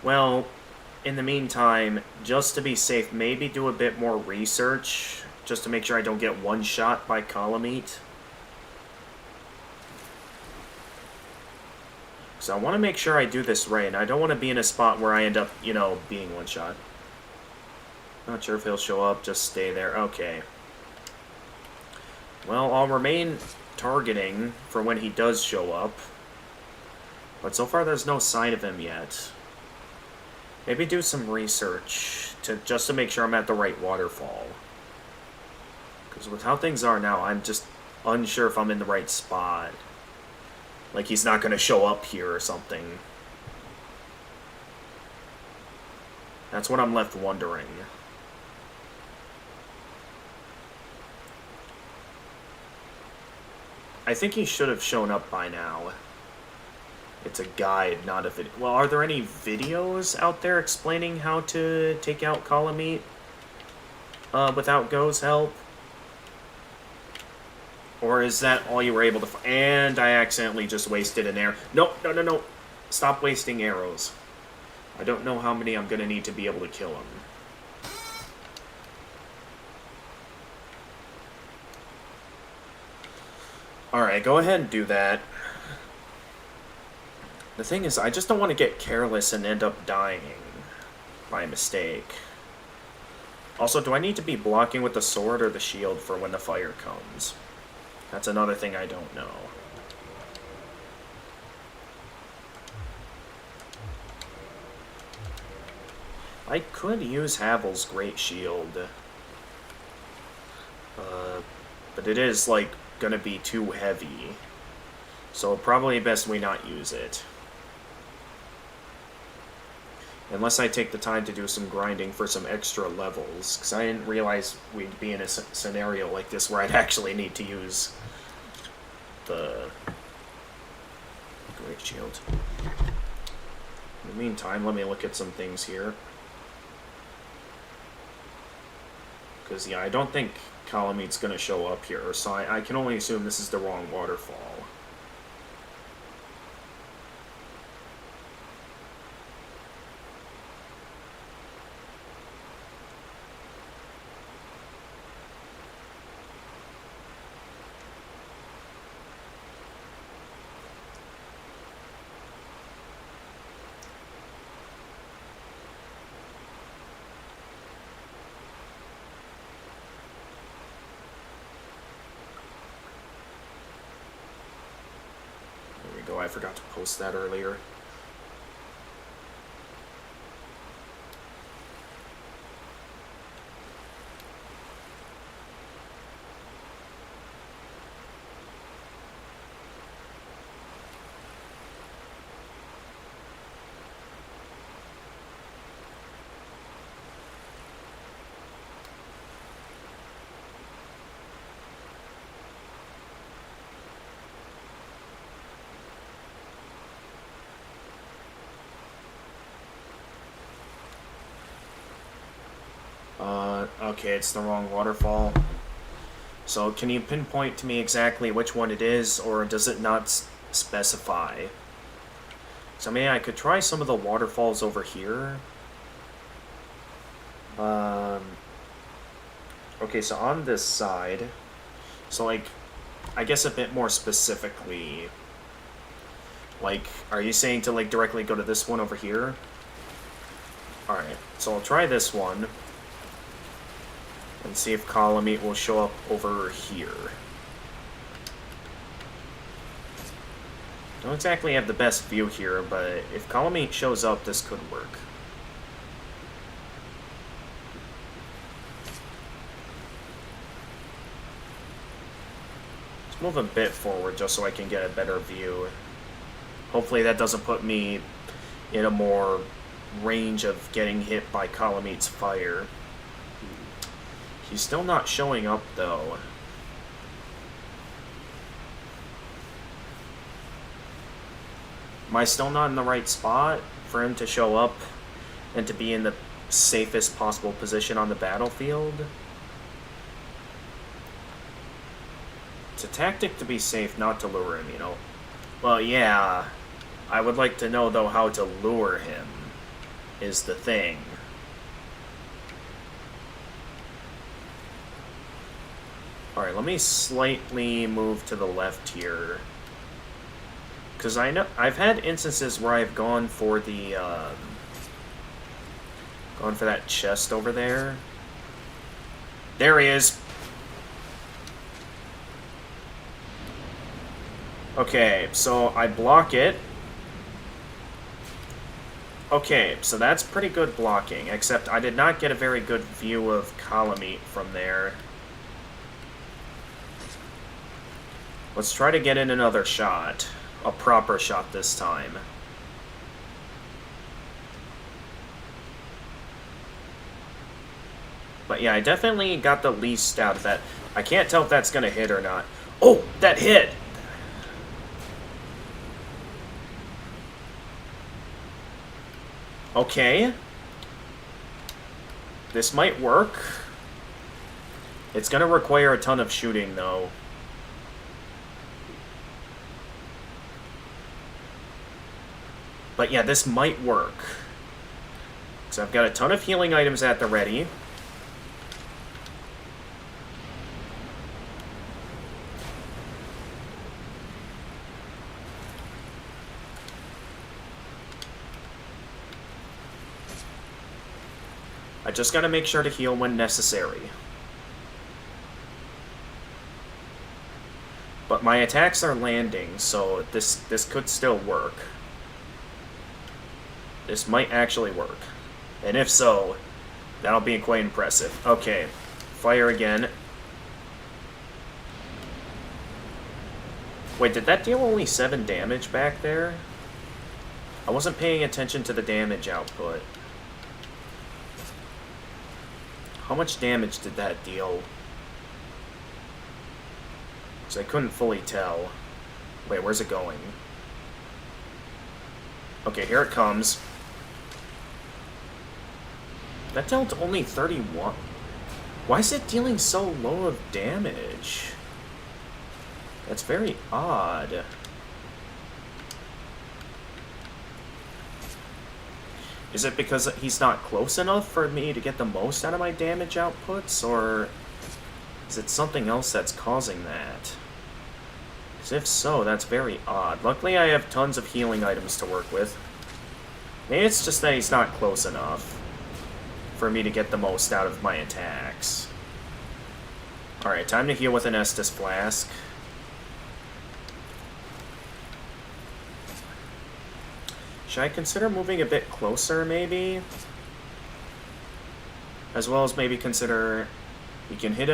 Well, in the meantime, just to be safe, maybe do a bit more research, just to make sure I don't get one-shot by Columite. So I want to make sure I do this right, and I don't want to be in a spot where I end up, you know, being one-shot. Not sure if he'll show up, just stay there. Okay. Well, I'll remain targeting for when he does show up. But so far there's no sign of him yet. Maybe do some research just to make sure I'm at the right waterfall. Because with how things are now, I'm just unsure if I'm in the right spot. Like he's not going to show up here or something. That's what I'm left wondering. I think he should have shown up by now. It's a guide, not a video. Well, are there any videos out there explaining how to take out Columite without Go's help? Or is that all you were able to find? And I accidentally just wasted an arrow. Nope, no, no, no. Stop wasting arrows. I don't know how many I'm going to need to be able to kill him. Alright, go ahead and do that. The thing is, I just don't want to get careless and end up dying by mistake. Also, do I need to be blocking with the sword or the shield for when the fire comes? That's another thing I don't know. I could use Havel's Great Shield. But it is, like, gonna be too heavy. So probably best we not use it. Unless I take the time to do some grinding for some extra levels. Because I didn't realize we'd be in a scenario like this where I'd actually need to use the Great Shield. In the meantime, let me look at some things here. Because, yeah, I don't think Calamete's going to show up here, so I can only assume this is the wrong waterfall. I forgot to post that earlier. Okay, it's the wrong waterfall. So, can you pinpoint to me exactly which one it is, or does it not specify? So, maybe I could try some of the waterfalls over here. Okay, so on this side, so, like, I guess a bit more specifically, like, are you saying to, like, directly go to this one over here? Alright, so I'll try this one. And see if Calamite will show up over here. Don't exactly have the best view here, but if Calamite shows up, this could work. Let's move a bit forward just so I can get a better view. Hopefully that doesn't put me in a more range of getting hit by Calamite's fire. He's still not showing up, though. Am I still not in the right spot for him to show up and to be in the safest possible position on the battlefield? It's a tactic to be safe, not to lure him, you know? Well, yeah. I would like to know, though, how to lure him is the thing. Alright, let me slightly move to the left here. Because I know I've had instances where I've gone for the gone for that chest over there. There he is. Okay, so I block it. Okay, so that's pretty good blocking, except I did not get a very good view of Calamite from there. Let's try to get in another shot. A proper shot this time. But yeah, I definitely got the least out of that. I can't tell if that's gonna hit or not. Oh, that hit! Okay. This might work. It's gonna require a ton of shooting, though. But yeah, this might work. So I've got a ton of healing items at the ready. I just gotta make sure to heal when necessary. But my attacks are landing, so this could still work. This might actually work. And if so, that'll be quite impressive. Okay, fire again. Wait, did that deal only 7 damage back there? I wasn't paying attention to the damage output. How much damage did that deal? Because I couldn't fully tell. Wait, where's it going? Okay, here it comes. That dealt only 31. Why is it dealing so low of damage? That's very odd. Is it because he's not close enough for me to get the most out of my damage outputs, or is it something else that's causing that? Because if so, that's very odd. Luckily, I have tons of healing items to work with. Maybe it's just that he's not close enough for me to get the most out of my attacks. Alright, time to heal with an Estus Flask. Should I consider moving a bit closer, maybe? As well as maybe consider... You can hit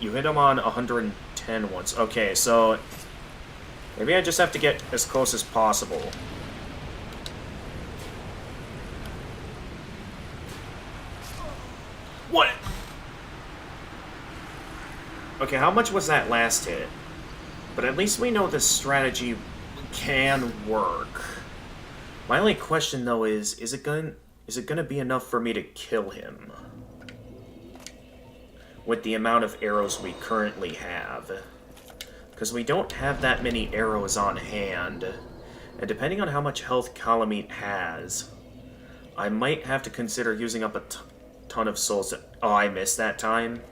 you hit him on 110 once. Okay, so... Maybe I just have to get as close as possible. What? Okay, how much was that last hit? But at least we know this strategy can work. My only question, though, is it gonna be enough for me to kill him? With the amount of arrows we currently have. Because we don't have that many arrows on hand. And depending on how much health Calamite has, I might have to consider using up a ton of souls. Oh, I missed that time.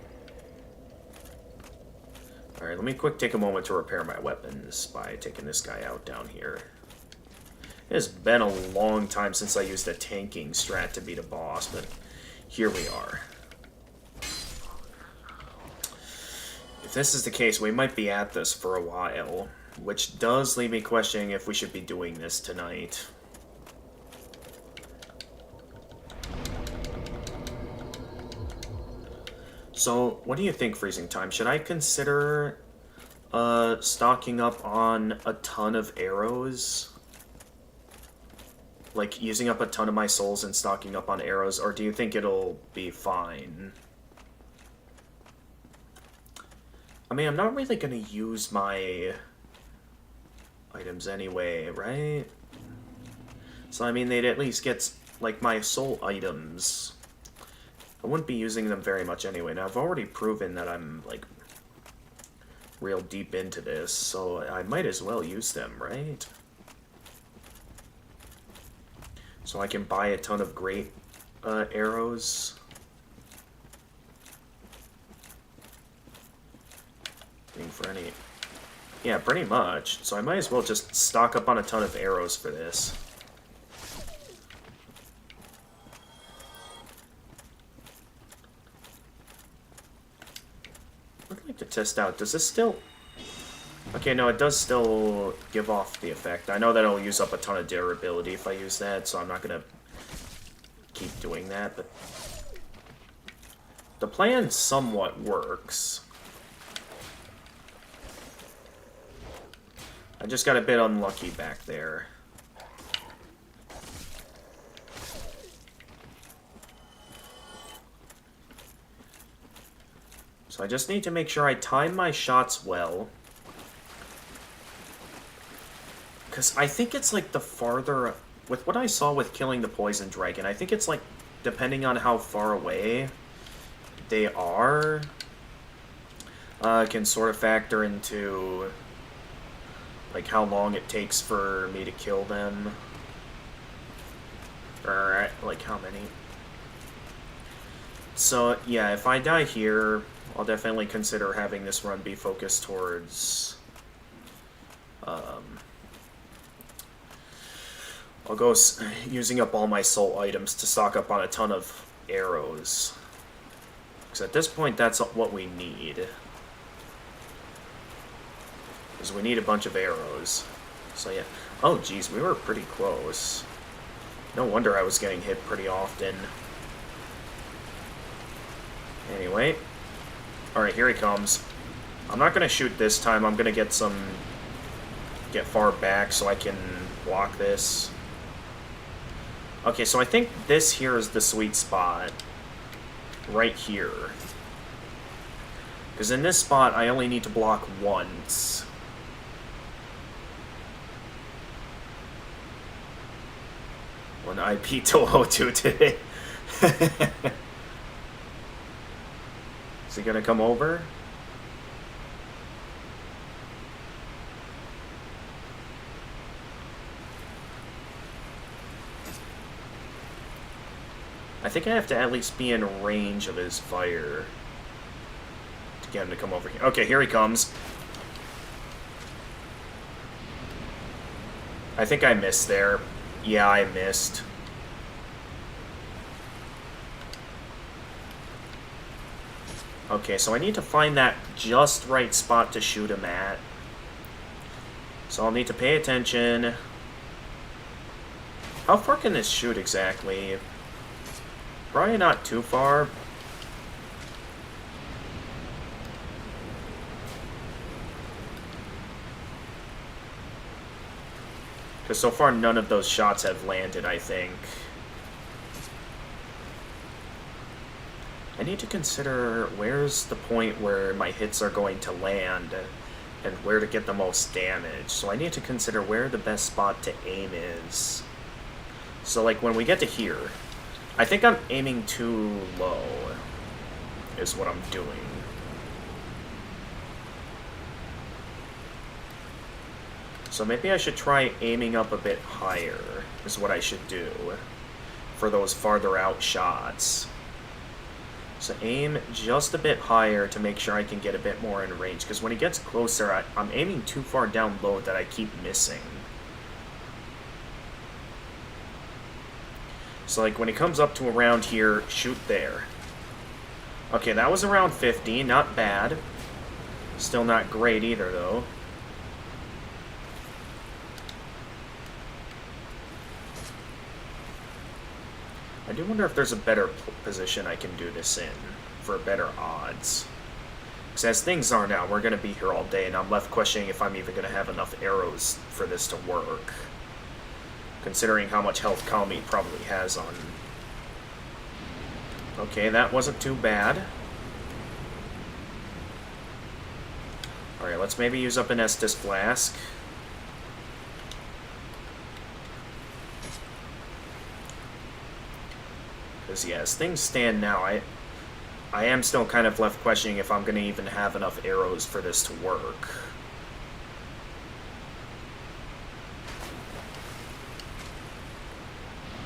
Alright, let me take a moment to repair my weapons by taking this guy out down here. It has been a long time since I used a tanking strat to beat a boss, but here we are. If this is the case, we might be at this for a while, which does leave me questioning if we should be doing this tonight. So, what do you think, Freezing Time? Should I consider stocking up on a ton of arrows? Like, using up a ton of my souls and stocking up on arrows, or do you think it'll be fine? I mean, I'm not really gonna use my items anyway, right? So, I mean, they'd at least get, like, my soul items. I wouldn't be using them very much anyway. Now, I've already proven that I'm, like, real deep into this, so I might as well use them, right? So I can buy a ton of great arrows. Waiting for any... Yeah, pretty much. So I might as well just stock up on a ton of arrows for this. I'd like to test out, does this still... Okay, no, it does still give off the effect. I know that it'll use up a ton of durability if I use that, so I'm not gonna keep doing that, but... The plan somewhat works. I just got a bit unlucky back there. So I just need to make sure I time my shots well. Because I think it's like the farther... With what I saw with killing the poison dragon, I think it's like, depending on how far away they are, can sort of factor into like how long it takes for me to kill them. Or like how many. So yeah, if I die here, I'll definitely consider having this run be focused towards I'll go using up all my soul items to stock up on a ton of arrows. Because at this point, that's what we need. Because we need a bunch of arrows. So yeah. Oh geez, we were pretty close. No wonder I was getting hit pretty often. Anyway. Alright, here he comes. I'm not going to shoot this time. I'm going to get far back so I can block this. Okay, so I think this here is the sweet spot. Right here. Because in this spot, I only need to block once. When I beat Toho 2 today. Is he gonna come over? I think I have to at least be in range of his fire to get him to come over here. Okay, here he comes. I think I missed there. Yeah, I missed. Okay, so I need to find that just right spot to shoot him at. So I'll need to pay attention. How far can this shoot exactly? Probably not too far. Because so far none of those shots have landed, I think. I need to consider where's the point where my hits are going to land and where to get the most damage. So I need to consider where the best spot to aim is. So like when we get to here, I think I'm aiming too low is what I'm doing. So maybe I should try aiming up a bit higher is what I should do for those farther out shots. So aim just a bit higher to make sure I can get a bit more in range, because when he gets closer, I'm aiming too far down low that I keep missing. So like when he comes up to around here, shoot there. Okay, that was around 50, not bad. Still not great either though. I do wonder if there's a better position I can do this in for better odds. Because as things are now, we're going to be here all day, and I'm left questioning if I'm even going to have enough arrows for this to work. Considering how much health Kami probably has on. Okay, that wasn't too bad. Alright, let's maybe use up an Estus Flask. Because, yeah, as things stand now, I am still kind of left questioning if I'm going to even have enough arrows for this to work.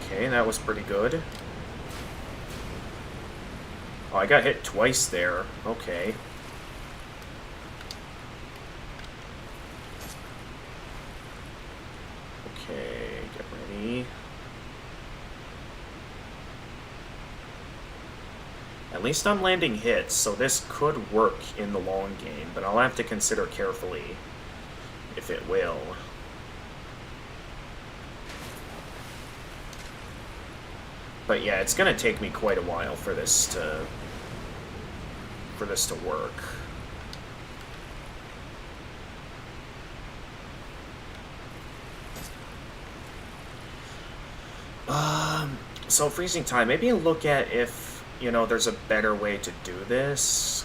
Okay, that was pretty good. Oh, I got hit twice there. Okay. Okay, get ready. At least I'm landing hits, so this could work in the long game, but I'll have to consider carefully if it will. But yeah, it's gonna take me quite a while for this to work. So freezing time, maybe look at if, you know, there's a better way to do this.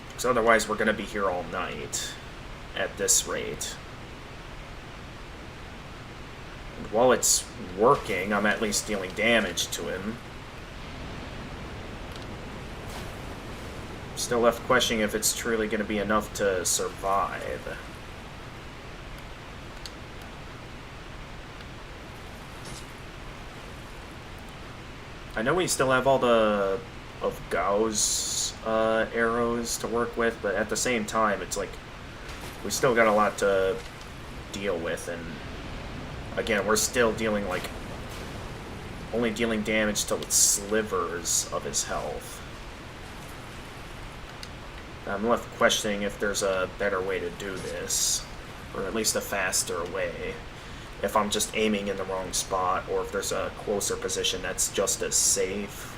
Because otherwise we're gonna be here all night at this rate. And while it's working, I'm at least dealing damage to him. Still left questioning if it's truly gonna be enough to survive. I know we still have all the of Gao's arrows to work with, but at the same time, it's like we still got a lot to deal with, and again, we're still dealing like only dealing damage to slivers of his health. I'm left questioning if there's a better way to do this, or at least a faster way. If I'm just aiming in the wrong spot, or if there's a closer position that's just as safe.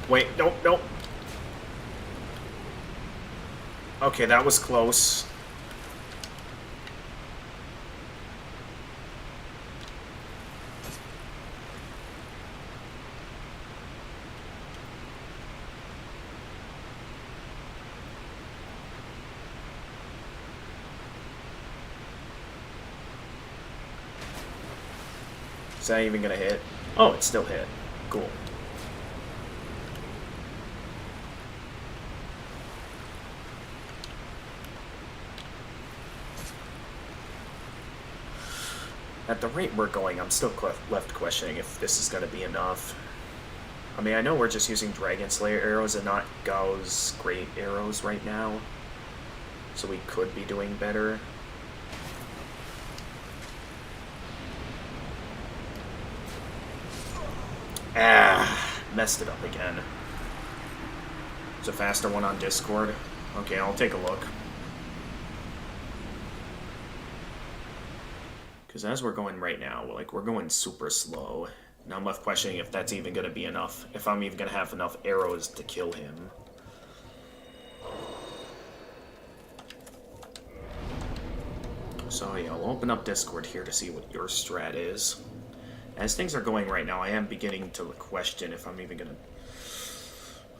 Wait, nope. Okay, that was close. Is that even gonna hit? Oh, it still hit. Cool. At the rate we're going, I'm still left questioning if this is gonna be enough. I mean, I know we're just using Dragon Slayer arrows and not Gao's Great arrows right now. So we could be doing better. Ah, messed it up again. There's a faster one on Discord. Okay, I'll take a look. Because as we're going right now, like, we're going super slow. Now I'm left questioning if that's even going to be enough. If I'm even going to have enough arrows to kill him. So yeah, I'll open up Discord here to see what your strat is. As things are going right now, I am beginning to question if I'm even going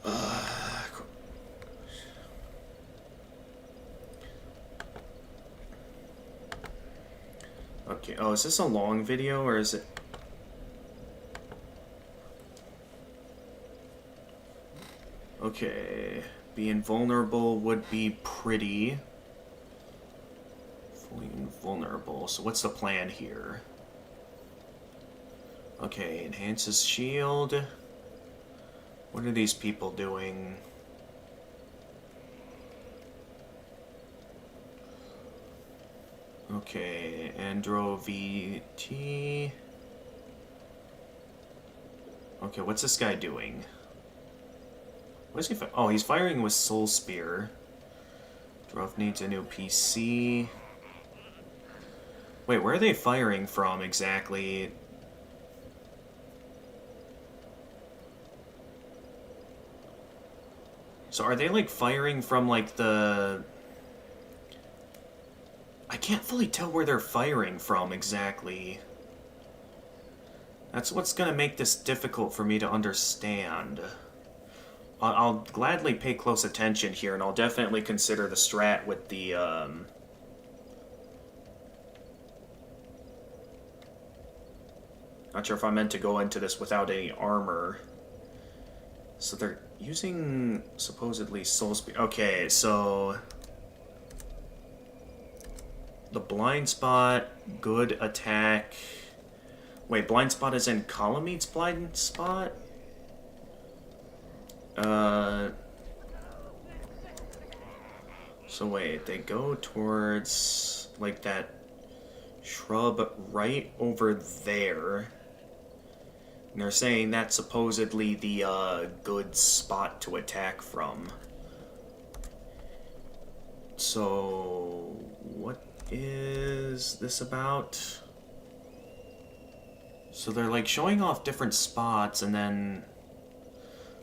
to... Okay, oh, is this a long video, or is it... Okay, being vulnerable would be pretty. Fully invulnerable. So what's the plan here? Okay, enhances shield. What are these people doing? Okay, Andro VT. Okay, what's this guy doing? What is he? Oh, he's firing with Soul Spear. Druff needs a new PC. Wait, where are they firing from exactly? So are they like firing from like the... I can't fully tell where they're firing from exactly. That's what's gonna make this difficult for me to understand. I'll gladly pay close attention here, and I'll definitely consider the strat with the, Not sure if I meant to go into this without any armor. So they're using, supposedly, Soul Spear. Okay, so... The Blind Spot, good attack... Wait, Blind Spot is in Kalameet's Blind Spot? So wait, they go towards, like, that shrub right over there. And they're saying that's supposedly the, good spot to attack from. So, what is this about? So they're, like, showing off different spots, and then...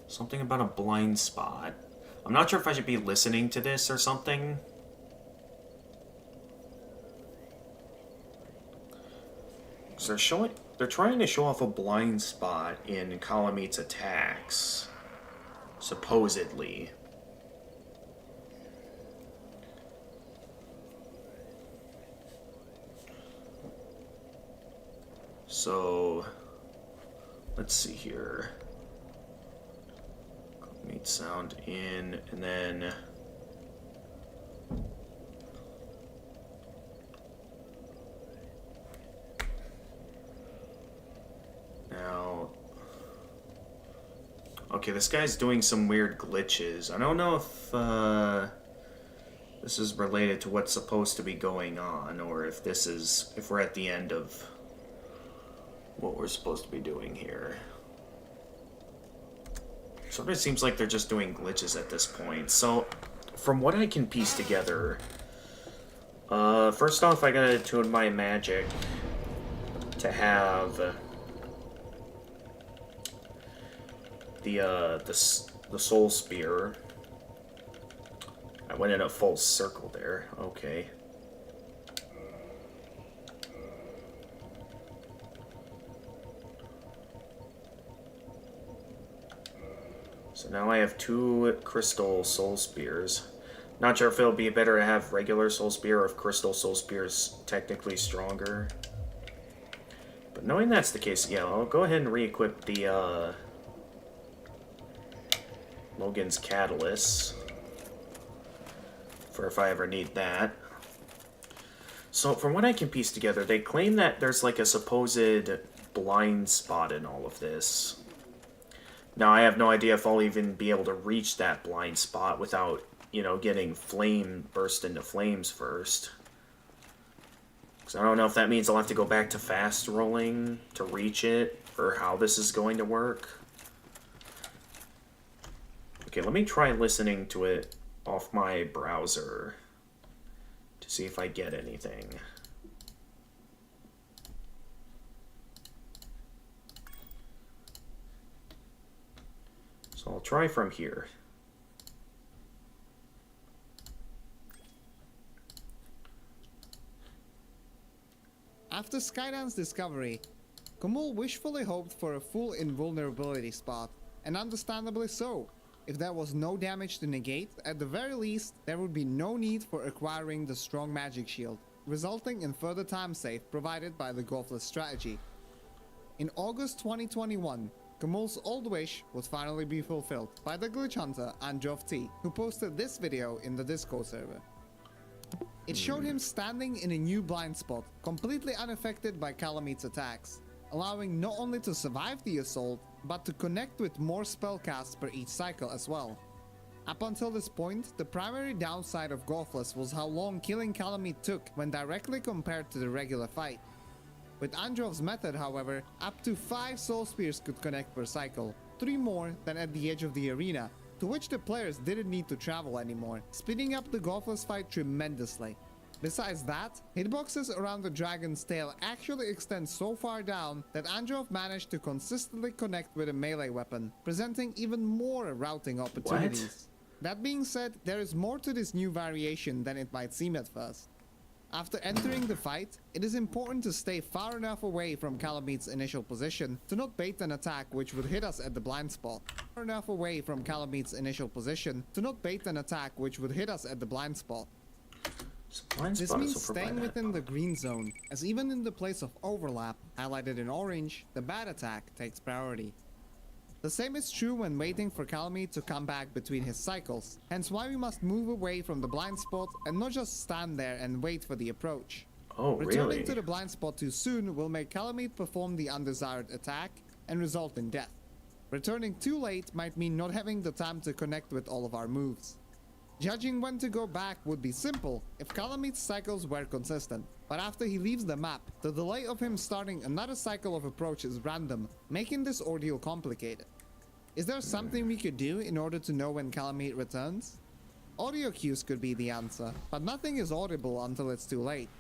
Something about a blind spot. I'm not sure if I should be listening to this or something. So they're trying to show off a blind spot in Kalameet's attacks. Supposedly. So, let's see here. Meet sound in, and then now, okay, this guy's doing some weird glitches. I don't know if this is related to what's supposed to be going on, or if this is, if we're at the end of what we're supposed to be doing here. Sort of seems like they're just doing glitches at this point. So, from what I can piece together, first off, I gotta tune my magic to have the Soul Spear. I went in a full circle there. Okay. So now I have 2 Crystal Soul Spears. Not sure if it'll be better to have regular Soul Spear or if Crystal Soul Spear is technically stronger. But knowing that's the case, yeah, I'll go ahead and re-equip the, Logan's Catalyst. For if I ever need that. So, from what I can piece together, they claim that there's like a supposed blind spot in all of this. Now, I have no idea if I'll even be able to reach that blind spot without, you know, getting burst into flames first. Because I don't know if that means I'll have to go back to fast rolling to reach it, or how this is going to work. Okay, let me try listening to it off my browser to see if I get anything. So I'll try from here. After Skydown's discovery, Kamul wishfully hoped for a full invulnerability spot, and understandably so. If there was no damage to negate, at the very least, there would be no need for acquiring the strong magic shield, resulting in further time save provided by the Golfless strategy. In August 2021, Kamul's old wish would finally be fulfilled by the glitch hunter Androv T, who posted this video in the Discord server. It showed him standing in a new blind spot, completely unaffected by Kalameet's attacks, allowing not only to survive the assault, but to connect with more spellcasts per each cycle as well. Up until this point, the primary downside of Golfless was how long killing Kalameet took when directly compared to the regular fight. With Androv's method, however, up to 5 Soul Spears could connect per cycle, 3 more than at the edge of the arena, to which the players didn't need to travel anymore, speeding up the Golfless fight tremendously. Besides that, hitboxes around the dragon's tail actually extend so far down that Androv managed to consistently connect with a melee weapon, presenting even more routing opportunities. That being said, there is more to this new variation than it might seem at first. After entering the fight, it is important to stay far enough away from Kalameet's initial position to not bait an attack which would hit us at the blind spot. Far enough away from Kalameet's initial position to not bait an attack which would hit us at the blind spot. This means staying within the green zone, as even in the place of overlap, highlighted in orange, the bad attack takes priority. The same is true when waiting for Kalameet to come back between his cycles, hence why we must move away from the blind spot and not just stand there and wait for the approach. Oh, really? Returning to the blind spot too soon will make Kalameet perform the undesired attack and result in death. Returning too late might mean not having the time to connect with all of our moves. Judging when to go back would be simple if Kalameet's cycles were consistent, but after he leaves the map, the delay of him starting another cycle of approach is random, making this ordeal complicated. Is there something we could do in order to know when Kalameet returns? Audio cues could be the answer, but nothing is audible until it's too late.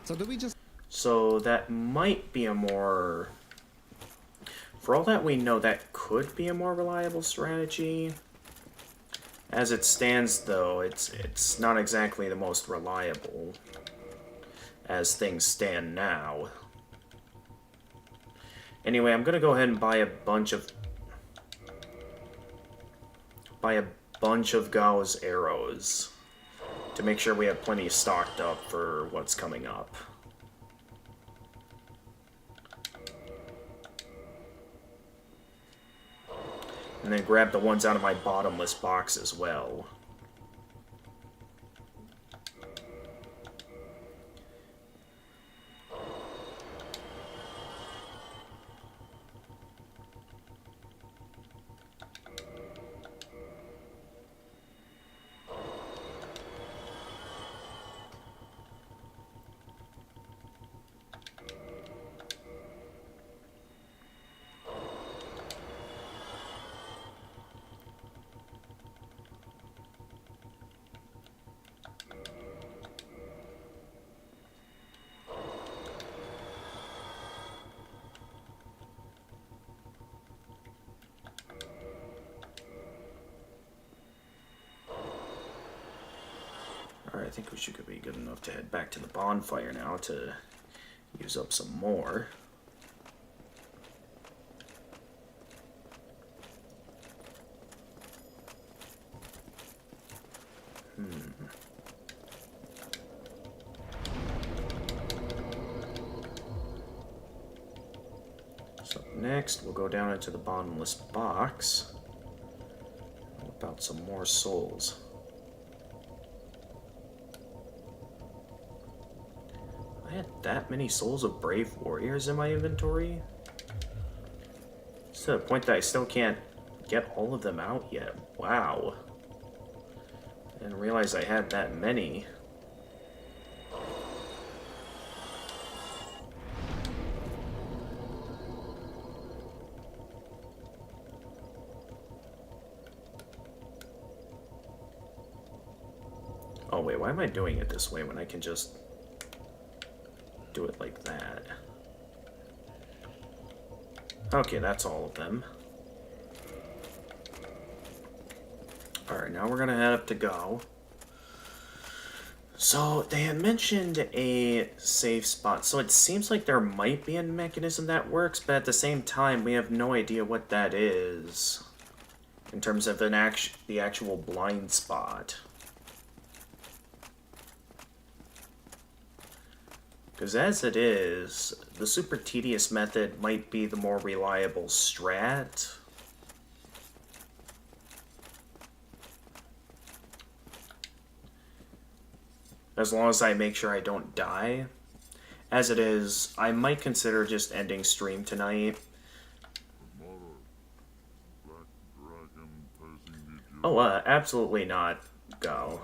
So do we just... So that might be a more... For all that we know, that could be a more reliable strategy. As it stands, though, it's not exactly the most reliable as things stand now. Anyway, I'm gonna go ahead and buy a bunch of Gao's arrows to make sure we have plenty stocked up for what's coming up. And then grab the ones out of my bottomless box as well. Alright, I think we should be good enough to head back to the bonfire now to use up some more. next, we'll go down into the bottomless box. Whip out some more souls. I had that many souls of brave warriors in my inventory? It's to the point that I still can't get all of them out yet. Wow. I didn't realize I had that many. Oh wait, why am I doing it this way when I can just do it like that? Okay, that's all of them. Alright, now we're gonna head up to go. So, they had mentioned a safe spot, so it seems like there might be a mechanism that works, but at the same time, we have no idea what that is in terms of the actual blind spot. Because as it is, the super tedious method might be the more reliable strat. As long as I make sure I don't die. As it is, I might consider just ending stream tonight. Oh, absolutely not. Go.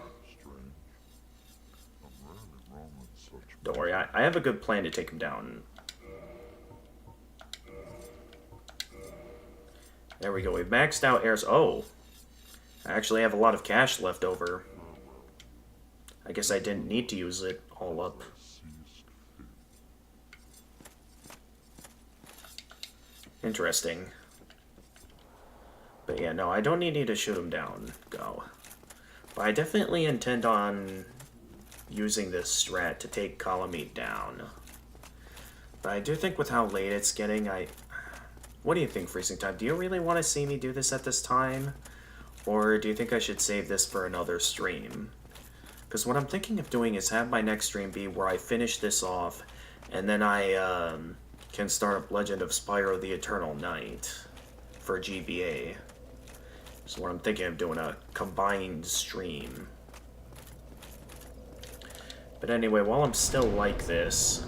Don't worry, I have a good plan to take him down. There we go, we've maxed out airs. Oh! I actually have a lot of cash left over. I guess I didn't need to use it all up. Interesting. But yeah, no, I don't need you to shoot him down. Go. But I definitely intend on using this strat to take Calamite down. But I do think with how late it's getting, what do you think, Freezing Time? Do you really want to see me do this at this time? Or do you think I should save this for another stream? Because what I'm thinking of doing is have my next stream be where I finish this off, and then I can start up Legend of Spyro the Eternal Night for GBA. So what I'm thinking of doing a combined stream. But anyway, while I'm still like this,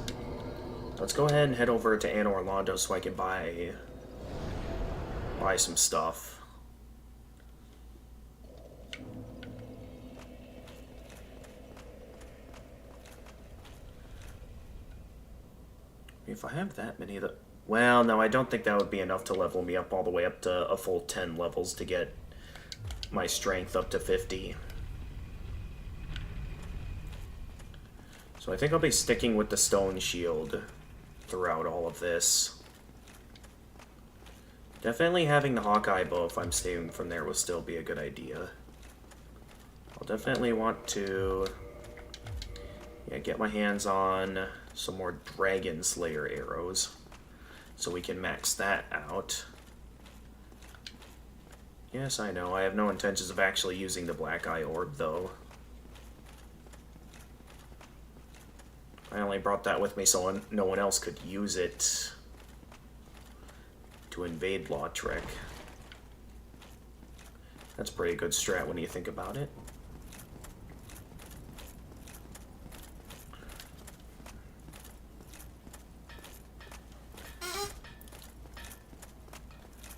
let's go ahead and head over to Anne Orlando so I can buy some stuff. If I have that many of the... Well, no, I don't think that would be enough to level me up all the way up to a full 10 levels to get my strength up to 50. So I think I'll be sticking with the stone shield throughout all of this. Definitely having the Hawkeye bow if I'm staying from there will still be a good idea. I'll definitely want to get my hands on some more Dragon Slayer arrows so we can max that out. Yes, I know, I have no intentions of actually using the Black Eye Orb though. I only brought that with me so no one else could use it to invade Lautrec. That's a pretty good strat when you think about it.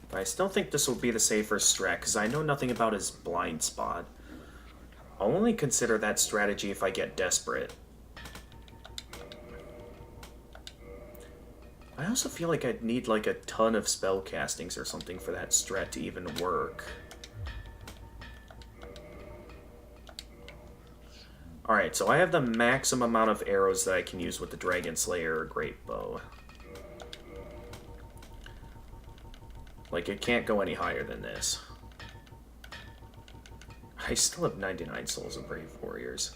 But I still think this will be the safer strat, because I know nothing about his blind spot. I'll only consider that strategy if I get desperate. I also feel like I'd need like a ton of spell castings or something for that strat to even work. Alright, so I have the maximum amount of arrows that I can use with the Dragon Slayer Great Bow. Like, it can't go any higher than this. I still have 99 souls of Brave Warriors.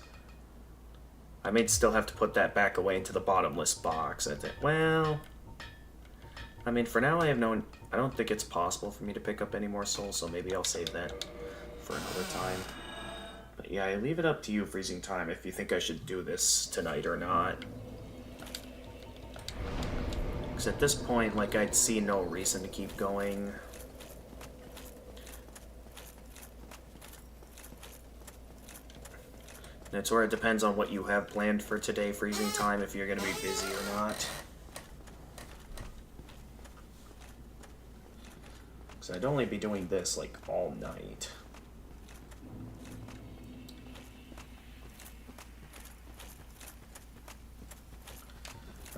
I may still have to put that back away into the bottomless box. I think, well... I mean, for now I don't think it's possible for me to pick up any more souls, so maybe I'll save that for another time. But yeah, I leave it up to you, Freezing Time, if you think I should do this tonight or not. Because at this point, like, I'd see no reason to keep going. That's where it depends on what you have planned for today, freezing time, if you're going to be busy or not. Because I'd only be doing this, like, all night.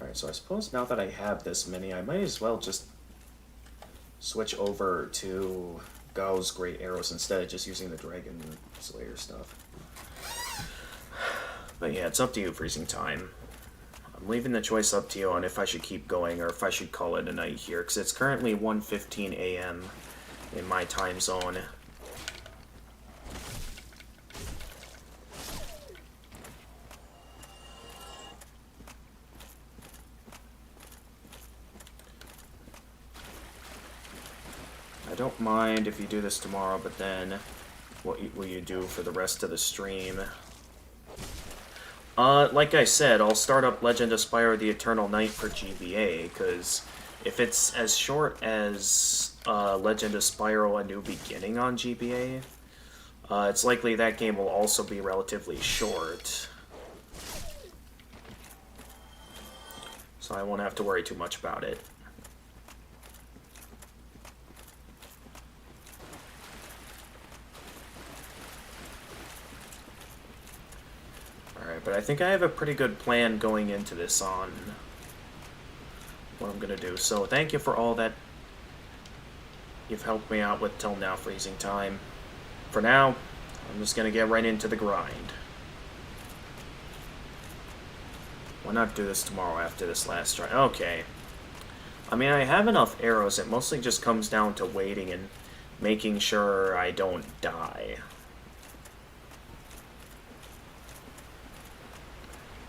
Alright, so I suppose now that I have this many, I might as well just switch over to Gao's Great Arrows instead of just using the Dragon Slayer stuff. But yeah, it's up to you, freezing time. I'm leaving the choice up to you on if I should keep going or if I should call it a night here, because it's currently 1:15 a.m. in my time zone. I don't mind if you do this tomorrow, but then what will you do for the rest of the stream? Like I said, I'll start up Legend of Spyro the Eternal Night for GBA, because if it's as short as Legend of Spyro A New Beginning on GBA, it's likely that game will also be relatively short. So I won't have to worry too much about it. Alright, but I think I have a pretty good plan going into this on what I'm going to do. So thank you for all that you've helped me out with till now, freezing time. For now, I'm just going to get right into the grind. Why not do this tomorrow after this last try? Okay. I mean, I have enough arrows. It mostly just comes down to waiting and making sure I don't die.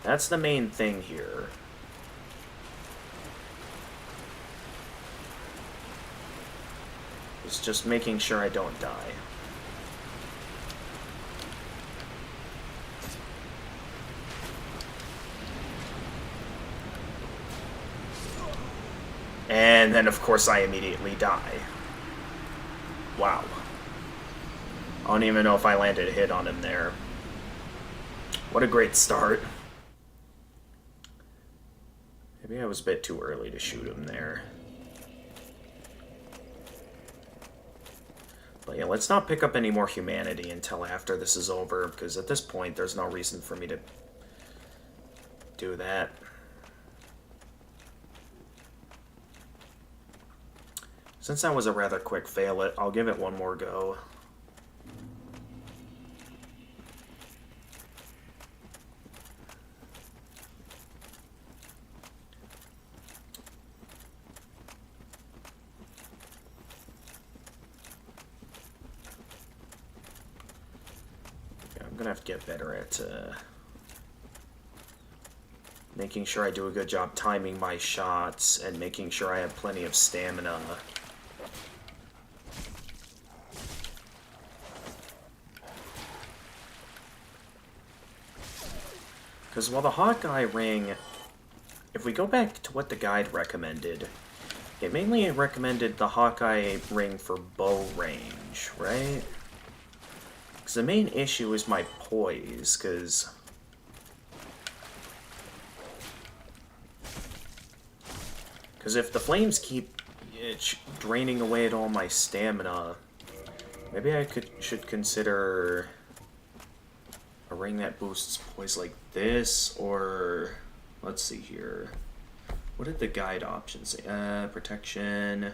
That's the main thing here. It's just making sure I don't die. And then, of course, I immediately die. Wow. I don't even know if I landed a hit on him there. What a great start. Maybe I was a bit too early to shoot him there. But yeah, let's not pick up any more humanity until after this is over, because at this point, there's no reason for me to do that. Since that was a rather quick fail, I'll give it one more go. I'm gonna have to get better at making sure I do a good job timing my shots and making sure I have plenty of stamina. Because while the Hawkeye ring, if we go back to what the guide recommended, it mainly recommended the Hawkeye ring for bow range, right? Because the main issue is my poise, because if the flames keep draining away at all my stamina, maybe I should consider a ring that boosts poise like this, or let's see here. What did the guide options say? Protection,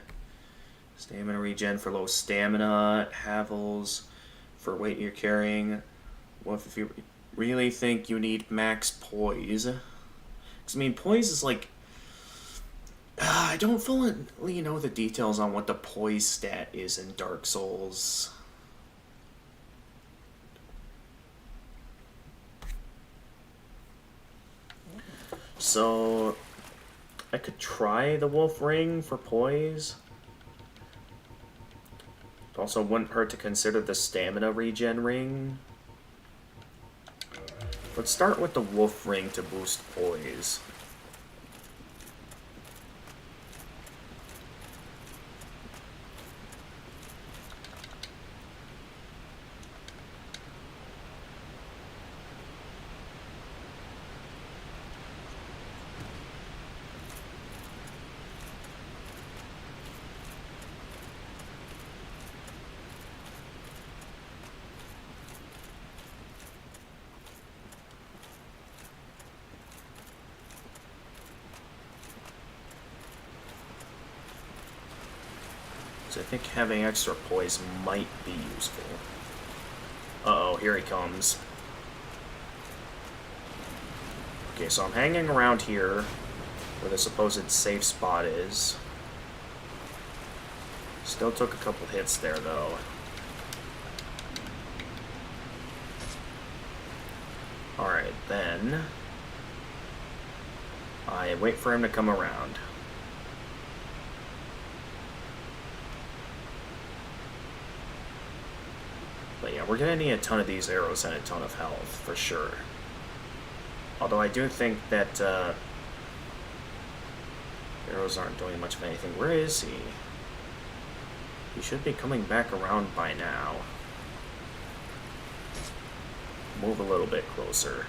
stamina regen for low stamina, Havels for weight you're carrying. Well, if you really think you need max poise, because I mean, poise is like, I don't fully know the details on what the poise stat is in Dark Souls. So I could try the Wolf Ring for poise. It also wouldn't hurt to consider the stamina regen ring. Let's start with the Wolf Ring to boost poise. So I think having extra poise might be useful. Uh-oh, here he comes. Okay, so I'm hanging around here where the supposed safe spot is. Still took a couple hits there, though. Alright, then I wait for him to come around. But yeah, we're gonna need a ton of these arrows and a ton of health, for sure. Although I do think that arrows aren't doing much of anything. Where is he? He should be coming back around by now. Move a little bit closer.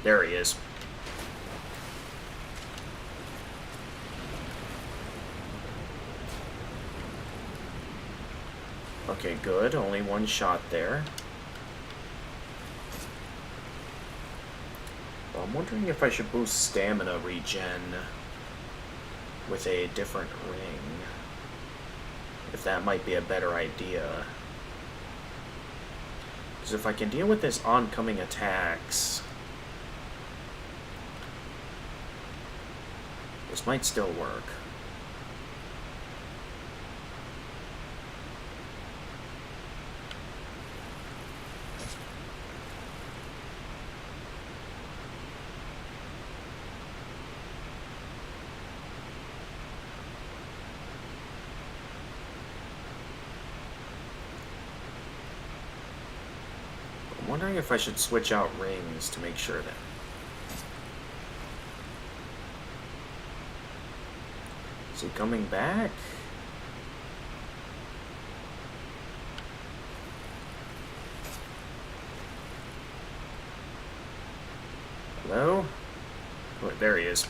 There he is. Okay, good. Only one shot there. Well, I'm wondering if I should boost stamina regen with a different ring. If that might be a better idea. Because if I can deal with his oncoming attacks, this might still work. I'm wondering if I should switch out rings to make sure that... Is he coming back? Hello? Oh, there he is.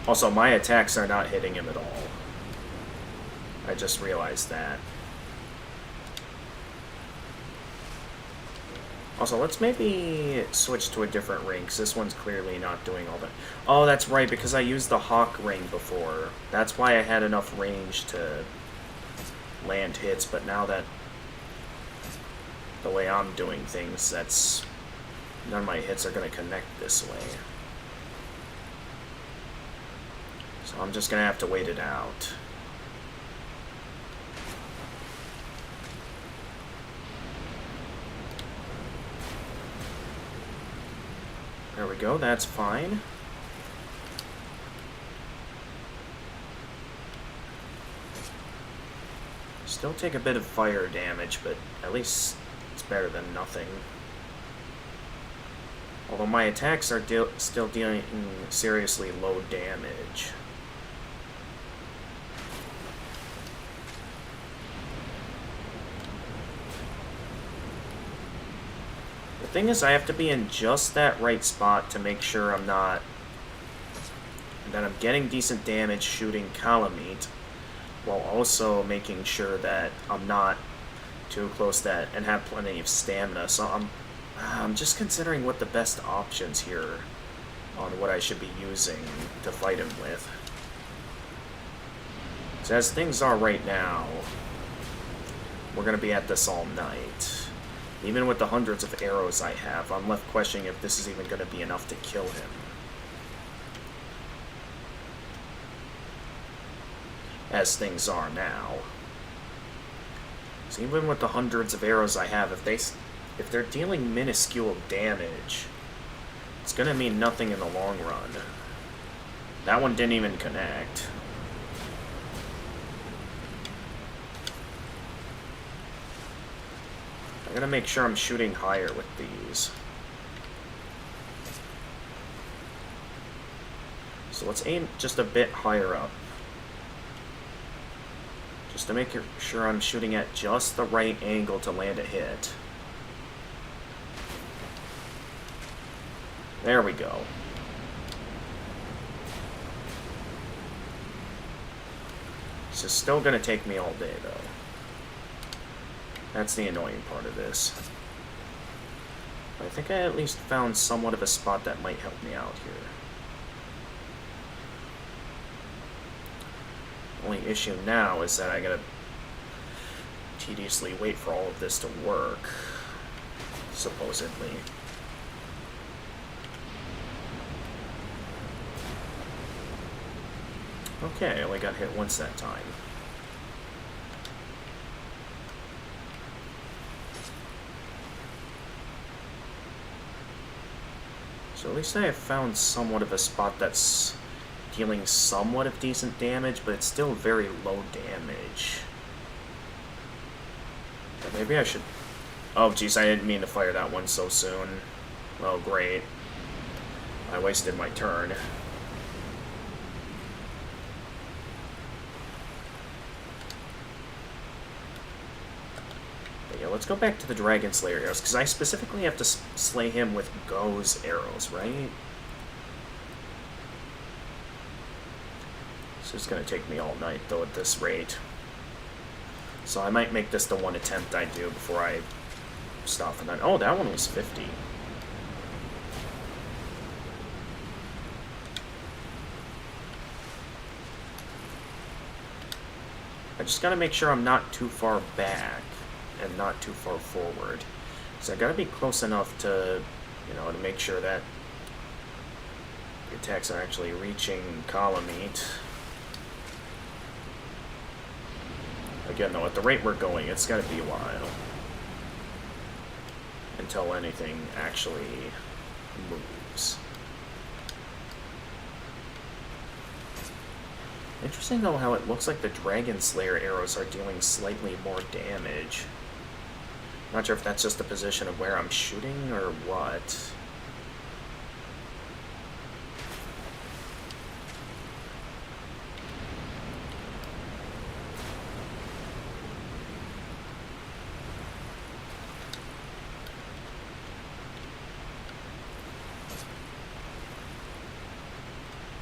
Also, my attacks are not hitting him at all. I just realized that. Also, let's maybe switch to a different ring, because this one's clearly not doing all that. Oh, that's right, because I used the Hawk ring before. That's why I had enough range to land hits, but now that the way I'm doing things, that's... none of my hits are going to connect this way. So I'm just going to have to wait it out. There we go, that's fine. Still take a bit of fire damage, but at least it's better than nothing. Although my attacks are still dealing seriously low damage. The thing is, I have to be in just that right spot to make sure I'm not... that I'm getting decent damage shooting Calamite, while also making sure that I'm not too close to that and have plenty of stamina. So I'm just considering what the best options here on what I should be using to fight him with. So as things are right now, we're going to be at this all night. Even with the hundreds of arrows I have, I'm left questioning if this is even going to be enough to kill him. As things are now. So even with the hundreds of arrows I have, if they're dealing minuscule damage, it's going to mean nothing in the long run. That one didn't even connect. I gotta make sure I'm shooting higher with these. So let's aim just a bit higher up. Just to make sure I'm shooting at just the right angle to land a hit. There we go. This is still gonna take me all day, though. That's the annoying part of this. But I think I at least found somewhat of a spot that might help me out here. only issue now is that I gotta tediously wait for all of this to work, supposedly. Okay, I only got hit once that time. So at least I have found somewhat of a spot that's dealing somewhat of decent damage, but it's still very low damage. But maybe I should... Oh, jeez, I didn't mean to fire that one so soon. Oh, great. I wasted my turn. But yeah, let's go back to the Dragon Slayer arrows, because I specifically have to slay him with Go's arrows, right? So it's going to take me all night, though, at this rate. So I might make this the one attempt I do before I stop for that. Oh, that one was 50. I just gotta make sure I'm not too far back and not too far forward. So I gotta be close enough to, you know, to make sure that the attacks are actually reaching column meat. Again, though, at the rate we're going, it's gotta be a while until anything actually moves. Interesting, though, how it looks like the Dragon Slayer arrows are dealing slightly more damage. Not sure if that's just the position of where I'm shooting or what.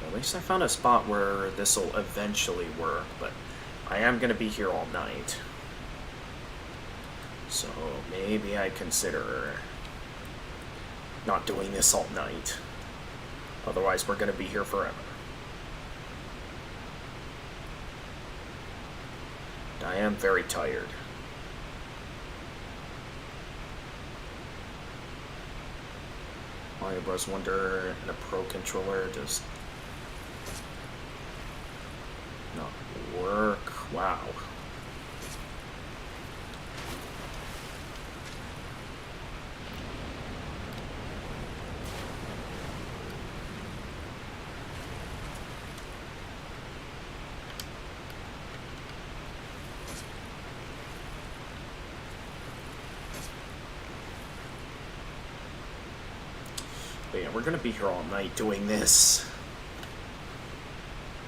At least I found a spot where this will eventually work, but I am going to be here all night. So maybe I consider not doing this all night. Otherwise, we're going to be here forever. I am very tired. Mario Bros. Wonder and a Pro Controller just not work. Wow. But yeah, we're gonna be here all night doing this.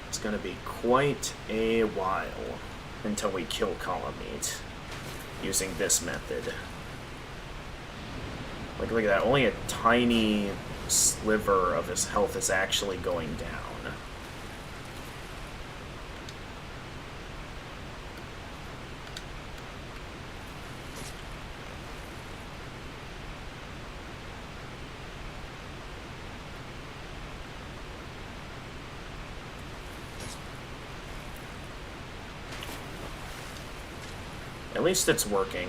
It's gonna be quite a while until we kill column meat using this method. Like, look at that, only a tiny sliver of his health is actually going down. At least it's working.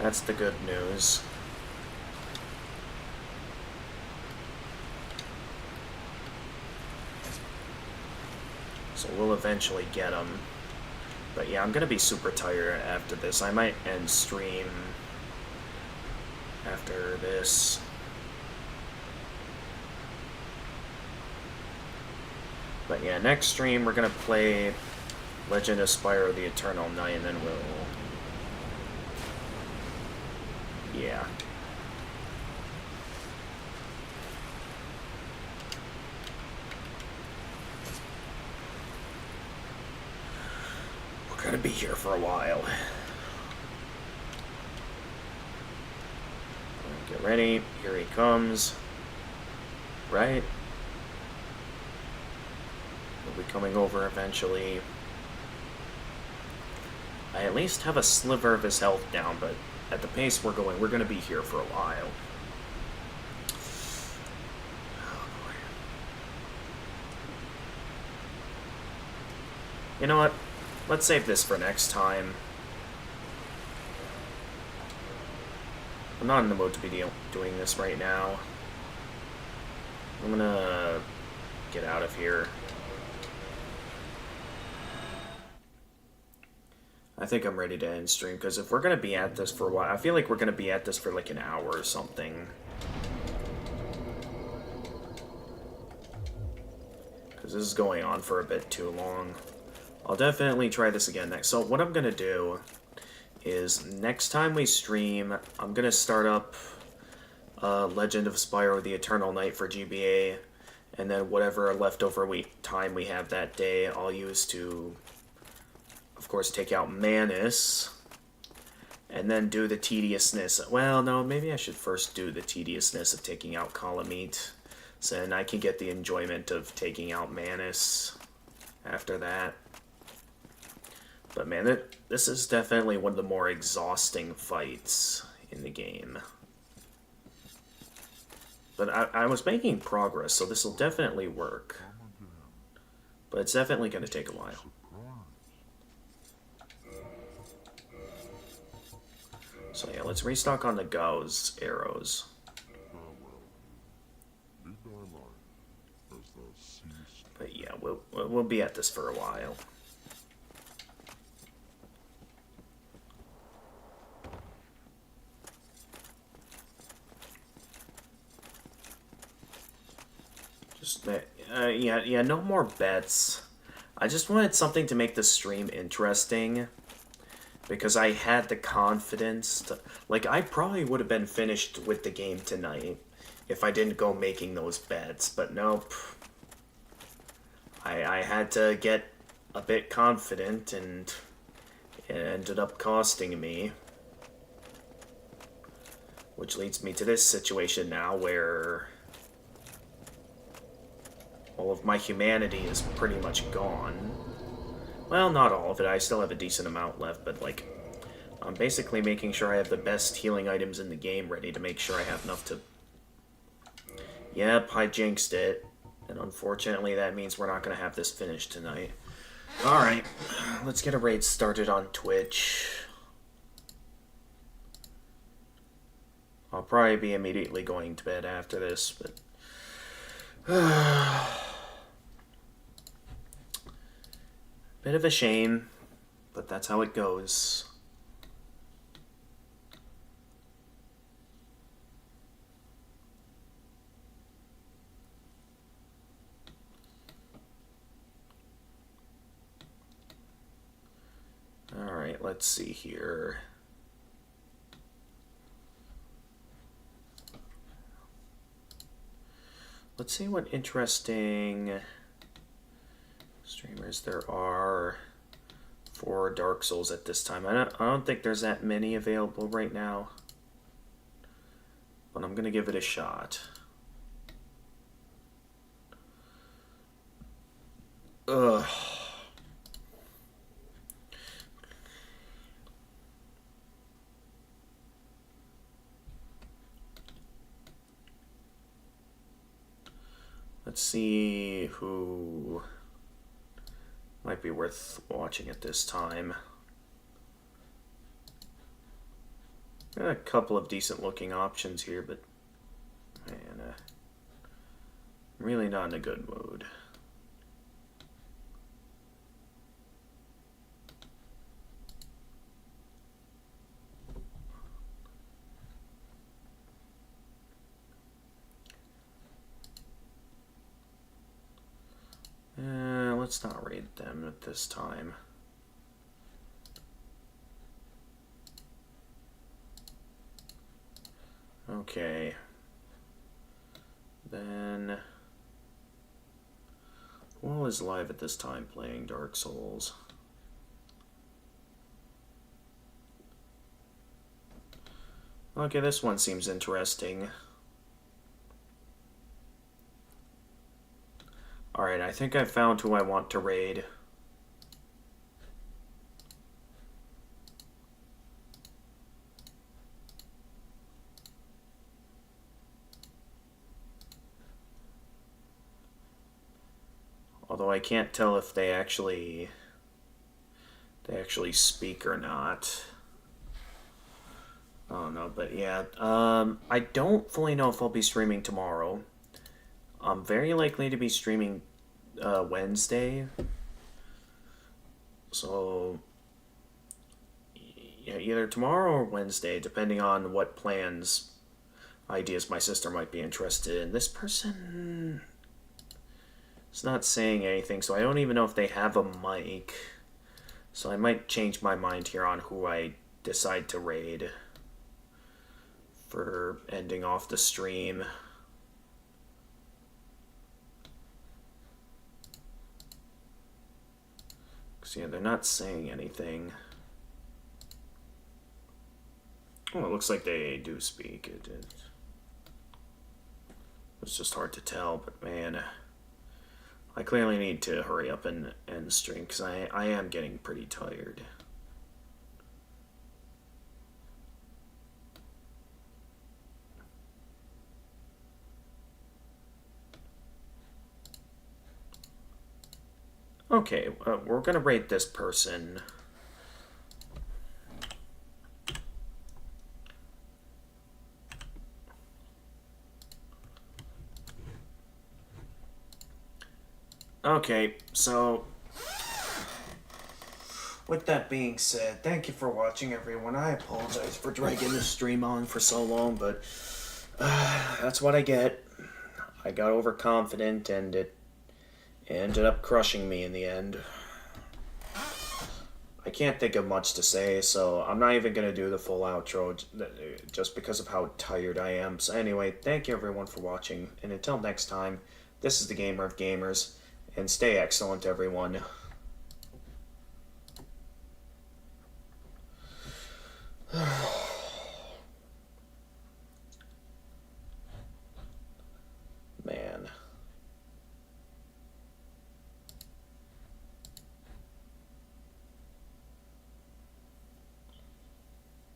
That's the good news. So we'll eventually get him. But yeah, I'm gonna be super tired after this. I might end stream after this. But yeah, next stream we're gonna play Legend of Spyro the Eternal Night, and then we'll... yeah. We're gonna be here for a while. Get ready, here he comes. Right? We'll be coming over eventually. I at least have a sliver of his health down, but at the pace we're going, we're going to be here for a while. Oh boy. You know what? Let's save this for next time. I'm not in the mood to be doing this right now. I'm gonna get out of here. I think I'm ready to end stream, because if we're gonna be at this for a while, I feel like we're gonna be at this for like an hour or something. Because this is going on for a bit too long. I'll definitely try this again next. So what I'm gonna do is next time we stream, I'm gonna start up Legend of Spyro the Eternal Night for GBA, and then whatever leftover time we have that day, I'll use to, of course, take out Manus, and then do the tediousness. Well, no, maybe I should first do the tediousness of taking out Calamite, so then I can get the enjoyment of taking out Manus after that. But man, this is definitely one of the more exhausting fights in the game. But I was making progress, so this will definitely work. But it's definitely going to take a while. So yeah, let's restock on the Gauss arrows. But yeah, we'll be at this for a while. Just yeah, no more bets. I just wanted something to make the stream interesting, because I had the confidence to, like, I probably would have been finished with the game tonight if I didn't go making those bets, but nope. I had to get a bit confident, and it ended up costing me. Which leads me to this situation now where all of my humanity is pretty much gone. Well, not all of it. I still have a decent amount left, but, like, I'm basically making sure I have the best healing items in the game ready to make sure I have enough to... Yep, I jinxed it. And unfortunately, that means we're not going to have this finished tonight. Alright, let's get a raid started on Twitch. I'll probably be immediately going to bed after this, but... Bit of a shame, but that's how it goes. Alright, let's see here. Let's see what interesting streamers there are for Dark Souls at this time. I don't think there's that many available right now, but I'm gonna give it a shot. Ugh. Let's see who might be worth watching at this time. Got a couple of decent looking options here, but man, I'm really not in a good mood. Let's not raid them at this time. Okay. Then... who is live at this time playing Dark Souls? Okay, this one seems interesting. Alright, I think I've found who I want to raid. Although I can't tell if they actually they actually speak or not. I don't know, but yeah. I don't fully know if I'll be streaming tomorrow. I'm very likely to be streaming Wednesday. So, yeah, either tomorrow or Wednesday, depending on what plans, ideas my sister might be interested in. This person is not saying anything, so I don't even know if they have a mic. So I might change my mind here on who I decide to raid for ending off the stream. Because, yeah, they're not saying anything. Oh, it looks like they do speak. It's just hard to tell, but man, I clearly need to hurry up and end stream because I am getting pretty tired. Okay, we're gonna rate this person. Okay, so with that being said, thank you for watching, everyone. I apologize for dragging the stream on for so long, but that's what I get. I got overconfident and it ended up crushing me in the end. I can't think of much to say, so I'm not even going to do the full outro just because of how tired I am. So anyway, thank you everyone for watching, and until next time, this is the Gamer of Gamers, and stay excellent, everyone.